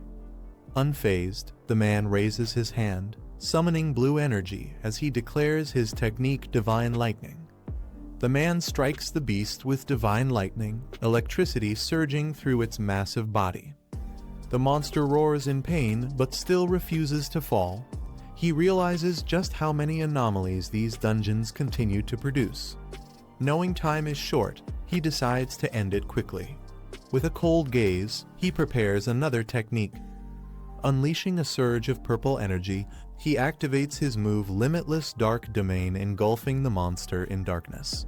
Speaker 1: Unfazed, the man raises his hand, summoning blue energy as he declares his technique Divine Lightning. The man strikes the beast with divine lightning, electricity surging through its massive body. The monster roars in pain but still refuses to fall. He realizes just how many anomalies these dungeons continue to produce. Knowing time is short, he decides to end it quickly. With a cold gaze, he prepares another technique. Unleashing a surge of purple energy, he activates his move Limitless Dark Domain, engulfing the monster in darkness.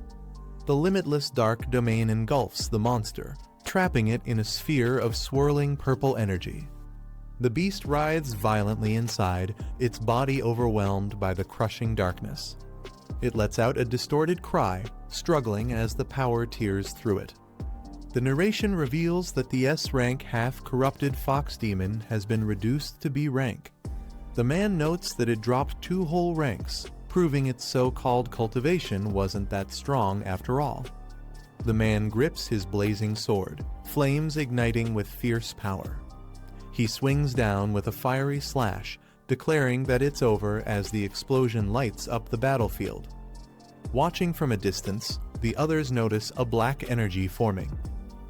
Speaker 1: The limitless dark domain engulfs the monster, trapping it in a sphere of swirling purple energy. The beast writhes violently inside, its body overwhelmed by the crushing darkness. It lets out a distorted cry, struggling as the power tears through it. The narration reveals that the S-rank half-corrupted fox demon has been reduced to B rank. The man notes that it dropped 2 whole ranks, proving its so-called cultivation wasn't that strong after all. The man grips his blazing sword, flames igniting with fierce power. He swings down with a fiery slash, declaring that it's over as the explosion lights up the battlefield. Watching from a distance, the others notice a black energy forming.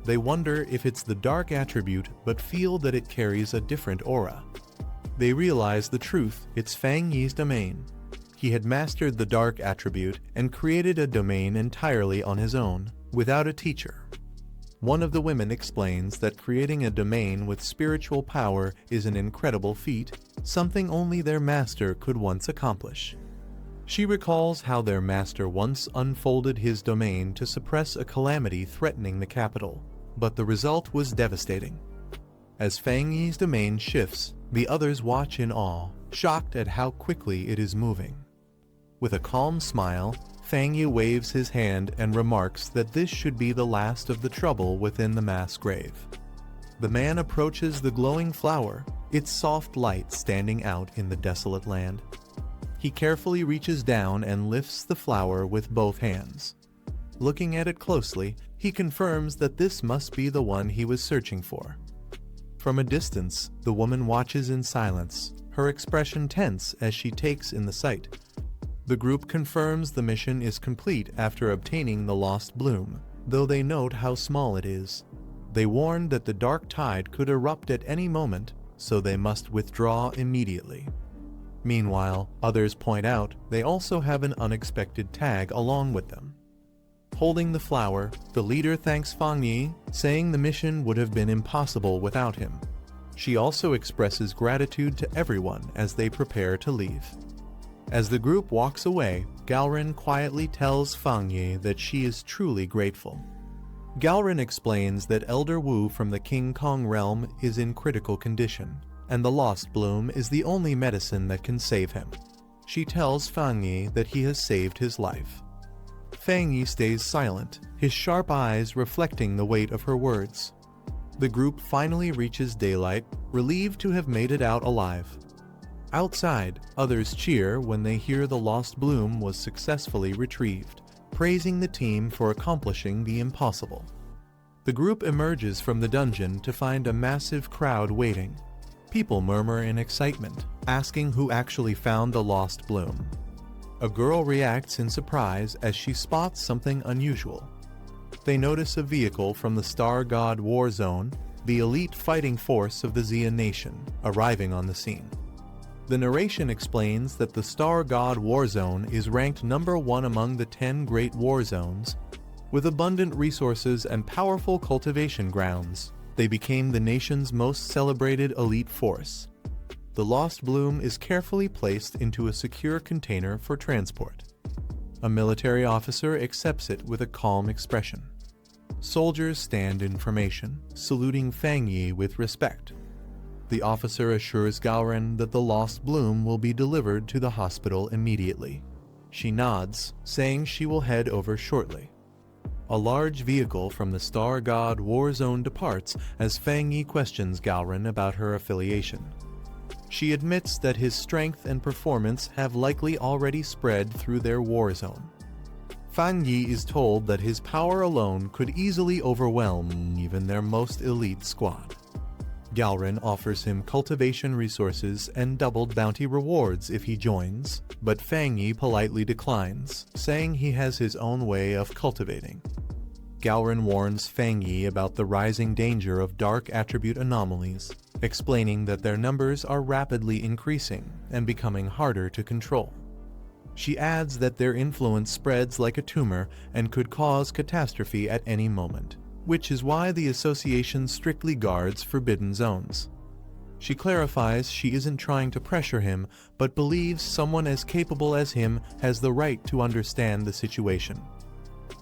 Speaker 1: They wonder if it's the dark attribute but feel that it carries a different aura. They realize the truth, it's Fang Yi's domain. He had mastered the dark attribute and created a domain entirely on his own, without a teacher. One of the women explains that creating a domain with spiritual power is an incredible feat, something only their master could once accomplish. She recalls how their master once unfolded his domain to suppress a calamity threatening the capital, but the result was devastating. As Fang Yi's domain shifts, the others watch in awe, shocked at how quickly it is moving. With a calm smile, Fang Yi waves his hand and remarks that this should be the last of the trouble within the mass grave. The man approaches the glowing flower, its soft light standing out in the desolate land. He carefully reaches down and lifts the flower with both hands. Looking at it closely, he confirms that this must be the one he was searching for. From a distance, the woman watches in silence, her expression tense as she takes in the sight. The group confirms the mission is complete after obtaining the lost bloom, though they note how small it is. They warn that the dark tide could erupt at any moment, so they must withdraw immediately. Meanwhile, others point out they also have an unexpected tag along with them. Holding the flower, the leader thanks Fang Yi, saying the mission would have been impossible without him. She also expresses gratitude to everyone as they prepare to leave. As the group walks away, Galrin quietly tells Fang Yi that she is truly grateful. Galrin explains that Elder Wu from the King Kong realm is in critical condition, and the lost bloom is the only medicine that can save him. She tells Fang Yi that he has saved his life. Fang Yi stays silent, his sharp eyes reflecting the weight of her words. The group finally reaches daylight, relieved to have made it out alive. Outside, others cheer when they hear the lost bloom was successfully retrieved, praising the team for accomplishing the impossible. The group emerges from the dungeon to find a massive crowd waiting. People murmur in excitement, asking who actually found the lost bloom. A girl reacts in surprise as she spots something unusual. They notice a vehicle from the Star God War Zone, the elite fighting force of the Xia Nation, arriving on the scene. The narration explains that the Star God War Zone is ranked number 1 among the 10 great war zones. With abundant resources and powerful cultivation grounds, they became the nation's most celebrated elite force. the lost bloom is carefully placed into a secure container for transport. A military officer accepts it with a calm expression. Soldiers stand in formation, saluting Fang Yi with respect. The officer assures Gaoren that the lost bloom will be delivered to the hospital immediately. She nods, saying she will head over shortly. A large vehicle from the Star God War Zone departs as Fang Yi questions Gaoren about her affiliation. She admits that his strength and performance have likely already spread through their war zone. Fang Yi is told that his power alone could easily overwhelm even their most elite squad. Gaoren offers him cultivation resources and doubled bounty rewards if he joins, but Fang Yi politely declines, saying he has his own way of cultivating. Gaoren warns Fang Yi about the rising danger of dark attribute anomalies, explaining that their numbers are rapidly increasing and becoming harder to control. She adds that their influence spreads like a tumor and could cause catastrophe at any moment, which is why the association strictly guards forbidden zones. She clarifies she isn't trying to pressure him, but believes someone as capable as him has the right to understand the situation.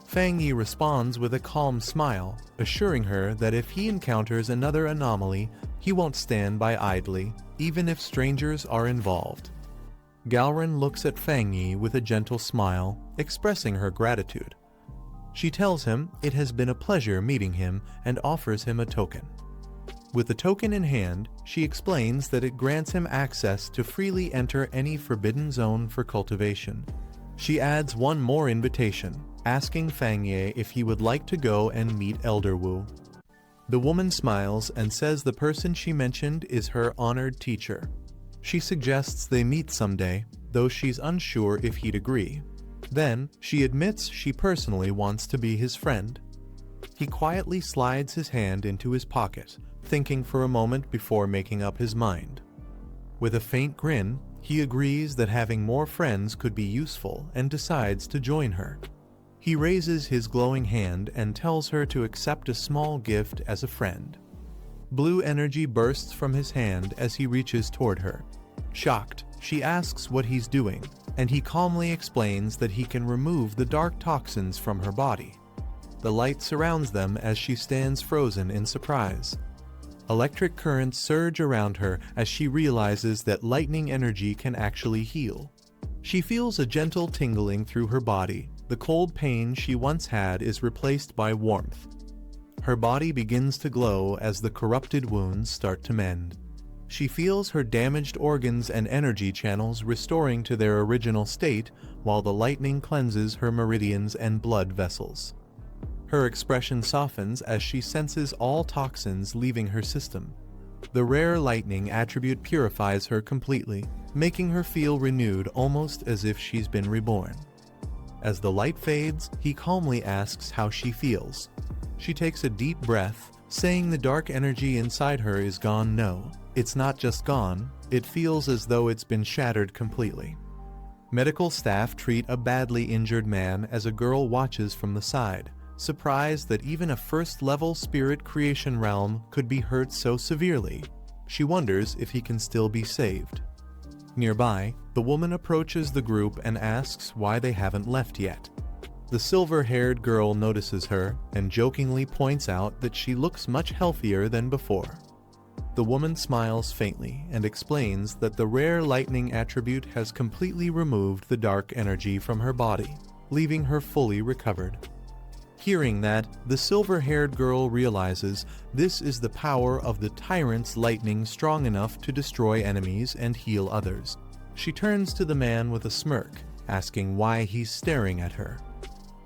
Speaker 1: Fang Yi responds with a calm smile, assuring her that if he encounters another anomaly, he won't stand by idly, even if strangers are involved. Gaoren looks at Fang Yi with a gentle smile, expressing her gratitude. She tells him it has been a pleasure meeting him and offers him a token. With the token in hand, she explains that it grants him access to freely enter any forbidden zone for cultivation. She adds one more invitation, asking Fang Yi if he would like to go and meet Elder Wu. The woman smiles and says the person she mentioned is her honored teacher. She suggests they meet someday, though she's unsure if he'd agree. Then, she admits she personally wants to be his friend. He quietly slides his hand into his pocket, thinking for a moment before making up his mind. With a faint grin, he agrees that having more friends could be useful and decides to join her. He raises his glowing hand and tells her to accept a small gift as a friend. Blue energy bursts from his hand as he reaches toward her. Shocked, she asks what he's doing, and he calmly explains that he can remove the dark toxins from her body. The light surrounds them as she stands frozen in surprise. Electric currents surge around her as she realizes that lightning energy can actually heal. She feels a gentle tingling through her body. The cold pain she once had is replaced by warmth. Her body begins to glow as the corrupted wounds start to mend. She feels her damaged organs and energy channels restoring to their original state, while the lightning cleanses her meridians and blood vessels. Her expression softens as she senses all toxins leaving her system. The rare lightning attribute purifies her completely, making her feel renewed almost as if she's been reborn. As the light fades, he calmly asks how she feels. She takes a deep breath, saying the dark energy inside her is gone. No, it's not just gone, it feels as though it's been shattered completely. Medical staff treat a badly injured man as a girl watches from the side, surprised that even a first-level spirit creation realm could be hurt so severely. She wonders if he can still be saved. Nearby, the woman approaches the group and asks why they haven't left yet. The silver-haired girl notices her and jokingly points out that she looks much healthier than before. The woman smiles faintly and explains that the rare lightning attribute has completely removed the dark energy from her body, leaving her fully recovered. Hearing that, the silver-haired girl realizes this is the power of the tyrant's lightning strong enough to destroy enemies and heal others. She turns to the man with a smirk, asking why he's staring at her.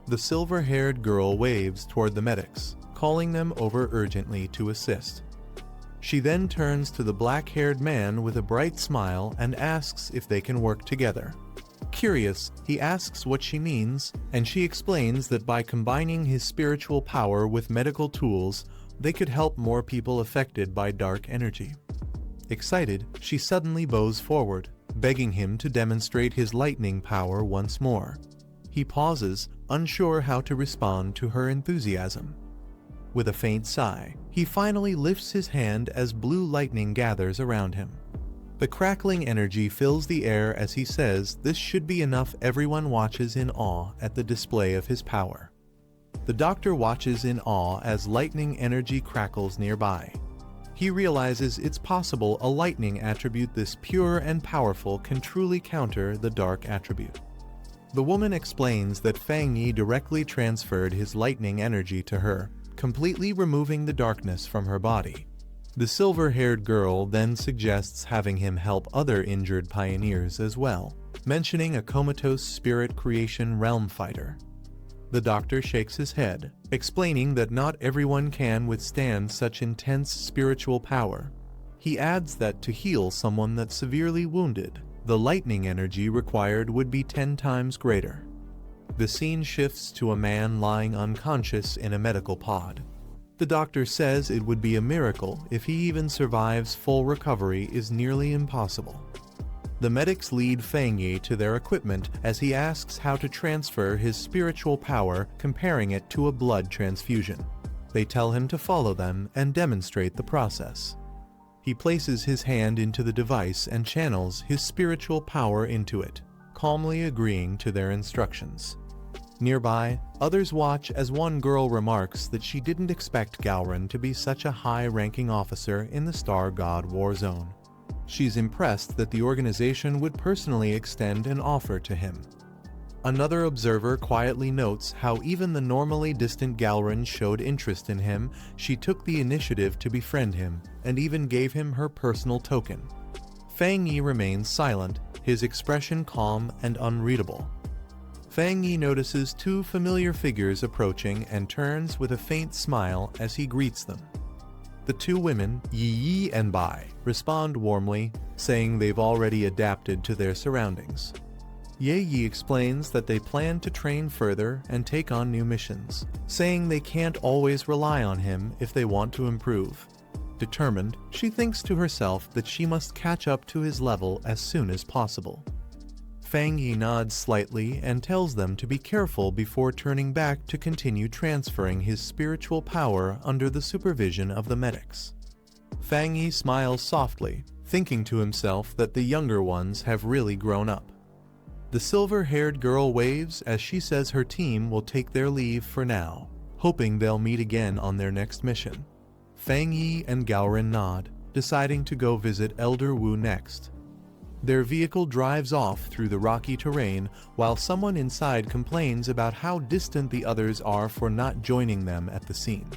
Speaker 1: The silver-haired girl waves toward the medics, calling them over urgently to assist. She then turns to the black-haired man with a bright smile and asks if they can work together. Curious, he asks what she means, and she explains that by combining his spiritual power with medical tools, they could help more people affected by dark energy. Excited, she suddenly bows forward, begging him to demonstrate his lightning power once more. He pauses, unsure how to respond to her enthusiasm. With a faint sigh, he finally lifts his hand as blue lightning gathers around him. The crackling energy fills the air as he says this should be enough. Everyone watches in awe at the display of his power. The doctor watches in awe as lightning energy crackles nearby. He realizes it's possible a lightning attribute this pure and powerful can truly counter the dark attribute. The woman explains that Fang Yi directly transferred his lightning energy to her, completely removing the darkness from her body. The silver-haired girl then suggests having him help other injured pioneers as well, mentioning a comatose spirit creation realm fighter. The doctor shakes his head, explaining that not everyone can withstand such intense spiritual power. He adds that to heal someone that's severely wounded, the lightning energy required would be 10 times greater. The scene shifts to a man lying unconscious in a medical pod. The doctor says it would be a miracle if he even survives. Full recovery is nearly impossible. The medics lead Fang Yi to their equipment as he asks how to transfer his spiritual power, comparing it to a blood transfusion. They tell him to follow them and demonstrate the process. He places his hand into the device and channels his spiritual power into it, calmly agreeing to their instructions. Nearby, others watch as one girl remarks that she didn't expect Galrin to be such a high-ranking officer in the Star God War Zone. She's impressed that the organization would personally extend an offer to him. Another observer quietly notes how even the normally distant Galrin showed interest in him. She took the initiative to befriend him and even gave him her personal token. Fang Yi remains silent, his expression calm and unreadable. Fang Yi notices two familiar figures approaching and turns with a faint smile as he greets them. The two women, Yi Yi and Bai, respond warmly, saying they've already adapted to their surroundings. Ye Yi explains that they plan to train further and take on new missions, saying they can't always rely on him if they want to improve. Determined, she thinks to herself that she must catch up to his level as soon as possible. Fang Yi nods slightly and tells them to be careful before turning back to continue transferring his spiritual power under the supervision of the medics. Fang Yi smiles softly, thinking to himself that the younger ones have really grown up. The silver-haired girl waves as she says her team will take their leave for now, hoping they'll meet again on their next mission. Fang Yi and Galrin nod, deciding to go visit Elder Wu next. Their vehicle drives off through the rocky terrain while someone inside complains about how distant the others are for not joining them at the scene.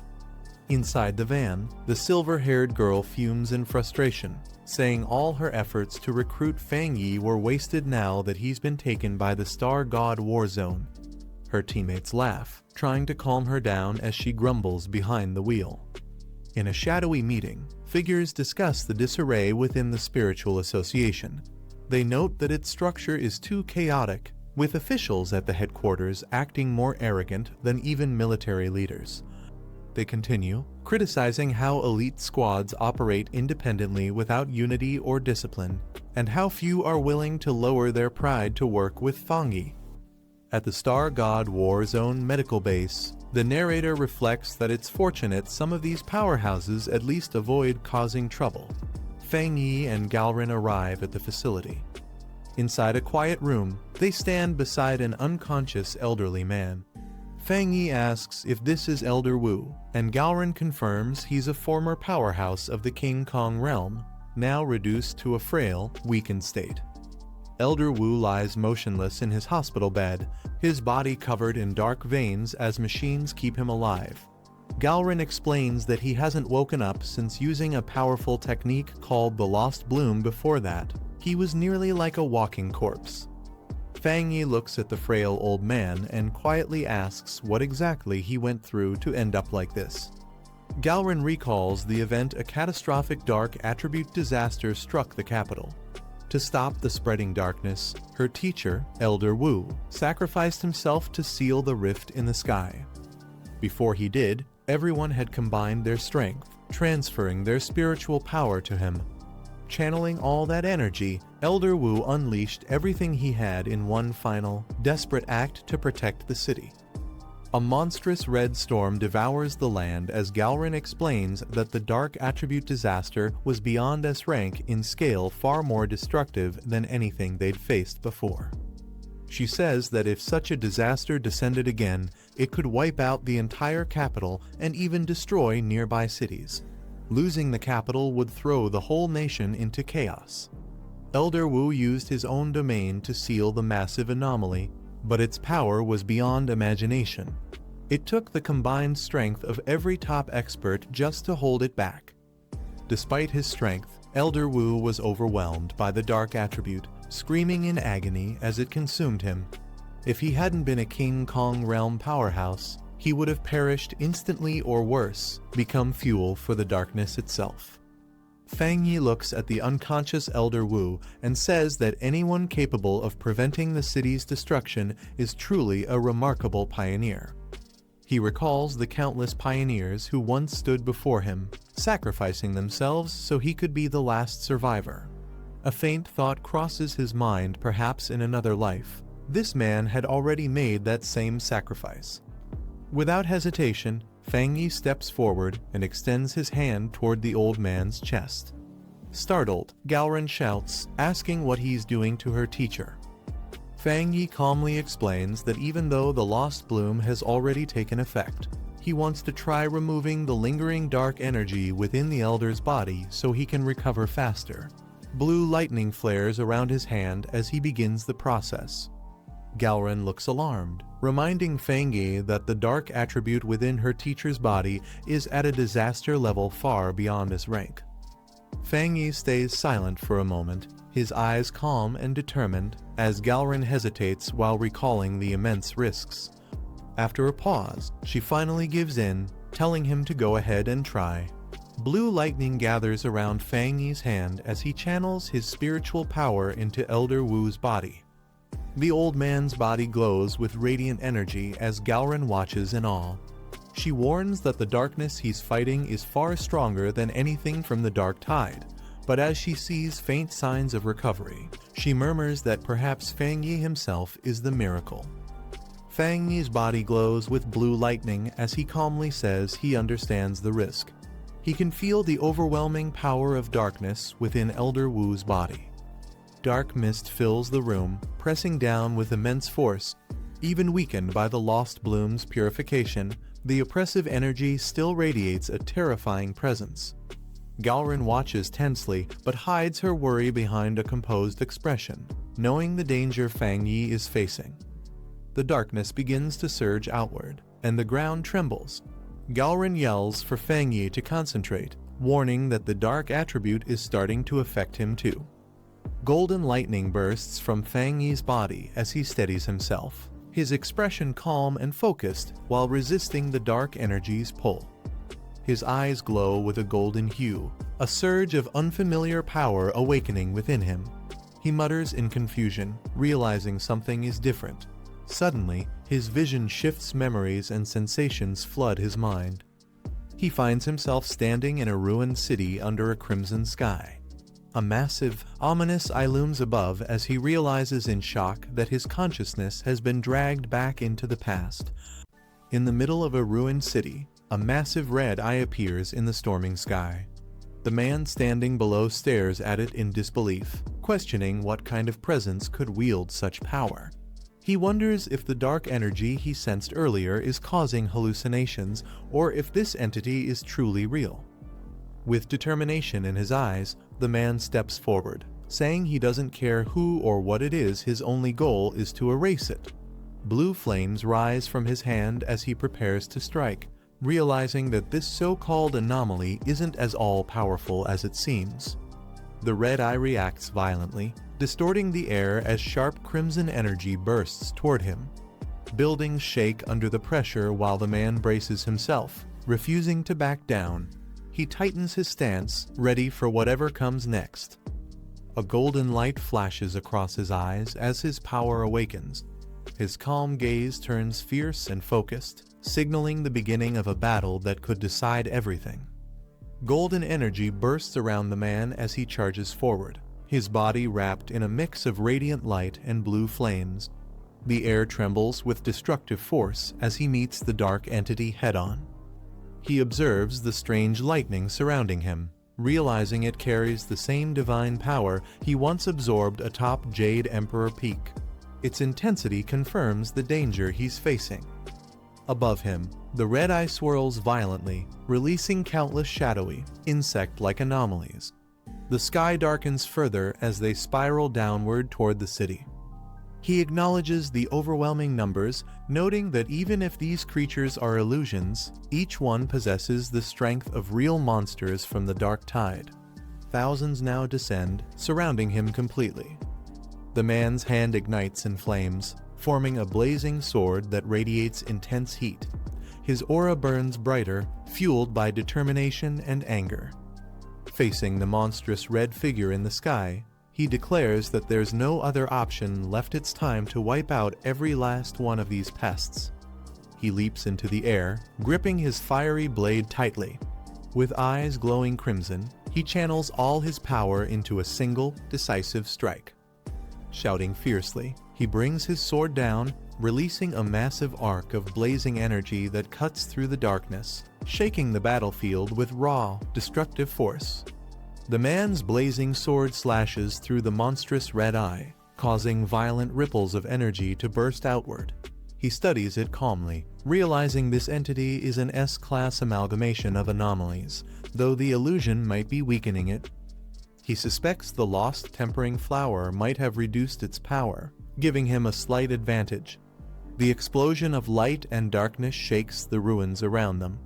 Speaker 1: Inside the van, the silver-haired girl fumes in frustration, saying all her efforts to recruit Fang Yi were wasted now that he's been taken by the Star God War Zone. Her teammates laugh, trying to calm her down as she grumbles behind the wheel. In a shadowy meeting, figures discuss the disarray within the spiritual association. They note that its structure is too chaotic, with officials at the headquarters acting more arrogant than even military leaders. They continue, criticizing how elite squads operate independently without unity or discipline, and how few are willing to lower their pride to work with Fang Yi. At the Star God War Zone medical base, the narrator reflects that it's fortunate some of these powerhouses at least avoid causing trouble. Fang Yi and Galrin arrive at the facility. Inside a quiet room, they stand beside an unconscious elderly man. Fang Yi asks if this is Elder Wu, and Galrin confirms he's a former powerhouse of the King Kong realm, now reduced to a frail, weakened state. Elder Wu lies motionless in his hospital bed, his body covered in dark veins as machines keep him alive. Galrin explains that he hasn't woken up since using a powerful technique called the Lost Bloom. Before that, he was nearly like a walking corpse. Fang Yi looks at the frail old man and quietly asks what exactly he went through to end up like this. Galrin recalls the event a catastrophic dark attribute disaster struck the capital. To stop the spreading darkness, her teacher, Elder Wu, sacrificed himself to seal the rift in the sky. Before he did, everyone had combined their strength, transferring their spiritual power to him. Channeling all that energy, Elder Wu unleashed everything he had in one final, desperate act to protect the city. A monstrous red storm devours the land as Galrin explains that the dark attribute disaster was beyond S rank in scale, far more destructive than anything they'd faced before. She says that if such a disaster descended again, it could wipe out the entire capital and even destroy nearby cities. Losing the capital would throw the whole nation into chaos. Elder Wu used his own domain to seal the massive anomaly, but its power was beyond imagination. It took the combined strength of every top expert just to hold it back. Despite his strength, Elder Wu was overwhelmed by the dark attribute, screaming in agony as it consumed him. If he hadn't been a King Kong realm powerhouse, he would have perished instantly or worse, become fuel for the darkness itself. Fang Yi looks at the unconscious Elder Wu and says that anyone capable of preventing the city's destruction is truly a remarkable pioneer. He recalls the countless pioneers who once stood before him, sacrificing themselves so he could be the last survivor. A faint thought crosses his mind, perhaps in another life. This man had already made that same sacrifice. Without hesitation, Fang Yi steps forward and extends his hand toward the old man's chest. Startled, Galrin shouts, asking what he's doing to her teacher. Fang Yi calmly explains that even though the lost bloom has already taken effect, he wants to try removing the lingering dark energy within the elder's body so he can recover faster. Blue lightning flares around his hand as he begins the process. Galrin looks alarmed, reminding Fang Yi that the dark attribute within her teacher's body is at a disaster level far beyond his rank. Fang Yi stays silent for a moment, his eyes calm and determined, as Galrin hesitates while recalling the immense risks. After a pause, she finally gives in, telling him to go ahead and try. Blue lightning gathers around Fang Yi's hand as he channels his spiritual power into Elder Wu's body. The old man's body glows with radiant energy as Galrin watches in awe. She warns that the darkness he's fighting is far stronger than anything from the Dark Tide, but as she sees faint signs of recovery, she murmurs that perhaps Fang Yi himself is the miracle. Fang Yi's body glows with blue lightning as he calmly says he understands the risk. He can feel the overwhelming power of darkness within Elder Wu's body. Dark mist fills the room, pressing down with immense force. Even weakened by the lost bloom's purification, the oppressive energy still radiates a terrifying presence. Galrin watches tensely, but hides her worry behind a composed expression, knowing the danger Fang Yi is facing. The darkness begins to surge outward, and the ground trembles. Galrin yells for Fang Yi to concentrate, warning that the dark attribute is starting to affect him too. Golden lightning bursts from Fang Yi's body as he steadies himself, his expression calm and focused while resisting the dark energy's pull. His eyes glow with a golden hue, a surge of unfamiliar power awakening within him. He mutters in confusion, realizing something is different. Suddenly, his vision shifts, memories and sensations flood his mind. He finds himself standing in a ruined city under a crimson sky. A massive, ominous eye looms above as he realizes in shock that his consciousness has been dragged back into the past. In the middle of a ruined city, a massive red eye appears in the storming sky. The man standing below stares at it in disbelief, questioning what kind of presence could wield such power. He wonders if the dark energy he sensed earlier is causing hallucinations, or if this entity is truly real. With determination in his eyes, the man steps forward, saying he doesn't care who or what it is, his only goal is to erase it. Blue flames rise from his hand as he prepares to strike, realizing that this so-called anomaly isn't as all-powerful as it seems. The red eye reacts violently, distorting the air as sharp crimson energy bursts toward him. Buildings shake under the pressure while the man braces himself, refusing to back down. He tightens his stance, ready for whatever comes next. A golden light flashes across his eyes as his power awakens. His calm gaze turns fierce and focused, signaling the beginning of a battle that could decide everything. Golden energy bursts around the man as he charges forward, his body wrapped in a mix of radiant light and blue flames. The air trembles with destructive force as he meets the dark entity head-on. He observes the strange lightning surrounding him, realizing it carries the same divine power he once absorbed atop Jade Emperor Peak. Its intensity confirms the danger he's facing. Above him, the red eye swirls violently, releasing countless shadowy, insect-like anomalies. The sky darkens further as they spiral downward toward the city. He acknowledges the overwhelming numbers, noting that even if these creatures are illusions, each one possesses the strength of real monsters from the dark tide. Thousands now descend, surrounding him completely. The man's hand ignites in flames, forming a blazing sword that radiates intense heat. His aura burns brighter, fueled by determination and anger. Facing the monstrous red figure in the sky, he declares that there's no other option left. It's time to wipe out every last one of these pests. He leaps into the air, gripping his fiery blade tightly. With eyes glowing crimson, he channels all his power into a single, decisive strike. Shouting fiercely, he brings his sword down, releasing a massive arc of blazing energy that cuts through the darkness, shaking the battlefield with raw, destructive force. The man's blazing sword slashes through the monstrous red eye, causing violent ripples of energy to burst outward. He studies it calmly, realizing this entity is an S-class amalgamation of anomalies, though the illusion might be weakening it. He suspects the lost tempering flower might have reduced its power, giving him a slight advantage. The explosion of light and darkness shakes the ruins around them.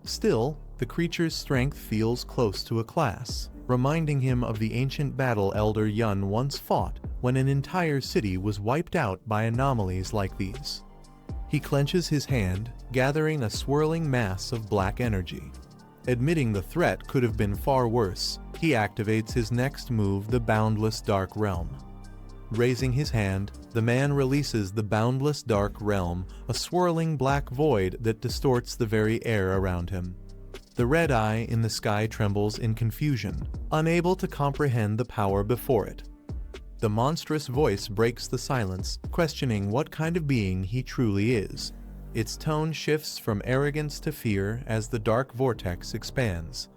Speaker 1: Still, the creature's strength feels close to a class, reminding him of the ancient battle Elder Yun once fought when an entire city was wiped out by anomalies like these. He clenches his hand, gathering a swirling mass of black energy. Admitting the threat could have been far worse, he activates his next move, the Boundless Dark Realm. Raising his hand, the man releases the Boundless Dark Realm, a swirling black void that distorts the very air around him. The red eye in the sky trembles in confusion, unable to comprehend the power before it. The monstrous voice breaks the silence, questioning what kind of being he truly is. Its tone shifts from arrogance to fear as the dark vortex expands.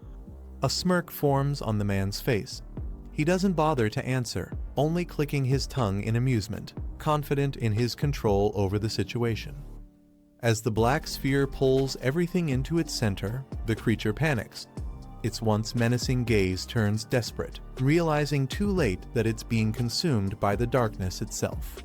Speaker 1: A smirk forms on the man's face. He doesn't bother to answer, only clicking his tongue in amusement, confident in his control over the situation. As the black sphere pulls everything into its center, the creature panics. Its once menacing gaze turns desperate, realizing too late that it's being consumed by the darkness itself.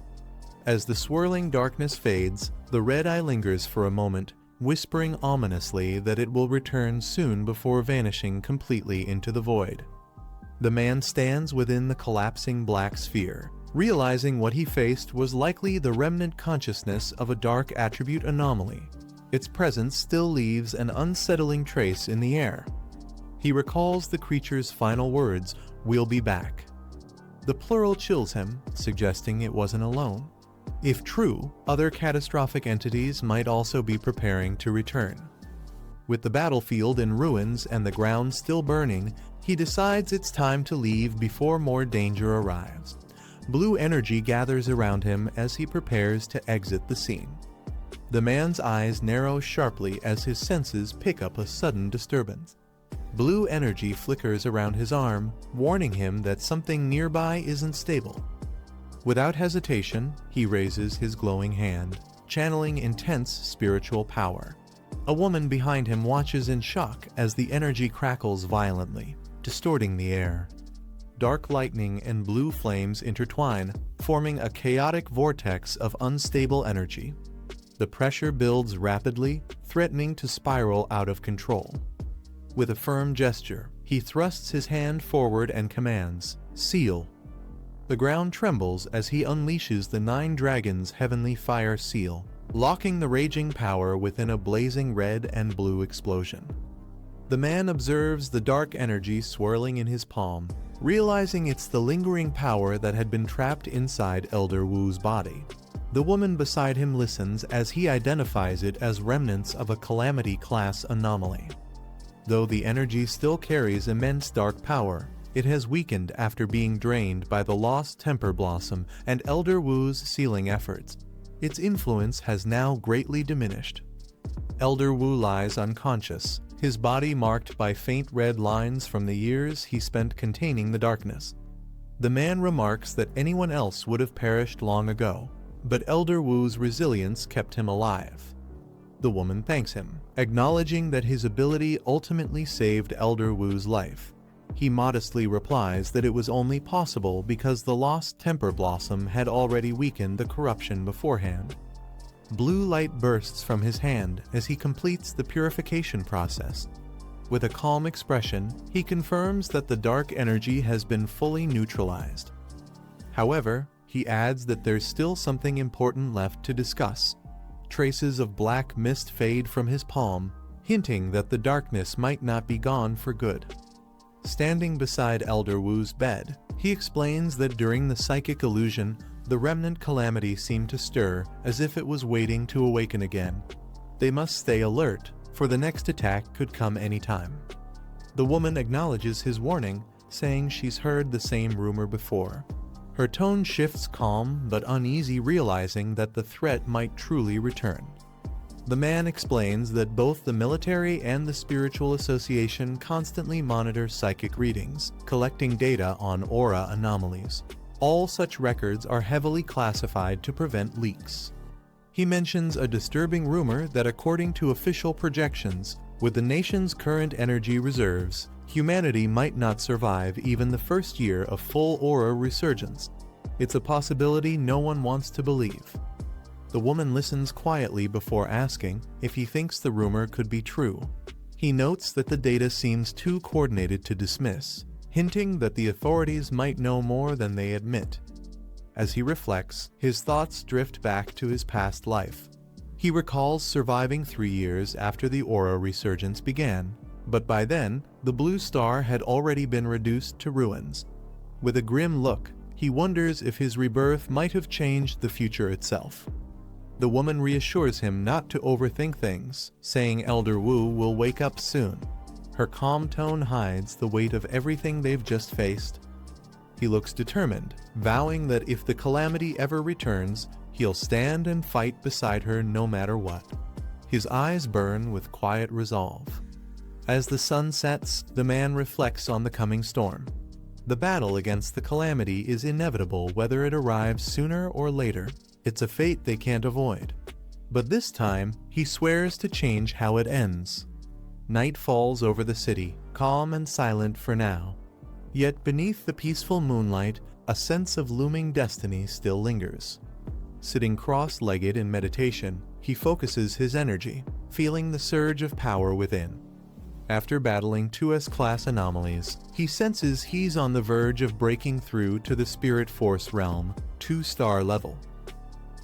Speaker 1: As the swirling darkness fades, the red eye lingers for a moment, whispering ominously that it will return soon before vanishing completely into the void. The man stands within the collapsing black sphere, realizing what he faced was likely the remnant consciousness of a dark attribute anomaly. Its presence still leaves an unsettling trace in the air. He recalls the creature's final words, "We'll be back." The plural chills him, suggesting it wasn't alone. If true, other catastrophic entities might also be preparing to return. With the battlefield in ruins and the ground still burning, he decides it's time to leave before more danger arrives. Blue energy gathers around him as he prepares to exit the scene. The man's eyes narrow sharply as his senses pick up a sudden disturbance. Blue energy flickers around his arm, warning him that something nearby isn't stable. Without hesitation, he raises his glowing hand, channeling intense spiritual power. A woman behind him watches in shock as the energy crackles violently, distorting the air. Dark lightning and blue flames intertwine, forming a chaotic vortex of unstable energy. The pressure builds rapidly, threatening to spiral out of control. With a firm gesture, he thrusts his hand forward and commands, "Seal." The ground trembles as he unleashes the 9 Dragons' heavenly fire seal, locking the raging power within a blazing red and blue explosion. The man observes the dark energy swirling in his palm, realizing it's the lingering power that had been trapped inside Elder Wu's body. The woman beside him listens as he identifies it as remnants of a Calamity-class anomaly. Though the energy still carries immense dark power, It has weakened after being drained by the lost temper blossom and Elder Wu's sealing efforts. Its influence has now greatly diminished. Elder Wu lies unconscious, his body marked by faint red lines from the years he spent containing the darkness. The man remarks that anyone else would have perished long ago, but Elder Wu's resilience kept him alive. The woman thanks him, acknowledging that his ability ultimately saved Elder Wu's life. He modestly replies that it was only possible because the lost temper blossom had already weakened the corruption beforehand. Blue light bursts from his hand as he completes the purification process. With a calm expression, he confirms that the dark energy has been fully neutralized. However, he adds that there's still something important left to discuss. Traces of black mist fade from his palm, hinting that the darkness might not be gone for good. Standing beside Elder Wu's bed, he explains that during the psychic illusion, the remnant calamity seemed to stir as if it was waiting to awaken again. They must stay alert, for the next attack could come anytime. The woman acknowledges his warning, saying she's heard the same rumor before. Her tone shifts calm but uneasy, realizing that the threat might truly return. The man explains that both the military and the spiritual association constantly monitor psychic readings, collecting data on aura anomalies. All such records are heavily classified to prevent leaks. He mentions a disturbing rumor that according to official projections, with the nation's current energy reserves, humanity might not survive even the first year of full aura resurgence. It's a possibility no one wants to believe. The woman listens quietly before asking if he thinks the rumor could be true. He notes that the data seems too coordinated to dismiss, hinting that the authorities might know more than they admit. As he reflects, his thoughts drift back to his past life. He recalls surviving 3 years after the aura resurgence began, but by then, the blue star had already been reduced to ruins. With a grim look, he wonders if his rebirth might have changed the future itself. The woman reassures him not to overthink things, saying Elder Wu will wake up soon. Her calm tone hides the weight of everything they've just faced. He looks determined, vowing that if the calamity ever returns, he'll stand and fight beside her no matter what. His eyes burn with quiet resolve. As the sun sets, the man reflects on the coming storm. The battle against the calamity is inevitable whether it arrives sooner or later. It's a fate they can't avoid. But this time, he swears to change how it ends. Night falls over the city, calm and silent for now. Yet beneath the peaceful moonlight, a sense of looming destiny still lingers. Sitting cross-legged in meditation, he focuses his energy, feeling the surge of power within. After battling 2 S-class anomalies, he senses he's on the verge of breaking through to the Spirit Force realm, 2-star level.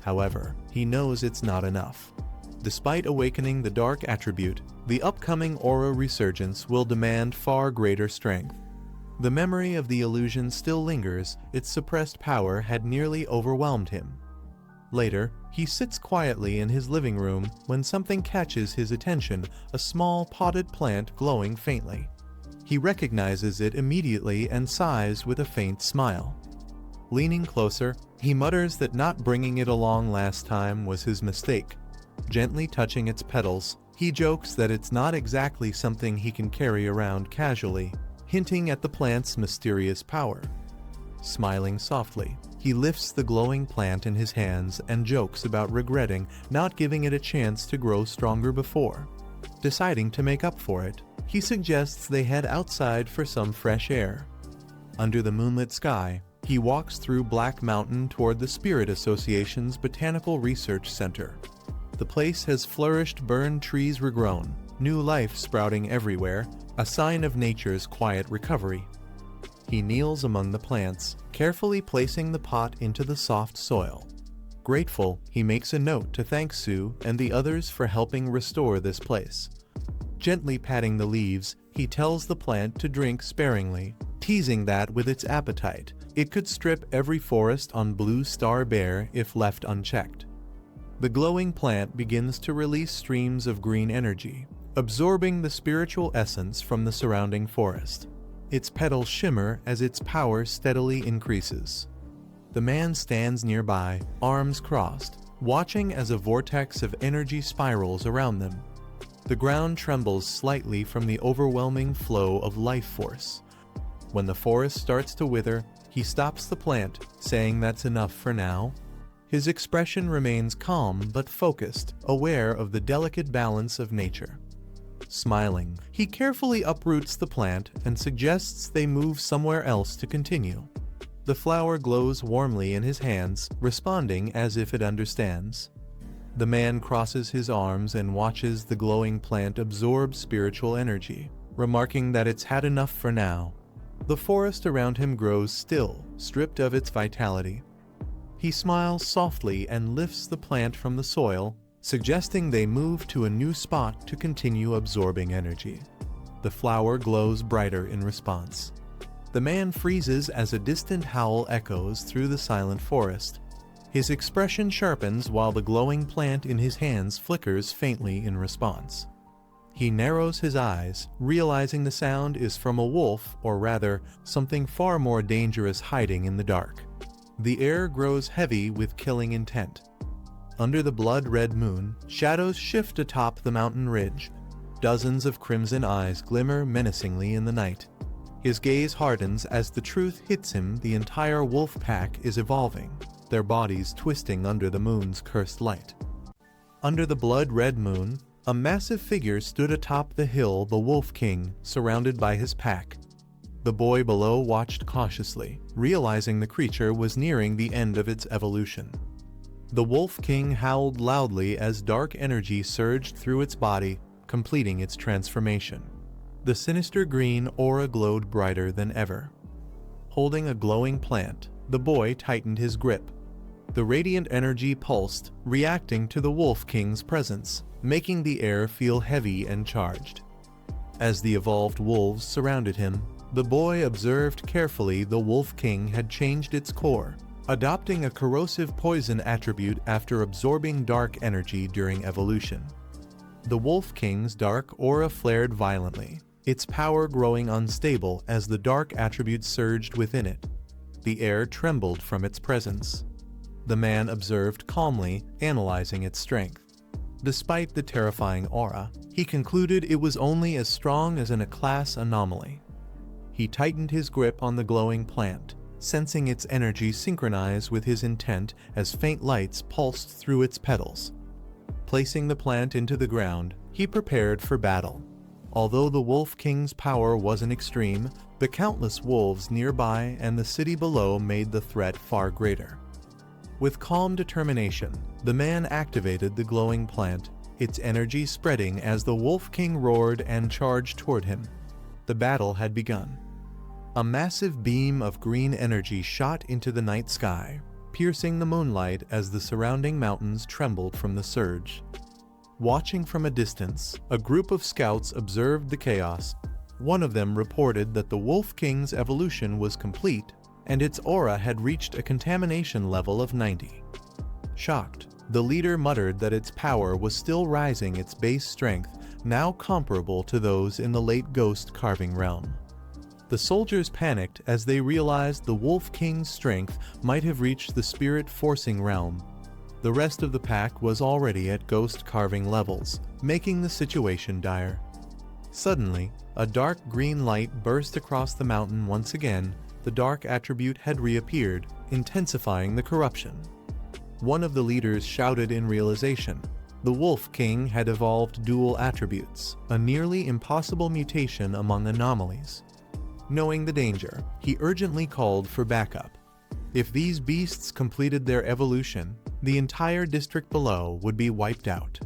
Speaker 1: However, he knows it's not enough. Despite awakening the dark attribute, the upcoming aura resurgence will demand far greater strength. The memory of the illusion still lingers, its suppressed power had nearly overwhelmed him. Later, he sits quietly in his living room when something catches his attention, a small potted plant glowing faintly. He recognizes it immediately and sighs with a faint smile. Leaning closer, he mutters that not bringing it along last time was his mistake. Gently touching its petals, he jokes that it's not exactly something he can carry around casually, hinting at the plant's mysterious power. Smiling softly, he lifts the glowing plant in his hands and jokes about regretting not giving it a chance to grow stronger before. Deciding to make up for it, he suggests they head outside for some fresh air. Under the moonlit sky, he walks through Black Mountain toward the Spirit Association's Botanical Research Center. The place has flourished, burned trees regrown, new life sprouting everywhere, a sign of nature's quiet recovery. He kneels among the plants, carefully placing the pot into the soft soil. Grateful, he makes a note to thank Sue and the others for helping restore this place. Gently patting the leaves, he tells the plant to drink sparingly, teasing that with its appetite, it could strip every forest on Blue Star bare if left unchecked. The glowing plant begins to release streams of green energy, absorbing the spiritual essence from the surrounding forest. its petals shimmer as its power steadily increases. The man stands nearby, arms crossed, watching as a vortex of energy spirals around them. The ground trembles slightly from the overwhelming flow of life force. When the forest starts to wither, he stops the plant, saying that's enough for now. His expression remains calm but focused, aware of the delicate balance of nature. Smiling, he carefully uproots the plant and suggests they move somewhere else to continue. The flower glows warmly in his hands, responding as if it understands. The man crosses his arms and watches the glowing plant absorb spiritual energy, remarking that it's had enough for now. The forest around him grows still, stripped of its vitality. He smiles softly and lifts the plant from the soil, suggesting they move to a new spot to continue absorbing energy. The flower glows brighter in response. The man freezes as a distant howl echoes through the silent forest. His expression sharpens while the glowing plant in his hands flickers faintly in response. He narrows his eyes, realizing the sound is from a wolf, or rather, something far more dangerous hiding in the dark. The air grows heavy with killing intent. Under the blood-red moon, shadows shift atop the mountain ridge. Dozens of crimson eyes glimmer menacingly in the night. His gaze hardens as the truth hits him. The entire wolf pack is evolving, their bodies twisting under the moon's cursed light. Under the blood-red moon, a massive figure stood atop the hill, the Wolf King, surrounded by his pack. The boy below watched cautiously, realizing the creature was nearing the end of its evolution. The Wolf King howled loudly as dark energy surged through its body, completing its transformation. The sinister green aura glowed brighter than ever. Holding a glowing plant, the boy tightened his grip. The radiant energy pulsed, reacting to the Wolf King's presence, making the air feel heavy and charged. As the evolved wolves surrounded him, the boy observed carefully. The Wolf King had changed its core, adopting a corrosive poison attribute after absorbing dark energy during evolution. The Wolf King's dark aura flared violently, its power growing unstable as the dark attribute surged within it. The air trembled from its presence. The man observed calmly, analyzing its strength. Despite the terrifying aura, he concluded it was only as strong as a class anomaly. He tightened his grip on the glowing plant, sensing its energy synchronize with his intent as faint lights pulsed through its petals. Placing the plant into the ground, he prepared for battle. Although the Wolf King's power wasn't extreme, the countless wolves nearby and the city below made the threat far greater. With calm determination, the man activated the glowing plant, its energy spreading as the Wolf King roared and charged toward him. The battle had begun. A massive beam of green energy shot into the night sky, piercing the moonlight as the surrounding mountains trembled from the surge. Watching from a distance, a group of scouts observed the chaos. One of them reported that the Wolf King's evolution was complete, and its aura had reached a contamination level of 90. Shocked, the leader muttered that its power was still rising, its base strength now comparable to those in the late ghost carving realm. The soldiers panicked as they realized the Wolf King's strength might have reached the spirit forcing realm. The rest of the pack was already at ghost carving levels, making the situation dire. Suddenly, a dark green light burst across the mountain once again. The dark attribute had reappeared, intensifying the corruption. One of the leaders shouted in realization. The Wolf King had evolved dual attributes, a nearly impossible mutation among anomalies. Knowing the danger, he urgently called for backup. If these beasts completed their evolution, the entire district below would be wiped out.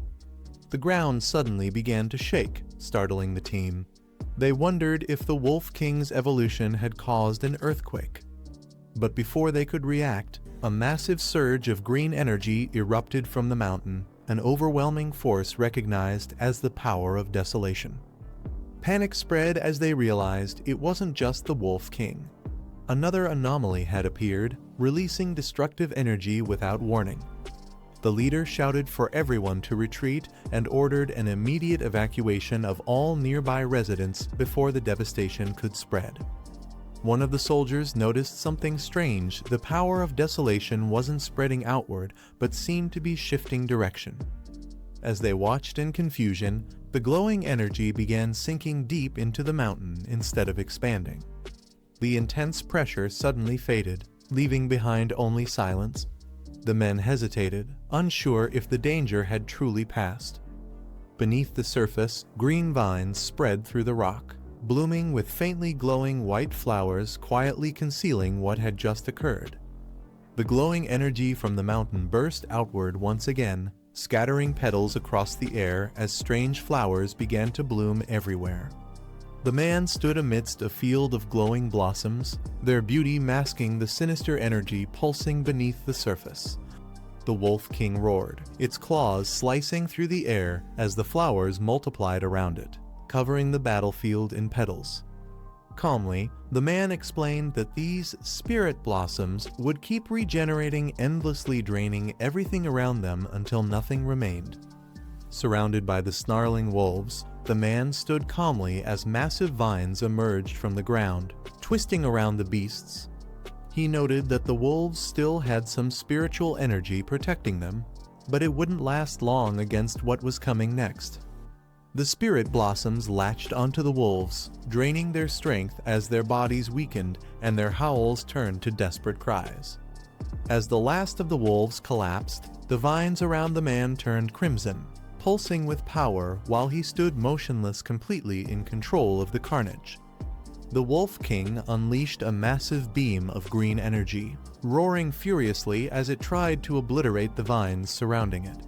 Speaker 1: The ground suddenly began to shake, startling the team. They wondered if the Wolf King's evolution had caused an earthquake. But before they could react, a massive surge of green energy erupted from the mountain, an overwhelming force recognized as the power of desolation. Panic spread as they realized it wasn't just the Wolf King. Another anomaly had appeared, releasing destructive energy without warning. The leader shouted for everyone to retreat and ordered an immediate evacuation of all nearby residents before the devastation could spread. One of the soldiers noticed something strange. The power of desolation wasn't spreading outward, but seemed to be shifting direction. As they watched in confusion, the glowing energy began sinking deep into the mountain instead of expanding. The intense pressure suddenly faded, leaving behind only silence. The men hesitated, unsure if the danger had truly passed. Beneath the surface, green vines spread through the rock, blooming with faintly glowing white flowers quietly concealing what had just occurred. The glowing energy from the mountain burst outward once again, scattering petals across the air as strange flowers began to bloom everywhere. The man stood amidst a field of glowing blossoms, their beauty masking the sinister energy pulsing beneath the surface. The Wolf King roared, its claws slicing through the air as the flowers multiplied around it, covering the battlefield in petals. Calmly, the man explained that these spirit blossoms would keep regenerating, endlessly draining everything around them until nothing remained. Surrounded by the snarling wolves, the man stood calmly as massive vines emerged from the ground, twisting around the beasts. He noted that the wolves still had some spiritual energy protecting them, but it wouldn't last long against what was coming next. The spirit blossoms latched onto the wolves, draining their strength as their bodies weakened and their howls turned to desperate cries. As the last of the wolves collapsed, the vines around the man turned crimson, pulsing with power while he stood motionless, completely in control of the carnage. The Wolf King unleashed a massive beam of green energy, roaring furiously as it tried to obliterate the vines surrounding it.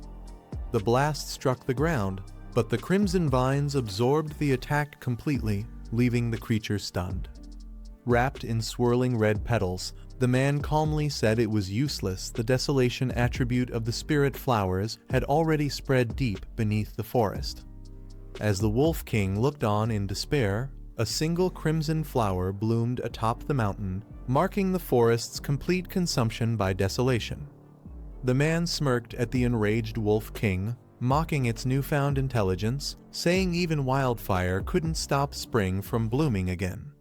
Speaker 1: The blast struck the ground, but the crimson vines absorbed the attack completely, leaving the creature stunned. Wrapped in swirling red petals, the man calmly said it was useless. The desolation attribute of the spirit flowers had already spread deep beneath the forest. As the Wolf King looked on in despair, a single crimson flower bloomed atop the mountain, marking the forest's complete consumption by desolation. The man smirked at the enraged Wolf King, mocking its newfound intelligence, saying even wildfire couldn't stop spring from blooming again.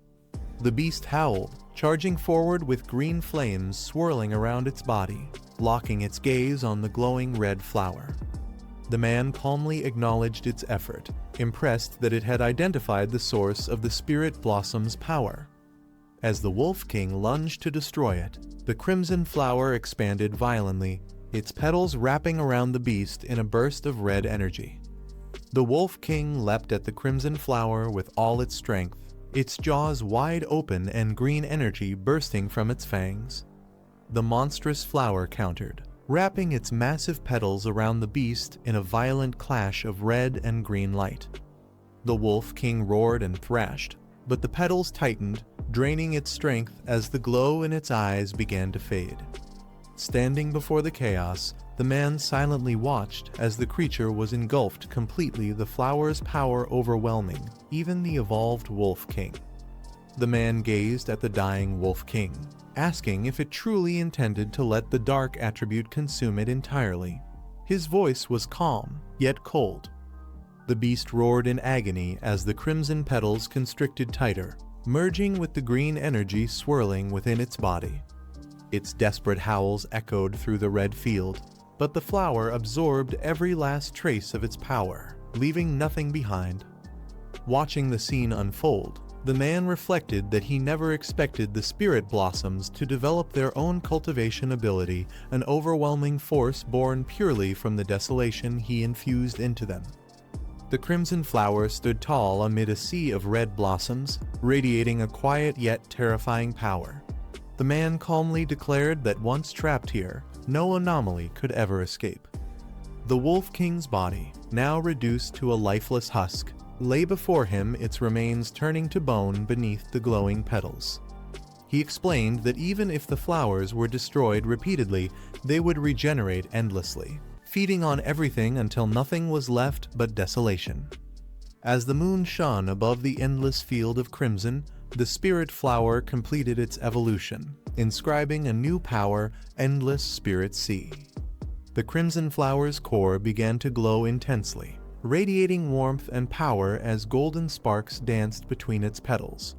Speaker 1: The beast howled, charging forward with green flames swirling around its body, locking its gaze on the glowing red flower. The man calmly acknowledged its effort, impressed that it had identified the source of the spirit blossom's power. As the Wolf King lunged to destroy it, the crimson flower expanded violently, its petals wrapping around the beast in a burst of red energy. The Wolf King leapt at the crimson flower with all its strength, its jaws wide open and green energy bursting from its fangs. The monstrous flower countered, wrapping its massive petals around the beast in a violent clash of red and green light. The Wolf King roared and thrashed, but the petals tightened, draining its strength as the glow in its eyes began to fade. Standing before the chaos, the man silently watched as the creature was engulfed completely, the flower's power overwhelming even the evolved Wolf King. The man gazed at the dying Wolf King, asking if it truly intended to let the dark attribute consume it entirely. His voice was calm, yet cold. The beast roared in agony as the crimson petals constricted tighter, merging with the green energy swirling within its body. Its desperate howls echoed through the red field, but the flower absorbed every last trace of its power, leaving nothing behind. Watching the scene unfold, the man reflected that he never expected the spirit blossoms to develop their own cultivation ability, an overwhelming force born purely from the desolation he infused into them. The crimson flower stood tall amid a sea of red blossoms, radiating a quiet yet terrifying power. The man calmly declared that once trapped here, no anomaly could ever escape. The Wolf King's body, now reduced to a lifeless husk, lay before him, its remains turning to bone beneath the glowing petals. He explained that even if the flowers were destroyed repeatedly, they would regenerate endlessly, feeding on everything until nothing was left but desolation. As the moon shone above the endless field of crimson, the spirit flower completed its evolution, inscribing a new power, endless spirit sea. The crimson flower's core began to glow intensely, radiating warmth and power as golden sparks danced between its petals.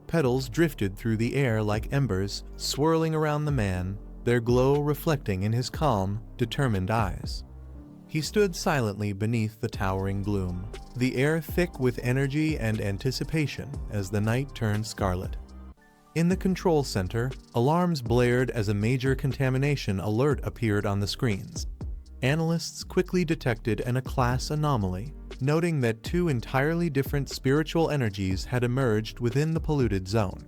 Speaker 1: Petals drifted through the air like embers, swirling around the man, their glow reflecting in his calm, determined eyes. He stood silently beneath the towering bloom, the air thick with energy and anticipation as the night turned scarlet. In the control center, alarms blared as a major contamination alert appeared on the screens. Analysts quickly detected a class anomaly, noting that two entirely different spiritual energies had emerged within the polluted zone.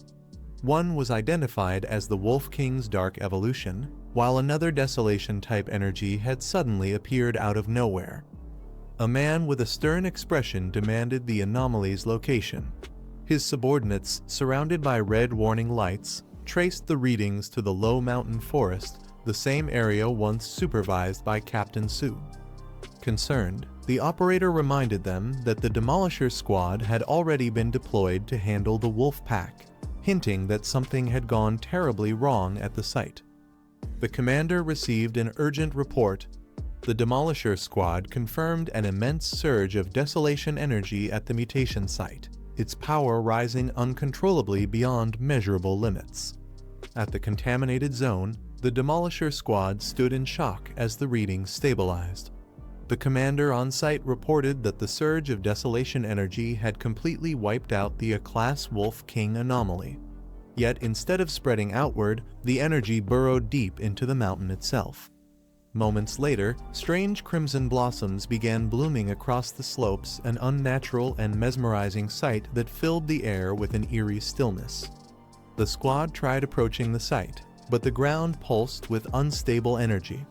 Speaker 1: One was identified as the Wolf King's dark evolution, while another desolation-type energy had suddenly appeared out of nowhere. A man with a stern expression demanded the anomaly's location. His subordinates, surrounded by red warning lights, traced the readings to the low mountain forest, the same area once supervised by Captain Su. Concerned, the operator reminded them that the Demolisher squad had already been deployed to handle the wolf pack, hinting that something had gone terribly wrong at the site. The commander received an urgent report. The Demolisher squad confirmed an immense surge of desolation energy at the mutation site, its power rising uncontrollably beyond measurable limits. At the contaminated zone, the Demolisher squad stood in shock as the readings stabilized. The commander on site reported that the surge of desolation energy had completely wiped out the A-class Wolf King anomaly. Yet instead of spreading outward, the energy burrowed deep into the mountain itself. Moments later, strange crimson blossoms began blooming across the slopes, an unnatural and mesmerizing sight that filled the air with an eerie stillness. The squad tried approaching the site, but the ground pulsed with unstable energy.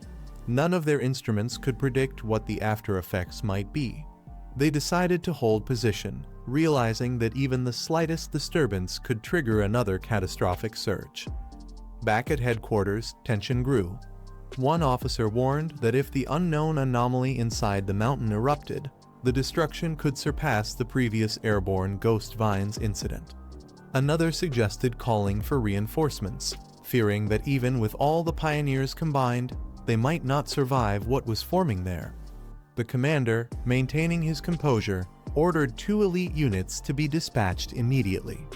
Speaker 1: None of their instruments could predict what the after effects might be. They decided to hold position, realizing that even the slightest disturbance could trigger another catastrophic surge. Back at headquarters, tension grew. One officer warned that if the unknown anomaly inside the mountain erupted, the destruction could surpass the previous airborne Ghost Vines incident. Another suggested calling for reinforcements, fearing that even with all the pioneers combined, they might not survive what was forming there. The commander, maintaining his composure, ordered 2 elite units to be dispatched immediately.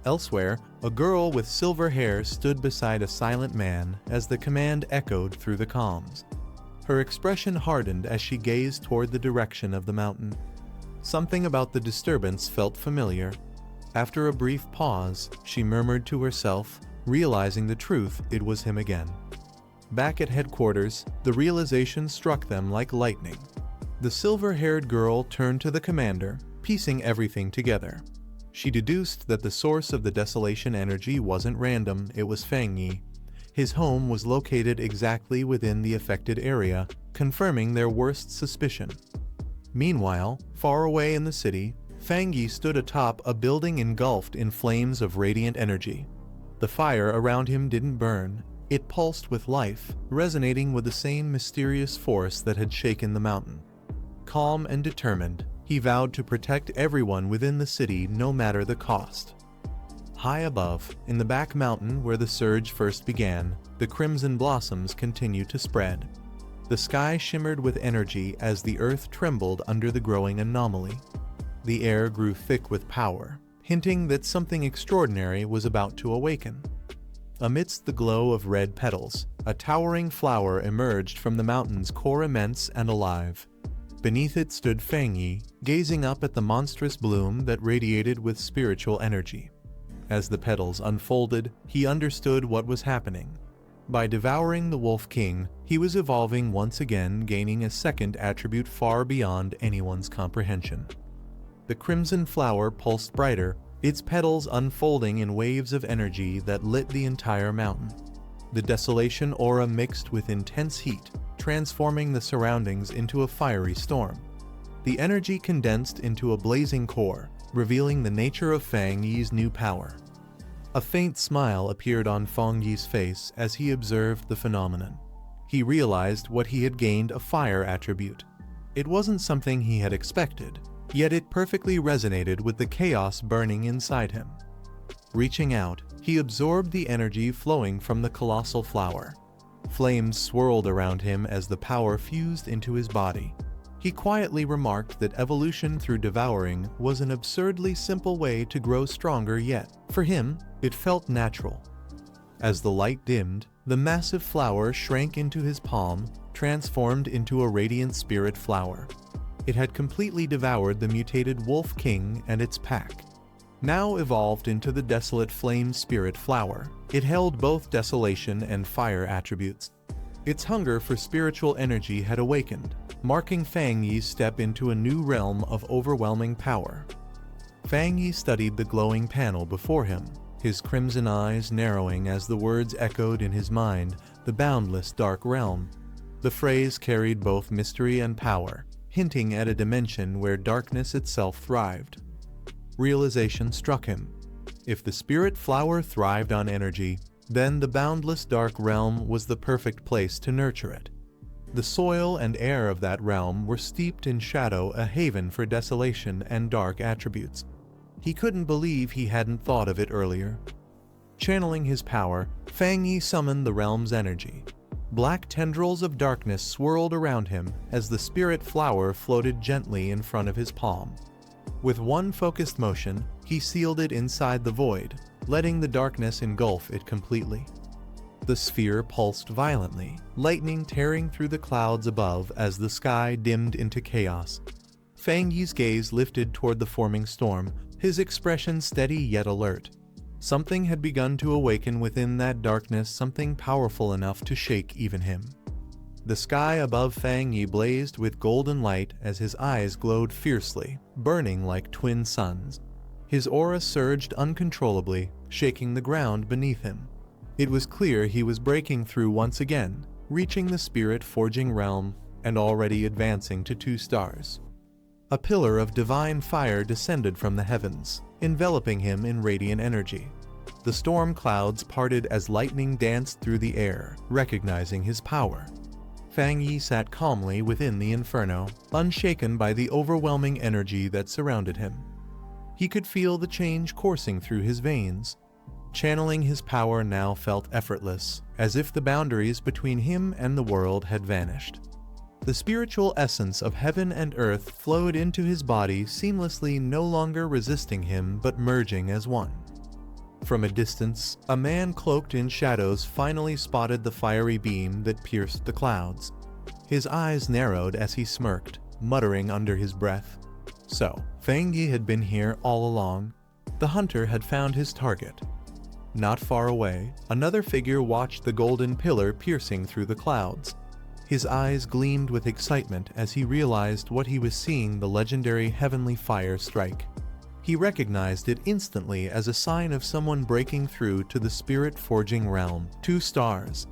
Speaker 1: Elsewhere, a girl with silver hair stood beside a silent man as the command echoed through the comms. Her expression hardened as she gazed toward the direction of the mountain. Something about the disturbance felt familiar. After a brief pause, she murmured to herself, realizing the truth, it was him again. Back at headquarters, the realization struck them like lightning. The silver-haired girl turned to the commander, piecing everything together. She deduced that the source of the desolation energy wasn't random, it was Fang Yi. His home was located exactly within the affected area, confirming their worst suspicion. Meanwhile, far away in the city, Fang Yi stood atop a building engulfed in flames of radiant energy. The fire around him didn't burn. It pulsed with life, resonating with the same mysterious force that had shaken the mountain. Calm and determined, he vowed to protect everyone within the city no matter the cost. High above, in the back mountain where the surge first began, the crimson blossoms continued to spread. The sky shimmered with energy as the earth trembled under the growing anomaly. The air grew thick with power, hinting that something extraordinary was about to awaken. Amidst the glow of red petals, a towering flower emerged from the mountain's core, immense and alive. Beneath it stood Fang Yi, gazing up at the monstrous bloom that radiated with spiritual energy. As the petals unfolded, he understood what was happening. By devouring the Wolf King, he was evolving once again, gaining a second attribute far beyond anyone's comprehension. The crimson flower pulsed brighter, its petals unfolding in waves of energy that lit the entire mountain. The desolation aura mixed with intense heat, transforming the surroundings into a fiery storm. The energy condensed into a blazing core, revealing the nature of Fang Yi's new power. A faint smile appeared on Fang Yi's face as he observed the phenomenon. He realized what he had gained, a fire attribute. It wasn't something he had expected, yet it perfectly resonated with the chaos burning inside him. Reaching out, he absorbed the energy flowing from the colossal flower. Flames swirled around him as the power fused into his body. He quietly remarked that evolution through devouring was an absurdly simple way to grow stronger, yet, for him, it felt natural. As the light dimmed, the massive flower shrank into his palm, transformed into a radiant spirit flower. It had completely devoured the mutated Wolf King and its pack. Now evolved into the desolate flame spirit flower, it held both desolation and fire attributes. Its hunger for spiritual energy had awakened, marking Fang Yi's step into a new realm of overwhelming power. Fang Yi studied the glowing panel before him, his crimson eyes narrowing as the words echoed in his mind, the boundless dark realm. The phrase carried both mystery and power, hinting at a dimension where darkness itself thrived. Realization struck him. If the spirit flower thrived on energy, then the boundless dark realm was the perfect place to nurture it. The soil and air of that realm were steeped in shadow, a haven for desolation and dark attributes. He couldn't believe he hadn't thought of it earlier. Channeling his power, Fang Yi summoned the realm's energy. Black tendrils of darkness swirled around him as the spirit flower floated gently in front of his palm. With one focused motion, he sealed it inside the void, letting the darkness engulf it completely. The sphere pulsed violently, lightning tearing through the clouds above as the sky dimmed into chaos. Fang Yi's gaze lifted toward the forming storm, his expression steady yet alert. Something had begun to awaken within that darkness, something powerful enough to shake even him. The sky above Fang Yi blazed with golden light as his eyes glowed fiercely, burning like twin suns. His aura surged uncontrollably, shaking the ground beneath him. It was clear he was breaking through once again, reaching the spirit-forging realm, and already advancing to 2 stars. A pillar of divine fire descended from the heavens, enveloping him in radiant energy. The storm clouds parted as lightning danced through the air, recognizing his power. Fang Yi sat calmly within the inferno, unshaken by the overwhelming energy that surrounded him. He could feel the change coursing through his veins. Channeling his power now felt effortless, as if the boundaries between him and the world had vanished. The spiritual essence of heaven and earth flowed into his body seamlessly, no longer resisting him but merging as one. From a distance, a man cloaked in shadows finally spotted the fiery beam that pierced the clouds. His eyes narrowed as he smirked, muttering under his breath. So, Fang Yi had been here all along. The hunter had found his target. Not far away, another figure watched the golden pillar piercing through the clouds. His eyes gleamed with excitement as he realized what he was seeing, the legendary heavenly fire strike. He recognized it instantly as a sign of someone breaking through to the spirit-forging realm. 2 stars.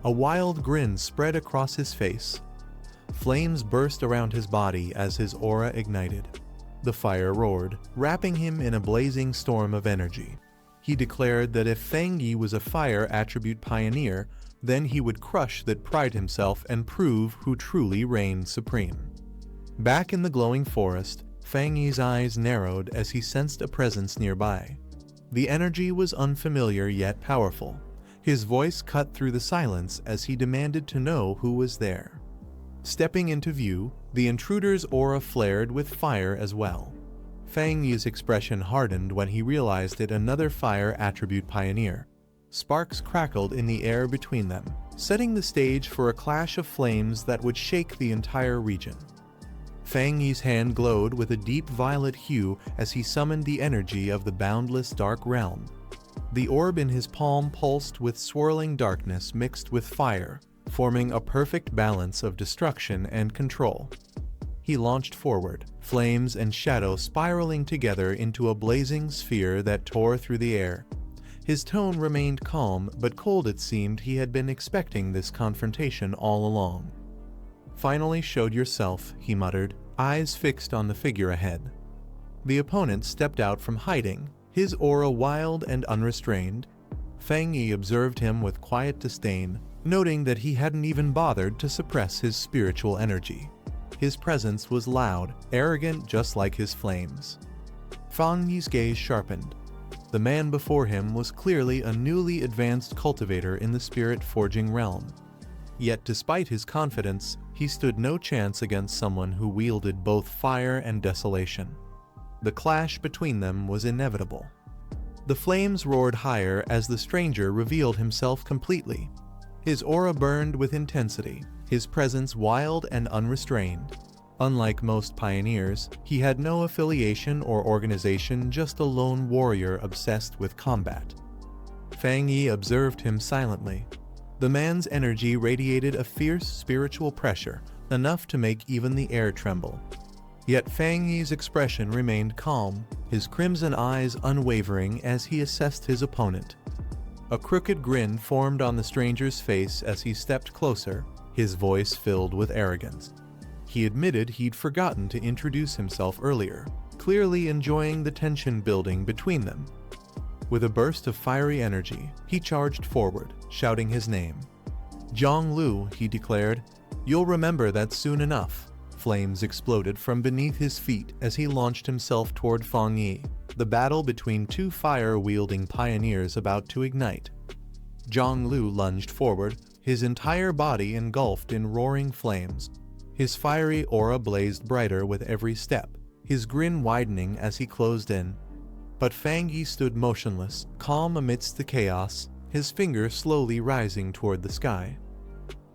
Speaker 1: A wild grin spread across his face. Flames burst around his body as his aura ignited. The fire roared, wrapping him in a blazing storm of energy. He declared that if Fang Yi was a fire attribute pioneer, then he would crush that pride himself and prove who truly reigned supreme. Back in the glowing forest, Fang Yi's eyes narrowed as he sensed a presence nearby. The energy was unfamiliar yet powerful. His voice cut through the silence as he demanded to know who was there. Stepping into view, the intruder's aura flared with fire as well. Fang Yi's expression hardened when he realized it, another fire attribute pioneer. Sparks crackled in the air between them, setting the stage for a clash of flames that would shake the entire region. Fang Yi's hand glowed with a deep violet hue as he summoned the energy of the boundless dark realm. The orb in his palm pulsed with swirling darkness mixed with fire, forming a perfect balance of destruction and control. He launched forward, flames and shadow spiraling together into a blazing sphere that tore through the air. His tone remained calm but cold. It seemed he had been expecting this confrontation all along. "Finally showed yourself," he muttered, eyes fixed on the figure ahead. The opponent stepped out from hiding, his aura wild and unrestrained. Fang Yi observed him with quiet disdain, noting that he hadn't even bothered to suppress his spiritual energy. His presence was loud, arrogant, just like his flames. Fang Yi's gaze sharpened. The man before him was clearly a newly advanced cultivator in the spirit-forging realm. Yet despite his confidence, he stood no chance against someone who wielded both fire and desolation. The clash between them was inevitable. The flames roared higher as the stranger revealed himself completely. His aura burned with intensity, his presence wild and unrestrained. Unlike most pioneers, he had no affiliation or organization, just a lone warrior obsessed with combat. Fang Yi observed him silently. The man's energy radiated a fierce spiritual pressure, enough to make even the air tremble. Yet Fang Yi's expression remained calm, his crimson eyes unwavering as he assessed his opponent. A crooked grin formed on the stranger's face as he stepped closer, his voice filled with arrogance. He admitted he'd forgotten to introduce himself earlier, clearly enjoying the tension building between them. With a burst of fiery energy, he charged forward, shouting his name. "Zhang Lu," he declared, "you'll remember that soon enough." Flames exploded from beneath his feet as he launched himself toward Fang Yi, the battle between two fire-wielding pioneers about to ignite. Zhang Lu lunged forward, his entire body engulfed in roaring flames. His fiery aura blazed brighter with every step, his grin widening as he closed in. But Fang Yi stood motionless, calm amidst the chaos, his finger slowly rising toward the sky.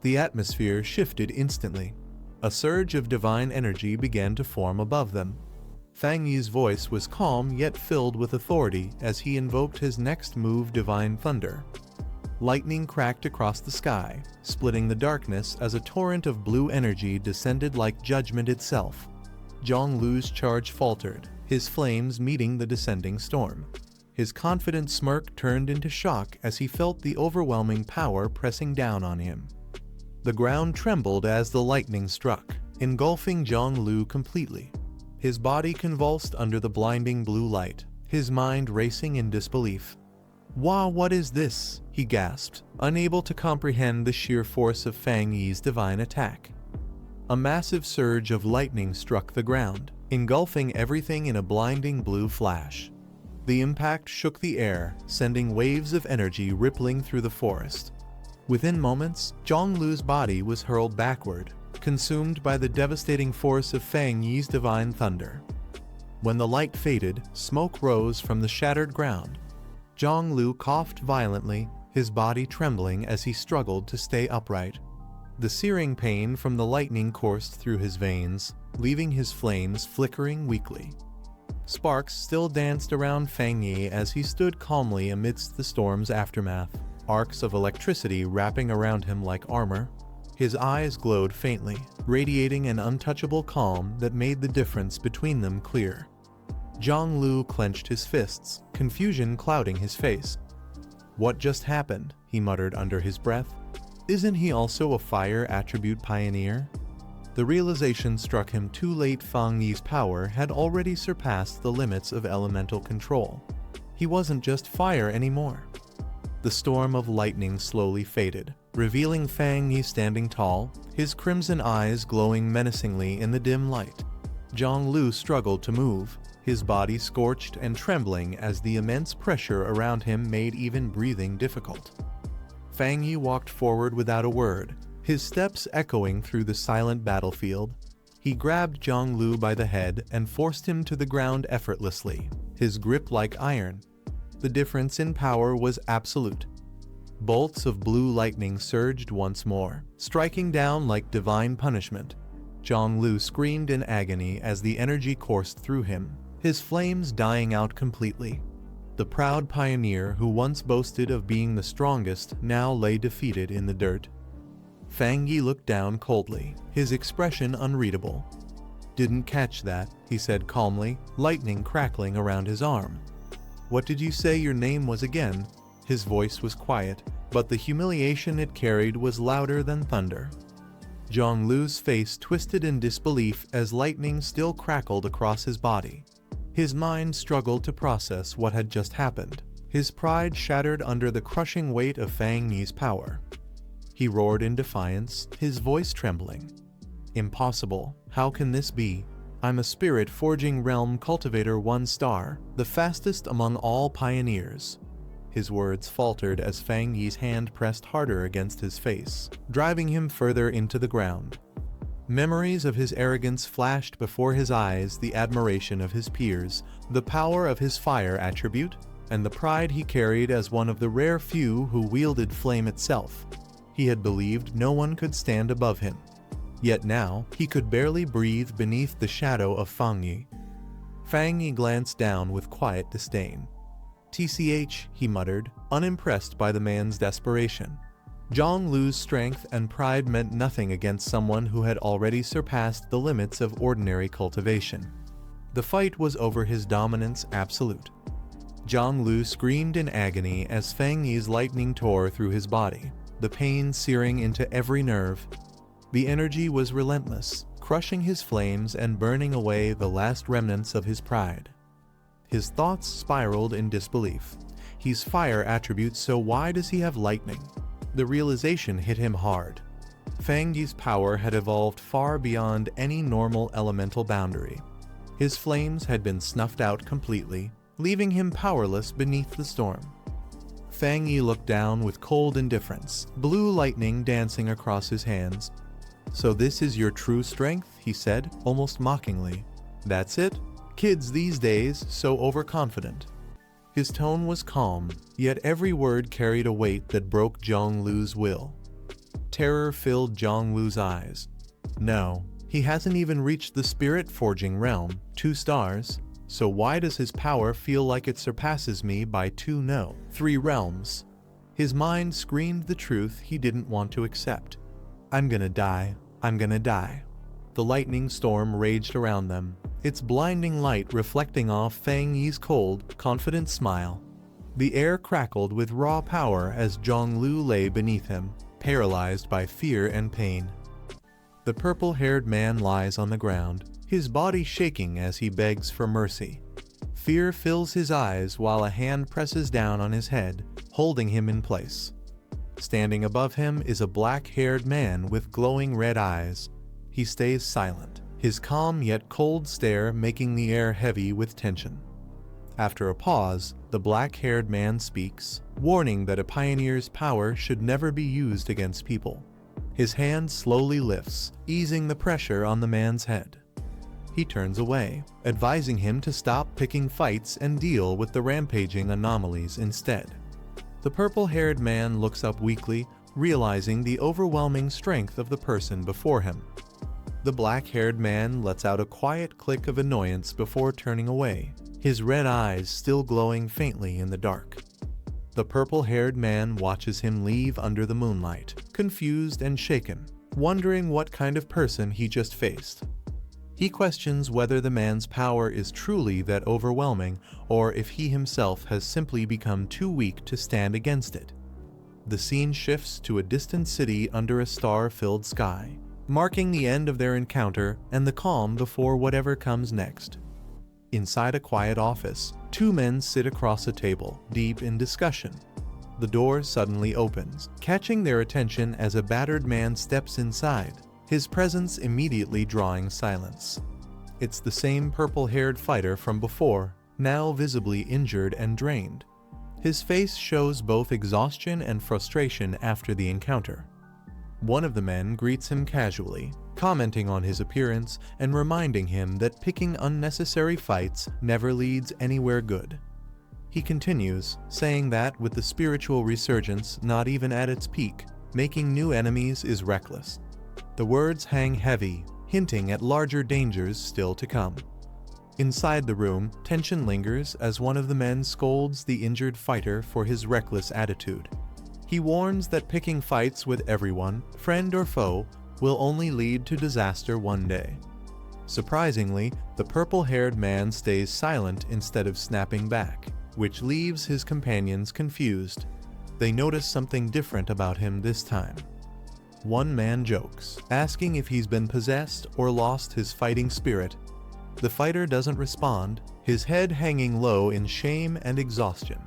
Speaker 1: The atmosphere shifted instantly. A surge of divine energy began to form above them. Fang Yi's voice was calm yet filled with authority as he invoked his next move, Divine Thunder. Lightning cracked across the sky, splitting the darkness as a torrent of blue energy descended like judgment itself. Zhang Lu's charge faltered, his flames meeting the descending storm. His confident smirk turned into shock as he felt the overwhelming power pressing down on him. The ground trembled as the lightning struck, engulfing Zhang Lu completely. His body convulsed under the blinding blue light, his mind racing in disbelief. "Wow, what is this?" he gasped, unable to comprehend the sheer force of Fang Yi's divine attack. A massive surge of lightning struck the ground, engulfing everything in a blinding blue flash. The impact shook the air, sending waves of energy rippling through the forest. Within moments, Zhang Lu's body was hurled backward, consumed by the devastating force of Fang Yi's divine thunder. When the light faded, smoke rose from the shattered ground. Zhang Lu coughed violently, his body trembling as he struggled to stay upright. The searing pain from the lightning coursed through his veins, leaving his flames flickering weakly. Sparks still danced around Fang Yi as he stood calmly amidst the storm's aftermath, arcs of electricity wrapping around him like armor. His eyes glowed faintly, radiating an untouchable calm that made the difference between them clear. Zhang Lu clenched his fists, confusion clouding his face. "What just happened?" he muttered under his breath. "Isn't he also a fire attribute pioneer?" The realization struck him too late. Fang Yi's power had already surpassed the limits of elemental control. He wasn't just fire anymore. The storm of lightning slowly faded, revealing Fang Yi standing tall, his crimson eyes glowing menacingly in the dim light. Zhang Lu struggled to move, his body scorched and trembling as the immense pressure around him made even breathing difficult. Fang Yi walked forward without a word, his steps echoing through the silent battlefield. He grabbed Zhang Lu by the head and forced him to the ground effortlessly, his grip like iron. The difference in power was absolute. Bolts of blue lightning surged once more, striking down like divine punishment. Zhang Lu screamed in agony as the energy coursed through him, his flames dying out completely. The proud pioneer who once boasted of being the strongest now lay defeated in the dirt. Fang Yi looked down coldly, his expression unreadable. "Didn't catch that," he said calmly, lightning crackling around his arm. "What did you say your name was again?" His voice was quiet, but the humiliation it carried was louder than thunder. Zhang Lu's face twisted in disbelief as lightning still crackled across his body. His mind struggled to process what had just happened, his pride shattered under the crushing weight of Fang Yi's power. He roared in defiance, his voice trembling. "Impossible, how can this be? I'm a spirit-forging realm cultivator 1 star, the fastest among all pioneers." His words faltered as Fang Yi's hand pressed harder against his face, driving him further into the ground. Memories of his arrogance flashed before his eyes, the admiration of his peers, the power of his fire attribute, and the pride he carried as one of the rare few who wielded flame itself. He had believed no one could stand above him. Yet now, he could barely breathe beneath the shadow of Fang Yi. Fang Yi glanced down with quiet disdain. "TCH," he muttered, unimpressed by the man's desperation. Zhonglu's strength and pride meant nothing against someone who had already surpassed the limits of ordinary cultivation. The fight was over his dominance absolute. Zhonglu screamed in agony as Fang Yi's lightning tore through his body, the pain searing into every nerve. The energy was relentless, crushing his flames and burning away the last remnants of his pride. His thoughts spiraled in disbelief. He's fire attribute, so why does he have lightning? The realization hit him hard. Fang Yi's power had evolved far beyond any normal elemental boundary. His flames had been snuffed out completely, leaving him powerless beneath the storm. Fang Yi looked down with cold indifference, blue lightning dancing across his hands. "So this is your true strength?" he said, almost mockingly. "That's it? Kids these days, so overconfident." His tone was calm, yet every word carried a weight that broke Zhonglu's will. Terror filled Zhonglu's eyes. "No, he hasn't even reached the spirit-forging realm, 2 stars, so why does his power feel like it surpasses me by 3 realms?" His mind screamed the truth he didn't want to accept. "I'm gonna die. I'm gonna die." The lightning storm raged around them, its blinding light reflecting off Fang Yi's cold, confident smile. The air crackled with raw power as Zhonglu lay beneath him, paralyzed by fear and pain. The purple-haired man lies on the ground, his body shaking as he begs for mercy. Fear fills his eyes while a hand presses down on his head, holding him in place. Standing above him is a black-haired man with glowing red eyes. He stays silent, his calm yet cold stare making the air heavy with tension. After a pause, the black-haired man speaks, warning that a pioneer's power should never be used against people. His hand slowly lifts, easing the pressure on the man's head. He turns away, advising him to stop picking fights and deal with the rampaging anomalies instead. The purple-haired man looks up weakly, realizing the overwhelming strength of the person before him. The black-haired man lets out a quiet click of annoyance before turning away, his red eyes still glowing faintly in the dark. The purple-haired man watches him leave under the moonlight, confused and shaken, wondering what kind of person he just faced. He questions whether the man's power is truly that overwhelming, or if he himself has simply become too weak to stand against it. The scene shifts to a distant city under a star-filled sky, marking the end of their encounter and the calm before whatever comes next. Inside a quiet office, 2 men sit across a table, deep in discussion. The door suddenly opens, catching their attention as a battered man steps inside, his presence immediately drawing silence. It's the same purple-haired fighter from before, now visibly injured and drained. His face shows both exhaustion and frustration after the encounter. One of the men greets him casually, commenting on his appearance and reminding him that picking unnecessary fights never leads anywhere good. He continues, saying that with the spiritual resurgence not even at its peak, making new enemies is reckless. The words hang heavy, hinting at larger dangers still to come. Inside the room, tension lingers as one of the men scolds the injured fighter for his reckless attitude. He warns that picking fights with everyone, friend or foe, will only lead to disaster one day. Surprisingly, the purple-haired man stays silent instead of snapping back, which leaves his companions confused. They notice something different about him this time. One man jokes, asking if he's been possessed or lost his fighting spirit. The fighter doesn't respond, his head hanging low in shame and exhaustion.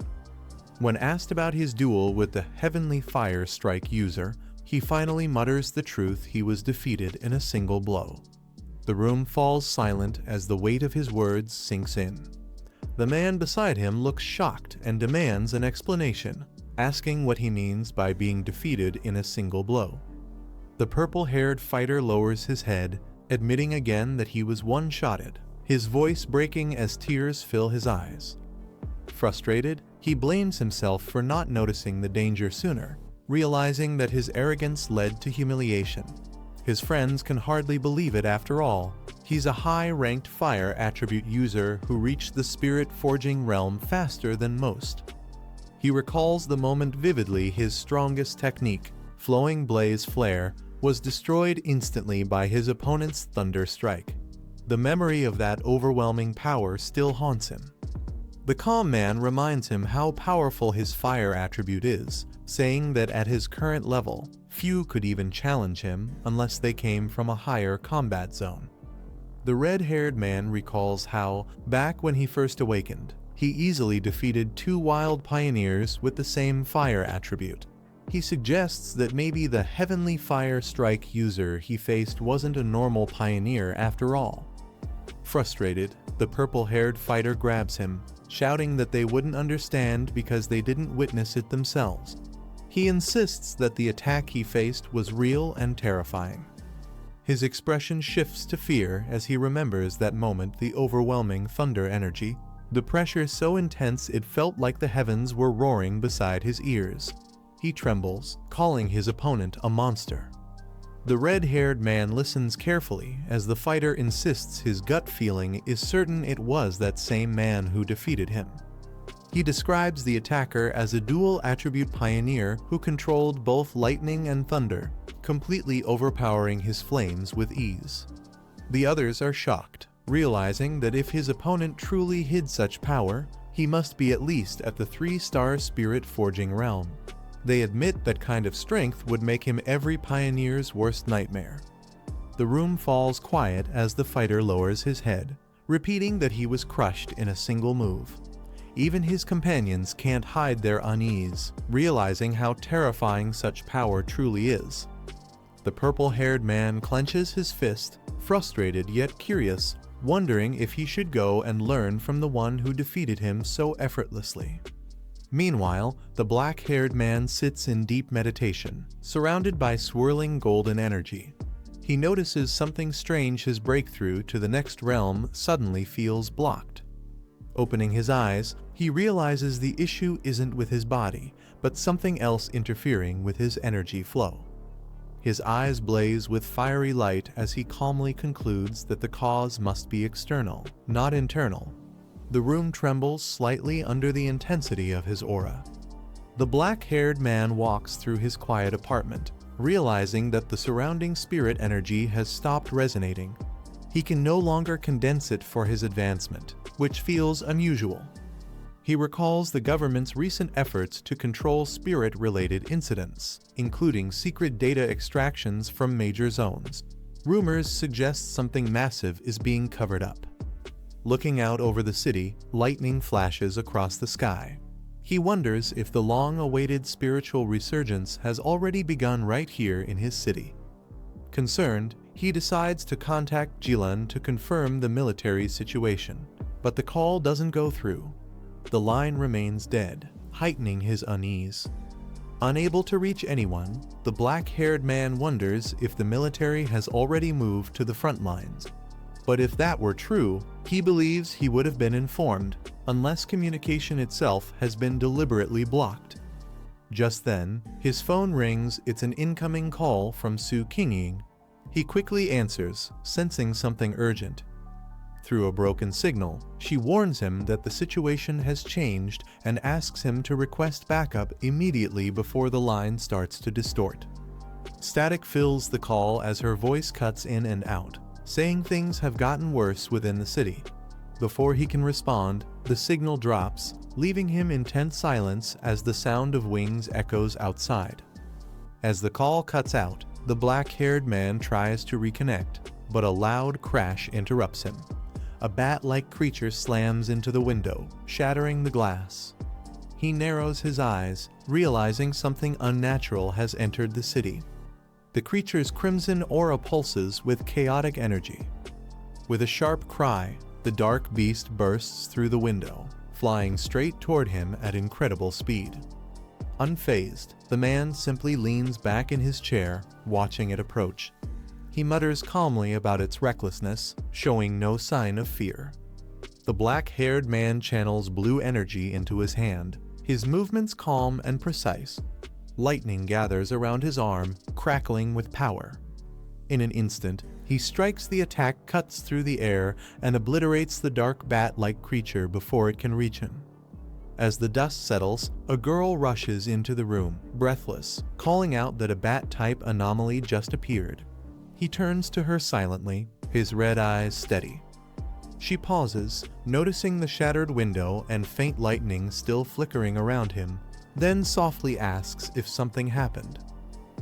Speaker 1: When asked about his duel with the Heavenly Fire Strike user, he finally mutters the truth: he was defeated in a single blow. The room falls silent as the weight of his words sinks in. The man beside him looks shocked and demands an explanation, asking what he means by being defeated in a single blow. The purple-haired fighter lowers his head, admitting again that he was one-shotted, his voice breaking as tears fill his eyes. Frustrated, he blames himself for not noticing the danger sooner, realizing that his arrogance led to humiliation. His friends can hardly believe it after all. He's a high-ranked fire attribute user who reached the spirit-forging realm faster than most. He recalls the moment vividly. His strongest technique, Flowing Blaze Flare, was destroyed instantly by his opponent's Thunder Strike. The memory of that overwhelming power still haunts him. The calm man reminds him how powerful his fire attribute is, saying that at his current level, few could even challenge him unless they came from a higher combat zone. The red-haired man recalls how, back when he first awakened, he easily defeated 2 wild pioneers with the same fire attribute. He suggests that maybe the heavenly fire strike user he faced wasn't a normal pioneer after all. Frustrated, the purple-haired fighter grabs him, shouting that they wouldn't understand because they didn't witness it themselves. He insists that the attack he faced was real and terrifying. His expression shifts to fear as he remembers that moment, the overwhelming thunder energy, the pressure so intense it felt like the heavens were roaring beside his ears. He trembles, calling his opponent a monster. The red-haired man listens carefully as the fighter insists his gut feeling is certain it was that same man who defeated him. He describes the attacker as a dual-attribute pioneer who controlled both lightning and thunder, completely overpowering his flames with ease. The others are shocked, realizing that if his opponent truly hid such power, he must be at least at the 3-star spirit-forging realm. They admit that kind of strength would make him every pioneer's worst nightmare. The room falls quiet as the fighter lowers his head, repeating that he was crushed in a single move. Even his companions can't hide their unease, realizing how terrifying such power truly is. The purple-haired man clenches his fist, frustrated yet curious, wondering if he should go and learn from the one who defeated him so effortlessly. Meanwhile, the black-haired man sits in deep meditation, surrounded by swirling golden energy. He notices something strange. His breakthrough to the next realm suddenly feels blocked. Opening his eyes, he realizes the issue isn't with his body, but something else interfering with his energy flow. His eyes blaze with fiery light as he calmly concludes that the cause must be external, not internal. The room trembles slightly under the intensity of his aura. The black-haired man walks through his quiet apartment, realizing that the surrounding spirit energy has stopped resonating. He can no longer condense it for his advancement, which feels unusual. He recalls the government's recent efforts to control spirit-related incidents, including secret data extractions from major zones. Rumors suggest something massive is being covered up. Looking out over the city, lightning flashes across the sky. He wonders if the long-awaited spiritual resurgence has already begun right here in his city. Concerned, he decides to contact Jilan to confirm the military situation, but the call doesn't go through. The line remains dead, heightening his unease. Unable to reach anyone, the black-haired man wonders if the military has already moved to the front lines. But if that were true, he believes he would have been informed, unless communication itself has been deliberately blocked. Just then, his phone rings. It's an incoming call from Su Qingying. He quickly answers, sensing something urgent. Through a broken signal, she warns him that the situation has changed and asks him to request backup immediately before the line starts to distort. Static fills the call as her voice cuts in and out, saying things have gotten worse within the city. Before he can respond, the signal drops, leaving him in tense silence as the sound of wings echoes outside. As the call cuts out, the black-haired man tries to reconnect, but a loud crash interrupts him. A bat-like creature slams into the window, shattering the glass. He narrows his eyes, realizing something unnatural has entered the city. The creature's crimson aura pulses with chaotic energy. With a sharp cry, The dark beast bursts through the window, flying straight toward him at incredible speed. Unfazed, the man simply leans back in his chair, watching it approach. He mutters calmly about its recklessness, showing no sign of fear. The black-haired man channels blue energy into his hand, his movements calm and precise. Lightning gathers around his arm, crackling with power. In an instant, he strikes. The attack cuts through the air and obliterates the dark bat-like creature before it can reach him. As the dust settles, a girl rushes into the room, breathless, calling out that a bat-type anomaly just appeared. He turns to her silently, his red eyes steady. She pauses, noticing the shattered window and faint lightning still flickering around him, then softly asks if something happened.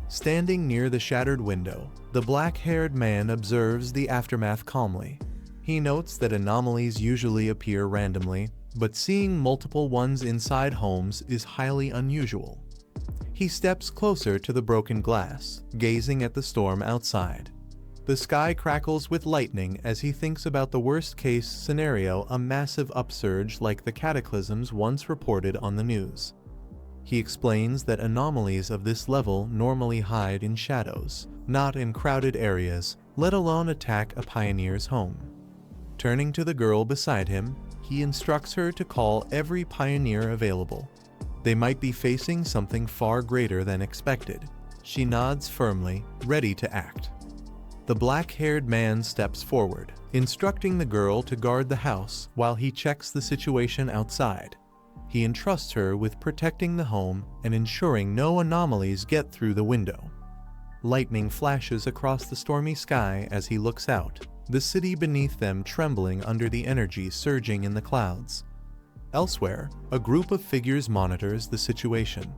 Speaker 1: Standing near the shattered window, the black-haired man observes the aftermath calmly. He notes that anomalies usually appear randomly, but seeing multiple ones inside homes is highly unusual. He steps closer to the broken glass, gazing at the storm outside. The sky crackles with lightning as he thinks about the worst-case scenario, a massive upsurge like the cataclysms once reported on the news. He explains that anomalies of this level normally hide in shadows, not in crowded areas, let alone attack a pioneer's home. Turning to the girl beside him, he instructs her to call every pioneer available. They might be facing something far greater than expected. She nods firmly, ready to act. The black-haired man steps forward, instructing the girl to guard the house while he checks the situation outside. He entrusts her with protecting the home and ensuring no anomalies get through the window. Lightning flashes across the stormy sky as he looks out, the city beneath them trembling under the energy surging in the clouds. Elsewhere, a group of figures monitors the situation.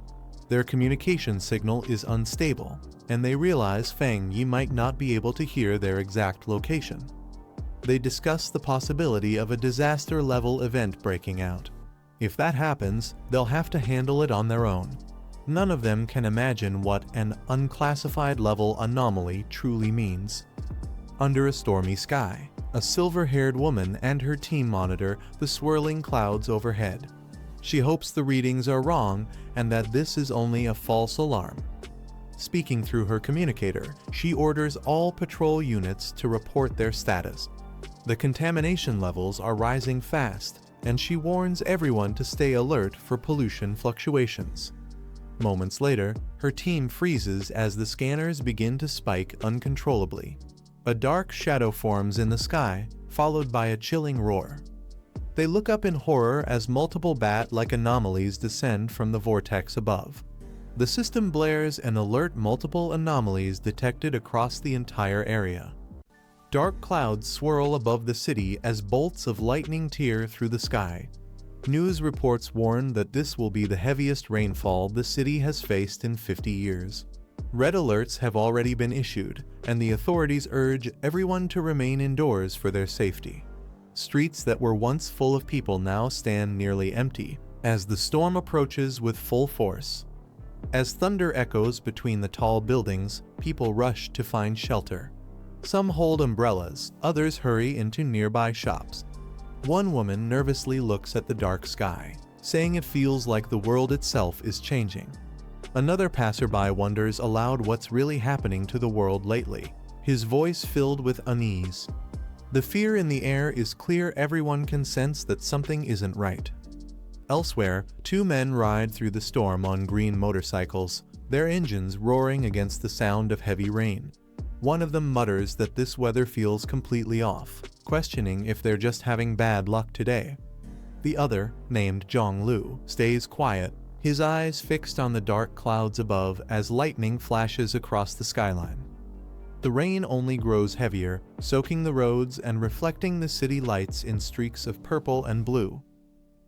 Speaker 1: Their communication signal is unstable, and they realize Feng Yi might not be able to hear their exact location. They discuss the possibility of a disaster-level event breaking out. If that happens, they'll have to handle it on their own. None of them can imagine what an unclassified-level anomaly truly means. Under a stormy sky, a silver-haired woman and her team monitor the swirling clouds overhead. She hopes the readings are wrong and that this is only a false alarm. Speaking through her communicator, she orders all patrol units to report their status. The contamination levels are rising fast, and she warns everyone to stay alert for pollution fluctuations. Moments later, her team freezes as the scanners begin to spike uncontrollably. A dark shadow forms in the sky, followed by a chilling roar. They look up in horror as multiple bat-like anomalies descend from the vortex above. The system blares and alert multiple anomalies detected across the entire area. Dark clouds swirl above the city as bolts of lightning tear through the sky. News reports warn that this will be the heaviest rainfall the city has faced in 50 years. Red alerts have already been issued, and the authorities urge everyone to remain indoors for their safety. Streets that were once full of people now stand nearly empty, as the storm approaches with full force. As thunder echoes between the tall buildings, people rush to find shelter. Some hold umbrellas, others hurry into nearby shops. One woman nervously looks at the dark sky, saying it feels like the world itself is changing. Another passerby wonders aloud what's really happening to the world lately, his voice filled with unease. The fear in the air is clear. Everyone can sense that something isn't right. Elsewhere, two men ride through the storm on green motorcycles, their engines roaring against the sound of heavy rain. One of them mutters that this weather feels completely off, questioning if they're just having bad luck today. The other, named Zhang Lu, stays quiet, his eyes fixed on the dark clouds above as lightning flashes across the skyline. The rain only grows heavier, soaking the roads and reflecting the city lights in streaks of purple and blue.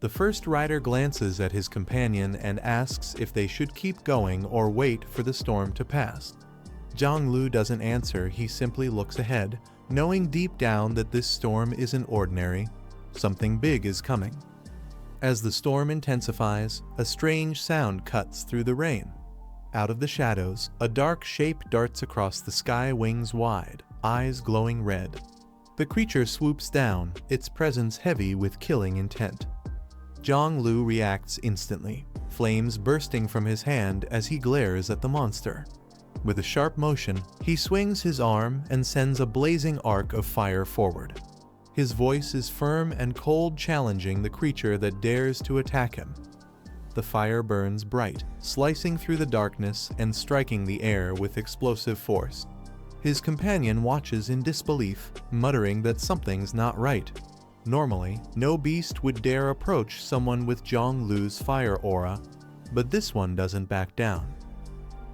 Speaker 1: The first rider glances at his companion and asks if they should keep going or wait for the storm to pass. Zhang Lu doesn't answer. He simply looks ahead, knowing deep down that this storm isn't ordinary. Something big is coming. As the storm intensifies, a strange sound cuts through the rain. Out of the shadows, a dark shape darts across the sky, wings wide, eyes glowing red. The creature swoops down, its presence heavy with killing intent. Zhang-Lu reacts instantly, flames bursting from his hand as he glares at the monster. With a sharp motion, he swings his arm and sends a blazing arc of fire forward. His voice is firm and cold, challenging the creature that dares to attack him. The fire burns bright, slicing through the darkness and striking the air with explosive force. His companion watches in disbelief, muttering that something's not right. Normally, no beast would dare approach someone with Zhang-Lu's fire aura, but this one doesn't back down.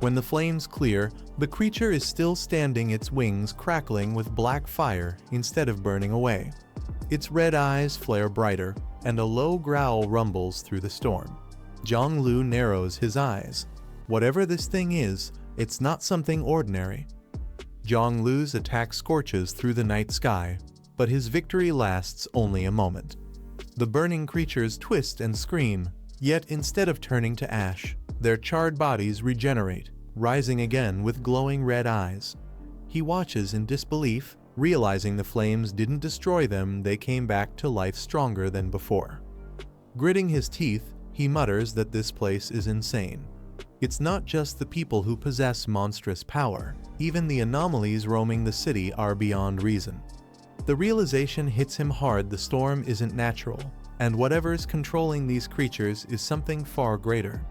Speaker 1: When the flames clear, the creature is still standing, its wings crackling with black fire instead of burning away. Its red eyes flare brighter, and a low growl rumbles through the storm. Zhang-Lu narrows his eyes. Whatever this thing is, it's not something ordinary. Zhang-Lu's attack scorches through the night sky, but his victory lasts only a moment. The burning creatures twist and scream, yet instead of turning to ash, their charred bodies regenerate, rising again with glowing red eyes. He watches in disbelief, realizing the flames didn't destroy them, they came back to life stronger than before. Gritting his teeth, he mutters that this place is insane. It's not just the people who possess monstrous power, even the anomalies roaming the city are beyond reason. The realization hits him hard, the storm isn't natural, and whatever's controlling these creatures is something far greater.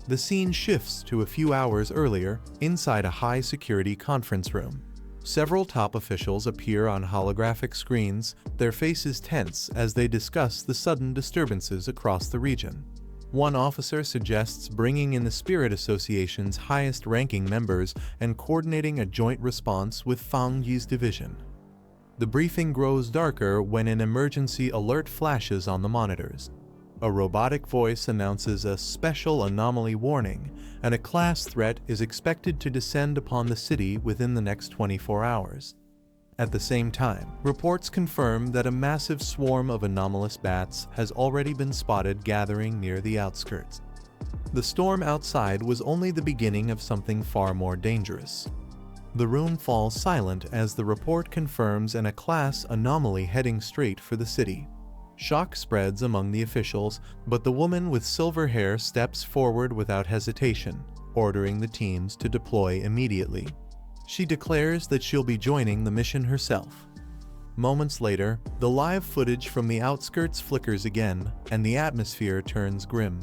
Speaker 1: The scene shifts to a few hours earlier, inside a high-security conference room. Several top officials appear on holographic screens, their faces tense as they discuss the sudden disturbances across the region. One officer suggests bringing in the Spirit Association's highest-ranking members and coordinating a joint response with Fang Yi's division. The briefing grows darker when an emergency alert flashes on the monitors. A robotic voice announces a special anomaly warning, and a class threat is expected to descend upon the city within the next 24 hours. At the same time, reports confirm that a massive swarm of anomalous bats has already been spotted gathering near the outskirts. The storm outside was only the beginning of something far more dangerous. The room falls silent as the report confirms a class anomaly heading straight for the city. Shock spreads among the officials, but the woman with silver hair steps forward without hesitation, ordering the teams to deploy immediately. She declares that she'll be joining the mission herself. Moments later, the live footage from the outskirts flickers again, and the atmosphere turns grim.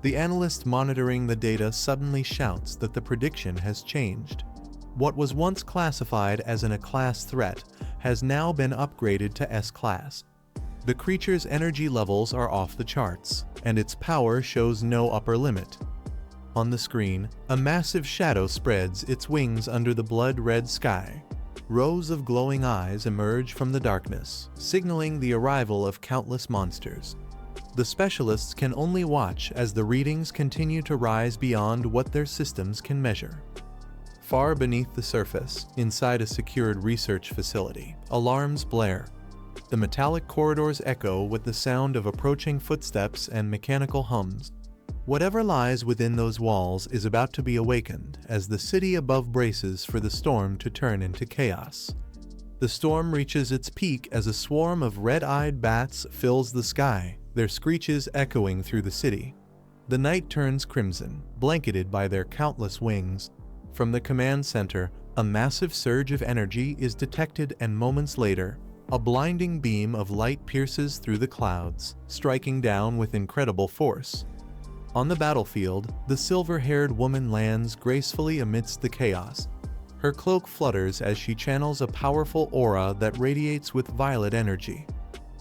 Speaker 1: The analyst monitoring the data suddenly shouts that the prediction has changed. What was once classified as an A-class threat has now been upgraded to S-class. The creature's energy levels are off the charts, and its power shows no upper limit. On the screen, a massive shadow spreads its wings under the blood-red sky. Rows of glowing eyes emerge from the darkness, signaling the arrival of countless monsters. The specialists can only watch as the readings continue to rise beyond what their systems can measure. Far beneath the surface, inside a secured research facility, alarms blare. The metallic corridors echo with the sound of approaching footsteps and mechanical hums. Whatever lies within those walls is about to be awakened as the city above braces for the storm to turn into chaos. The storm reaches its peak as a swarm of red-eyed bats fills the sky, their screeches echoing through the city. The night turns crimson, blanketed by their countless wings. From the command center, a massive surge of energy is detected, and moments later, a blinding beam of light pierces through the clouds, striking down with incredible force. On the battlefield, the silver-haired woman lands gracefully amidst the chaos. Her cloak flutters as she channels a powerful aura that radiates with violet energy.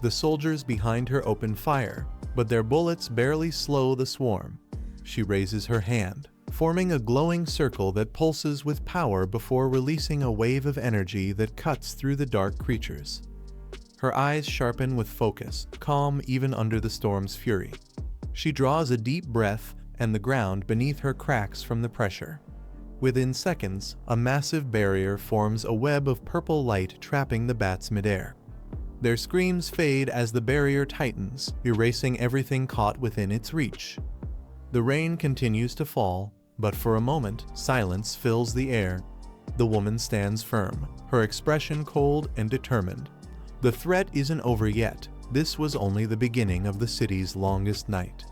Speaker 1: The soldiers behind her open fire, but their bullets barely slow the swarm. She raises her hand, forming a glowing circle that pulses with power before releasing a wave of energy that cuts through the dark creatures. Her eyes sharpen with focus, calm even under the storm's fury. She draws a deep breath, and the ground beneath her cracks from the pressure. Within seconds, a massive barrier forms a web of purple light trapping the bats midair. Their screams fade as the barrier tightens, erasing everything caught within its reach. The rain continues to fall, but for a moment, silence fills the air. The woman stands firm, her expression cold and determined. The threat isn't over yet. This was only the beginning of the city's longest night.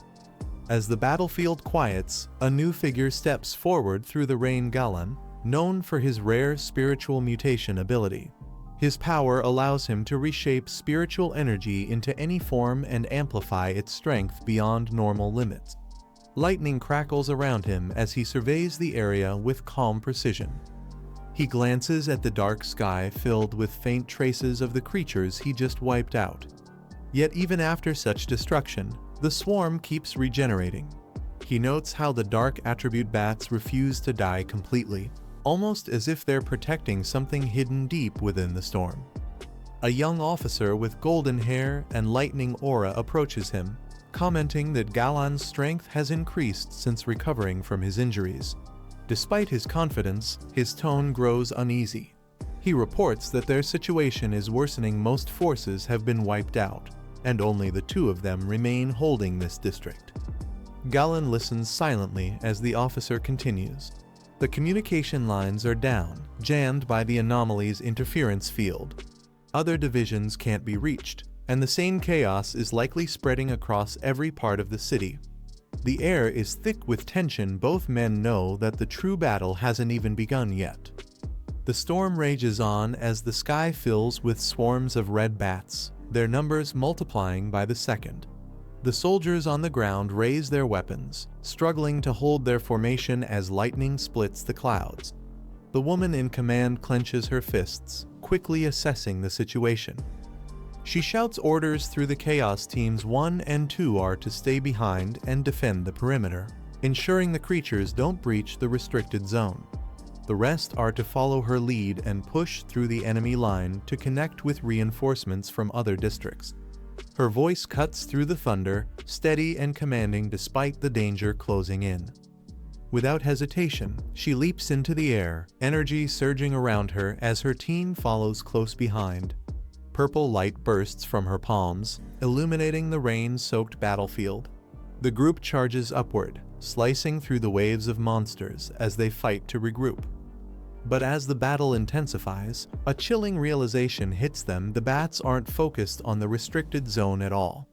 Speaker 1: As the battlefield quiets, a new figure steps forward through the rain. Galan, known for his rare spiritual mutation ability. His power allows him to reshape spiritual energy into any form and amplify its strength beyond normal limits. Lightning crackles around him as he surveys the area with calm precision. He glances at the dark sky filled with faint traces of the creatures he just wiped out. Yet even after such destruction, the swarm keeps regenerating. He notes how the dark attribute bats refuse to die completely, almost as if they're protecting something hidden deep within the storm. A young officer with golden hair and lightning aura approaches him, commenting that Galan's strength has increased since recovering from his injuries. Despite his confidence, his tone grows uneasy. He reports that their situation is worsening. Most forces have been wiped out, and only the two of them remain holding this district. Galan listens silently as the officer continues. The communication lines are down, jammed by the anomaly's interference field. Other divisions can't be reached, and the same chaos is likely spreading across every part of the city. The air is thick with tension. Both men know that the true battle hasn't even begun yet. The storm rages on as the sky fills with swarms of red bats, their numbers multiplying by the second. The soldiers on the ground raise their weapons, struggling to hold their formation as lightning splits the clouds. The woman in command clenches her fists, quickly assessing the situation. She shouts orders through the chaos. Teams 1 and 2 are to stay behind and defend the perimeter, ensuring the creatures don't breach the restricted zone. The rest are to follow her lead and push through the enemy line to connect with reinforcements from other districts. Her voice cuts through the thunder, steady and commanding despite the danger closing in. Without hesitation, she leaps into the air, energy surging around her as her team follows close behind. Purple light bursts from her palms, illuminating the rain-soaked battlefield. The group charges upward, slicing through the waves of monsters as they fight to regroup. But as the battle intensifies, a chilling realization hits them. The bats aren't focused on the restricted zone at all.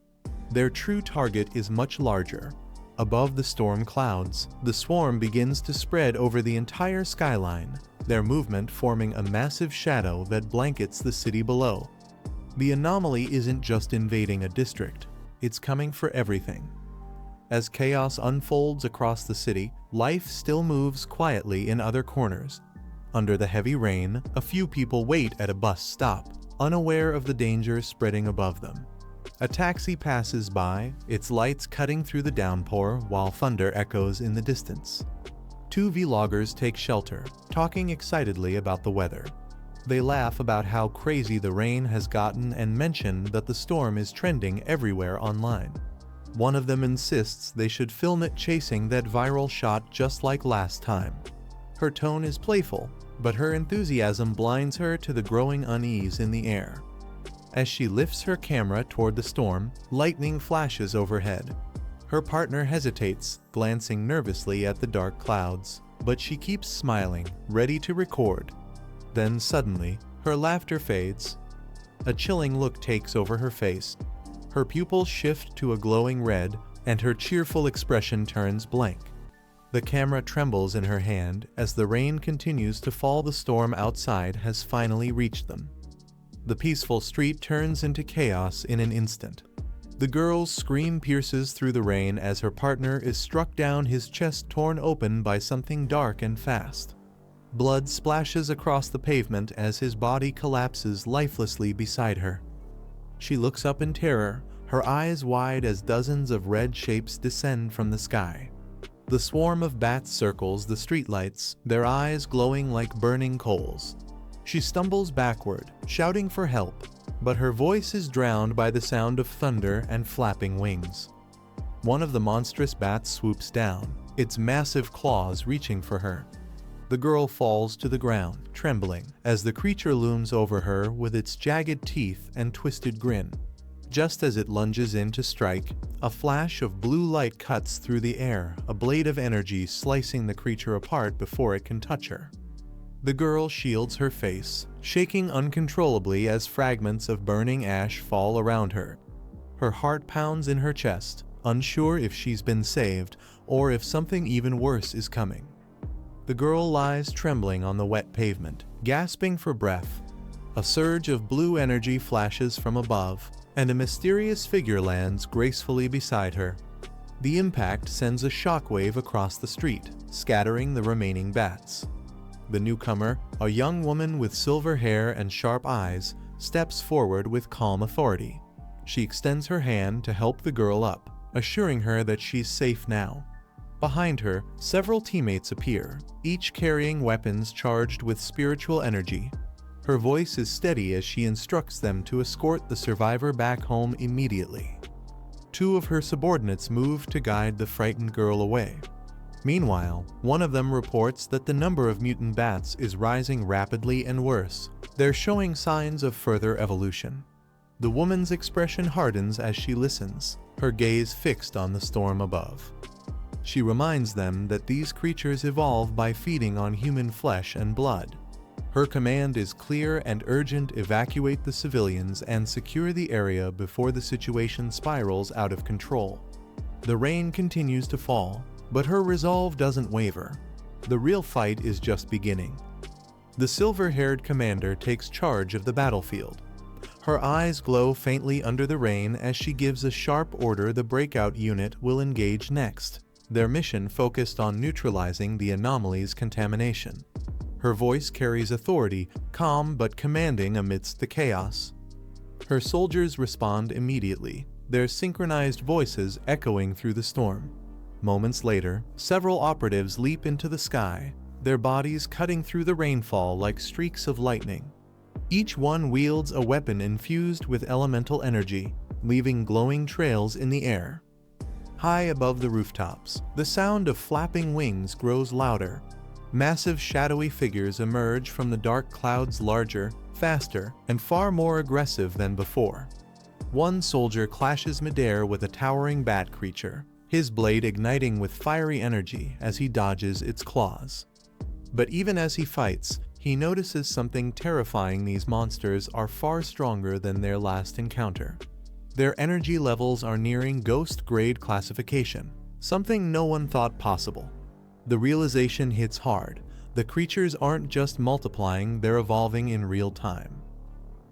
Speaker 1: Their true target is much larger. Above the storm clouds, the swarm begins to spread over the entire skyline, their movement forming a massive shadow that blankets the city below. The anomaly isn't just invading a district, it's coming for everything. As chaos unfolds across the city, life still moves quietly in other corners. Under the heavy rain, a few people wait at a bus stop, unaware of the danger spreading above them. A taxi passes by, its lights cutting through the downpour while thunder echoes in the distance. Two vloggers take shelter, talking excitedly about the weather. They laugh about how crazy the rain has gotten and mention that the storm is trending everywhere online. One of them insists they should film it chasing that viral shot just like last time. Her tone is playful, but her enthusiasm blinds her to the growing unease in the air. As she lifts her camera toward the storm, lightning flashes overhead. Her partner hesitates, glancing nervously at the dark clouds, but she keeps smiling, ready to record. Then suddenly, her laughter fades. A chilling look takes over her face. Her pupils shift to a glowing red, and her cheerful expression turns blank. The camera trembles in her hand as the rain continues to fall. The storm outside has finally reached them. The peaceful street turns into chaos in an instant. The girl's scream pierces through the rain as her partner is struck down, his chest torn open by something dark and fast. Blood splashes across the pavement as his body collapses lifelessly beside her. She looks up in terror, her eyes wide as dozens of red shapes descend from the sky. The swarm of bats circles the streetlights, their eyes glowing like burning coals. She stumbles backward, shouting for help, but her voice is drowned by the sound of thunder and flapping wings. One of the monstrous bats swoops down, its massive claws reaching for her. The girl falls to the ground, trembling, as the creature looms over her with its jagged teeth and twisted grin. Just as it lunges in to strike, a flash of blue light cuts through the air, a blade of energy slicing the creature apart before it can touch her. The girl shields her face, shaking uncontrollably as fragments of burning ash fall around her. Her heart pounds in her chest, unsure if she's been saved or if something even worse is coming. The girl lies trembling on the wet pavement, gasping for breath. A surge of blue energy flashes from above, and a mysterious figure lands gracefully beside her. The impact sends a shockwave across the street, scattering the remaining bats. The newcomer, a young woman with silver hair and sharp eyes, steps forward with calm authority. She extends her hand to help the girl up, assuring her that she's safe now. Behind her, several teammates appear, each carrying weapons charged with spiritual energy. Her voice is steady as she instructs them to escort the survivor back home immediately. Two of her subordinates move to guide the frightened girl away. Meanwhile, one of them reports that the number of mutant bats is rising rapidly and worse. They're showing signs of further evolution. The woman's expression hardens as she listens, her gaze fixed on the storm above. She reminds them that these creatures evolve by feeding on human flesh and blood. Her command is clear and urgent: evacuate the civilians and secure the area before the situation spirals out of control. The rain continues to fall, but her resolve doesn't waver. The real fight is just beginning. The silver-haired commander takes charge of the battlefield. Her eyes glow faintly under the rain as she gives a sharp order: the breakout unit will engage next. Their mission focused on neutralizing the anomaly's contamination. Her voice carries authority, calm but commanding amidst the chaos. Her soldiers respond immediately, their synchronized voices echoing through the storm. Moments later, several operatives leap into the sky, their bodies cutting through the rainfall like streaks of lightning. Each one wields a weapon infused with elemental energy, leaving glowing trails in the air. High above the rooftops, the sound of flapping wings grows louder. Massive shadowy figures emerge from the dark clouds, larger, faster, and far more aggressive than before. One soldier clashes midair with a towering bat creature, his blade igniting with fiery energy as he dodges its claws. But even as he fights, he notices something terrifying: these monsters are far stronger than their last encounter. Their energy levels are nearing ghost-grade classification, something no one thought possible. The realization hits hard. The creatures aren't just multiplying, they're evolving in real time.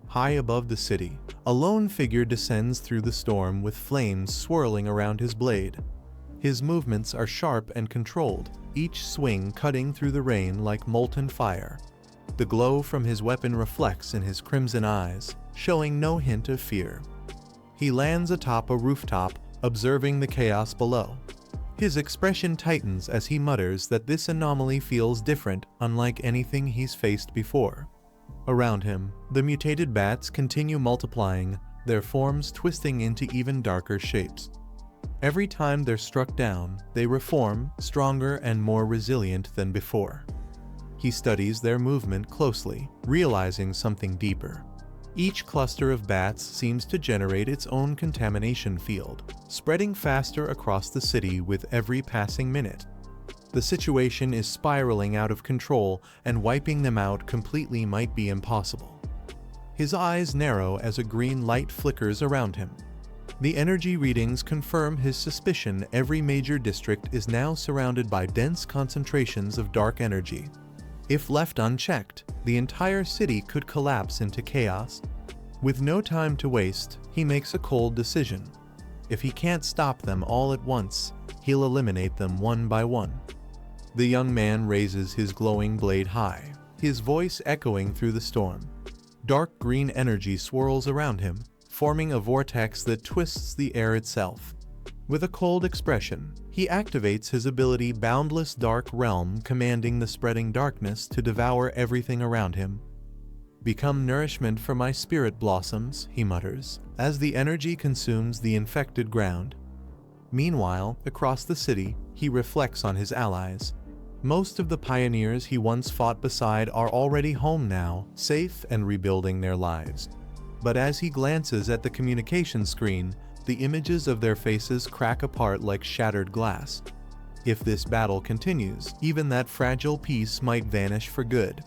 Speaker 1: High above the city, a lone figure descends through the storm with flames swirling around his blade. His movements are sharp and controlled, each swing cutting through the rain like molten fire. The glow from his weapon reflects in his crimson eyes, showing no hint of fear. He lands atop a rooftop, observing the chaos below. His expression tightens as he mutters that this anomaly feels different, unlike anything he's faced before. Around him, the mutated bats continue multiplying, their forms twisting into even darker shapes. Every time they're struck down, they reform, stronger and more resilient than before. He studies their movement closely, realizing something deeper. Each cluster of bats seems to generate its own contamination field, spreading faster across the city with every passing minute. The situation is spiraling out of control, and wiping them out completely might be impossible. His eyes narrow as a green light flickers around him. The energy readings confirm his suspicion: every major district is now surrounded by dense concentrations of dark energy. If left unchecked, the entire city could collapse into chaos. With no time to waste, he makes a cold decision. If he can't stop them all at once, he'll eliminate them one by one. The young man raises his glowing blade high, his voice echoing through the storm. Dark green energy swirls around him, forming a vortex that twists the air itself. With a cold expression, he activates his ability Boundless Dark Realm, commanding the spreading darkness to devour everything around him. "Become nourishment for my spirit blossoms," he mutters, as the energy consumes the infected ground. Meanwhile, across the city, he reflects on his allies. Most of the pioneers he once fought beside are already home now, safe and rebuilding their lives. But as he glances at the communication screen, the images of their faces crack apart like shattered glass. If this battle continues, even that fragile peace might vanish for good.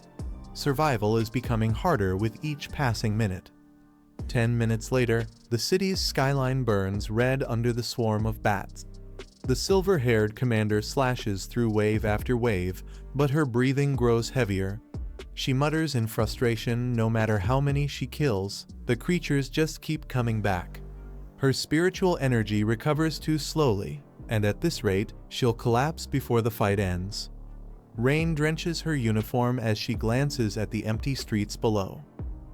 Speaker 1: survival is becoming harder with each passing minute. 10 minutes later, the city's skyline burns red under the swarm of bats. The silver-haired commander slashes through wave after wave, but her breathing grows heavier. She mutters in frustration. No matter how many she kills, the creatures just keep coming back. Her spiritual energy recovers too slowly, and at this rate, she'll collapse before the fight ends. Rain drenches her uniform as she glances at the empty streets below.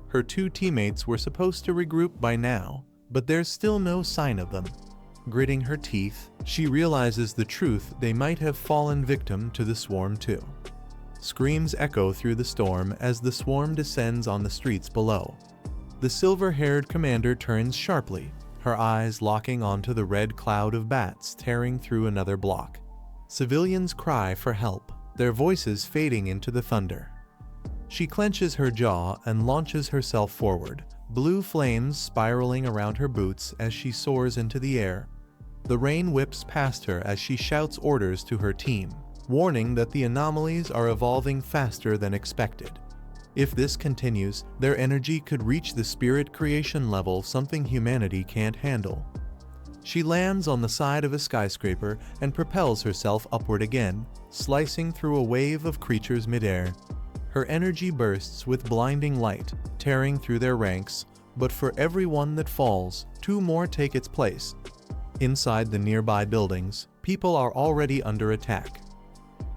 Speaker 1: Her two teammates were supposed to regroup by now, but there's still no sign of them. Gritting her teeth, she realizes the truth: they might have fallen victim to the swarm too. Screams echo through the storm as the swarm descends on the streets below. The silver-haired commander turns sharply, her eyes locking onto the red cloud of bats tearing through another block. Civilians cry for help, their voices fading into the thunder. She clenches her jaw and launches herself forward, blue flames spiraling around her boots as she soars into the air. The rain whips past her as she shouts orders to her team, warning that the anomalies are evolving faster than expected. If this continues, their energy could reach the spirit creation level, something humanity can't handle. She lands on the side of a skyscraper and propels herself upward again, slicing through a wave of creatures midair. Her energy bursts with blinding light, tearing through their ranks, but for every one that falls, two more take its place. Inside the nearby buildings, people are already under attack.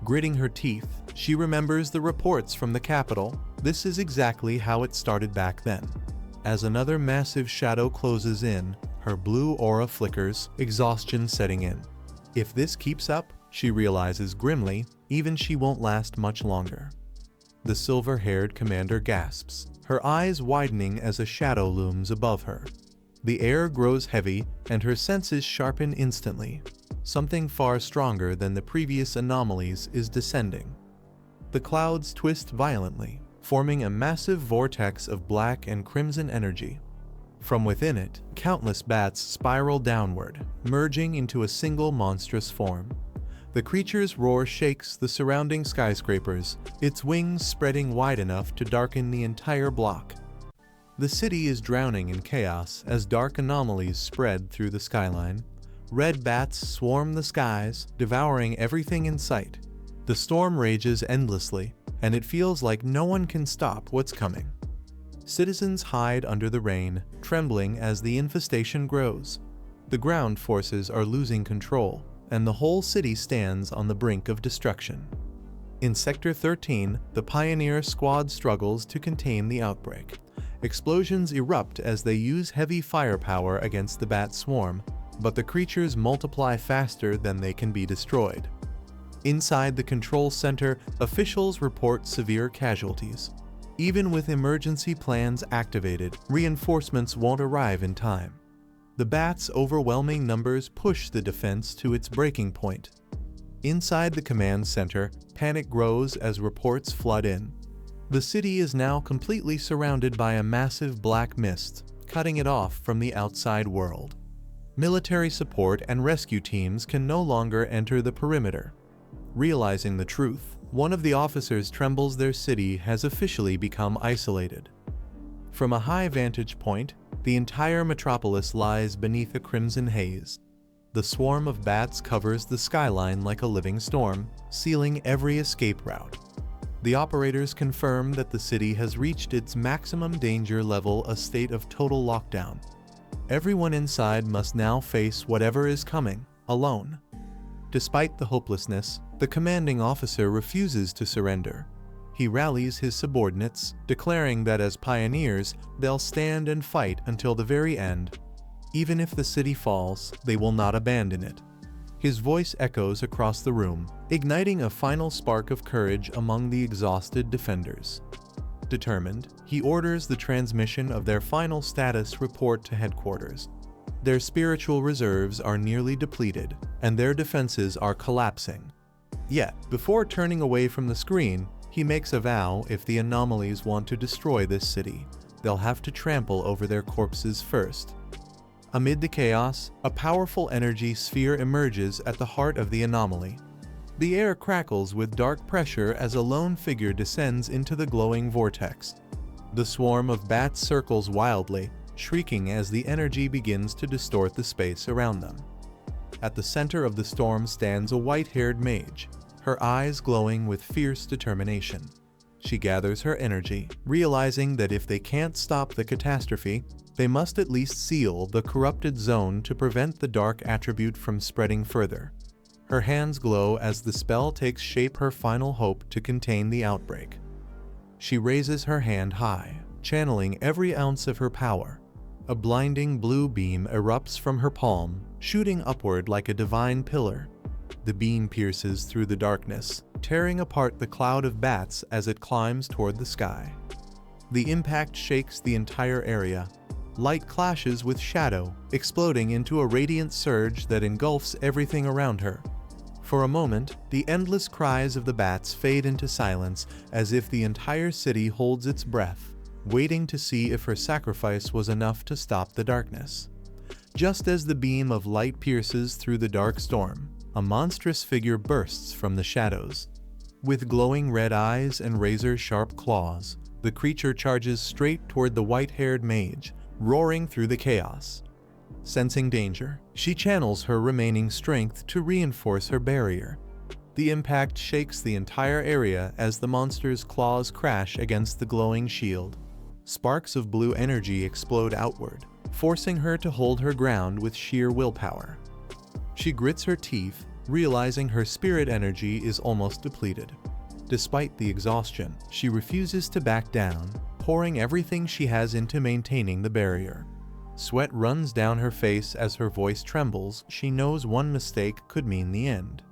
Speaker 1: Gritting her teeth, she remembers the reports from the capital. This is exactly how it started back then. As another massive shadow closes in, her blue aura flickers, exhaustion setting in. If this keeps up, she realizes grimly, even she won't last much longer. The silver-haired commander gasps, her eyes widening as a shadow looms above her. The air grows heavy, and her senses sharpen instantly. Something far stronger than the previous anomalies is descending. The clouds twist violently, forming a massive vortex of black and crimson energy. From within it, countless bats spiral downward, merging into a single monstrous form. The creature's roar shakes the surrounding skyscrapers, its wings spreading wide enough to darken the entire block. The city is drowning in chaos as dark anomalies spread through the skyline. Red bats swarm the skies, devouring everything in sight. The storm rages endlessly, and it feels like no one can stop what's coming. Citizens hide under the rain, trembling as the infestation grows. The ground forces are losing control, and the whole city stands on the brink of destruction. In Sector 13, the Pioneer Squad struggles to contain the outbreak. Explosions erupt as they use heavy firepower against the bat swarm, but the creatures multiply faster than they can be destroyed. Inside the control center, officials report severe casualties. Even with emergency plans activated, reinforcements won't arrive in time. The bats' overwhelming numbers push the defense to its breaking point. Inside the command center, panic grows as reports flood in. The city is now completely surrounded by a massive black mist, cutting it off from the outside world. Military support and rescue teams can no longer enter the perimeter. Realizing the truth, one of the officers trembles. Their city has officially become isolated. From a high vantage point, the entire metropolis lies beneath a crimson haze. The swarm of bats covers the skyline like a living storm, sealing every escape route. The operators confirm that the city has reached its maximum danger level, a state of total lockdown. Everyone inside must now face whatever is coming, alone. Despite the hopelessness, the commanding officer refuses to surrender. He rallies his subordinates, declaring that as pioneers, they'll stand and fight until the very end. Even if the city falls, they will not abandon it. His voice echoes across the room, igniting a final spark of courage among the exhausted defenders. Determined, he orders the transmission of their final status report to headquarters. Their spiritual reserves are nearly depleted, and their defenses are collapsing. Yet, before turning away from the screen, he makes a vow: if the anomalies want to destroy this city, they'll have to trample over their corpses first. Amid the chaos, a powerful energy sphere emerges at the heart of the anomaly. The air crackles with dark pressure as a lone figure descends into the glowing vortex. The swarm of bats circles wildly, shrieking as the energy begins to distort the space around them. At the center of the storm stands a white-haired mage, her eyes glowing with fierce determination. She gathers her energy, realizing that if they can't stop the catastrophe, they must at least seal the corrupted zone to prevent the dark attribute from spreading further. Her hands glow as the spell takes shape, her final hope to contain the outbreak. She raises her hand high, channeling every ounce of her power. A blinding blue beam erupts from her palm, shooting upward like a divine pillar. The beam pierces through the darkness, tearing apart the cloud of bats as it climbs toward the sky. The impact shakes the entire area. Light clashes with shadow, exploding into a radiant surge that engulfs everything around her. For a moment, the endless cries of the bats fade into silence, as if the entire city holds its breath, waiting to see if her sacrifice was enough to stop the darkness. Just as the beam of light pierces through the dark storm, a monstrous figure bursts from the shadows. With glowing red eyes and razor-sharp claws, the creature charges straight toward the white-haired mage, roaring through the chaos. Sensing danger, she channels her remaining strength to reinforce her barrier. The impact shakes the entire area as the monster's claws crash against the glowing shield. Sparks of blue energy explode outward, forcing her to hold her ground with sheer willpower. She grits her teeth, realizing her spirit energy is almost depleted. Despite the exhaustion, she refuses to back down, pouring everything she has into maintaining the barrier. Sweat runs down her face as her voice trembles. She knows one mistake could mean the end.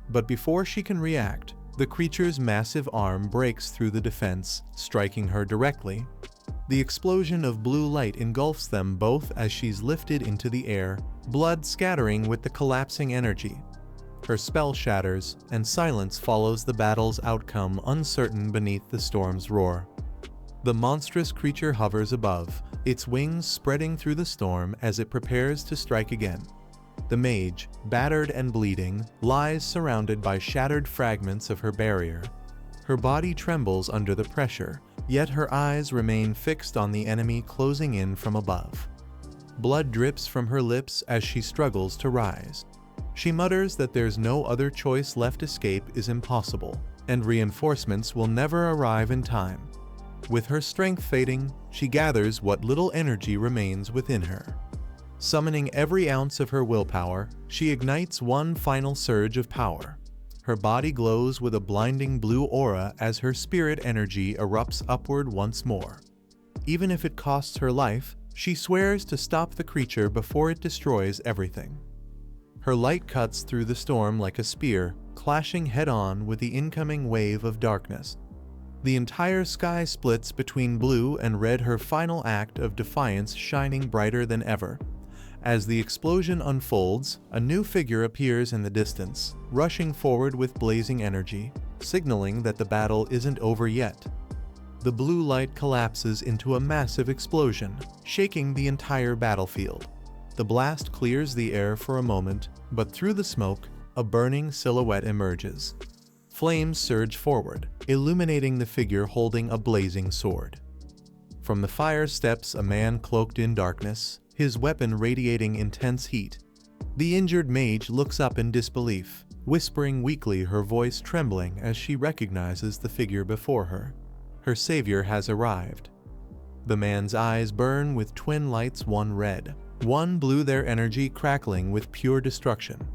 Speaker 1: But before she can react, the creature's massive arm breaks through the defense, striking her directly. The explosion of blue light engulfs them both as she's lifted into the air, blood scattering with the collapsing energy. Her spell shatters, and silence follows the battle's outcome, uncertain beneath the storm's roar. The monstrous creature hovers above, its wings spreading through the storm as it prepares to strike again. The mage, battered and bleeding, lies surrounded by shattered fragments of her barrier. Her body trembles under the pressure, yet her eyes remain fixed on the enemy closing in from above. Blood drips from her lips as she struggles to rise. She mutters that there's no other choice left. Escape is impossible, and reinforcements will never arrive in time. With her strength fading, she gathers what little energy remains within her. Summoning every ounce of her willpower, she ignites one final surge of power. Her body glows with a blinding blue aura as her spirit energy erupts upward once more. Even if it costs her life, she swears to stop the creature before it destroys everything. Her light cuts through the storm like a spear, clashing head-on with the incoming wave of darkness. The entire sky splits between blue and red, her final act of defiance shining brighter than ever. As the explosion unfolds, a new figure appears in the distance, rushing forward with blazing energy, signaling that the battle isn't over yet. The blue light collapses into a massive explosion, shaking the entire battlefield. The blast clears the air for a moment, but through the smoke, a burning silhouette emerges. Flames surge forward, illuminating the figure holding a blazing sword. From the fire steps a man cloaked in darkness, his weapon radiating intense heat. The injured mage looks up in disbelief, whispering weakly, her voice trembling as she recognizes the figure before her. Her savior has arrived. The man's eyes burn with twin lights, one red, one blue, their energy crackling with pure destruction.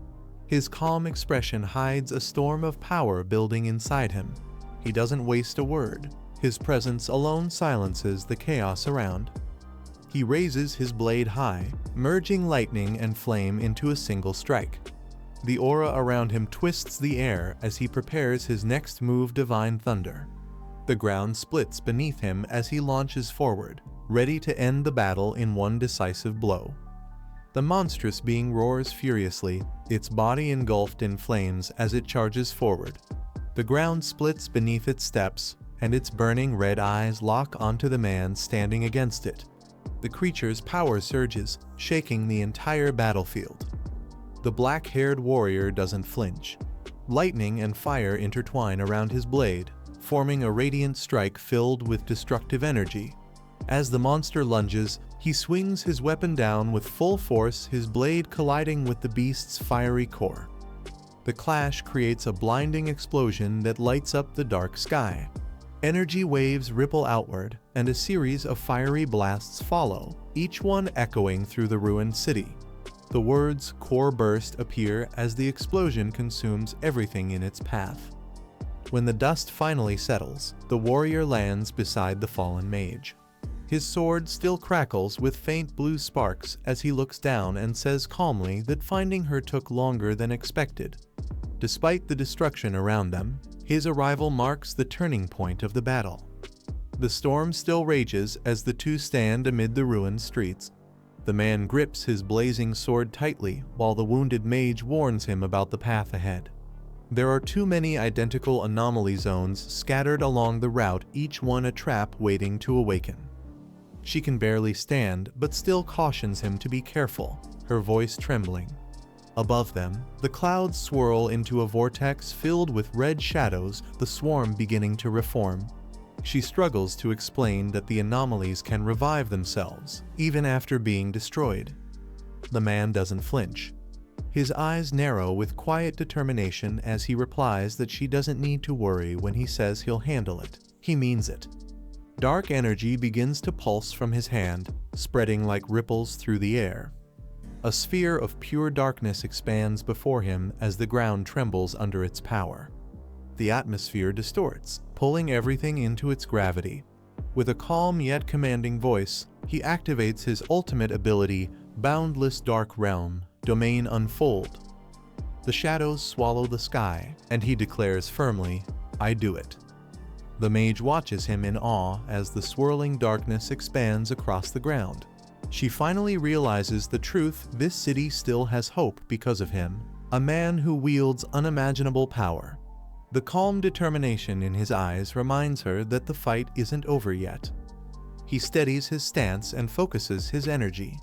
Speaker 1: His calm expression hides a storm of power building inside him. He doesn't waste a word. His presence alone silences the chaos around. He raises his blade high, merging lightning and flame into a single strike. The aura around him twists the air as he prepares his next move, divine thunder. The ground splits beneath him as he launches forward, ready to end the battle in one decisive blow. The monstrous being roars furiously, its body engulfed in flames as it charges forward. The ground splits beneath its steps, and its burning red eyes lock onto the man standing against it. The creature's power surges, shaking the entire battlefield. The black-haired warrior doesn't flinch. Lightning and fire intertwine around his blade, forming a radiant strike filled with destructive energy. As the monster lunges, he swings his weapon down with full force, his blade colliding with the beast's fiery core. The clash creates a blinding explosion that lights up the dark sky. Energy waves ripple outward, and a series of fiery blasts follow, each one echoing through the ruined city. The words "core burst" appear as the explosion consumes everything in its path. When the dust finally settles, the warrior lands beside the fallen mage. His sword still crackles with faint blue sparks as he looks down and says calmly that finding her took longer than expected. Despite the destruction around them, his arrival marks the turning point of the battle. The storm still rages as the two stand amid the ruined streets. The man grips his blazing sword tightly while the wounded mage warns him about the path ahead. There are too many identical anomaly zones scattered along the route, each one a trap waiting to awaken. She can barely stand, but still cautions him to be careful, her voice trembling. Above them, the clouds swirl into a vortex filled with red shadows, the swarm beginning to reform. She struggles to explain that the anomalies can revive themselves, even after being destroyed. The man doesn't flinch. His eyes narrow with quiet determination as he replies that she doesn't need to worry when he says he'll handle it. He means it. Dark energy begins to pulse from his hand, spreading like ripples through the air. A sphere of pure darkness expands before him as the ground trembles under its power. The atmosphere distorts, pulling everything into its gravity. With a calm yet commanding voice, he activates his ultimate ability, Boundless Dark Realm, Domain Unfold. The shadows swallow the sky, and he declares firmly, "I do it." The mage watches him in awe as the swirling darkness expands across the ground. She finally realizes the truth: this city still has hope because of him, a man who wields unimaginable power. The calm determination in his eyes reminds her that the fight isn't over yet. He steadies his stance and focuses his energy.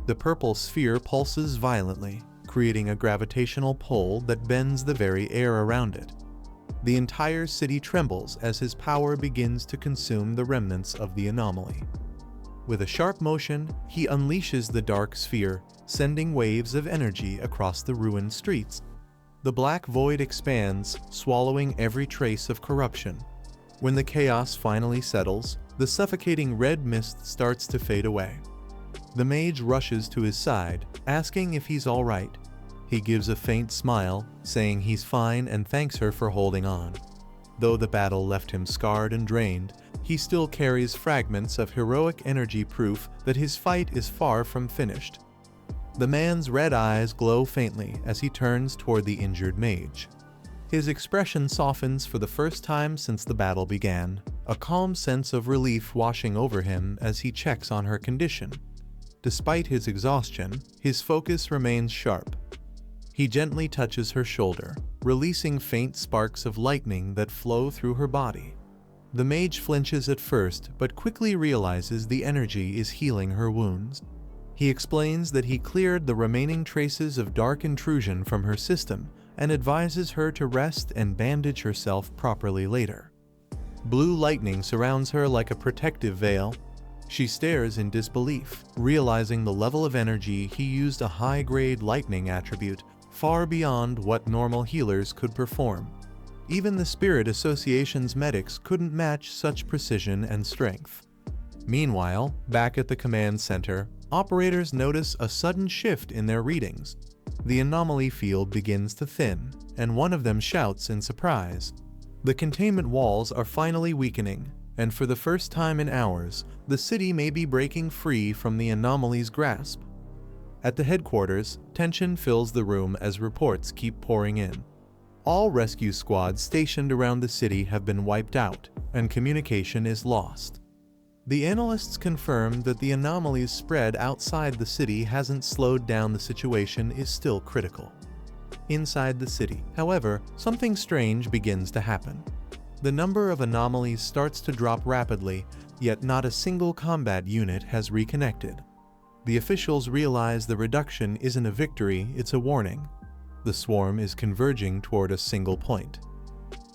Speaker 1: The purple sphere pulses violently, creating a gravitational pull that bends the very air around it. The entire city trembles as his power begins to consume the remnants of the anomaly. With a sharp motion, he unleashes the dark sphere, sending waves of energy across the ruined streets. The black void expands, swallowing every trace of corruption. When the chaos finally settles, the suffocating red mist starts to fade away. The mage rushes to his side, asking if he's all right. He gives a faint smile, saying he's fine and thanks her for holding on. Though the battle left him scarred and drained, he still carries fragments of heroic energy, proof that his fight is far from finished. The man's red eyes glow faintly as he turns toward the injured mage. His expression softens for the first time since the battle began, a calm sense of relief washing over him as he checks on her condition. Despite his exhaustion, his focus remains sharp. He gently touches her shoulder, releasing faint sparks of lightning that flow through her body. The mage flinches at first, but quickly realizes the energy is healing her wounds. He explains that he cleared the remaining traces of dark intrusion from her system and advises her to rest and bandage herself properly later. Blue lightning surrounds her like a protective veil. She stares in disbelief, realizing the level of energy he used, a high-grade lightning attribute, far beyond what normal healers could perform. Even the Spirit Association's medics couldn't match such precision and strength. Meanwhile, back at the command center, operators notice a sudden shift in their readings. The anomaly field begins to thin, and one of them shouts in surprise. The containment walls are finally weakening, and for the first time in hours, the city may be breaking free from the anomaly's grasp. At the headquarters, tension fills the room as reports keep pouring in. All rescue squads stationed around the city have been wiped out, and communication is lost. The analysts confirm that the anomaly's spread outside the city hasn't slowed down. The situation is still critical. Inside the city, however, something strange begins to happen. The number of anomalies starts to drop rapidly, yet not a single combat unit has reconnected. The officials realize the reduction isn't a victory, it's a warning. The swarm is converging toward a single point.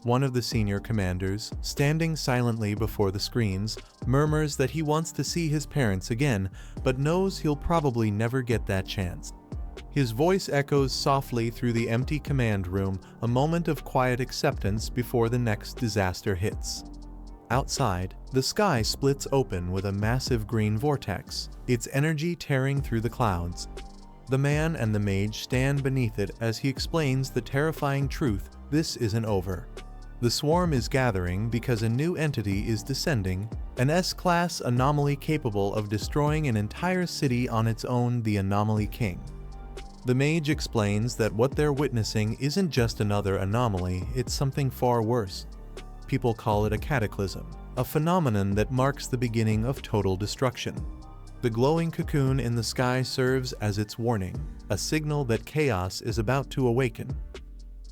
Speaker 1: One of the senior commanders, standing silently before the screens, murmurs that he wants to see his parents again, but knows he'll probably never get that chance. His voice echoes softly through the empty command room, a moment of quiet acceptance before the next disaster hits. Outside, the sky splits open with a massive green vortex, its energy tearing through the clouds. The man and the mage stand beneath it as he explains the terrifying truth: this isn't over. The swarm is gathering because a new entity is descending, an S-class anomaly capable of destroying an entire city on its own, the Anomaly King. The mage explains that what they're witnessing isn't just another anomaly, it's something far worse. People call it a cataclysm, a phenomenon that marks the beginning of total destruction. The glowing cocoon in the sky serves as its warning, a signal that chaos is about to awaken.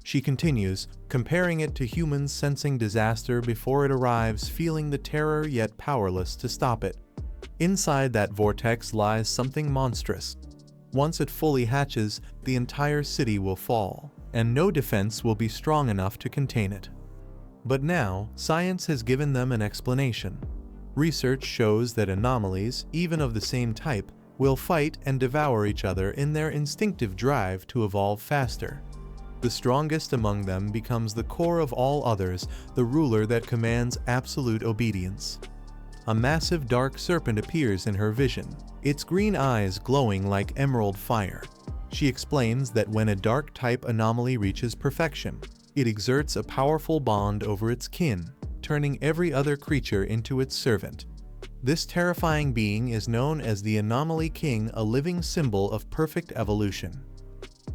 Speaker 1: She continues, comparing it to humans sensing disaster before it arrives, feeling the terror yet powerless to stop it. Inside that vortex lies something monstrous. Once it fully hatches, the entire city will fall, and no defense will be strong enough to contain it. But now, science has given them an explanation. Research shows that anomalies, even of the same type, will fight and devour each other in their instinctive drive to evolve faster. The strongest among them becomes the core of all others, the ruler that commands absolute obedience. A massive dark serpent appears in her vision, its green eyes glowing like emerald fire. She explains that when a dark-type anomaly reaches perfection, it exerts a powerful bond over its kin, turning every other creature into its servant. This terrifying being is known as the Anomaly King, a living symbol of perfect evolution.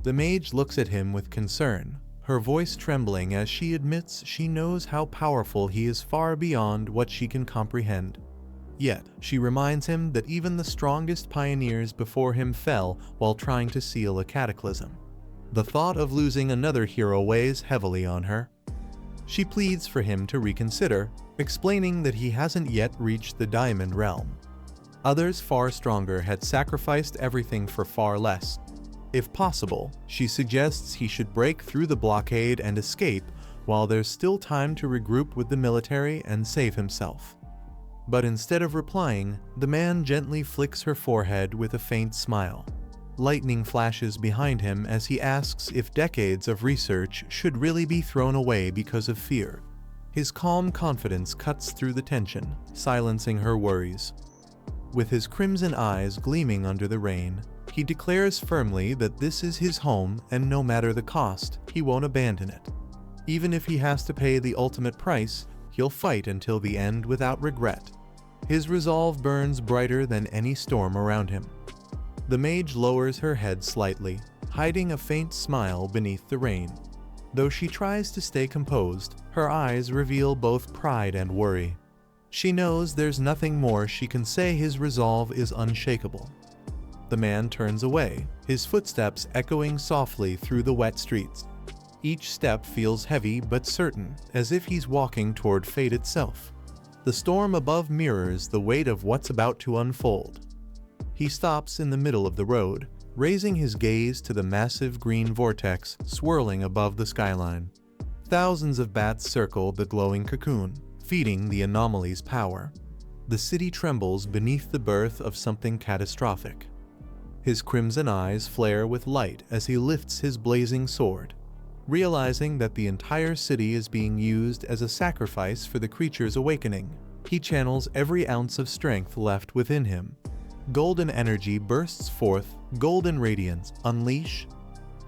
Speaker 1: The mage looks at him with concern, her voice trembling as she admits she knows how powerful he is, far beyond what she can comprehend. Yet, she reminds him that even the strongest pioneers before him fell while trying to seal a cataclysm. The thought of losing another hero weighs heavily on her. She pleads for him to reconsider, explaining that he hasn't yet reached the Diamond Realm. Others far stronger had sacrificed everything for far less. If possible, she suggests he should break through the blockade and escape while there's still time to regroup with the military and save himself. But instead of replying, the man gently flicks her forehead with a faint smile. Lightning flashes behind him as he asks if decades of research should really be thrown away because of fear. His calm confidence cuts through the tension, silencing her worries. With his crimson eyes gleaming under the rain, he declares firmly that this is his home and no matter the cost, he won't abandon it. Even if he has to pay the ultimate price, he'll fight until the end without regret. His resolve burns brighter than any storm around him. The mage lowers her head slightly, hiding a faint smile beneath the rain. Though she tries to stay composed, her eyes reveal both pride and worry. She knows there's nothing more she can say. His resolve is unshakable. The man turns away, his footsteps echoing softly through the wet streets. Each step feels heavy but certain, as if he's walking toward fate itself. The storm above mirrors the weight of what's about to unfold. He stops in the middle of the road, raising his gaze to the massive green vortex swirling above the skyline. Thousands of bats circle the glowing cocoon, feeding the anomaly's power. The city trembles beneath the birth of something catastrophic. His crimson eyes flare with light as he lifts his blazing sword. Realizing that the entire city is being used as a sacrifice for the creature's awakening, he channels every ounce of strength left within him. Golden energy bursts forth, golden radiance, unleash.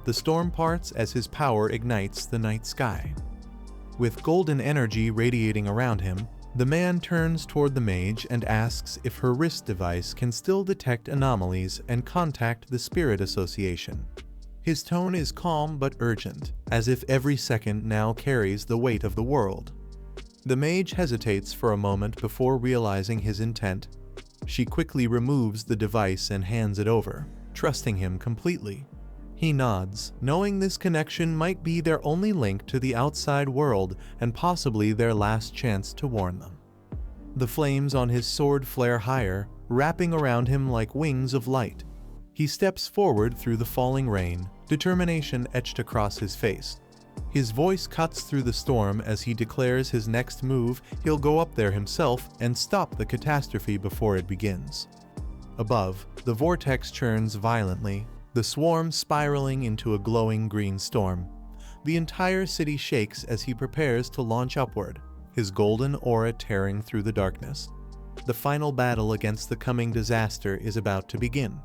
Speaker 1: The storm parts as his power ignites the night sky. With golden energy radiating around him, the man turns toward the mage and asks if her wrist device can still detect anomalies and contact the Spirit Association. His tone is calm but urgent, as if every second now carries the weight of the world. The mage hesitates for a moment before realizing his intent. She quickly removes the device and hands it over, trusting him completely. He nods, knowing this connection might be their only link to the outside world and possibly their last chance to warn them. The flames on his sword flare higher, wrapping around him like wings of light. He steps forward through the falling rain, determination etched across his face. His voice cuts through the storm as he declares his next move. He'll go up there himself and stop the catastrophe before it begins. Above, the vortex churns violently, the swarm spiraling into a glowing green storm. The entire city shakes as he prepares to launch upward, his golden aura tearing through the darkness. The final battle against the coming disaster is about to begin.